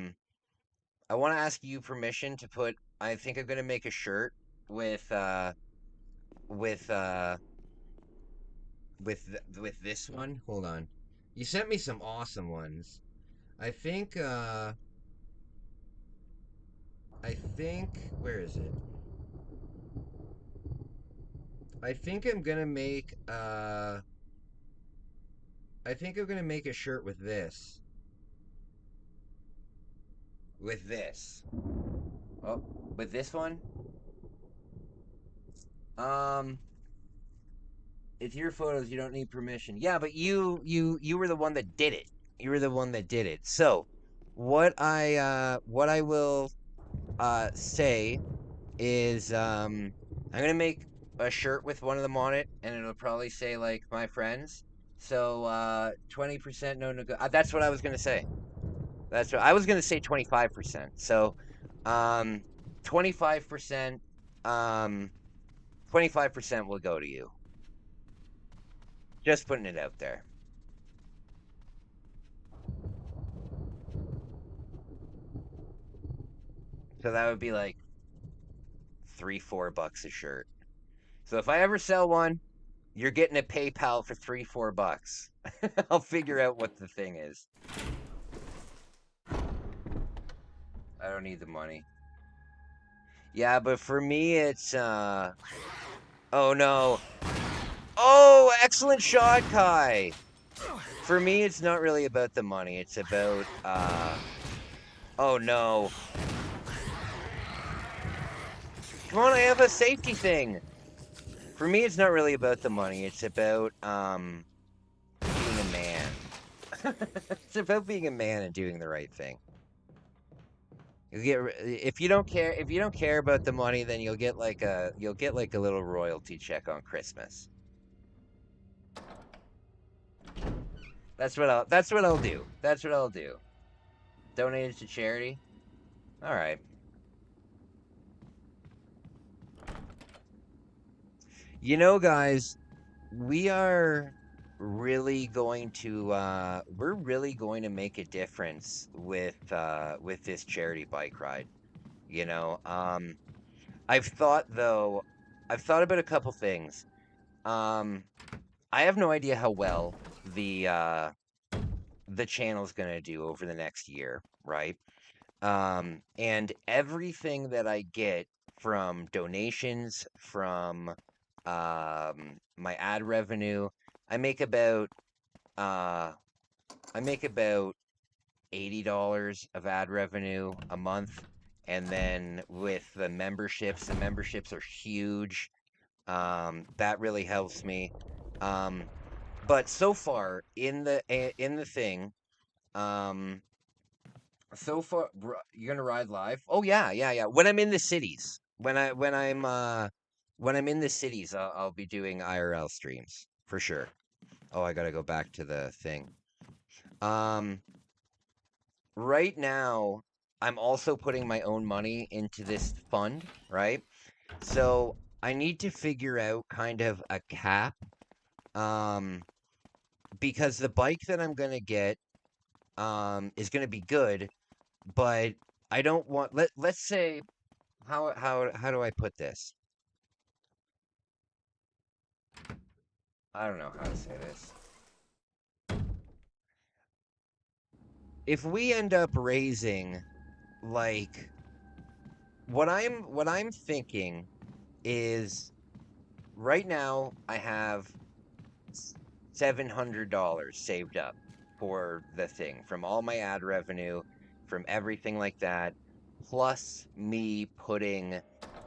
want to ask you permission to put. I think I'm gonna make a shirt with this one. Hold on. You sent me some awesome ones. I think where is it? I think I'm gonna make a shirt with this. With this. Oh, with this one? It's your photos, you don't need permission. Yeah, but you were the one that did it. You were the one that did it. So, what I will say is I'm gonna make a shirt with one of them on it, and it'll probably say like my friends. So 20% no nego. That's what I was gonna say. That's what I was gonna say. 25%. So 25% 25% will go to you. Just putting it out there. So that would be like $3-4 a shirt. So if I ever sell one, you're getting a PayPal for $3-4. I'll figure out what the thing is. I don't need the money. Yeah, but for me it's oh no. Oh, excellent shot, Kai. For me it's not really about the money. It's about oh no. Come on, I have a safety thing. For me, it's not really about the money. It's about being a man. It's about being a man and doing the right thing. You get if you don't care about the money, then you'll get like a little royalty check on Christmas. That's what I'll do. That's what I'll do. Donate it to charity. All right. You know, guys, we are really going to we're really going to make a difference with this charity bike ride. You know, I've thought though, I've thought about a couple things. Um, I have no idea how well the channel's gonna do over the next year, right? And everything that I get from donations, from my ad revenue, I make about uh, I make about $80 of ad revenue a month, and then with the memberships are huge. That really helps me. Um, but so far in the thing, um, so far, you're gonna ride live? Oh yeah, yeah, yeah. When I'm in the cities, when I'm in the cities, I'll be doing IRL streams for sure. Oh, I gotta go back to the thing. Um, right now, I'm also putting my own money into this fund, right? So I need to figure out kind of a cap, um, because the bike that I'm gonna get, is gonna be good, but I don't want let's say how do I put this? I don't know how to say this. If we end up raising like what I'm thinking is right now I have $700 saved up for the thing from all my ad revenue, from everything like that, plus me putting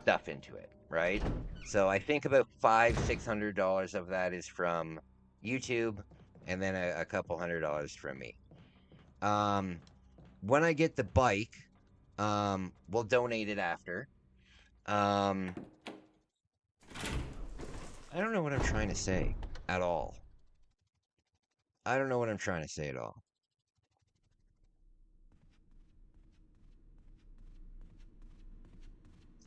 stuff into it, right? So I think about $600 of that is from YouTube, and then a couple $100 from me. Um, when I get the bike, we'll donate it after. Um, I don't know what I'm trying to say at all. I don't know what I'm trying to say at all.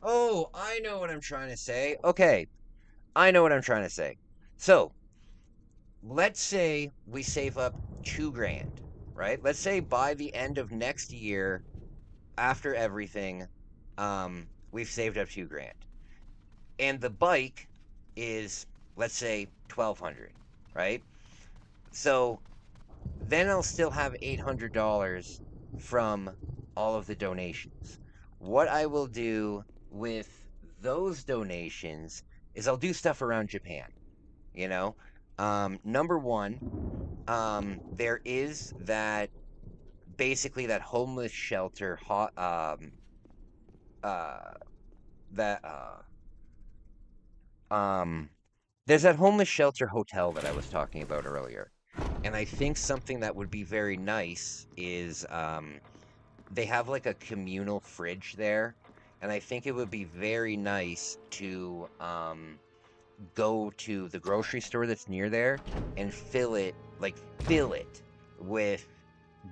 Oh, I know what I'm trying to say. Okay, I know what I'm trying to say. So, let's say we save up 2 grand, right? Let's say by the end of next year, after everything, we've saved up 2 grand. And the bike is, let's say, 1,200, right? So then I'll still have $800 from all of the donations. What I will do with those donations is I'll do stuff around Japan, you know? Number one, there is that basically that homeless shelter uh that um there's that homeless shelter hotel that I was talking about earlier. And I think something that would be very nice is they have like a communal fridge there, and I think it would be very nice to go to the grocery store that's near there and fill it with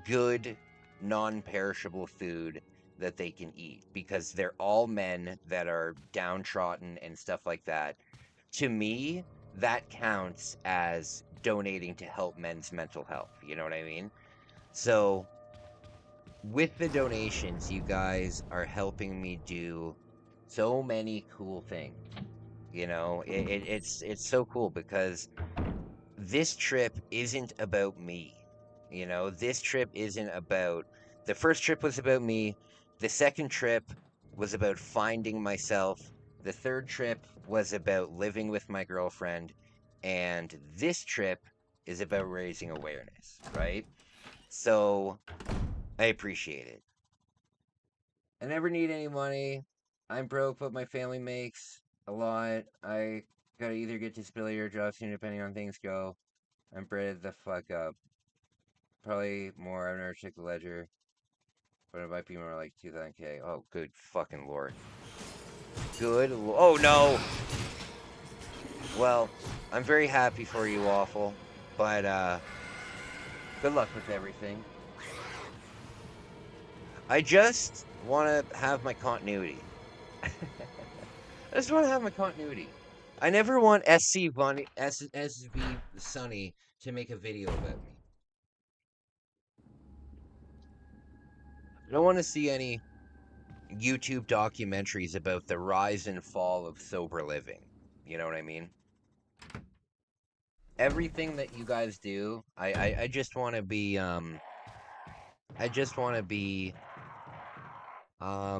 good non-perishable food that they can eat because they're all men that are downtrodden and stuff like that. To me, that counts as donating to help men's mental health. You know what I mean? So with the donations, you guys are helping me do so many cool things. You know, it's so cool because this trip isn't about me. You know, this trip isn't about the first trip was about me. The second trip was about finding myself. The third trip was about living with my girlfriend. And this trip is about raising awareness, right? So I appreciate it. I never need any money. I'm broke, but my family makes a lot. I gotta either get disability or job soon, depending on things go. I'm bred the fuck up. Probably more. I've never checked the ledger. But it might be more like 2,000K. Oh, good fucking lord. Oh, no! Well, I'm very happy for you, Waffle. But, good luck with everything. I just want to have my continuity. I just want to have my continuity. I never want SV Sunny to make a video about me. I don't want to see any YouTube documentaries about the rise and fall of sober living. You know what I mean? Everything that you guys do, I just want to be, I just want to be, how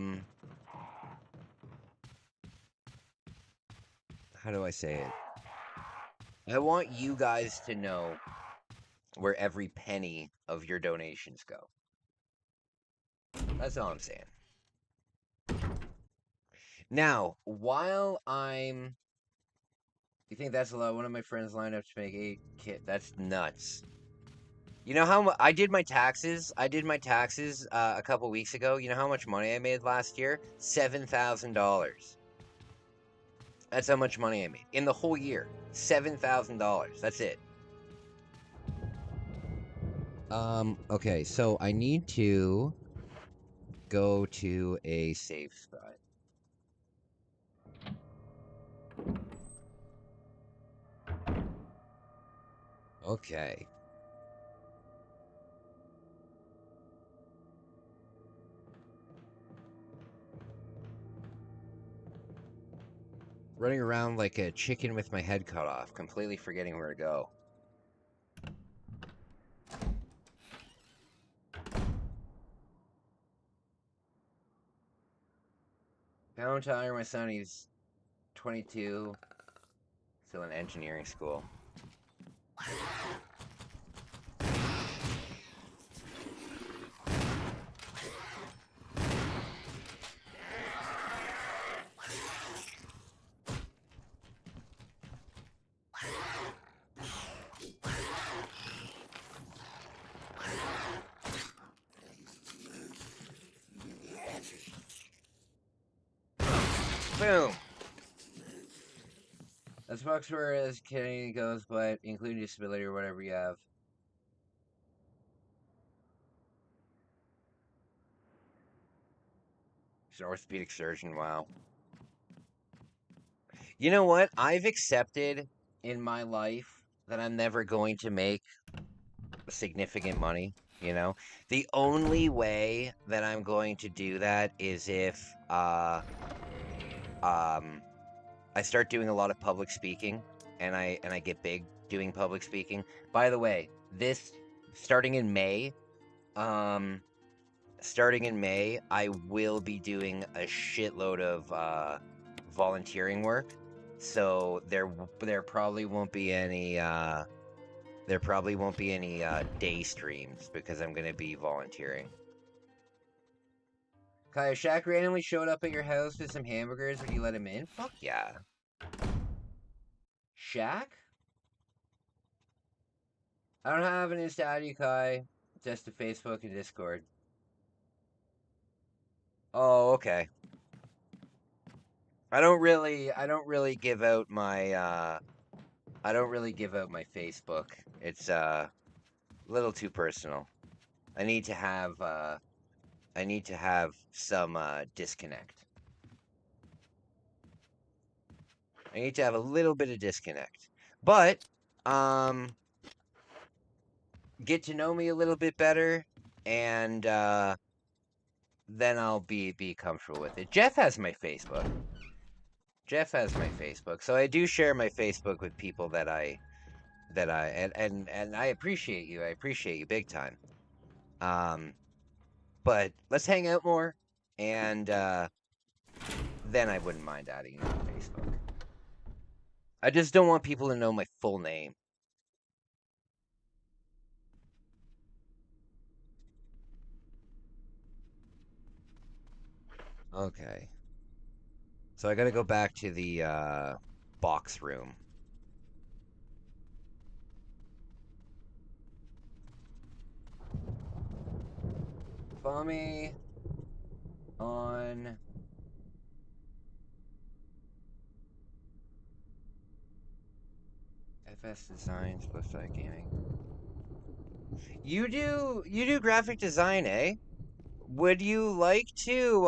do I say it? I want you guys to know where every penny of your donations go. That's all I'm saying. Now, while I'm... You think that's a lot? One of my friends lined up to make 8K. That's nuts. You know how much... I did my taxes. A couple weeks ago. You know how much money I made last year? $7,000. That's how much money I made. In the whole year. $7,000. That's it. Okay, so I need to go to a safe spot. Okay. Running around like a chicken with my head cut off, completely forgetting where to go. Found Tyler, my son, he's 22, still in engineering school. Boom! That's box where as Canadian goes, but including disability or whatever you have. He's an orthopedic surgeon, wow. You know what? I've accepted in my life that I'm never going to make significant money, you know? The only way that I'm going to do that is if, I start doing a lot of public speaking, and I get big doing public speaking. By the way, starting in May, I will be doing a shitload of volunteering work. So there probably won't be any day streams because I'm gonna be volunteering. Kaya, Shaq randomly showed up at your house with some hamburgers. Would you let him in? Fuck yeah. Shaq? I don't have an Insta ID, Kai. Just a Facebook and Discord. Oh, okay. I don't really give out my Facebook. It's a little too personal. I need to have some disconnect. I need to have a little bit of disconnect. But get to know me a little bit better, and then I'll be comfortable with it. Jeff has my Facebook. So I do share my Facebook with people that I appreciate you. I appreciate you big time. But let's hang out more, and then I wouldn't mind adding you on Facebook. I just don't want people to know my full name. Okay. So I gotta go back to the box room. Follow me. on FS Designs, Blizzard Gaming. You do graphic design, eh? Would you like to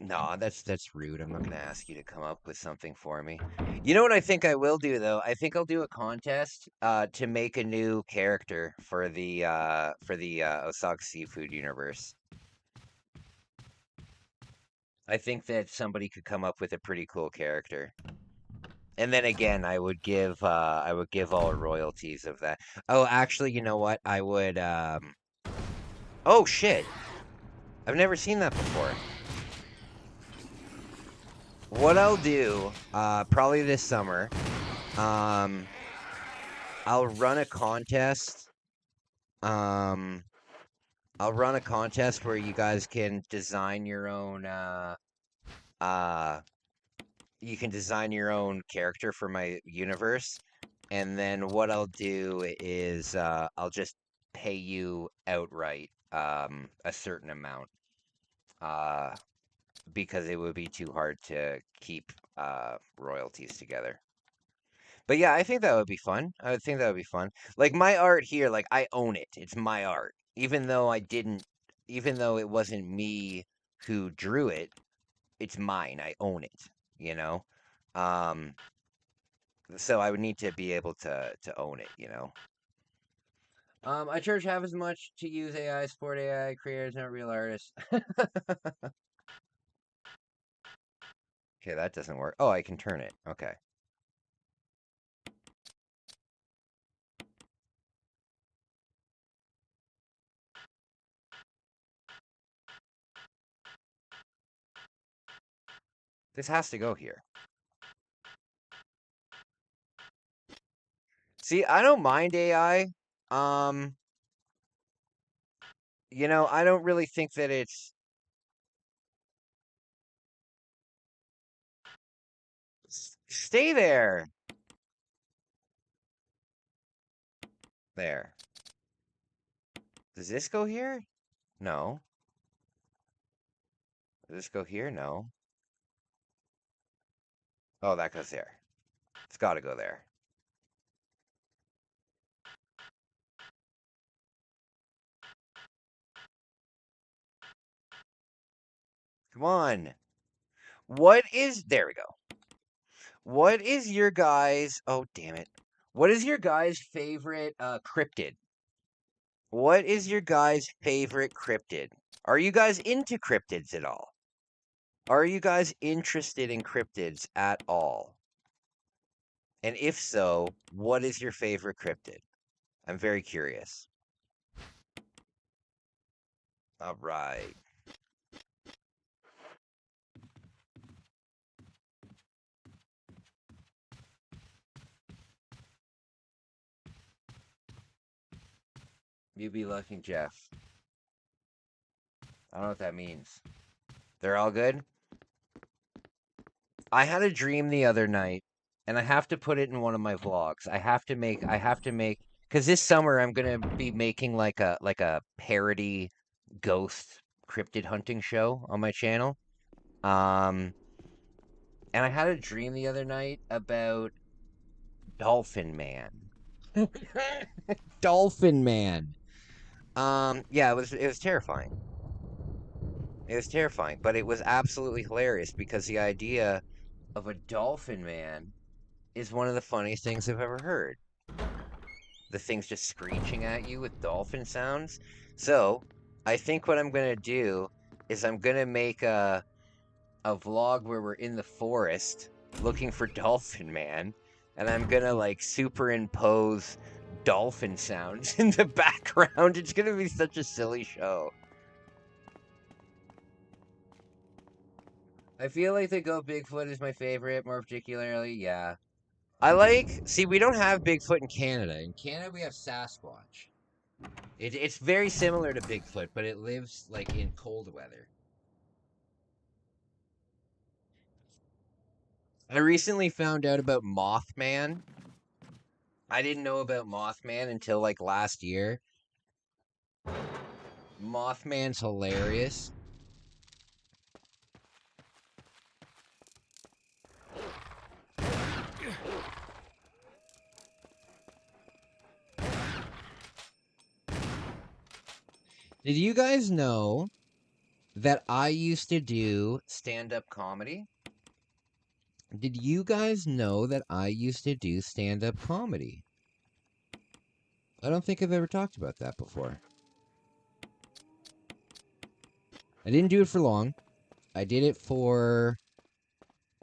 No, that's rude. I'm not gonna ask you to come up with something for me. You know what I think I will do though? I think I'll do a contest to make a new character for the Osaka Seafood universe. I think that somebody could come up with a pretty cool character. And then again, I would give all royalties of that. Oh, actually, you know what? I would Oh shit. I've never seen that before. What I'll do, probably this summer, I'll run a contest. I'll run a contest where you guys can design your own you can design your own character for my universe. And then what I'll do is I'll just pay you outright a certain amount. Because it would be too hard to keep royalties together. But yeah, I think that would be fun. I would think that would be fun. Like my art here, like I own it. It's my art. Even though it wasn't me who drew it, it's mine. I own it, you know? Um, so I would need to be able to own it, you know? I charge half as much to use AI, support AI creators, not real artists. Okay, that doesn't work. Oh, I can turn it. Okay. This has to go here. See, I don't mind AI. You know, I don't really think that it's stay there. There. Does this go here? No. Does this go here? No. Oh, that goes there. It's got to go there. Come on. There we go. What is your guys' oh damn it. What is your guys' favorite cryptid? What is your guys' favorite cryptid? Are you guys into cryptids at all? Are you guys interested in cryptids at all? And if so, what is your favorite cryptid? I'm very curious. All right. You be lucky, Jeff. I don't know what that means. They're all good? I had a dream the other night, and I have to put it in one of my vlogs. I have to make, because this summer I'm gonna be making like a parody ghost cryptid hunting show on my channel. And I had a dream the other night about Dolphin Man. Dolphin Man. Yeah, it was terrifying. It was terrifying, but it was absolutely hilarious because the idea of a dolphin man is one of the funniest things I've ever heard. The thing's just screeching at you with dolphin sounds. So, I think what I'm gonna do is I'm gonna make a vlog where we're in the forest looking for Dolphin Man, and I'm gonna like superimpose dolphin sounds in the background. It's gonna be such a silly show. I feel like the Go Bigfoot is my favorite, more particularly, yeah. See, we don't have Bigfoot in Canada. In Canada, we have Sasquatch. It's very similar to Bigfoot, but it lives, like, in cold weather. I recently found out about Mothman. I didn't know about Mothman until, like, last year. Mothman's hilarious. Did you guys know that I used to do stand-up comedy? Did you guys know that I used to do stand-up comedy? I don't think I've ever talked about that before. I didn't do it for long. I did it for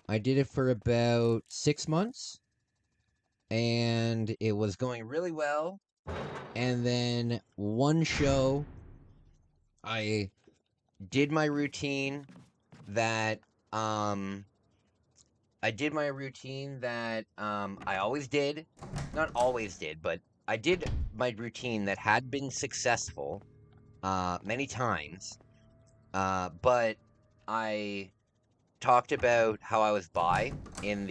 about 6 months, and it was going really well. And then one show, I did my routine that I always did. Not always did, but I did my routine that had been successful many times. But I talked about how I was bi in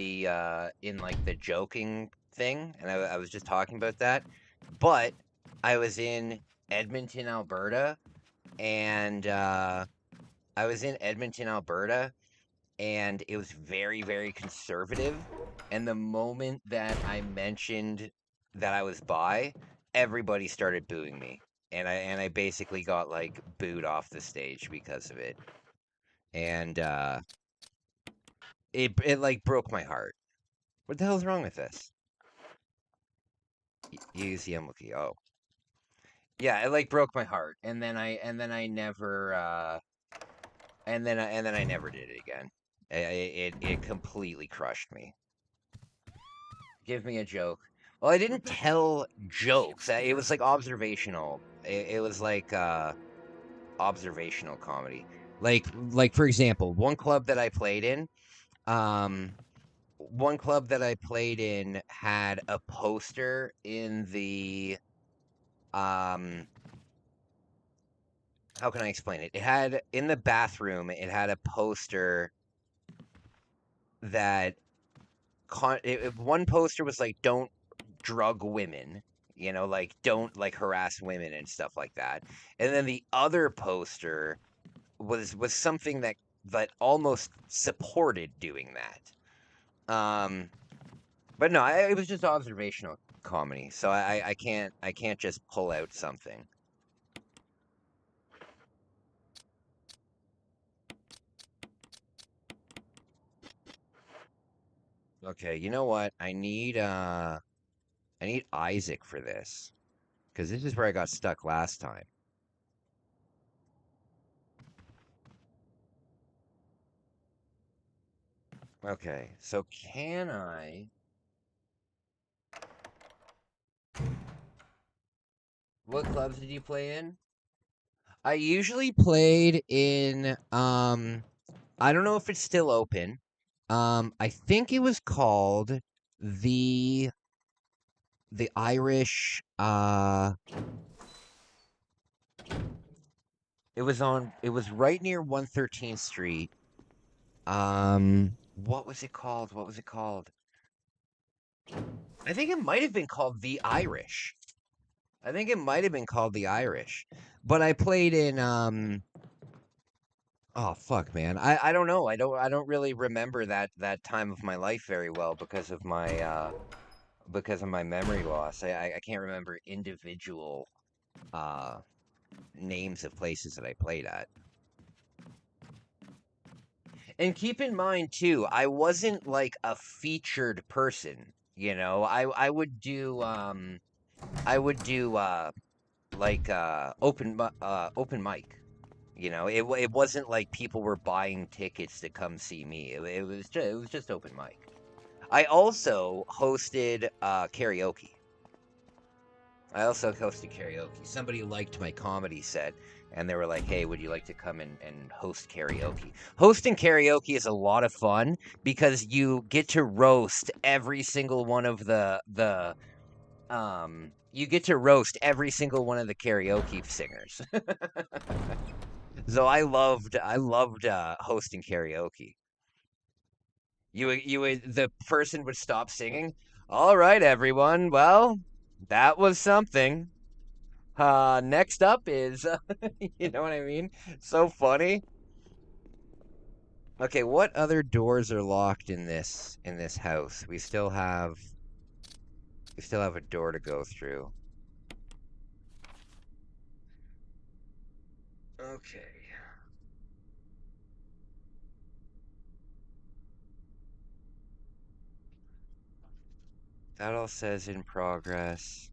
like the joking thing, and I was just talking about that. But I was in Edmonton, Alberta, and it was very, very conservative. And the moment that I mentioned that I was bi, everybody started booing me, and I basically got like booed off the stage because of it. And it like broke my heart. What the hell's wrong with this? Use the emoji. Oh, yeah, it like broke my heart, and then I never and then I never did it again. It completely crushed me. Give me a joke. Well, I didn't tell jokes. It was like observational. It was like observational comedy. Like for example, one club that I played in, had a poster in the how can I explain it? It had in the bathroom, it had a poster that one poster was like, don't drug women, like don't like harass women and stuff like that. And then the other poster was something that almost supported doing that. But no, it was just observational comedy. So I can't just pull out something. Okay, you know what? I need Isaac for this, because this is where I got stuck last time. Okay, so can I... What clubs did you play in? I usually played in, I don't know if it's still open. I think it was called the Irish, it was right near 113th Street. What was it called? I think it might have been called the Irish. But I played in oh fuck, man. I don't know. I don't really remember that time of my life very well because of my memory loss. I can't remember individual names of places that I played at. And keep in mind too, I wasn't like a featured person, I would do like open mic. It wasn't like people were buying tickets to come see me. It was just open mic. I also hosted karaoke. Somebody liked my comedy set, and they were like, "Hey, would you like to come and host karaoke?" Hosting karaoke is a lot of fun because you get to roast every single one of the karaoke singers. So I loved hosting karaoke. The person would stop singing. All right, everyone. Well, that was something. Next up is, you know what I mean? So funny. Okay, what other doors are locked in this house? We still have a door to go through. Okay. That all says in progress.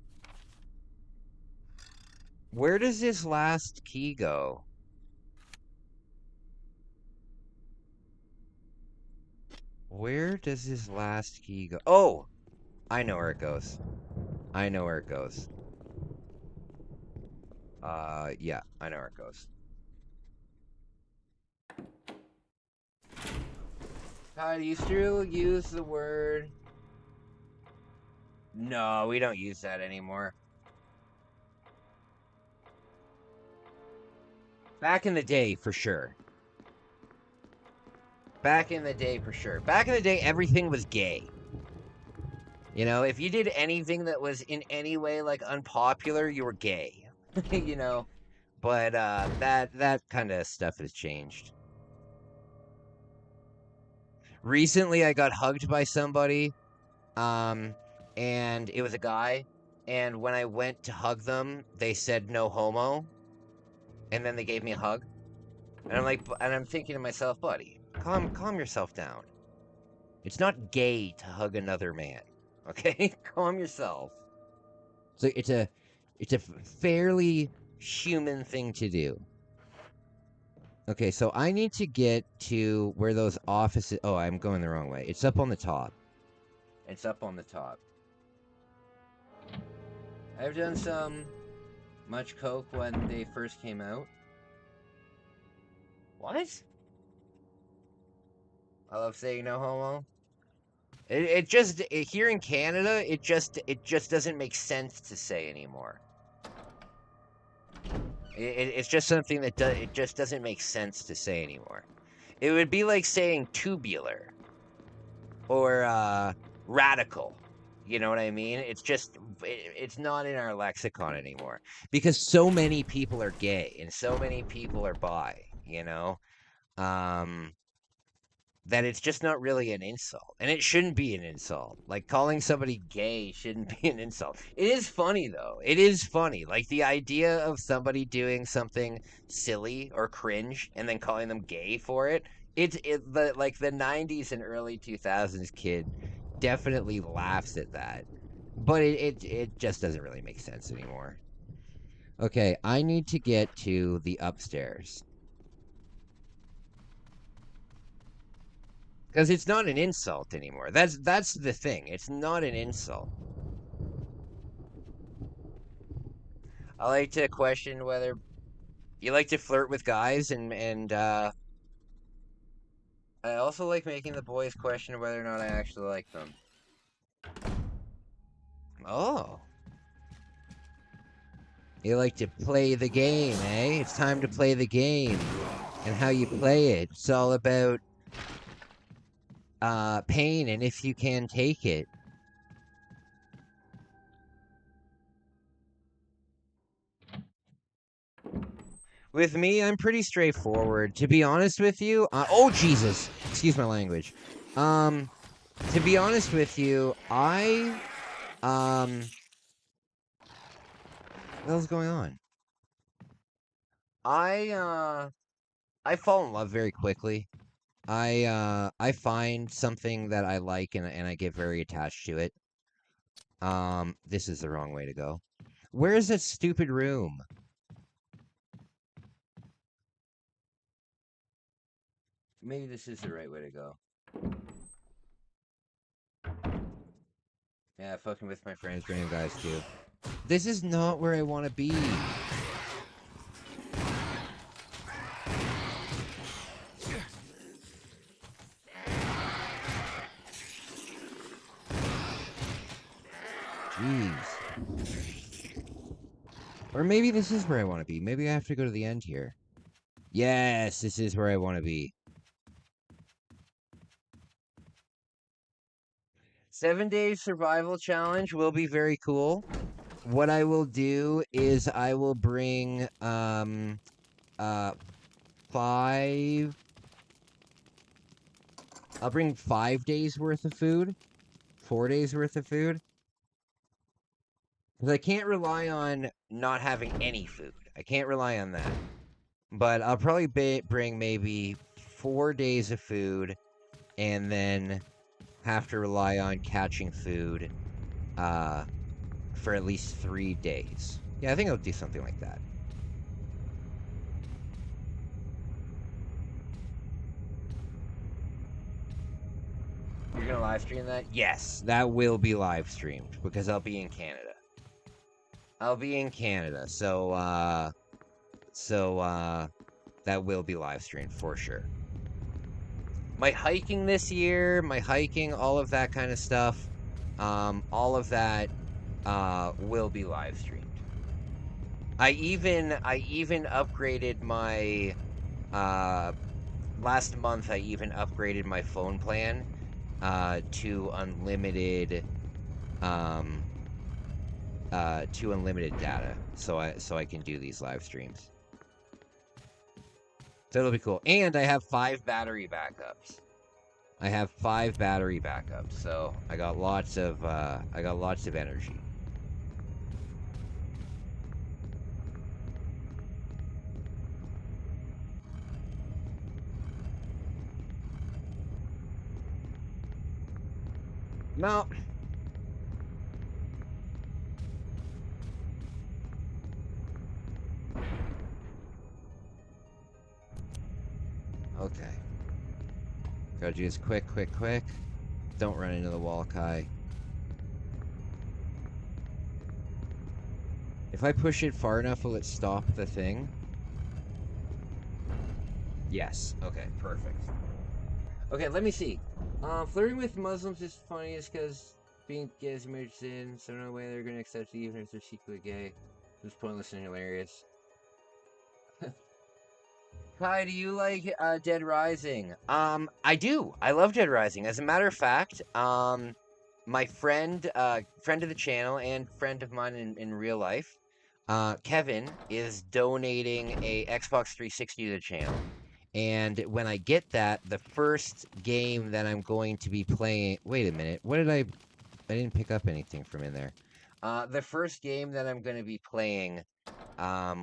Where does this last key go? Where does this last key go? Oh! I know where it goes. I know where it goes. Yeah, I know where it goes. Hi, do you still use the word? No, we don't use that anymore. Back in the day, for sure. Back in the day, for sure. Back in the day, everything was gay. You know, if you did anything that was in any way, like, unpopular, you were gay. You know? But, that kind of stuff has changed. Recently, I got hugged by somebody, and it was a guy, and when I went to hug them, they said no homo, and then they gave me a hug. And I'm like, and I'm thinking to myself, buddy, calm yourself down. It's not gay to hug another man, okay? Calm yourself. So it's a fairly human thing to do. Okay, so I need to get to where those offices. Oh, I'm going the wrong way. It's up on the top. It's up on the top. I've done some much coke when they first came out. What? I love saying no homo. It just here in Canada, it just doesn't make sense to say anymore. It's just something that it just doesn't make sense to say anymore. It would be like saying tubular or radical. You know what I mean? It's just it's not in our lexicon anymore because so many people are gay and so many people are bi. You know. That it's just not really an insult. And it shouldn't be an insult. Like, calling somebody gay shouldn't be an insult. It is funny, though. It is funny. Like, the idea of somebody doing something silly or cringe and then calling them gay for it, like, the 90s and early 2000s kid definitely laughs at that. But it just doesn't really make sense anymore. Okay, I need to get to the upstairs. Because it's not an insult anymore. That's the thing. It's not an insult. I like to question whether you like to flirt with guys, and I also like making the boys question whether or not I actually like them. Oh. You like to play the game, eh? It's time to play the game. And how you play it. It's all about pain and if you can take it. With me, I'm pretty straightforward. To be honest with you, oh Jesus, excuse my language. To be honest with you, what the hell's going on? I fall in love very quickly. I find something that I like and I get very attached to it. This is the wrong way to go. Where is that stupid room? Maybe this is the right way to go. Yeah, fucking with my friends, random guys too. This is not where I want to be. Jeez. Or maybe this is where I want to be. Maybe I have to go to the end here. Yes, this is where I want to be. 7 days survival challenge will be very cool. what I will do is I will bring 5. I'll bring 5 days worth of food, 4 days worth of food. Because I can't rely on not having any food. I can't rely on that. But I'll probably bring maybe 4 days of food, and then have to rely on catching food for at least 3 days. Yeah, I think I'll do something like that. You're gonna live stream that? Yes, that will be live streamed because I'll be in Canada. I'll be in Canada, so that will be live streamed for sure. My hiking this year, all of that kind of stuff, all of that will be live streamed. I even upgraded my last month. I even upgraded my phone plan to unlimited data, so I can do these live streams. So it'll be cool. And I have 5 battery backups. So I got lots of energy. No. Okay. Gotta do this quick. Don't run into the wall, Kai. If I push it far enough, will it stop the thing? Yes. Okay, perfect. Okay, let me see. Flirting with Muslims is funniest because being gay is a major sin, so no way they're gonna accept you even if they're secretly gay. It's pointless and hilarious. Kai, do you like Dead Rising? I do. I love Dead Rising. As a matter of fact, my friend of the channel and friend of mine in real life, Kevin, is donating a Xbox 360 to the channel. And when I get that, the first game that I'm going to be playing... Wait a minute. What did I didn't pick up anything from in there. The first game that I'm going to be playing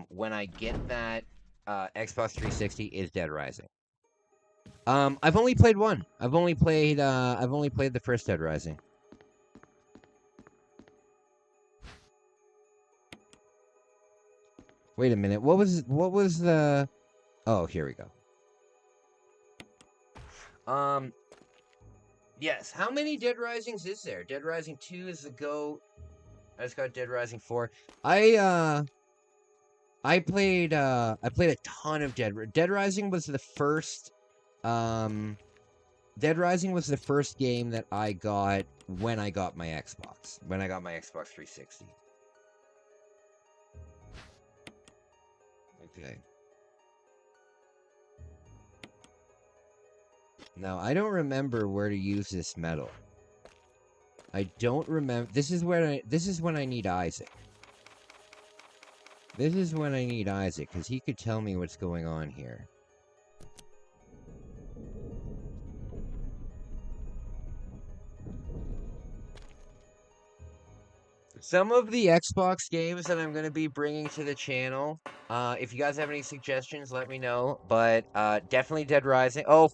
when I get that Xbox 360 is Dead Rising. I've only played one. I've only played the first Dead Rising. Wait a minute. What was the... Oh, here we go. Yes. How many Dead Risings is there? Dead Rising 2 is the GOAT. I just got Dead Rising 4. I played a ton of Dead Rising was the first Dead Rising was the first game that I got when I got my Xbox. When I got my Xbox 360. Okay. Now, I don't remember where to use this metal. I don't remember. This is when I need Isaac. This is when I need Isaac, because he could tell me what's going on here. Some of the Xbox games that I'm going to be bringing to the channel, if you guys have any suggestions, let me know. But definitely Dead Rising. Oh,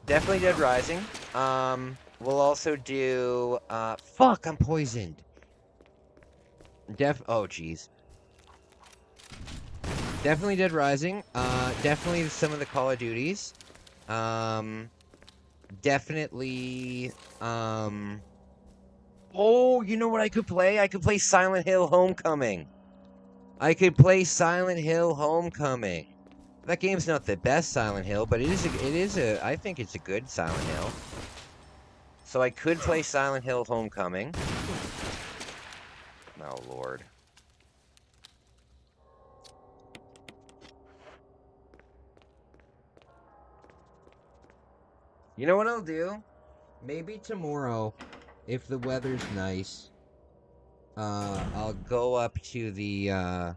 definitely Dead Rising. We'll also do... fuck, I'm poisoned. Oh, jeez. Definitely Dead Rising. Definitely some of the Call of Duties. Definitely... Oh, you know what I could play? I could play Silent Hill Homecoming. I That game's not the best Silent Hill, but I think it's a good Silent Hill. So I could play Silent Hill Homecoming. Oh, Lord. You know what I'll do? Maybe tomorrow, if the weather's nice, I'll go up to the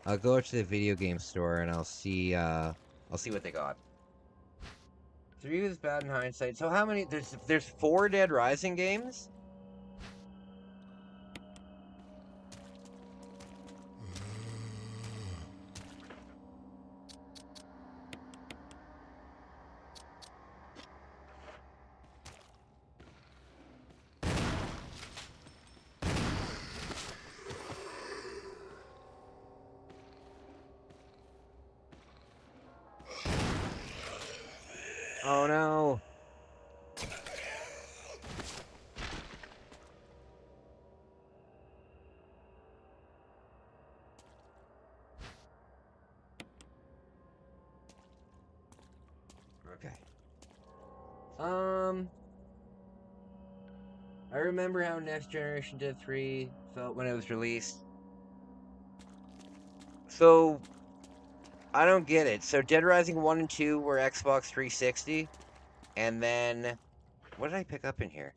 video game store and I'll see what they got. 3 was bad in hindsight. So how many? There's 4 Dead Rising games. Oh no. Okay. I remember how Next Generation Dead 3 felt when it was released. So, I don't get it. So, Dead Rising 1 and 2 were Xbox 360, and then... What did I pick up in here?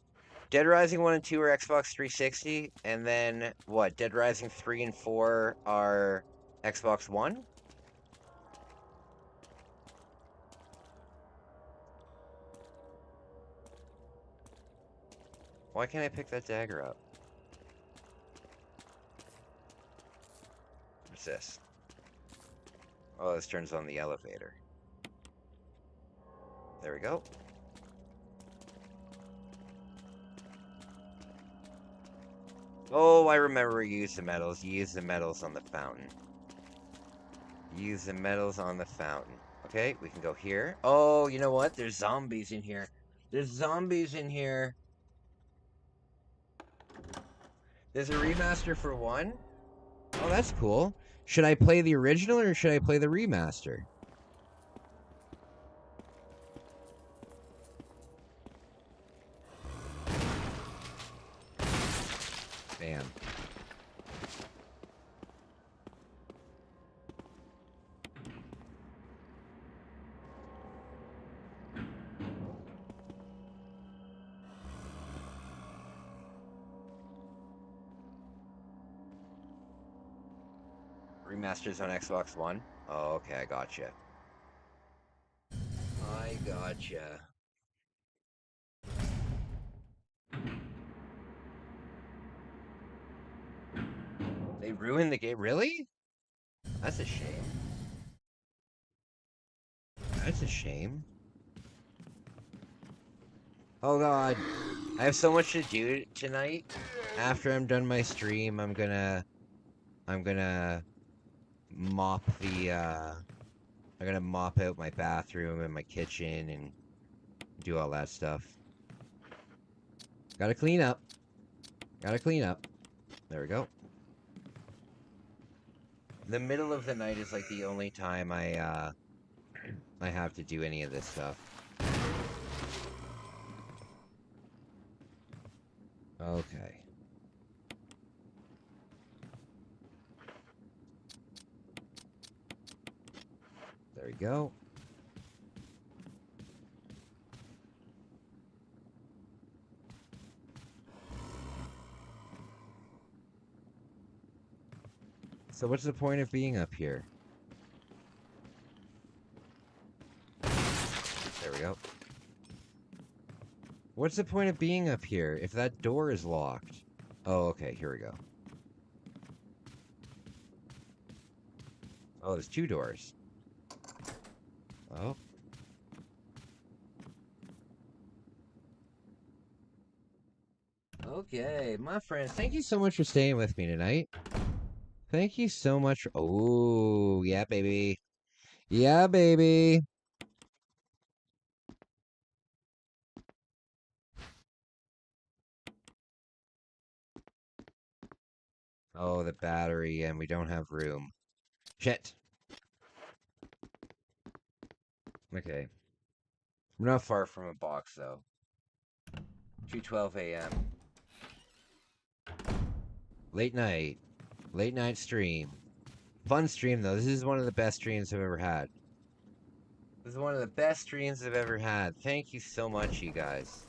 Dead Rising 1 and 2 are Xbox 360, and then, what, Dead Rising 3 and 4 are Xbox One? Why can't I pick that dagger up? What's this? Oh, this turns on the elevator. There we go. Oh, I remember you use the metals. You use the metals on the fountain. Use the metals on the fountain. Okay, we can go here. Oh, you know what? There's zombies in here. There's zombies in here. There's a remaster for 1? Oh, that's cool. Should I play the original or should I play the remaster? Bam. Remasters on Xbox One? Oh, okay, I gotcha. I gotcha. They ruined the game? Really? That's a shame. That's a shame. Oh god. I have so much to do tonight. After I'm done my stream, I'm gonna mop the I'm gonna mop out my bathroom and my kitchen and do all that stuff. Gotta clean up. Gotta clean up. There we go. The middle of the night is like the only time I have to do any of this stuff. Okay. There we go. So what's the point of being up here? There we go. What's the point of being up here if that door is locked? Oh, okay, here we go. Oh, there's 2 doors. Oh. Okay, my friends, thank you so much for staying with me tonight. Thank you so much. Oh, yeah, baby. Yeah, baby. Oh, the battery, and we don't have room. Shit. Okay. We're not far from a box, though. 2:12 a.m. Late night. Late night stream. Fun stream, though. This is one of the best streams I've ever had. This is one of the best streams I've ever had. Thank you so much, you guys.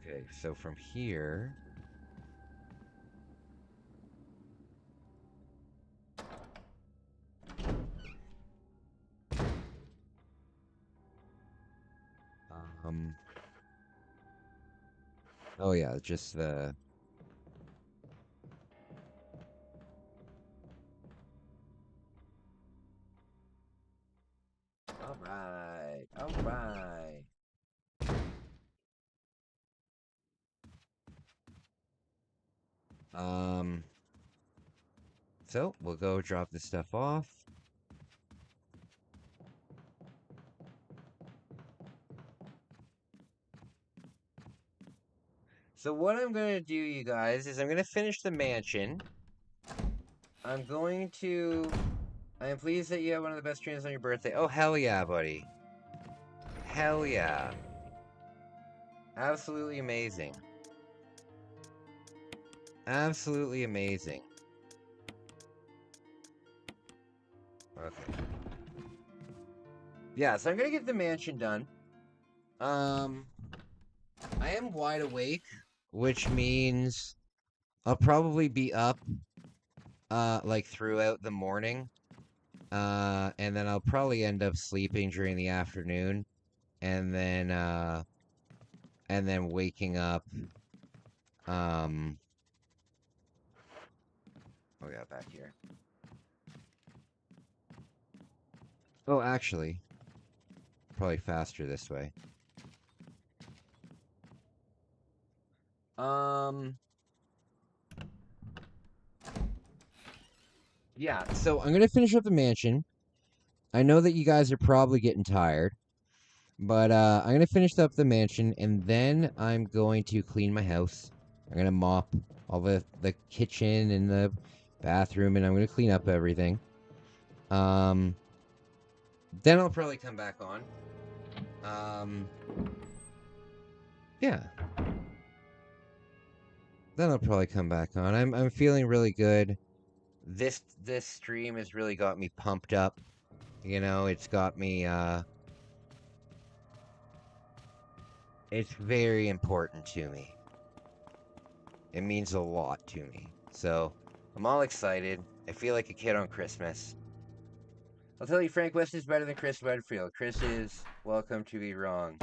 Okay, so from here... Oh yeah, just the... Alright, alright. So, we'll go drop this stuff off. So what I'm going to do, you guys, is I'm going to finish the mansion. I am pleased that you have one of the best streams on your birthday. Oh, hell yeah, buddy. Hell yeah. Absolutely amazing. Absolutely amazing. Okay. Yeah, so I'm going to get the mansion done. I am wide awake, which means I'll probably be up, like throughout the morning. And then I'll probably end up sleeping during the afternoon, and then waking up. Oh yeah, back here. Oh, actually, probably faster this way. Yeah, so I'm gonna finish up the mansion. I know that you guys are probably getting tired, but I'm gonna finish up the mansion, and then I'm going to clean my house. I'm gonna mop all the kitchen and the bathroom, and I'm gonna clean up everything. Then I'll probably come back on. Yeah. Then I'll probably come back on. I'm feeling really good. This stream has really got me pumped up. You know, it's got me it's very important to me. It means a lot to me. So, I'm all excited. I feel like a kid on Christmas. I'll tell you, Frank West is better than Chris Redfield. Chris is welcome to be wrong.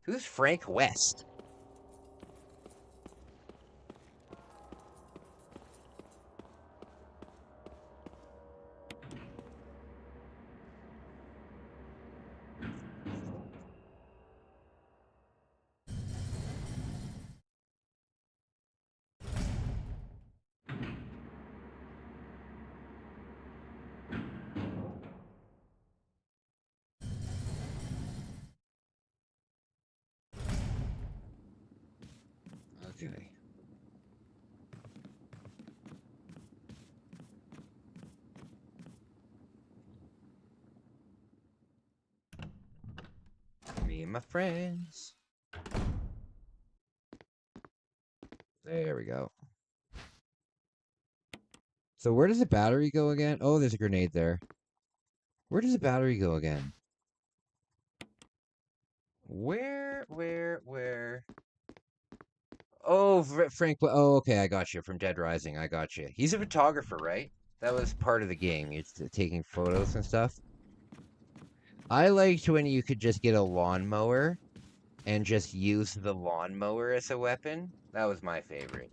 Who's Frank West? Okay. Me and my friends. There we go. So where does the battery go again? Oh, there's a grenade there. Where does the battery go again? Where? Oh, Frank. Oh, okay, I got you. From Dead Rising, I got you. He's a photographer, right? That was part of the game. He's taking photos and stuff. I liked when you could just get a lawnmower and just use the lawnmower as a weapon. That was my favorite.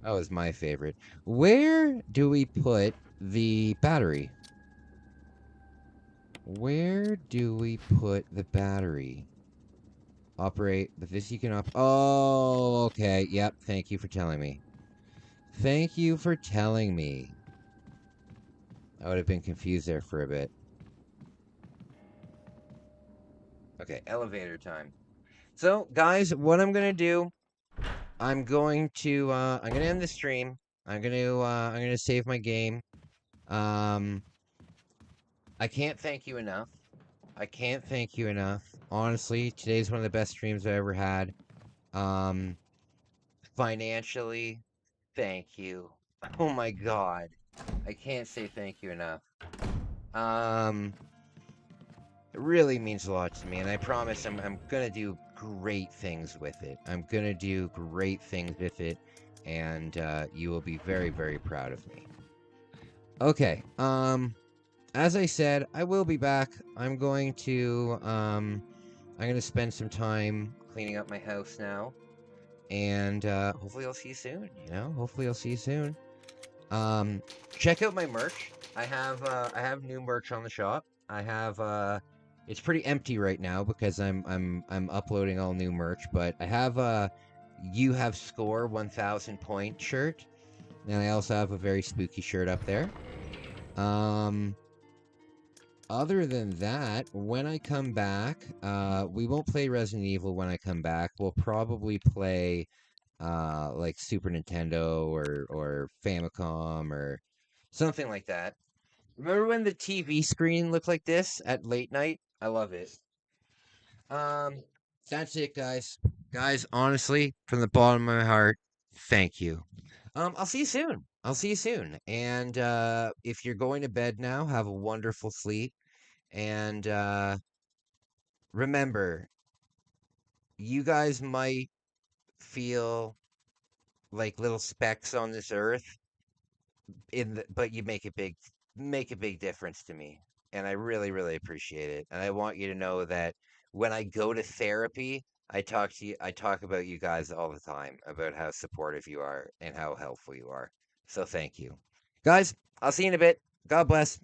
That was my favorite. Where do we put the battery? Where do we put the battery? Operate, but this you can oh, okay. Yep, thank you for telling me. Thank you for telling me. I would have been confused there for a bit. Okay, elevator time. So, guys, what I'm gonna do, I'm gonna end the stream. I'm gonna save my game. I can't thank you enough. I can't thank you enough. Honestly, today's one of the best streams I ever had. Financially, thank you. Oh my god. I can't say thank you enough. It really means a lot to me, and I promise I'm gonna do great things with it. I'm gonna do great things with it, and you will be very, very proud of me. Okay, as I said, I will be back. I'm going to spend some time cleaning up my house now, and hopefully I'll see you soon. Hopefully I'll see you soon. Check out my merch. I have new merch on the shop. I have it's pretty empty right now because I'm uploading all new merch, but I have You Have Score 1000 point shirt, and I also have a very spooky shirt up there. Other than that, when I come back, we won't play Resident Evil when I come back. We'll probably play like Super Nintendo or Famicom or something like that. Remember when the TV screen looked like this at late night? I love it. That's it, guys. Guys, honestly, from the bottom of my heart, thank you. I'll see you soon. I'll see you soon. And if you're going to bed now, have a wonderful sleep. And remember, you guys might feel like little specks on this earth, but you make a big difference to me, and I really, really appreciate it. And I want you to know that when I go to therapy, I talk about you guys all the time, about how supportive you are and how helpful you are. So thank you, guys. I'll see you in a bit. God bless.